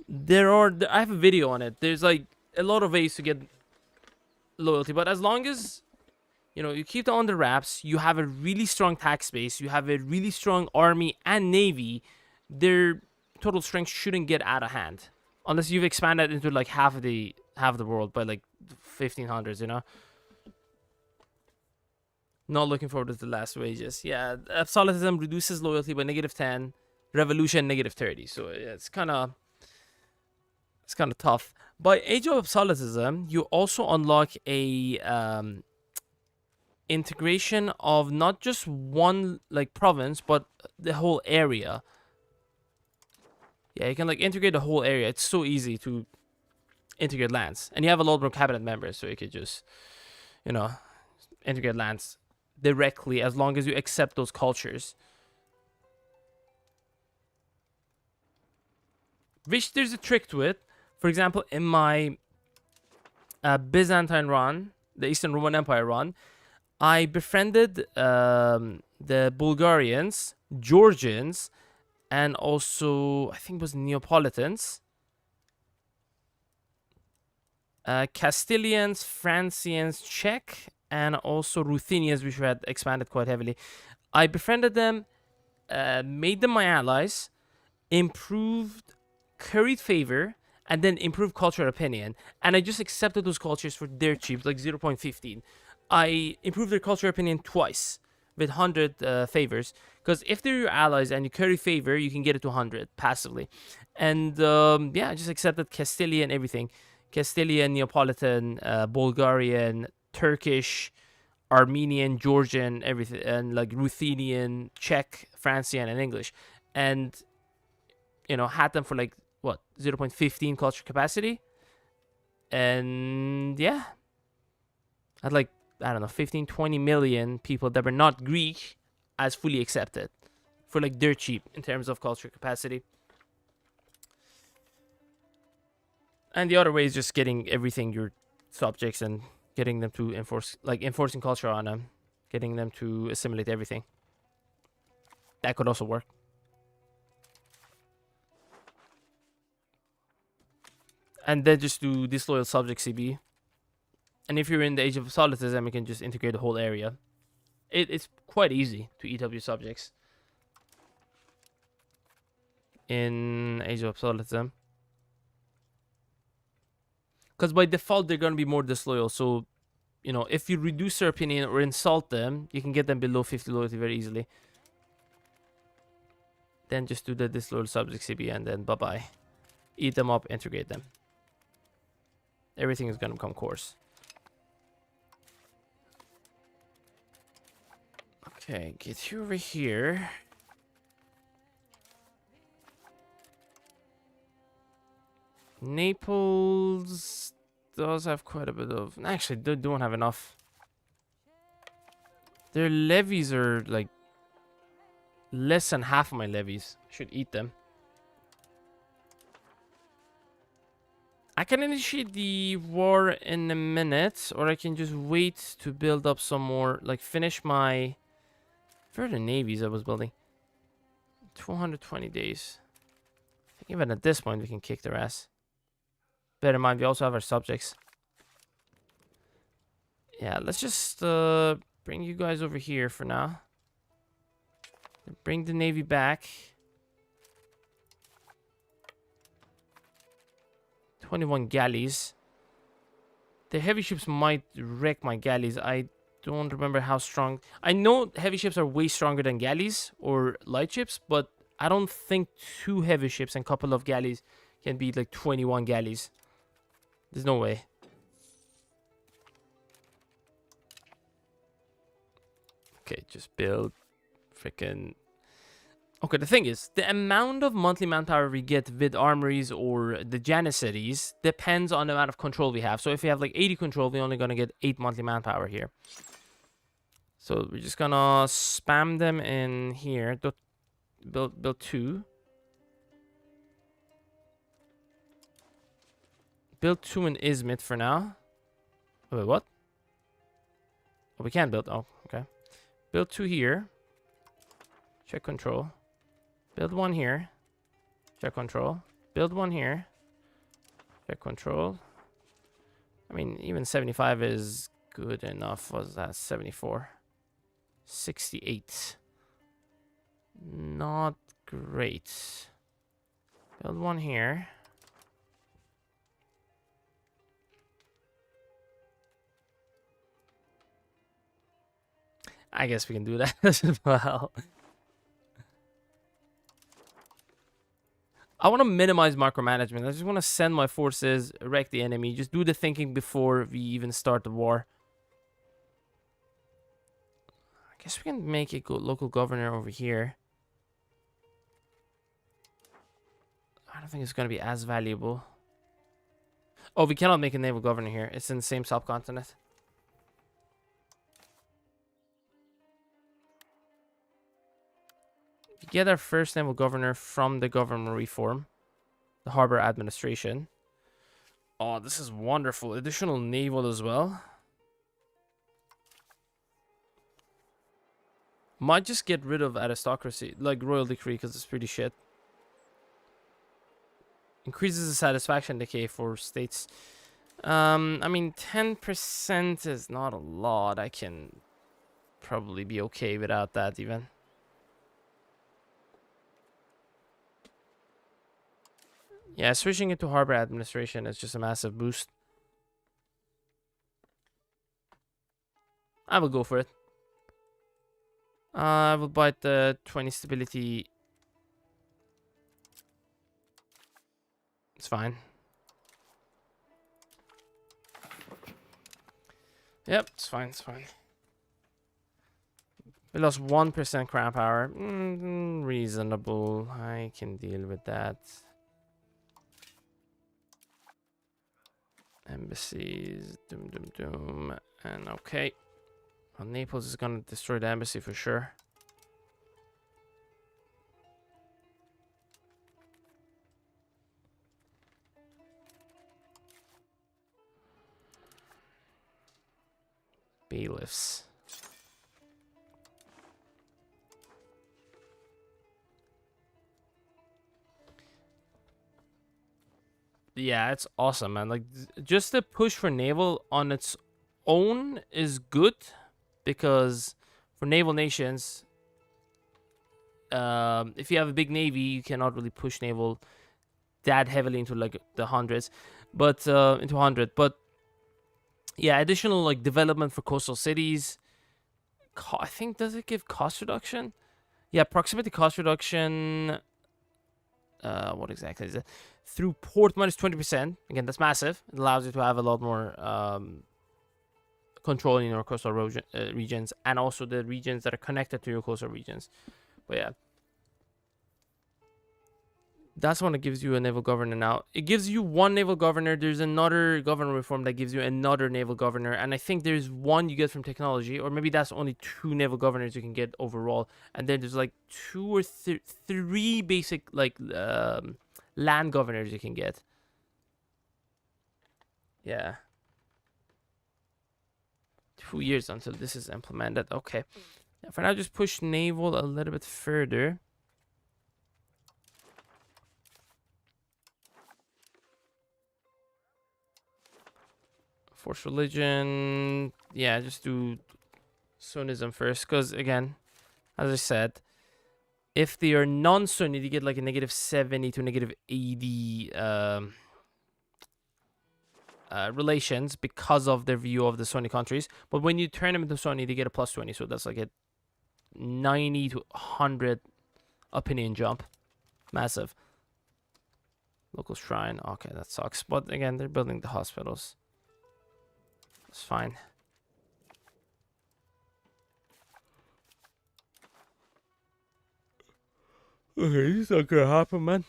I have a video on it. There's like a lot of ways to get loyalty, but as long as you keep it under wraps, you have a really strong tax base, you have a really strong army and navy, they're total strength shouldn't get out of hand, unless you've expanded into like half of the world by like 1500s. You know. Not looking forward to the last wages. Yeah, absolutism reduces loyalty by -10. Revolution -30. So yeah, it's kind of tough. By Age of Absolutism, you also unlock a integration of not just one like province, but the whole area. Yeah, you can like integrate the whole area. It's so easy to integrate lands, and you have a lot more cabinet members, so you could just, you know, integrate lands directly as long as you accept those cultures. Which there's a trick to it. For example, in my Byzantine run, the Eastern Roman Empire run, I befriended the Bulgarians, Georgians, and also I think it was Neapolitans, Castilians, Francians, Czech, and also Ruthenians, which had expanded quite heavily. I befriended them, made them my allies, improved curried favor, and then improved cultural opinion. And I just accepted those cultures for dirt cheap, like 0.15. I improved their cultural opinion twice with 100 favors. Because if they're your allies and you curry favor, you can get it to 100 passively. And yeah, I just accepted Castilian everything. Castilian, Neapolitan, Bulgarian, Turkish, Armenian, Georgian, everything, and like Ruthenian, Czech, Francian, and English. And, you know, had them for like, what, 0.15 culture capacity? And yeah, I had like, I don't know, 15, 20 million people that were not Greek as fully accepted for like dirt cheap in terms of culture capacity. And the other way is just getting everything your subjects and getting them to enforce, like enforcing culture on them, getting them to assimilate everything. That could also work. And then just do disloyal subject CB. And if you're in the Age of Absolutism, you can just integrate the whole area. It's quite easy to EW subjects in Age of Absolutism. Because by default, they're going to be more disloyal. So, you know, if you reduce their opinion or insult them, you can get them below 50 loyalty very easily. Then just do the disloyal subject CB and then bye-bye. Eat them up, integrate them. Everything is going to become coarse. Okay, get you over here. Naples does have quite a bit of... Actually, they don't have enough. Their levies are like less than half of my levies. Should eat them. I can initiate the war in a minute, or I can just wait to build up some more, like finish my... Where are the navies I was building? 220 days. I think even at this point we can kick their ass. Bear in mind, we also have our subjects. Yeah, let's just bring you guys over here for now. Bring the navy back. 21 galleys. The heavy ships might wreck my galleys. I don't remember how strong. I know heavy ships are way stronger than galleys or light ships, but I don't think 2 heavy ships and a couple of galleys can beat like 21 galleys. There's no way. Okay, just build freaking... Okay, the thing is, the amount of monthly manpower we get with armories or the Janissaries depends on the amount of control we have. So if we have like 80 control, we're only going to get 8 monthly manpower here. So we're just going to spam them in here. Build 2. Build 2 in Izmit for now. Oh, wait, what? Oh, we can't build. Oh, okay. Build 2 here. Check control. Build 1 here. Check control. Build 1 here. Check control. I mean, even 75 is good enough. Was that 74? 68. Not great. Build one here. I guess we can do that as well. I want to minimize micromanagement. I just want to send my forces, wreck the enemy, just do the thinking before we even start the war. I guess we can make a local governor over here. I don't think it's going to be as valuable. Oh, we cannot make a naval governor here. It's in the same subcontinent. We get our first naval governor from the government reform. The harbor administration. Oh, this is wonderful. Additional naval as well. Might just get rid of aristocracy, like royal decree, because it's pretty shit. Increases the satisfaction decay for states. I mean, 10% is not a lot. I can probably be okay without that even. Yeah, switching it to harbor administration is just a massive boost. I will go for it. I will bite the 20 stability. It's fine. Yep, it's fine, it's fine. We lost 1% crown power. Reasonable. I can deal with that. Embassies. Doom, doom, doom. And okay. Well, Naples is gonna destroy the embassy for sure. Bailiffs. Yeah, it's awesome, man. Like, just the push for naval on its own is good, because for naval nations, if you have a big navy, you cannot really push naval that heavily into like the hundreds, but into 100. But yeah, additional like development for coastal cities. I think, does it give cost reduction? Yeah, proximity cost reduction. What exactly is it? Through port minus 20%. Again, that's massive. It allows you to have a lot more control in your coastal regions, and also the regions that are connected to your coastal regions. But yeah, that's one that gives you a naval governor now. It gives you one naval governor. There's another governor reform that gives you another naval governor. And I think there's one you get from technology, or maybe that's only 2 naval governors you can get overall. And then there's like 2 or 3 basic like land governors you can get. Yeah. 2 years until this is implemented. Okay. Yeah, for now, just push naval a little bit further. Force religion. Yeah, just do Sunnism first. Because, again, as I said, if they are non-Sunni, they get like a -70 to -80 relations because of their view of the Sunni countries. But when you turn them into Sunni, they get a +20. So that's like a 90 to 100 opinion jump. Massive. Local shrine. Okay, that sucks. But again, they're building the hospitals. It's fine. Okay, this is not gonna happen, man.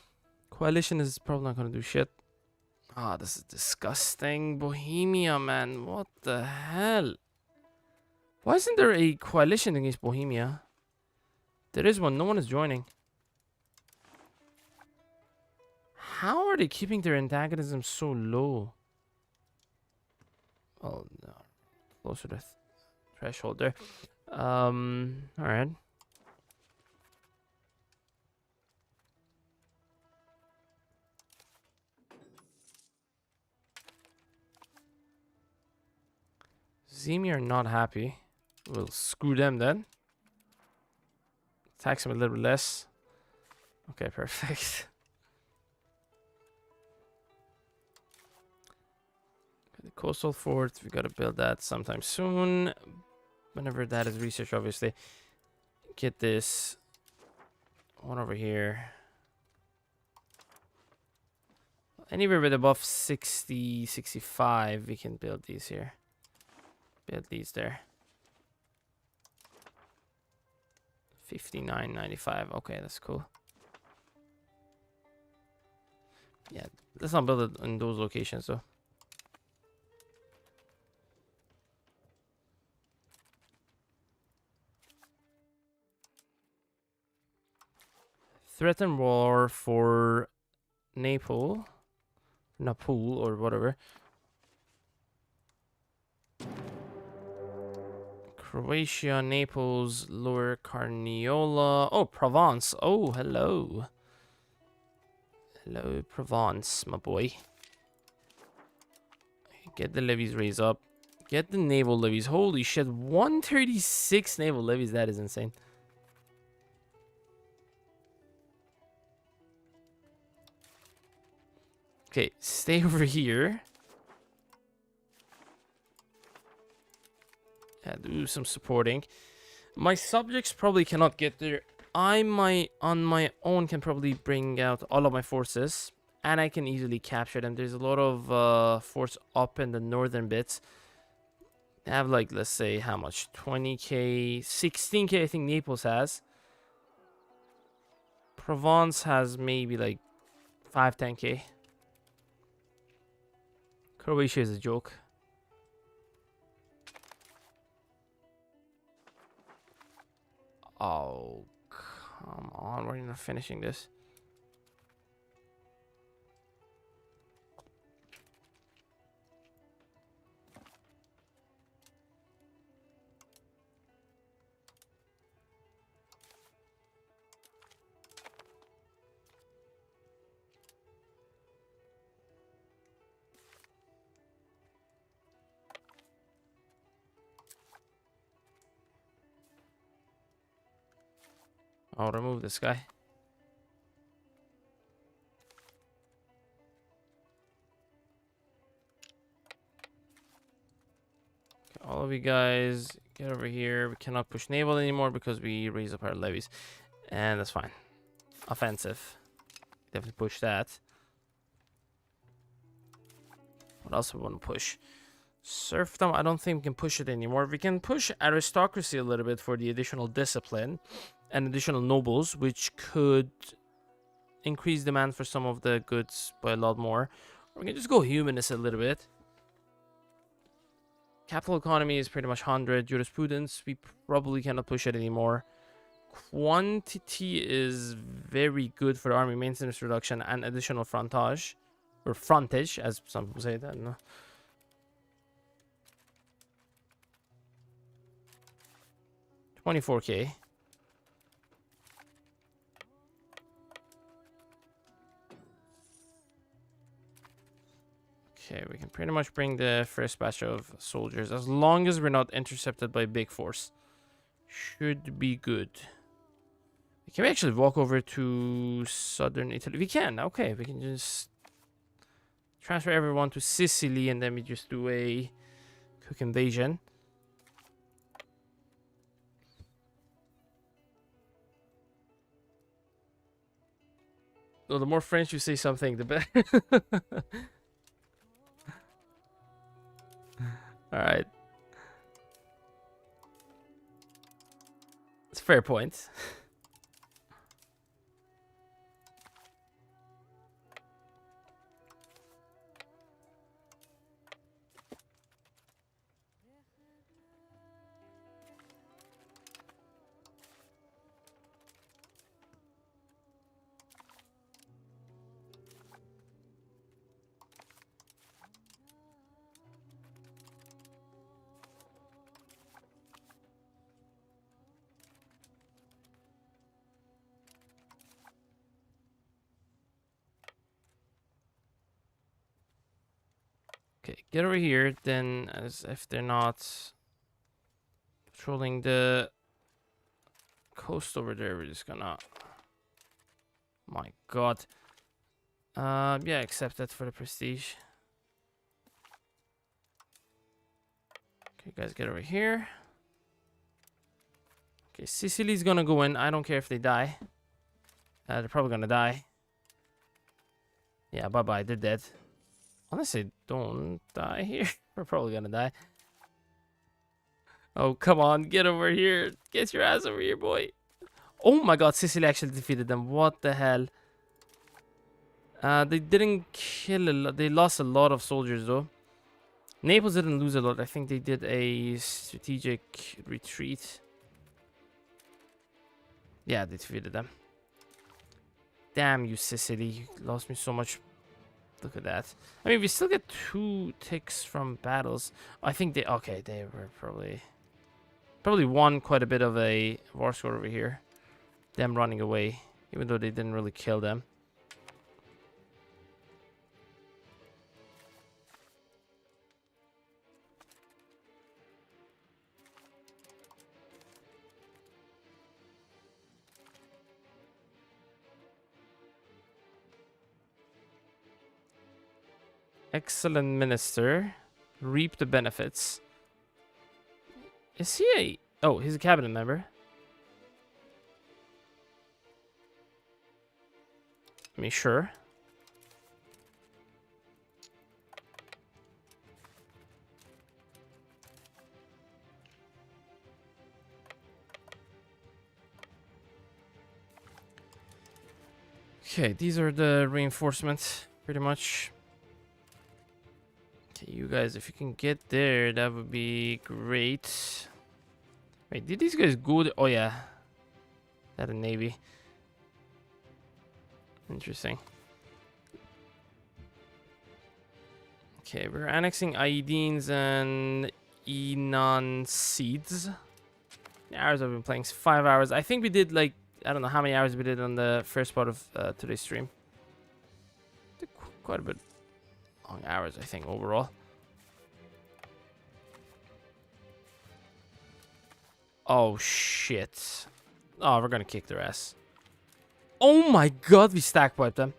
Coalition is probably not gonna do shit. Ah, this is disgusting. Bohemia, man. What the hell? Why isn't there a coalition against Bohemia? There is one. No one is joining. How are they keeping their antagonism so low? Oh, no. Closer to threshold there. Alright. Zemi are not happy. We'll screw them then. Tax them a little less. Okay, perfect. coastal fort. We gotta build that sometime soon. Whenever that is research, obviously. Get this one over here. Anywhere with above 60, 65, we can build these here. Build these there. 59.95. Okay, that's cool. Yeah, let's not build it in those locations though. Threaten war for Naples, or whatever. Croatia, Naples, Lower Carniola. Oh, Provence. Oh, hello. Hello, Provence, my boy. Get the levies raised up. Get the naval levies. Holy shit, 136 naval levies. That is insane. Okay, stay over here. Yeah, do some supporting. My subjects probably cannot get there. On my own can probably bring out all of my forces, and I can easily capture them. There's a lot of force up in the northern bits. They have like, let's say, how much? 20k, 16k I think Naples has. Provence has maybe like 5-10k. Croatia is a joke. Oh, come on. We're not finishing this. I'll remove this guy. Okay, all of you guys, get over here. We cannot push naval anymore because we raise up our levies. And that's fine. Offensive. Definitely push that. What else do we want to push? Serfdom, I don't think we can push it anymore. We can push aristocracy a little bit for the additional discipline and additional nobles, which could increase demand for some of the goods by a lot more. Or we can just go humanist a little bit. Capital economy is pretty much 100. Jurisprudence, we probably cannot push it anymore. Quantity is very good for army maintenance reduction and additional frontage. Or frontage, as some people say that. No. 24k. Okay, we can pretty much bring the first batch of soldiers as long as we're not intercepted by big force. Should be good. Can we actually walk over to southern Italy? We can. Okay, we can just transfer everyone to Sicily and then we just do a quick invasion. No, the more French you say something, the better. Alright. It's a fair point. Okay, get over here, then as if they're not patrolling the coast over there, we're just gonna... My god. Yeah, accept that for the prestige. You guys get over here. Okay, Sicily's gonna go in. I don't care if they die. They're probably gonna die. Yeah, bye-bye. They're dead. Unless they don't die here. We're probably gonna die. Oh, come on. Get over here. Get your ass over here, boy. Oh my god, Sicily actually defeated them. What the hell? They didn't kill a lot. They lost a lot of soldiers, though. Naples didn't lose a lot. I think they did a strategic retreat. Yeah, they defeated them. Damn you, Sicily. You lost me so much. Look at that. I mean, we still get 2 ticks from battles. I think they... Okay, they were probably won quite a bit of a war score over here. Them running away, even though they didn't really kill them. Excellent minister. Reap the benefits. Is he a... Oh, he's a cabinet member. I mean, sure. Okay, these are the reinforcements, pretty much. Okay, you guys, if you can get there, that would be great. Wait, did these guys go? Oh, yeah. That a navy. Interesting. Okay, we're annexing Aidines and Enon seeds. The hours I've been playing 5 hours. I think we did like, I don't know how many hours we did on the first part of today's stream. Did quite a bit long hours, I think, overall. Oh shit. Oh, we're gonna kick their ass. Oh my god, we stack wiped them.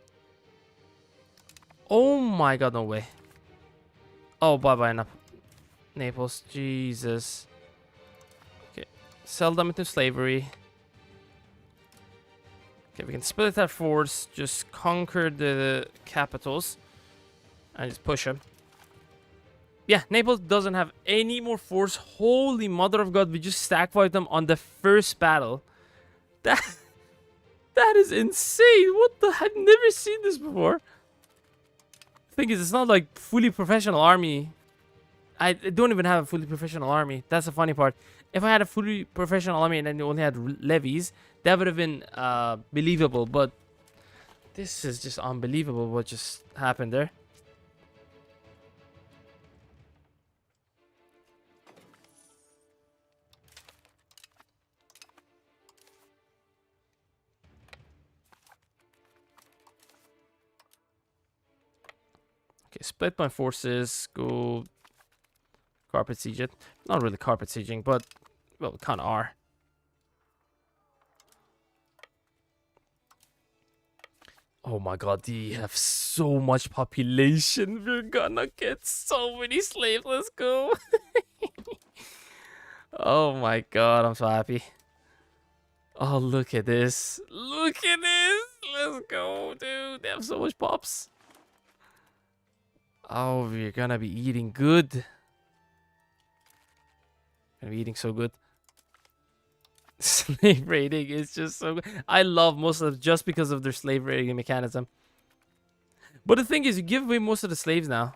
Oh my god, no way. Oh, bye-bye, Naples. Jesus. Okay. Sell them into slavery. Okay, we can split our force. Just conquer the capitals. And just push them. Yeah, Naples doesn't have any more force. Holy mother of god, we just stack wiped them on the first battle. That is insane. What the? I've never seen this before. The thing is, it's not like fully professional army. I don't even have a fully professional army. That's the funny part. If I had a fully professional army and then you only had levies, that would have been believable. But this is just unbelievable what just happened there. Okay, split my forces, go carpet siege it. Not really carpet sieging, but, well, we kind of are. Oh my god, they have so much population. We're gonna get so many slaves. Let's go. Oh my god, I'm so happy. Oh, look at this. Look at this. Let's go, dude. They have so much pops. Oh, we're gonna be eating good. Gonna be eating so good. Slave raiding is just so good. I love most of them just because of their slave raiding mechanism. But the thing is, you give away most of the slaves now.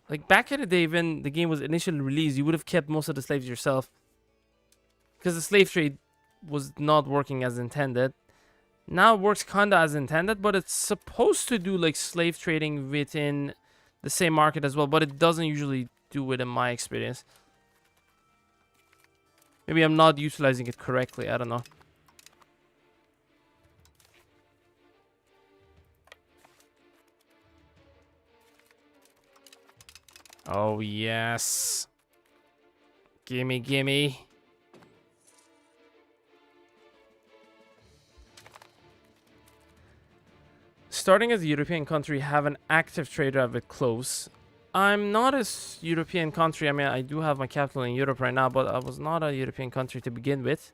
Like back in the day when the game was initially released, you would have kept most of the slaves yourself. Because the slave trade was not working as intended. Now it works kinda as intended, but it's supposed to do like slave trading within the same market as well, but it doesn't usually do it in my experience. Maybe I'm not utilizing it correctly, I don't know. Oh yes. Gimme, gimme. Starting as a European country, have an active trader of it close. I'm not a European country. I mean, I do have my capital in Europe right now, but I was not a European country to begin with.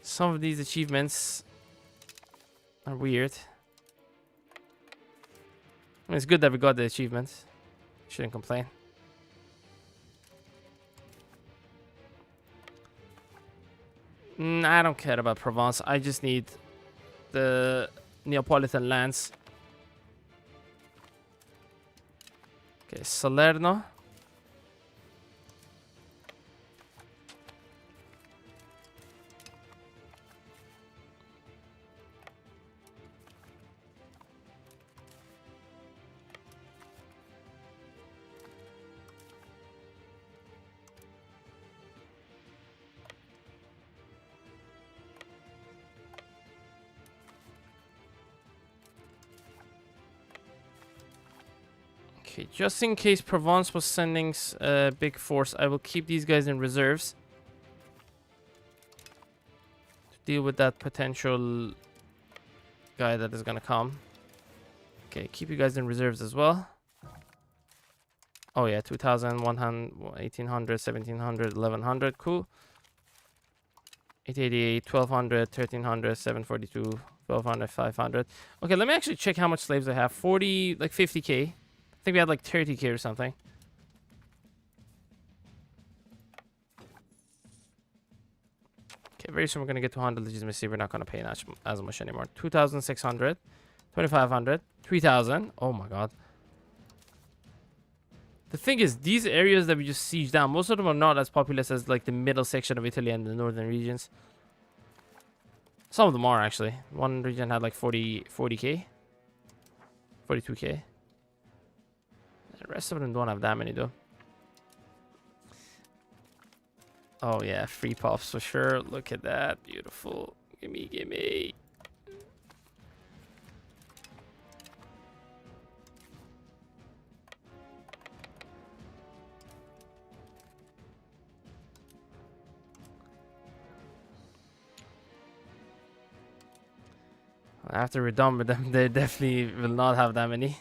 Some of these achievements are weird. I mean, it's good that we got the achievements. Shouldn't complain. I don't care about Provence. I just need the Neapolitan lands. Okay, Salerno. Okay, just in case Provence was sending a big force, I will keep these guys in reserves to deal with that potential guy that is gonna come. Okay, keep you guys in reserves as well. Oh yeah, 2,000, 100, 1,800, 1,700, 1,100, cool. 888, 1,200, 1,300, 742, 1,200, 500. Okay, let me actually check how much slaves I have. 40, like 50k. I think we had like 30k or something. Okay, very soon we're gonna get to 100 legitimacy. We're not gonna pay as much anymore. 2,600, 2,500, 3,000. Oh my god. The thing is, these areas that we just siege down, most of them are not as populous as like the middle section of Italy and the northern regions. Some of them are actually. One region had like 40k, 42k. The rest of them don't have that many though. Oh yeah, free pops for sure. Look at that, beautiful. Gimme, gimme. After we're done with them, they definitely will not have that many.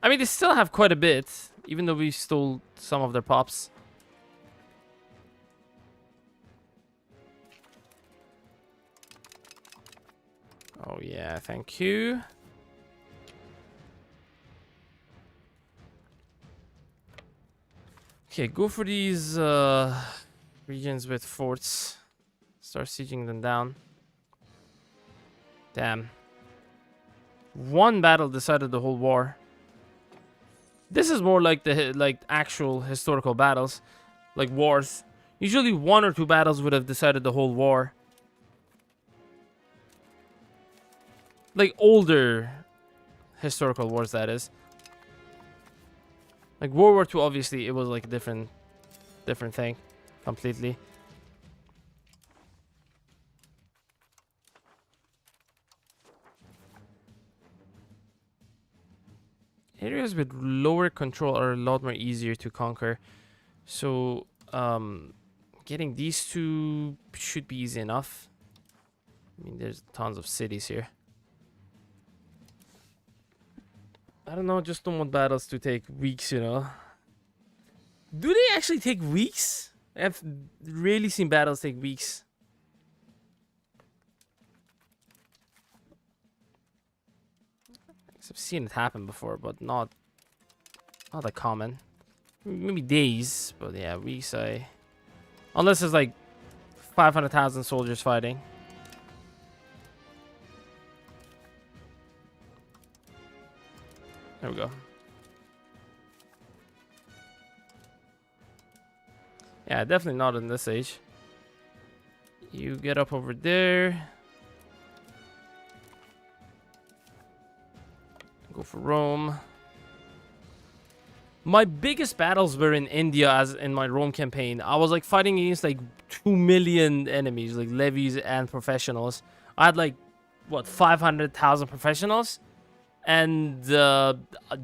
I mean, they still have quite a bit, even though we stole some of their pops. Oh yeah, thank you. Okay, go for these regions with forts. Start sieging them down. Damn. One battle decided the whole war. This is more like the actual historical battles, like wars. Usually one or two battles would have decided the whole war. Like older historical wars, that is. Like World War II, obviously, it was like a different thing, completely. Areas with lower control are a lot more easier to conquer. So, getting these two should be easy enough. I mean, there's tons of cities here. I don't know, just don't want battles to take weeks, you know. Do they actually take weeks? I've really seen battles take weeks. I've seen it happen before, but not that common. Maybe days, but yeah, weeks. Unless it's like 500,000 soldiers fighting. There we go. Yeah, definitely not in this age. You get up over there. Go for Rome. My biggest battles were in India, as in my Rome campaign. I was like fighting against like 2 million enemies, like levies and professionals. I had like, what, 500,000 professionals? And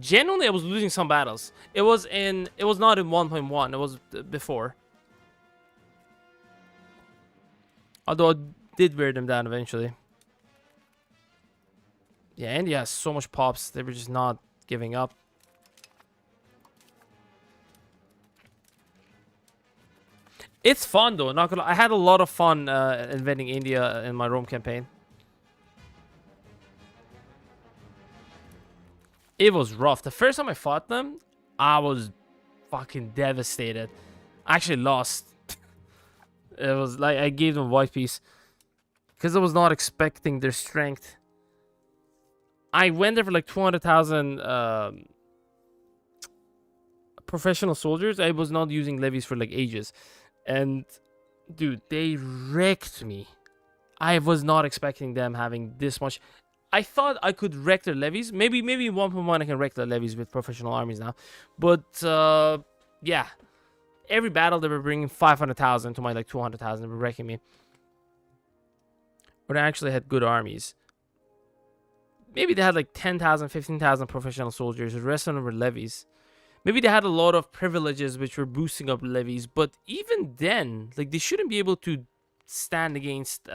genuinely I was losing some battles. It was not in 1.1, it was before. Although I did wear them down eventually. Yeah, India has so much pops, they were just not giving up. It's fun though. Not gonna. I had a lot of fun invading India in my Rome campaign. It was rough. The first time I fought them, I was fucking devastated. I actually lost. It was like I gave them white piece because I was not expecting their strength. I went there for like 200,000 professional soldiers. I was not using levies for like ages, and dude, they wrecked me. I was not expecting them having this much. I thought I could wreck their levies. Maybe 1.1 I can wreck their levies with professional armies now. But yeah, every battle they were bringing 500,000 to my like 200,000. They were wrecking me. But I actually had good armies. Maybe they had like 10,000, 15,000 professional soldiers. The rest of them were levies. Maybe they had a lot of privileges which were boosting up levies. But even then, like they shouldn't be able to stand against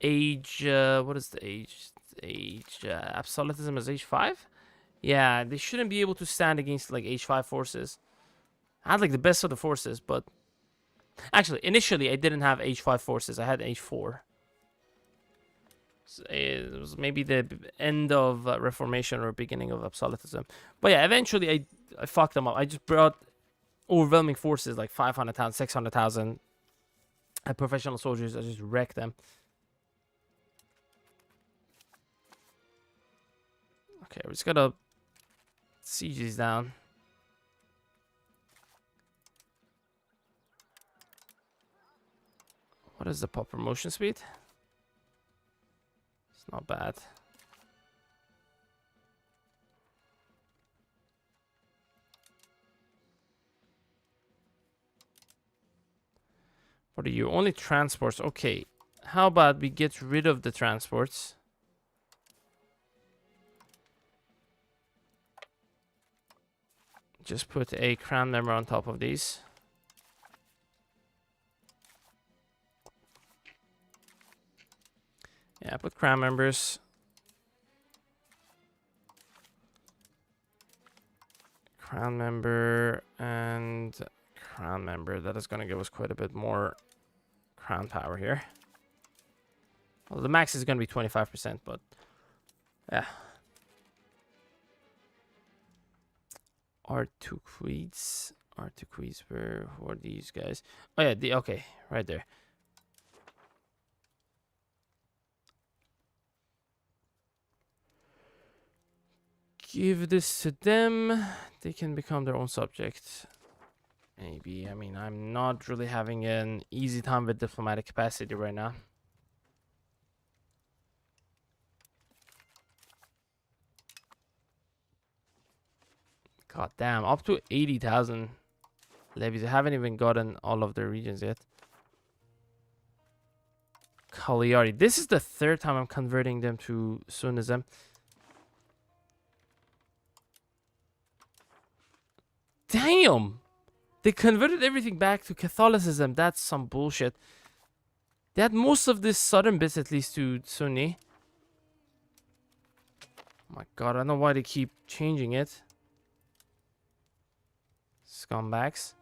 age. What is the age? Absolutism is age 5. Yeah, they shouldn't be able to stand against like age 5 forces. I had like the best of the forces, but actually initially I didn't have age 5 forces. I had age 4. So it was maybe the end of Reformation or beginning of absolutism. But yeah, eventually I fucked them up. I just brought overwhelming forces like 500,000, 600,000 professional soldiers. I just wrecked them. Okay, we just gotta siege these down. What is the pop promotion speed? It's not bad. What are you? Only transports. Okay. How about we get rid of the transports? Just put a crown member on top of these. Yeah, put crown members. Crown member and crown member. That is going to give us quite a bit more crown power here. Well, the max is going to be 25%, but yeah. R2 Queeds. Where who are these guys? Oh yeah, okay, right there. Give this to them. They can become their own subject. Maybe. I mean, I'm not really having an easy time with diplomatic capacity right now. God damn, up to 80,000 levies. I haven't even gotten all of their regions yet. Cagliari. This is the third time I'm converting them to Sunnism. Damn! They converted everything back to Catholicism. That's some bullshit. They had most of this southern bits at least to Sunni. Oh my god, I don't know why they keep changing it. Scumbags.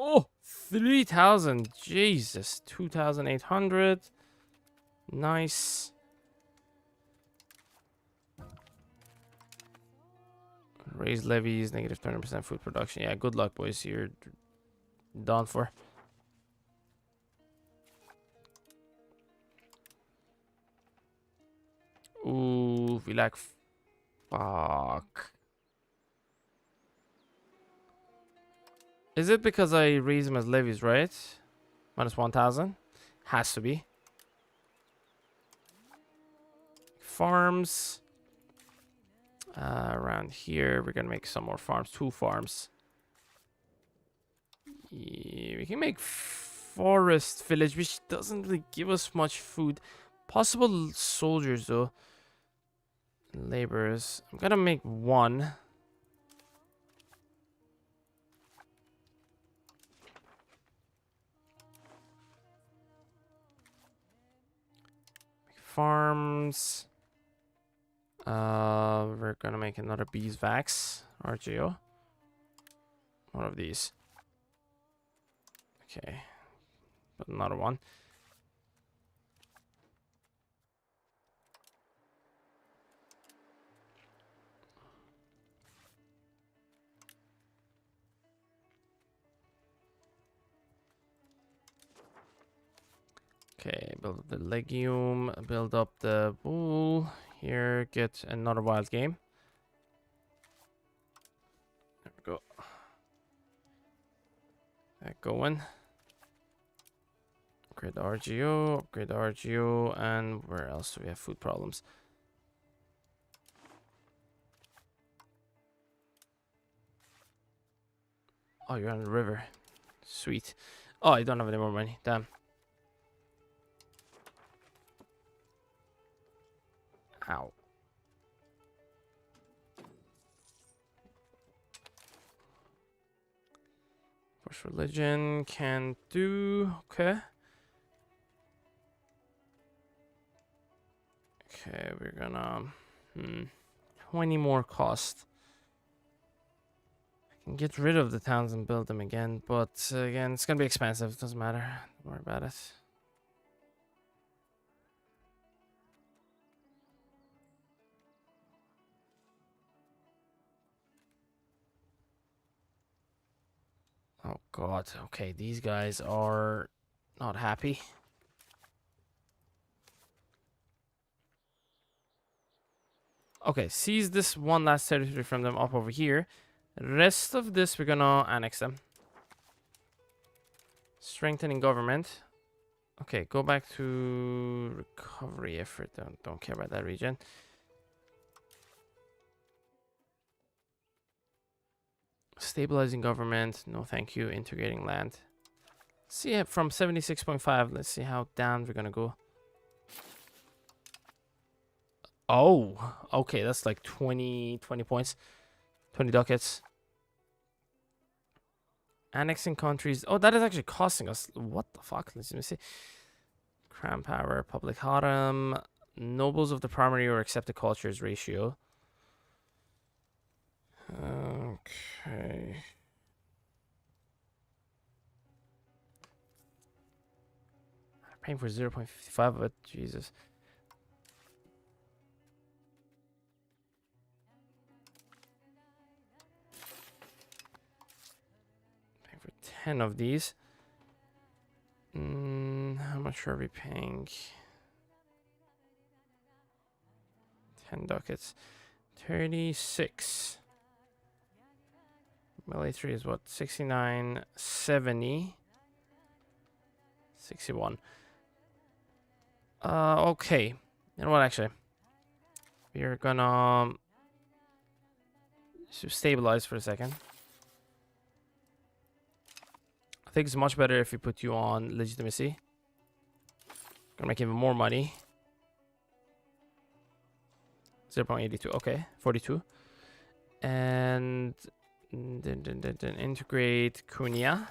Oh, 3,000. Jesus. 2,800. Nice. Raise levies, negative 20% food production. Yeah, good luck, boys. You're done for. Ooh, we like. Fuck. Is it because I raise them as levies, right? Minus 1,000? Has to be. Farms. Around here, we're gonna make some more farms. 2 farms. Yeah, we can make forest village, which doesn't really give us much food. Possible soldiers, though. Laborers. I'm gonna make 1. farms. We're gonna make another beeswax RGO. One of these. Okay, but another one. Okay, build up the legume, build up the wool. Here, get another wild game. There we go. That going. Upgrade the RGO, and where else do we have food problems? Oh, you're on the river. Sweet. Oh, I don't have any more money. Damn. Ow. Push religion can do. Okay. Okay, we're gonna 20 more cost. I can get rid of the towns and build them again, but again, it's gonna be expensive. Doesn't matter. Don't worry about it. Oh god. Okay, these guys are not happy. Okay, seize this one last territory from them up over here. Rest of this, we're gonna annex them. Strengthening government. Okay, go back to recovery effort. Don't care about that region. Stabilizing government. No, thank you. Integrating land. See, from 76.5, let's see how down we're gonna go. Oh, okay, that's like 20 points. 20 ducats. Annexing countries. Oh, that is actually costing us. What the fuck? Let me see. Crown power, public harem, nobles of the primary or accepted cultures ratio. Okay. Paying for 0.55 of it. Jesus. Paying for 10 of these. How much are we paying? 10 ducats. 36. Military is what? 69, 70, 61. Okay. You know what, actually? We're gonna stabilize for a second. I think it's much better if we put you on legitimacy. Gonna make even more money. 0.82. Okay, 42. And then integrate Kunia.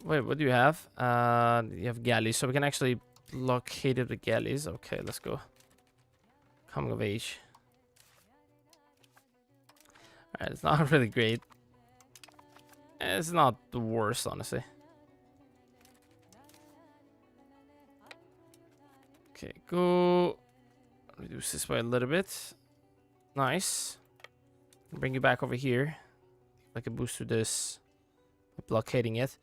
Wait, what do you have? You have galleys, so we can actually blockade it with galleys. Okay, let's go. Coming of age. Alright, it's not really great. It's not the worst, honestly. Okay, go. Reduce this by a little bit. Nice. Bring you back over here. Like a boost to this. Blockading it.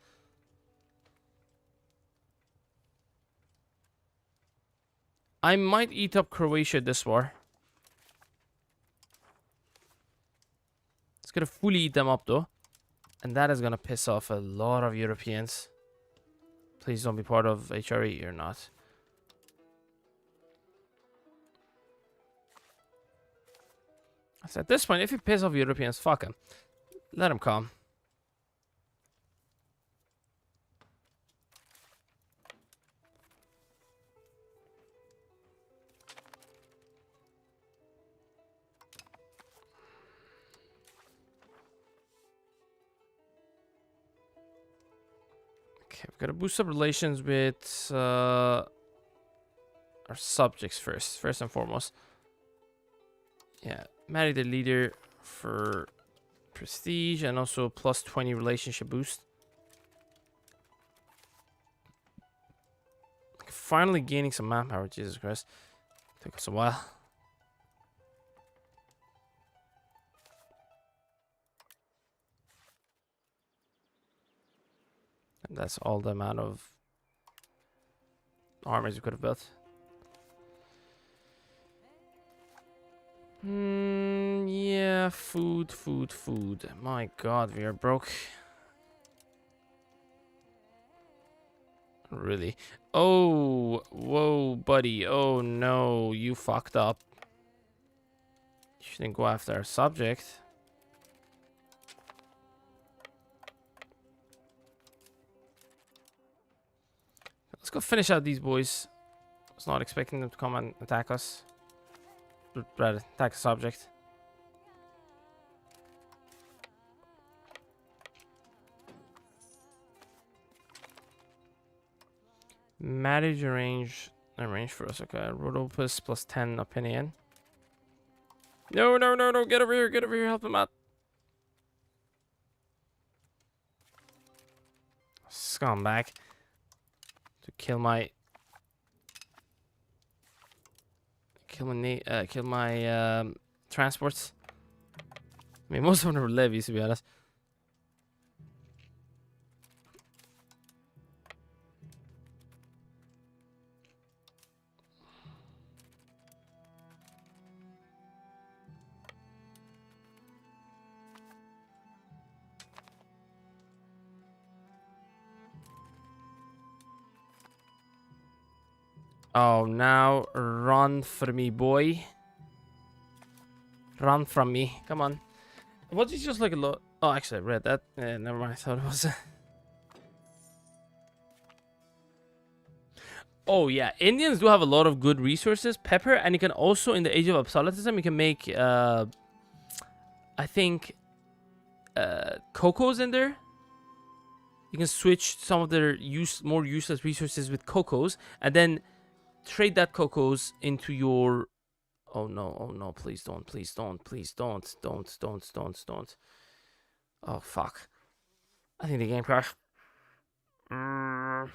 I might eat up Croatia this war. It's gonna fully eat them up though. And that is gonna piss off a lot of Europeans. Please don't be part of HRE, you're not. So at this point, if you piss off Europeans, fuck them. Let them come. Okay, we've got to boost up relations with our subjects first and foremost. Yeah, marry the leader for prestige and also plus 20 relationship boost. Finally gaining some manpower, Jesus Christ. Took us a while. And that's all the amount of armies we could have built. Yeah, food. My god, we are broke. Really? Oh, whoa, buddy. Oh no, you fucked up. You shouldn't go after our subject. Let's go finish out these boys. I was not expecting them to come and attack us. Rather, attack the subject. Marriage arrange for us. Okay, Rhodopus plus 10 opinion. No, get over here, help him out. Scumbag. To kill my transports. I mean, most of them are levies, to be honest. Oh, now run for me, boy. Run from me. Come on. What is just like a lot? Oh, actually, I read that. Never mind. I thought it was. Oh, yeah. Indians do have a lot of good resources. Pepper. And you can also, in the Age of Absolutism, you can make, I think, cocos in there. You can switch some of their more useless resources with cocos. And then trade that cocos into your... Oh no, please don't. Don't. Oh, fuck. I think the game crashed. I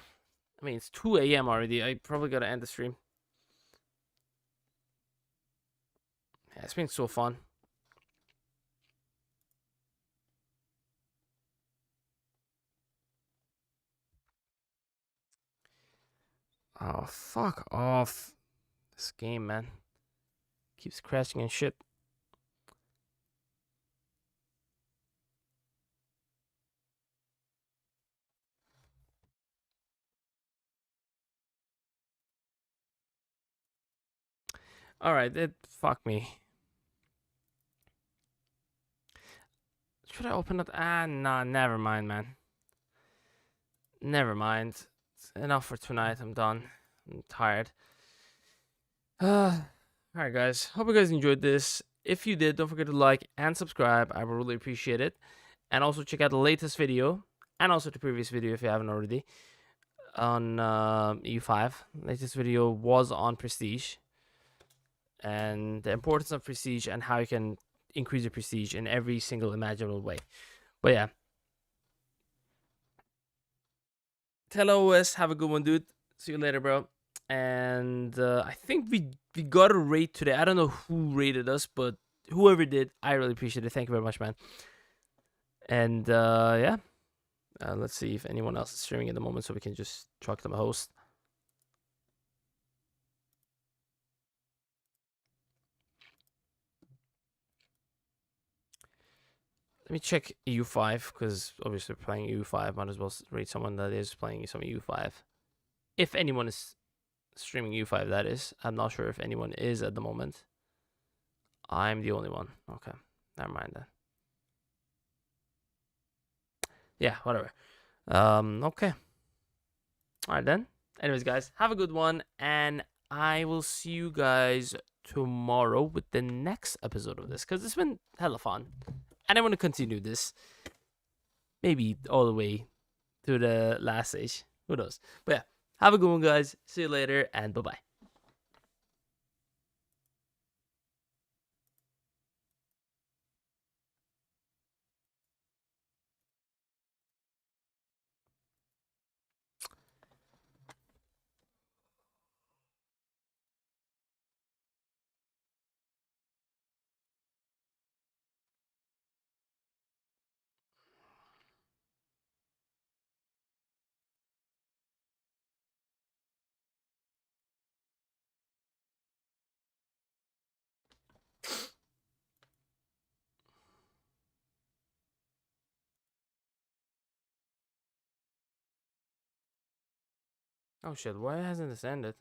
mean, it's 2 a.m. already. I probably gotta end the stream. Yeah, it's been so fun. Oh, fuck off. This game, man. Keeps crashing and shit. Alright, fuck me. Should I open it? Nah, never mind, man. Never mind. It's enough for tonight. I'm done. I'm tired. Alright, guys. Hope you guys enjoyed this. If you did, don't forget to like and subscribe. I would really appreciate it. And also check out the latest video and also the previous video if you haven't already on EU5. Latest video was on Prestige and the importance of Prestige and how you can increase your Prestige in every single imaginable way. But yeah. TeleOS, have a good one, dude. See you later, bro. And I think we got a rate today. I don't know who rated us, but whoever did, I really appreciate it. Thank you very much, man. And yeah, let's see if anyone else is streaming at the moment so we can just chuck them a host. Let me check EU5 because obviously we're playing EU5. Might as well rate someone that is playing some EU5. If anyone is streaming EU5, that is. I'm not sure if anyone is at the moment. I'm the only one. Okay, never mind that. Yeah, whatever. Okay. All right then. Anyways, guys, have a good one, and I will see you guys tomorrow with the next episode of this because it's been hella fun, and I want to continue this maybe all the way to the last stage. Who knows? But yeah, have a good one, guys. See you later, and bye bye. Oh shit! Why hasn't this ended?